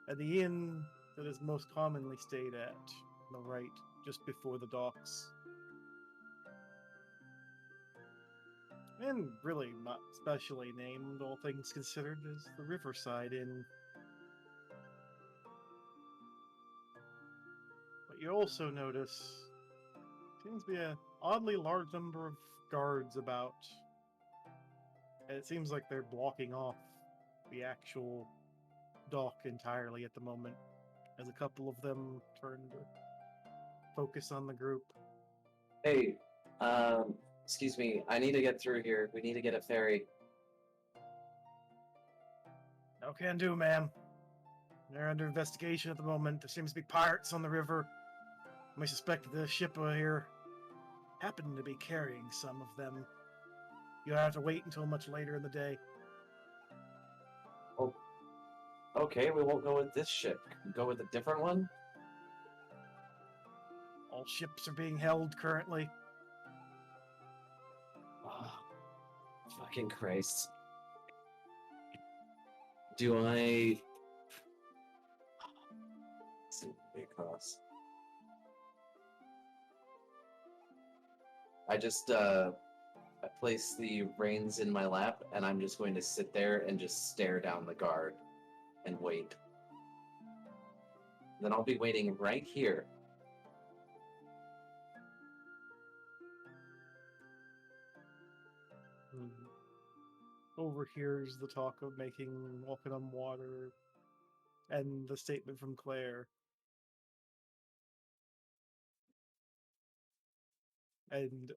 at the inn that is most commonly stayed at, on the right, just before the docks. And really not specially named, all things considered, as the Riverside Inn. But you also notice seems to be an oddly large number of guards about. And it seems like they're blocking off the actual dock entirely at the moment, as a couple of them turn to focus on the group. Hey, excuse me, I need to get through here. We need to get a ferry. No can do, ma'am. They're under investigation at the moment. There seems to be pirates on the river. We suspect the ship here happened to be carrying some of them. You'll have to wait until much later in the day. Oh, okay, we won't go with this ship. Go with a different one? All ships are being held currently. Oh, fucking Christ. Do I... Across. I place the reins in my lap, and I'm just going to sit there and just stare down the guard and wait. Then I'll be waiting right here. Overhears the talk of walking on water, and the statement from Claire. And,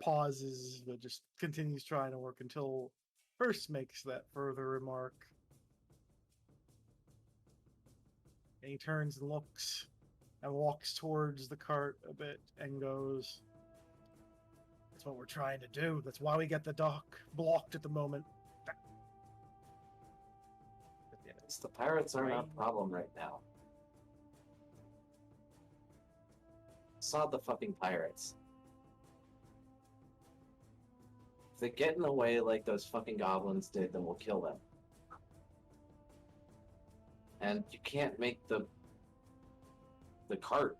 pauses, but just continues trying to work until first makes that further remark. And he turns and looks and walks towards the cart a bit and goes, "That's what we're trying to do. That's why we get the dock blocked at the moment." The pirates aren't our problem right now. It's not the fucking pirates. If they get in the way like those fucking goblins did, then we'll kill them. And you can't make the cart,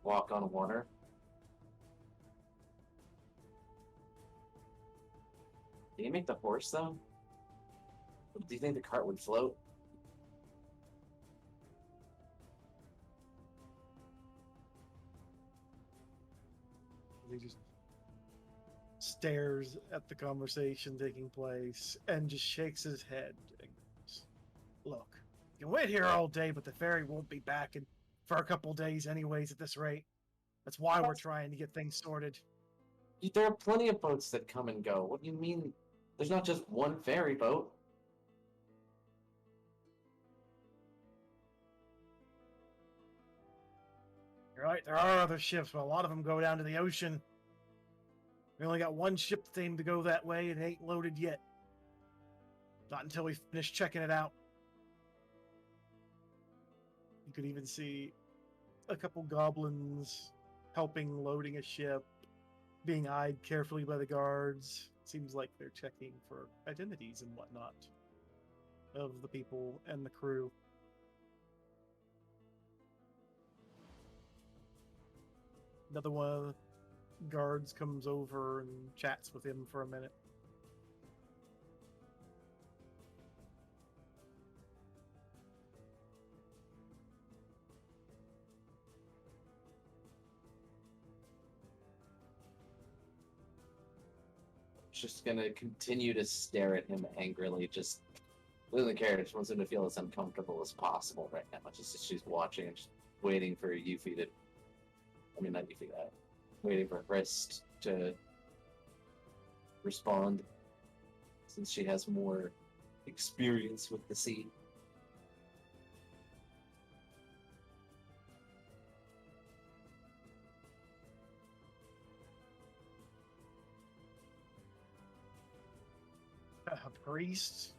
walk on water. Can you make the horse, though? Do you think the cart would float? He just stares at the conversation taking place and just shakes his head and goes, "Look, you can wait here all day, but the ferry won't be back for a couple days anyways at this rate. That's why we're trying to get things sorted." There are plenty of boats that come and go. What do you mean? There's not just one ferry boat. You're right, there are other ships, but a lot of them go down to the ocean. We only got one ship that's aimed to go that way, and it ain't loaded yet. Not until we finish checking it out. You could even see a couple goblins helping loading a ship, being eyed carefully by the guards. Seems like they're checking for identities and whatnot of the people and the crew. Another one of the guards comes over and chats with him for a minute. Just gonna continue to stare at him angrily, just doesn't care, just wants him to feel as uncomfortable as possible right now. Just she's watching and just waiting for Yuffie to not Yuffie, waiting for Chris to respond, since she has more experience with the sea. A priest?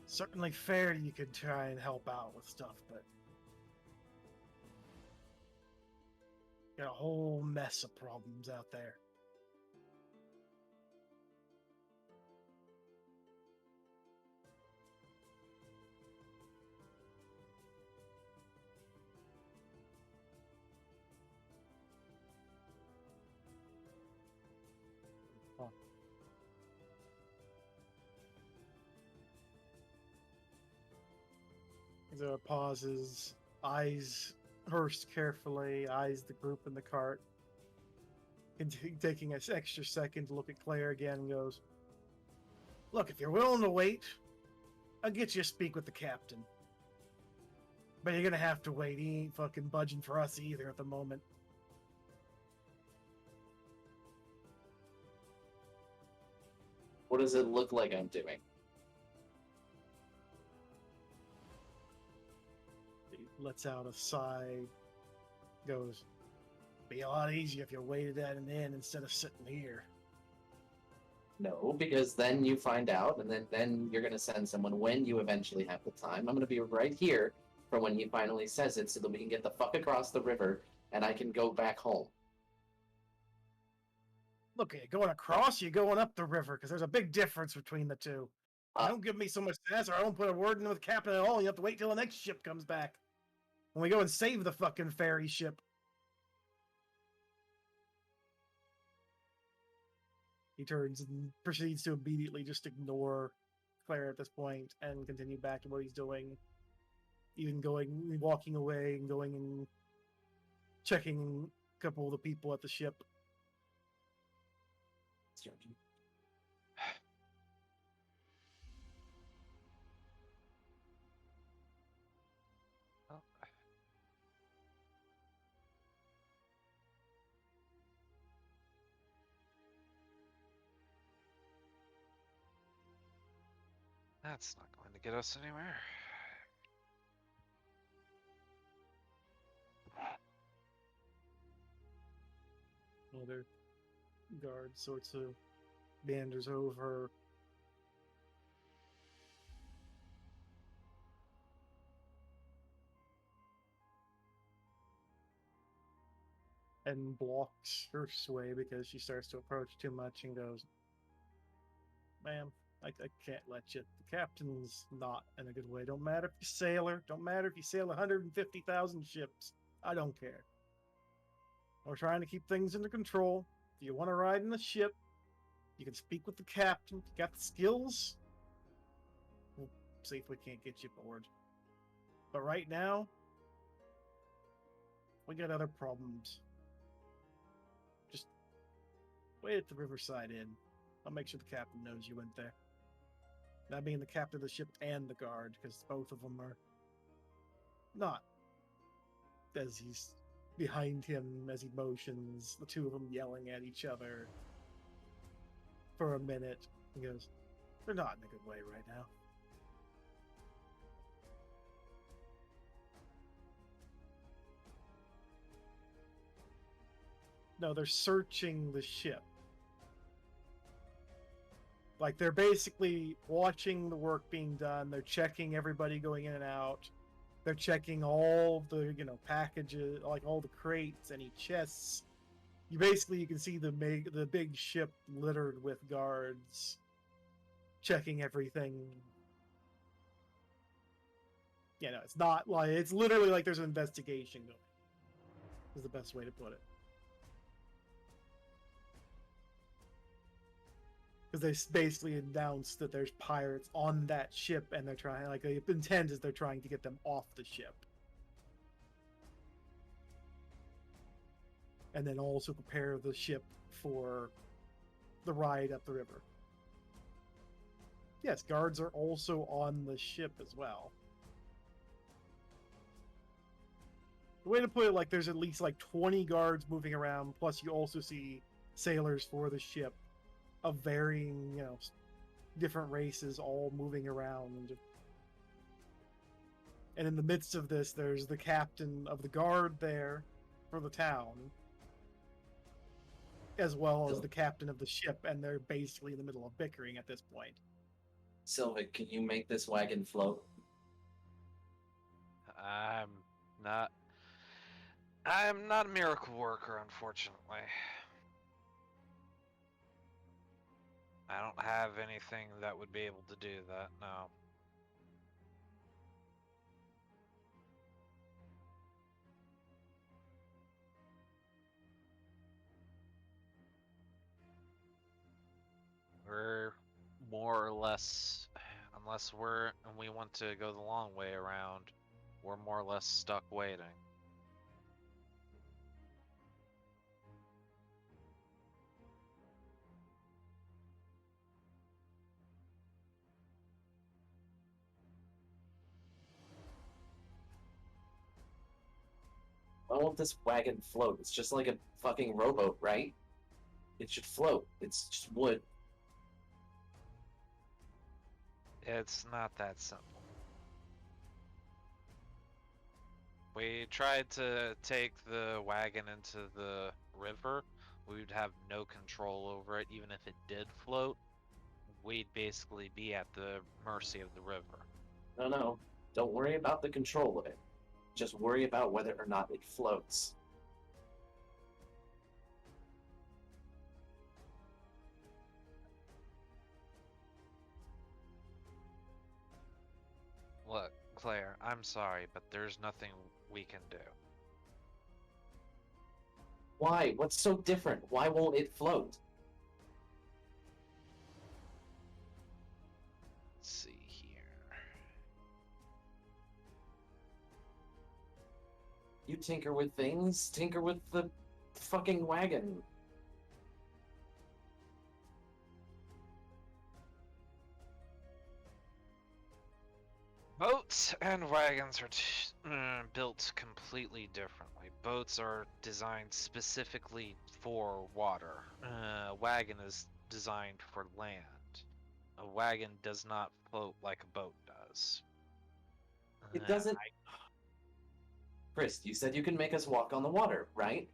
Certainly fair you could try and help out with stuff, but got a whole mess of problems out there. There pauses, eyes Hurst carefully, eyes the group in the cart, and taking an extra second to look at Claire again, and goes, "Look, if you're willing to wait, I'll get you to speak with the captain. But you're gonna have to wait. He ain't fucking budging for us either at the moment." What does it look like I'm doing? He lets out a sigh, goes, "Be a lot easier if you waited at an inn instead of sitting here." No, because then you find out, and then you're gonna send someone when you eventually have the time. I'm gonna be right here for when he finally says it, so that we can get the fuck across the river, and I can go back home. Look, are you going across, or you going up the river? Because there's a big difference between the two. Don't give me so much answer. I won't put a word in with the captain at all. You have to wait till the next ship comes back. When we go and save the fucking ferry ship. He turns and proceeds to immediately just ignore Claire at this point and continue back to what he's doing. Even walking away and going and checking a couple of the people at the ship. Well, that's not going to get us anywhere. Another guard sorts of meanders over. And blocks her way because she starts to approach too much and goes, "Ma'am, I can't let you. The captain's not in a good way. Don't matter if you're a sailor. Don't matter if you sail 150,000 ships. I don't care. We're trying to keep things under control. If you want to ride in the ship, you can speak with the captain. If you got the skills, we'll see if we can't get you aboard. But right now, we got other problems. Just wait at the Riverside Inn. I'll make sure the captain knows you went there. That being the captain of the ship and the guard, because both of them are not. As he's behind him, as he motions, the two of them yelling at each other for a minute. He goes, "They're not in a good way right now." No, they're searching the ship. Like, they're basically watching the work being done. They're checking everybody going in and out. They're checking all the, packages, like all the crates, any chests. You can see the big ship littered with guards checking everything. It's not like, it's literally like there's an investigation going. Is the best way to put it. Because they basically announced that there's pirates on that ship, and they're trying, like, the intent is they're trying to get them off the ship. And then also prepare the ship for the ride up the river. Yes, guards are also on the ship as well. The way to put it, like, there's at least, like, 20 guards moving around, plus you also see sailors for the ship of varying, different races all moving around. And in the midst of this, there's the captain of the guard there for the town, as well as Cool. the captain of the ship, and they're basically in the middle of bickering at this point. Sylvic, can you make this wagon float? I'm not. I'm not a miracle worker, unfortunately. I don't have anything that would be able to do that, no. We're more or less, unless we want to go the long way around, we're more or less stuck waiting. Why won't this wagon float? It's just like a fucking rowboat, right? It should float. It's just wood. It's not that simple. We tried to take the wagon into the river, we would have no control over it. Even if it did float, we'd basically be at the mercy of the river. No. Don't worry about the control of it. Just worry about whether or not it floats. Look, Claire, I'm sorry, but there's nothing we can do. Why? What's so different? Why won't it float? Let's see here. You tinker with things, tinker with the fucking wagon. Boats and wagons are built completely differently. Boats are designed specifically for water. A wagon is designed for land. A wagon does not float like a boat does. It doesn't. Chris, you said you can make us walk on the water, right?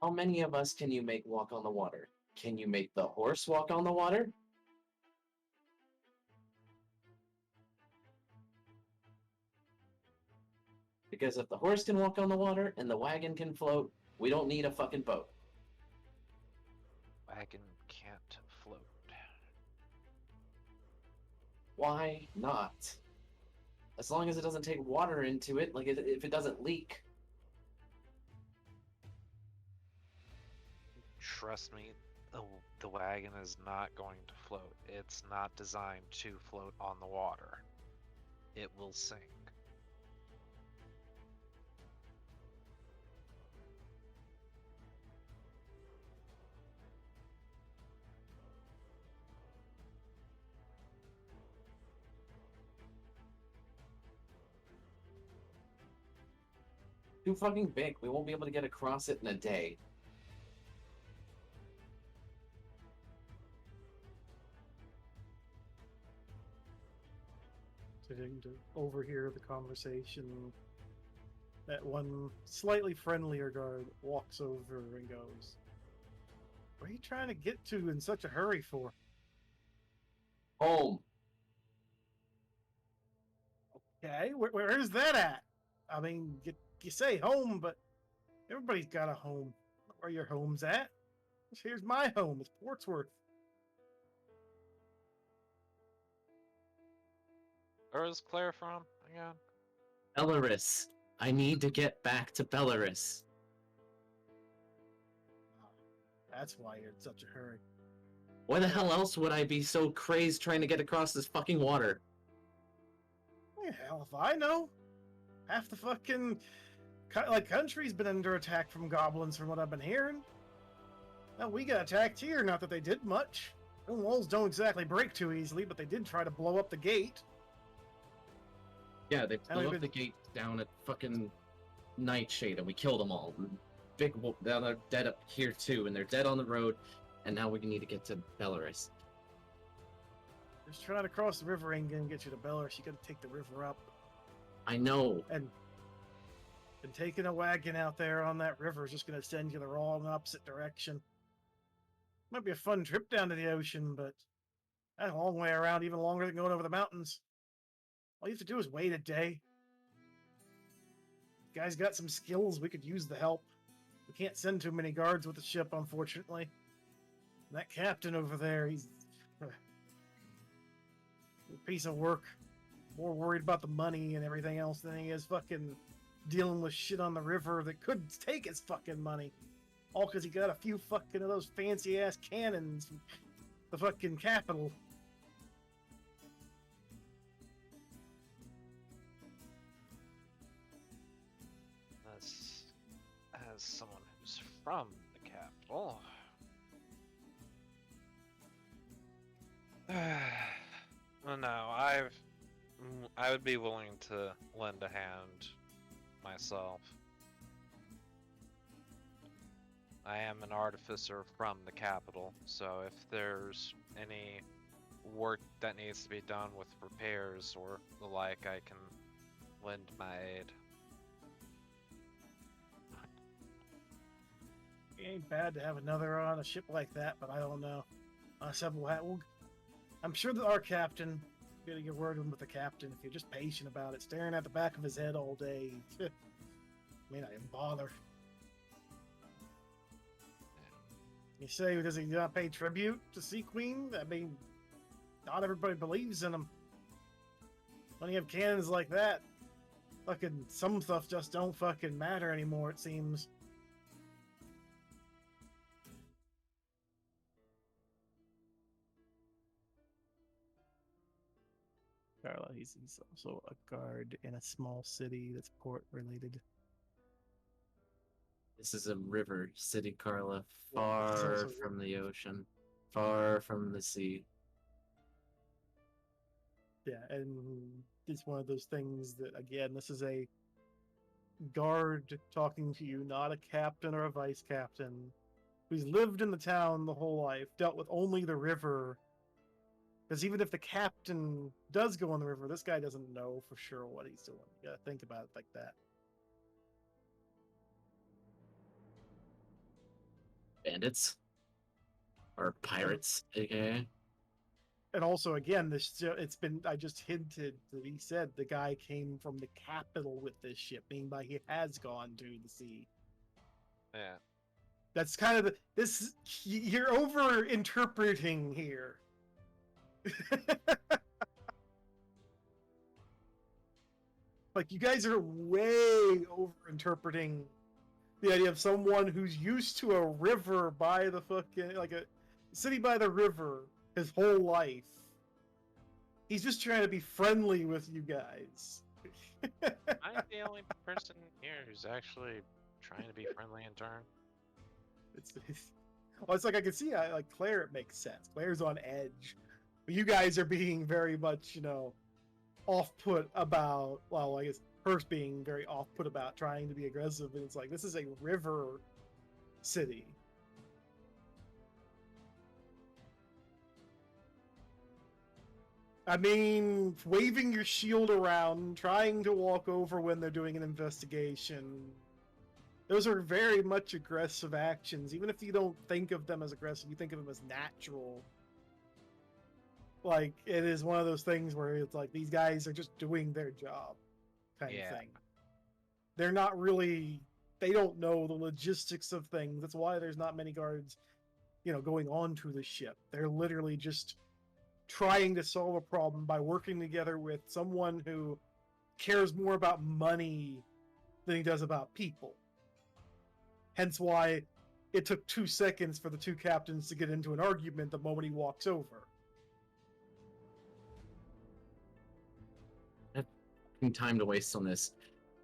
How many of us can you make walk on the water? Can you make the horse walk on the water? Because if the horse can walk on the water and the wagon can float, we don't need a fucking boat. Wagon can't float. Why not? As long as it doesn't take water into it, like if it doesn't leak. Trust me, the wagon is not going to float. It's not designed to float on the water. It will sink. Too fucking big. We won't be able to get across it in a day. Sitting to overhear the conversation, that one slightly friendlier guard walks over and goes, "What are you trying to get to in such a hurry for?" Home. Okay, where's that at? I mean, you say home, but everybody's got a home. Where your home's at? Here's my home. It's Portsworth. Where is Claire from again? Belarus. I need to get back to Belarus. That's why you're in such a hurry. Why the hell else would I be so crazed trying to get across this fucking water? Yeah, hell if I know. Half the fucking country's been under attack from goblins, from what I've been hearing. Well, we got attacked here, not that they did much. The walls don't exactly break too easily, but they did try to blow up the gate. Yeah, they And blew we've up the been- gate down at fucking Nightshade, and we killed them all. Now they're dead up here too, and they're dead on the road. And now we need to get to Belarus. Just trying to cross the river ain't gonna get you to Belarus. You gotta take the river up. I know. And taking a wagon out there on that river is just gonna send you the wrong opposite direction. Might be a fun trip down to the ocean, but that's a long way around, even longer than going over the mountains. All you have to do is wait a day. Guy's got some skills, we could use the help. We can't send too many guards with the ship, unfortunately. And that captain over there, he's a piece of work. More worried about the money and everything else than he is fucking dealing with shit on the river that could take his fucking money. All because he got a few fucking of those fancy ass cannons from the fucking capital. As someone who's from the capital. Well, no, I would be willing to lend a hand myself. I am an artificer from the capital, so if there's any work that needs to be done with repairs or the like, I can lend my aid. It ain't bad to have another on a ship like that, but I don't know. I said, I'm sure that our captain, gonna get word with the captain if you're just patient about it. Staring at the back of his head all day, may not even bother. You say, does he not pay tribute to Sea Queen? I mean, not everybody believes in him. When you have cannons like that, fucking some stuff just don't fucking matter anymore, it seems. Carla, he's also a guard in a small city that's port related. This is a river city, Carla, Yeah, it's far also from the ocean, far from the sea. Yeah, and it's one of those things that, again, this is a guard talking to you, not a captain or a vice captain, who's lived in the town the whole life, dealt with only the river. Because even if the captain does go on the river, this guy doesn't know for sure what he's doing. You gotta think about it like that. Bandits? Or pirates, aka? And also, again, I just hinted that he said the guy came from the capital with this ship, meaning by he has gone to the sea. Yeah. That's kind of you're over interpreting here. Like, you guys are way over interpreting the idea of someone who's used to a river by the fucking, like a city by the river his whole life. He's just trying to be friendly with you guys. I'm the only person here who's actually trying to be friendly in turn. It's like I can see, like Claire, it makes sense. Claire's on edge, but you guys are being very much, off-put about. Well, I guess Hurst being very off-put about trying to be aggressive, and it's like this is a river city. I mean, waving your shield around, trying to walk over when they're doing an investigation. Those are very much aggressive actions. Even if you don't think of them as aggressive, you think of them as natural. Like, it is one of those things where it's like, these guys are just doing their job, kind of thing. They're not really, they don't know the logistics of things. That's why there's not many guards, going onto the ship. They're literally just trying to solve a problem by working together with someone who cares more about money than he does about people. Hence why it took 2 seconds for the two captains to get into an argument the moment he walks over. Time to waste on this.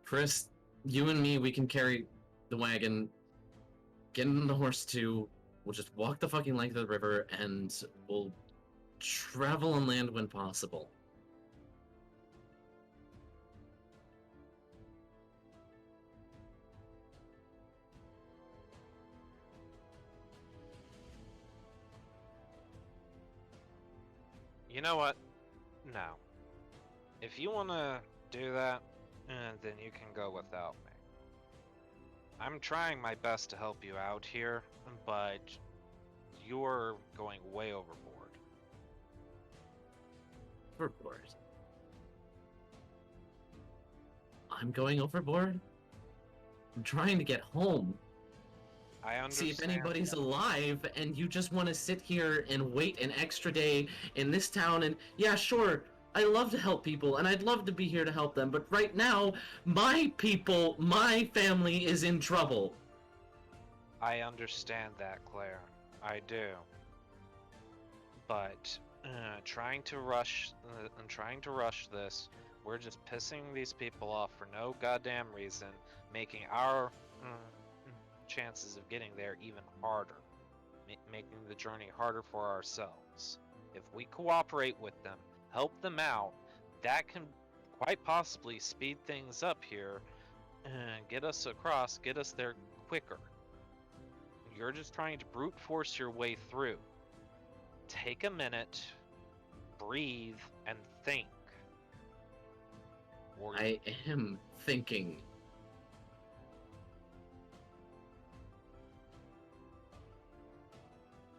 Chris, you and me, we can carry the wagon, get in the horse too. We'll just walk the fucking length of the river, and we'll travel on land when possible. You know what? No. If you want to do that, then you can go without me. I'm trying my best to help you out here, but you're going way overboard. Overboard. I'm going overboard? I'm trying to get home. I understand. See if anybody's alive, and you just want to sit here and wait an extra day in this town. And yeah, sure, I love to help people, and I'd love to be here to help them, but right now, my people, my family is in trouble. I understand that, Claire. I do. But trying to rush this, we're just pissing these people off for no goddamn reason, making our chances of getting there even harder, making the journey harder for ourselves. If we cooperate with them, help them out, that can quite possibly speed things up here and get us across, get us there quicker. You're just trying to brute force your way through. Take a minute, breathe, and think. I am thinking.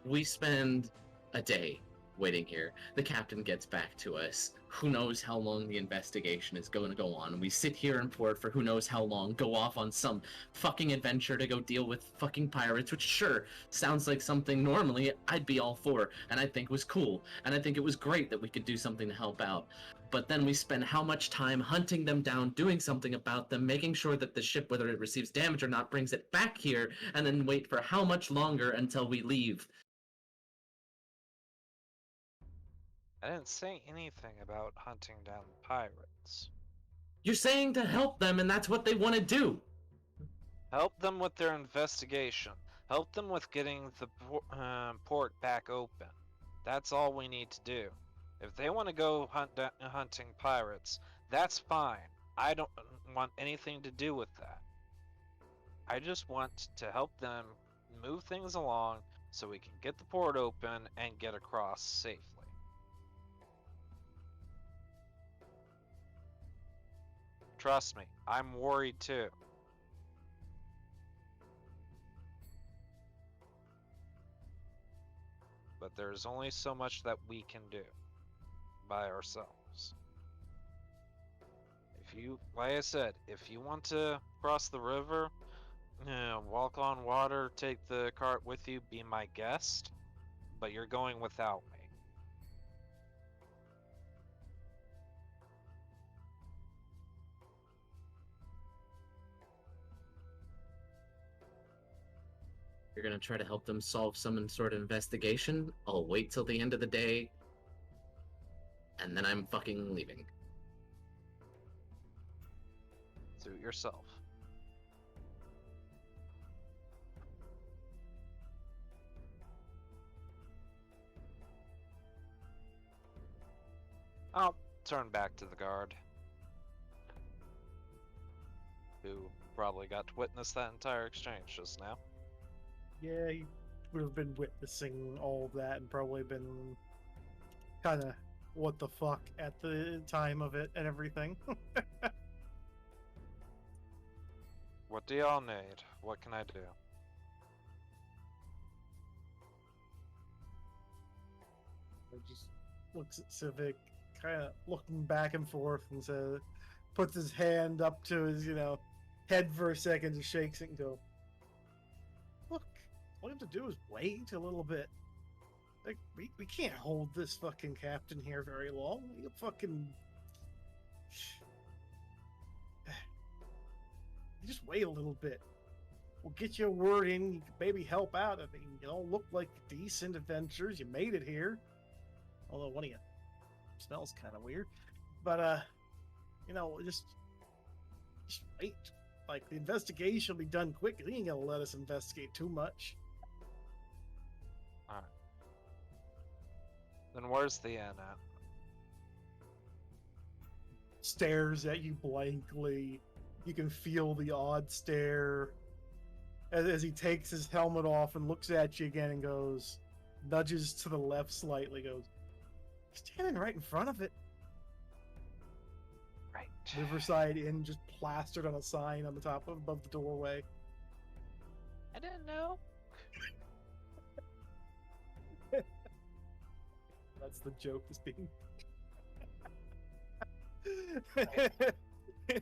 We spend a day waiting here. The captain gets back to us. Who knows how long the investigation is going to go on. We sit here in port for who knows how long, go off on some fucking adventure to go deal with fucking pirates, which sure, sounds like something normally I'd be all for, and I think was cool, and I think it was great that we could do something to help out. But then we spend how much time hunting them down, doing something about them, making sure that the ship, whether it receives damage or not, brings it back here, and then wait for how much longer until we leave. I didn't say anything about hunting down pirates. You're saying to help them, and that's what they want to do. Help them with their investigation. Help them with getting the port back open. That's all we need to do. If they want to go hunting pirates, that's fine. I don't want anything to do with that. I just want to help them move things along so we can get the port open and get across safely. Trust me, I'm worried too. But there's only so much that we can do by ourselves. If you, like I said, if you want to cross the river, walk on water, take the cart with you, be my guest, but you're going without me. You're gonna try to help them solve some sort of investigation. I'll wait till the end of the day, and then I'm fucking leaving. Suit yourself. I'll turn back to the guard, who probably got to witness that entire exchange just now. Yeah, he would have been witnessing all of that and probably been kind of what the fuck at the time of it and everything. What do y'all need? What can I do? He just looks at Civic, kind of looking back and forth, and says, puts his hand up to his, head for a second, and shakes it and go, "Look, all you have to do is wait a little bit. Like, we can't hold this fucking captain here very long. You fucking... You just wait a little bit. We'll get you a word in. You can maybe help out. I mean, you all look like decent adventurers. You made it here. Although one of you smells kind of weird. But, just wait. Like, the investigation will be done quick. He ain't gonna let us investigate too much. Then where's the inn at? Stares at you blankly. You can feel the odd stare as he takes his helmet off and looks at you again and goes, nudges to the left slightly, goes, standing right in front of it. Right. Riverside Inn just plastered on a sign on the top of above the doorway. I didn't know. That's the joke is being.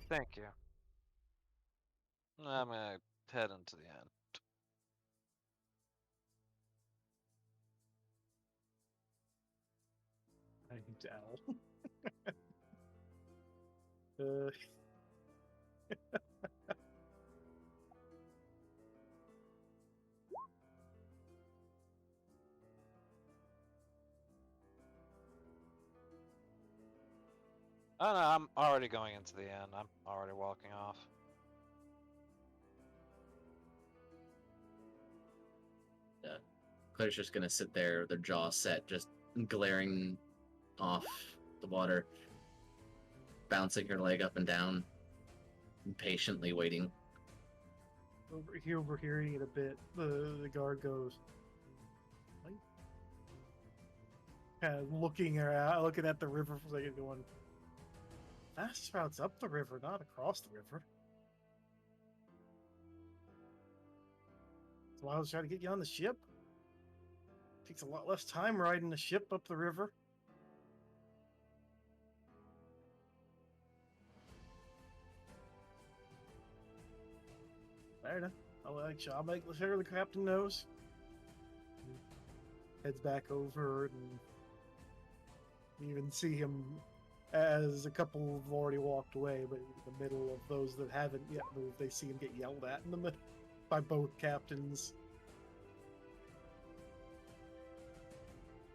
Thank you. I'm gonna head into the inn. I can tell. uh, Oh no, I'm already going into the inn. I'm already walking off. Claire's just gonna sit there, their jaw set, just glaring off the water, bouncing her leg up and down, impatiently waiting. overhearing it a bit, the guard goes, "What?" Kind of looking at the river for a second, going, "Fastest route's up the river, not across the river." So I was trying to get you on the ship. Takes a lot less time riding the ship up the river. Fair enough. I'll make sure the captain knows. Heads back over, and you even see him as a couple have already walked away, but in the middle of those that haven't yet moved, they see him get yelled at in the middle by both captains.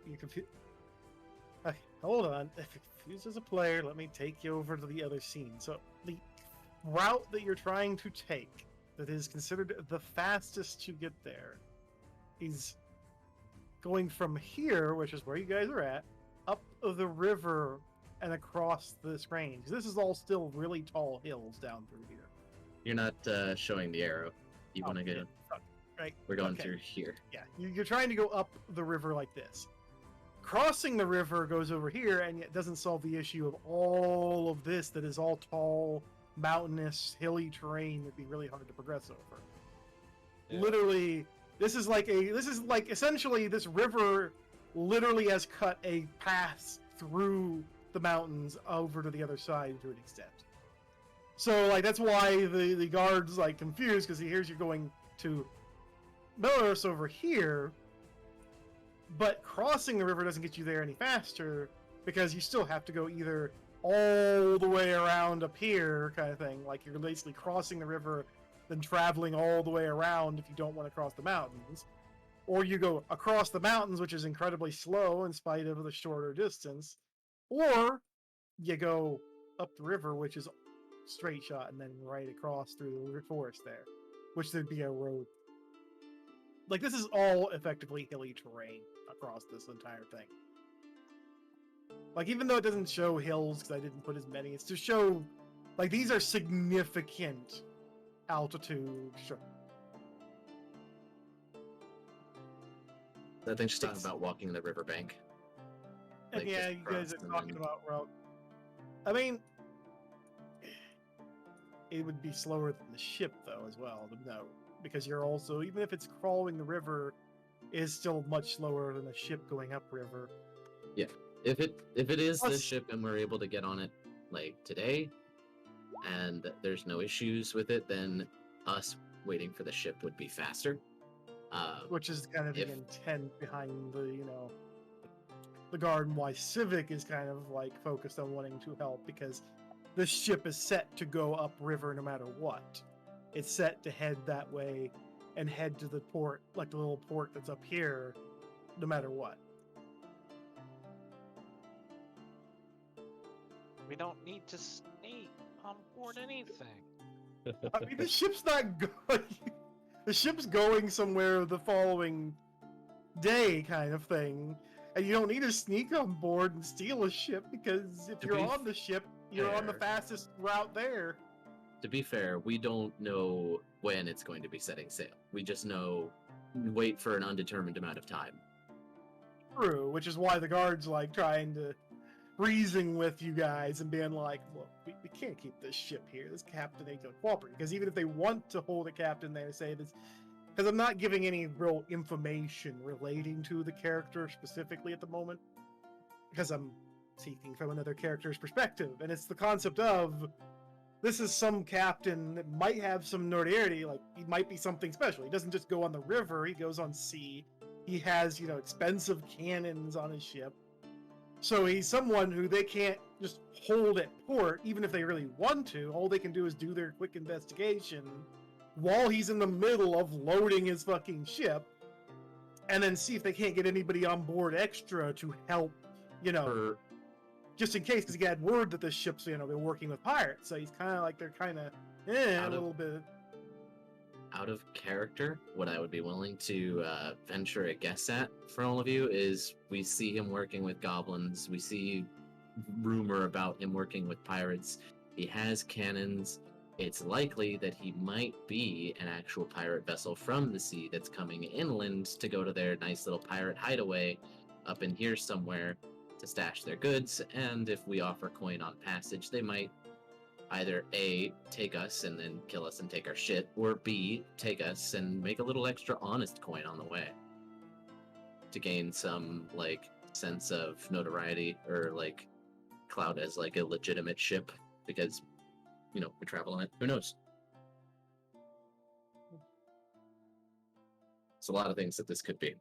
You confused? Okay, hold on. If you're confused as a player, let me take you over to the other scene. So the route that you're trying to take, that is considered the fastest to get there, is going from here, which is where you guys are at, up the river and across this range. This is all still really tall hills down through here. You're not showing the arrow. You want to yeah, go? right. We're going Okay. through here. Yeah, you're trying to go up the river like this. Crossing the river goes over here, and yet doesn't solve the issue of all of this that is all tall, mountainous, hilly terrain that'd be really hard to progress over. Yeah. Literally, this is like essentially this river literally has cut a path through the mountains over to the other side to an extent. So like that's why the guard's like confused, because he hears you're going to Belarus over here, but crossing the river doesn't get you there any faster, because you still have to go either all the way around up here kind of thing, like you're basically crossing the river then traveling all the way around if you don't want to cross the mountains, or you go across the mountains, which is incredibly slow in spite of the shorter distance, or you go up the river, which is straight shot, and then right across through the forest there, which there'd be a road. Like, this is all effectively hilly terrain across this entire thing. Like, even though it doesn't show hills, because I didn't put as many, it's to show, like, these are significant altitude. I think she's talking It's- about walking the riverbank. And Like, yeah, just you guys are cross and talking then- about route. I mean, it would be slower than the ship, though, as well, to note. Because you're also, even if it's crawling the river, is still much slower than a ship going upriver. If it is Plus- this ship and we're able to get on it like today, and there's no issues with it, then us waiting for the ship would be faster. Which is kind of the If- intent behind the garden, why Civic is kind of like focused on wanting to help, because this ship is set to go upriver no matter what. It's set to head that way and head to the port, like the little port that's up here, no matter what. We don't need to sneak on board anything. I mean, the ship's not going. The ship's going somewhere the following day, kind of thing. And you don't need to sneak on board and steal a ship, because if To you're be on the ship, you're on the fair. fastest route there. To be fair, we don't know when it's going to be setting sail. We just know wait for an undetermined amount of time. True, which is why the guard's like trying to reason with you guys and being like, look, we can't keep this ship here. This captain ain't gonna cooperate. Because even if they want to hold a captain there, say this, because I'm not giving any real information relating to the character specifically at the moment, because I'm speaking from another character's perspective, and it's the concept of this is some captain that might have some notoriety, like he might be something special. He doesn't just go on the river, he goes on sea. He has, expensive cannons on his ship. So he's someone who they can't just hold at port, even if they really want to. All they can do is do their quick investigation while he's in the middle of loading his fucking ship, and then see if they can't get anybody on board extra to help, For just in case, because he had word that the ship's, they're working with pirates. So he's kind of like, they're kind of, a Out of- little bit. out of character, what I would be willing to venture a guess at for all of you is we see him working with goblins. We see rumor about him working with pirates. He has cannons. It's likely that he might be an actual pirate vessel from the sea that's coming inland to go to their nice little pirate hideaway up in here somewhere to stash their goods. And if we offer coin on passage, they might either A, take us and then kill us and take our shit, or B, take us and make a little extra honest coin on the way to gain some, sense of notoriety or, clout as, a legitimate ship because, we travel on it. Who knows? It's a lot of things that this could be.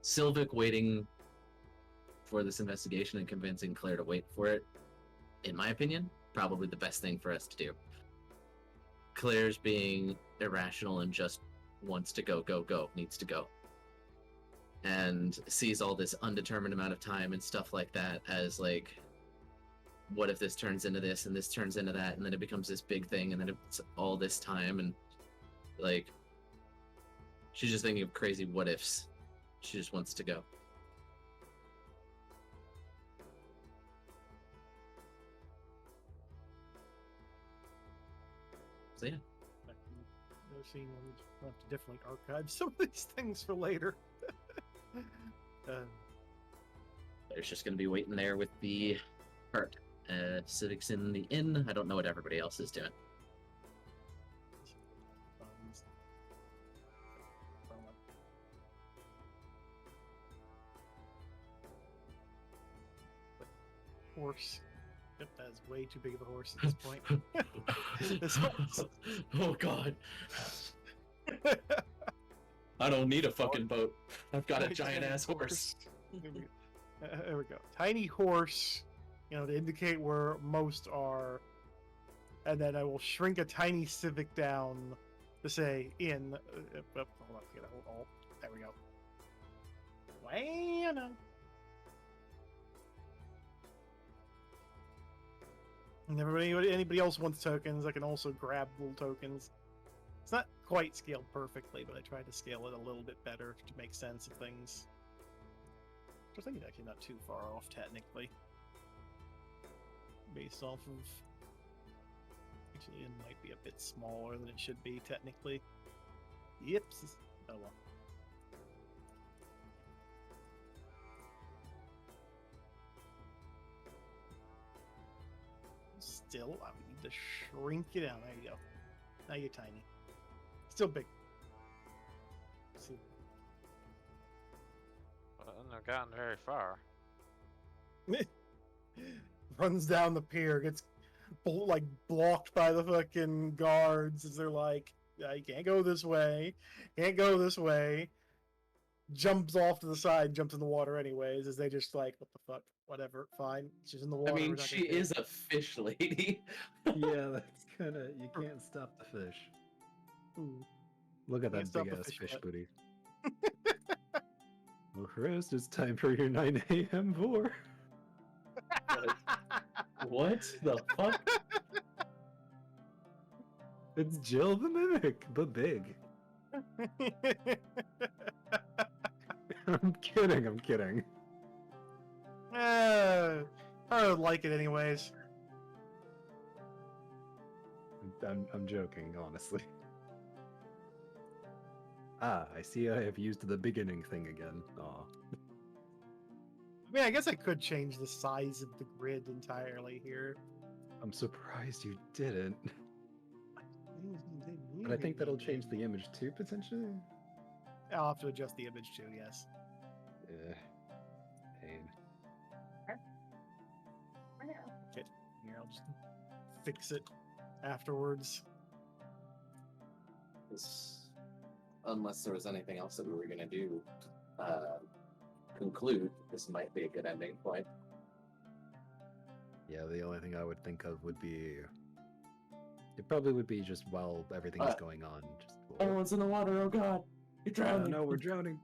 Sylvic waiting for this investigation and convincing Claire to wait for it, in my opinion, probably the best thing for us to do. Claire's being irrational and just wants to go, needs to go. And sees all this undetermined amount of time and stuff like that as, what if this turns into this and this turns into that, and then it becomes this big thing, and then it's all this time, and, she's just thinking of crazy what ifs. She just wants to go. So yeah. No scene. We'll have to definitely archive some of these things for later. There's just going to be waiting there with the cart. Civic's in the inn. I don't know what everybody else is doing. Horse. Yep, that's way too big of a horse at this point. This horse. Oh god. I don't need a fucking boat. I've got a giant ass horse. There we go. Tiny horse, to indicate where most are. And then I will shrink a tiny civic down to say in. Hold on, hold on. There we go. Bueno. And anybody else wants tokens, I can also grab little tokens. It's not quite scaled perfectly, but I tried to scale it a little bit better to make sense of things. Which I think it's actually not too far off, technically. Based off of... Actually, it might be a bit smaller than it should be, technically. Yips. Oh well. Still, I need to shrink it down. There you go. Now you're tiny. Still big. See. Well, I've gotten very far. Runs down the pier, gets blocked by the fucking guards as they're like, you can't go this way, can't go this way. Jumps off to the side, jumps in the water anyways, as they just what the fuck, whatever, fine. She's in the water. I mean, she is a fish lady. Yeah, that's kind of, you can't stop the fish. Ooh. Look at Can't that stop big the ass fish fish butt. booty. Well, Christ, it's time for your 9 a.m. vor. What the fuck? It's Jill the Mimic, but big. I'm kidding, I'm kidding. I would like it anyways. I'm joking, honestly. Ah, I see I have used the beginning thing again. Aw. I mean, I guess I could change the size of the grid entirely here. I'm surprised you didn't. But I think that'll change the image too, potentially? I'll have to adjust the image too, yes. Yeah. Pain. Okay, here, I'll just fix it afterwards. Unless there was anything else that we were going to do, conclude, this might be a good ending point. Yeah, the only thing I would think of would be... It probably would be just while everything is going on. Just, Everyone's in the water, oh god! You're drowning! no, we're drowning.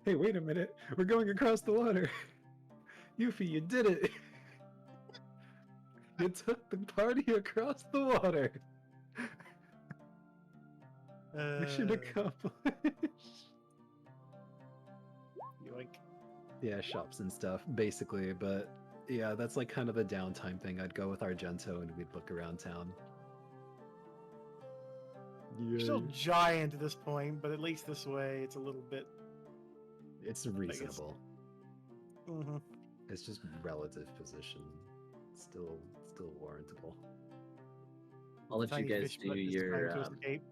Hey, wait a minute. We're going across the water. Yuffie, you did it. You took the party across the water. Mission accomplished. Yoink. Yeah, shops and stuff, basically, but yeah, that's like kind of a downtime thing. I'd go with Argento and we'd look around town. You're still giant at this point, but at least this way it's a little bit. It's reasonable. Mm-hmm. It's just relative position. Still warrantable. I'll let you Tiny guys fish do butt is your trying to escape.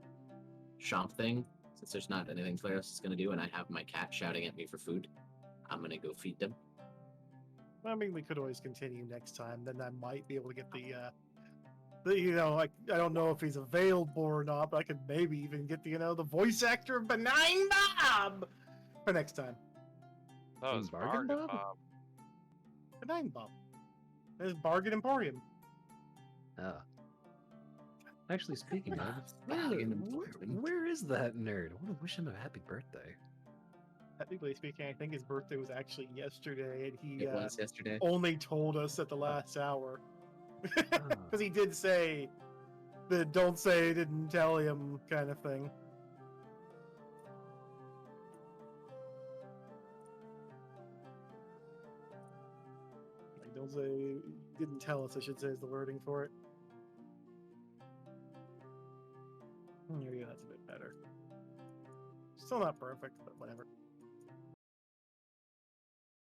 shop thing, since there's not anything Claris is going to do, and I have my cat shouting at me for food. I'm going to go feed them. I mean, we could always continue next time. Then I might be able to get I don't know if he's available or not, but I could maybe even get the voice actor of Benign Bob for next time. That was Bargain Bargain Bob? Bob. Benign Bob. There's Bargain Emporium. Ah. Actually, speaking of, Bargain where, Emporium. where is that nerd? I want to wish him a happy birthday. Technically speaking, I think his birthday was actually yesterday, and he It was yesterday. only told us at the last hour. Ah. Because he did say the "don't say I didn't tell him" kind of thing. Like, don't say didn't tell us, I should say, is the wording for it. There you go, that's a bit better. Still not perfect, but whatever.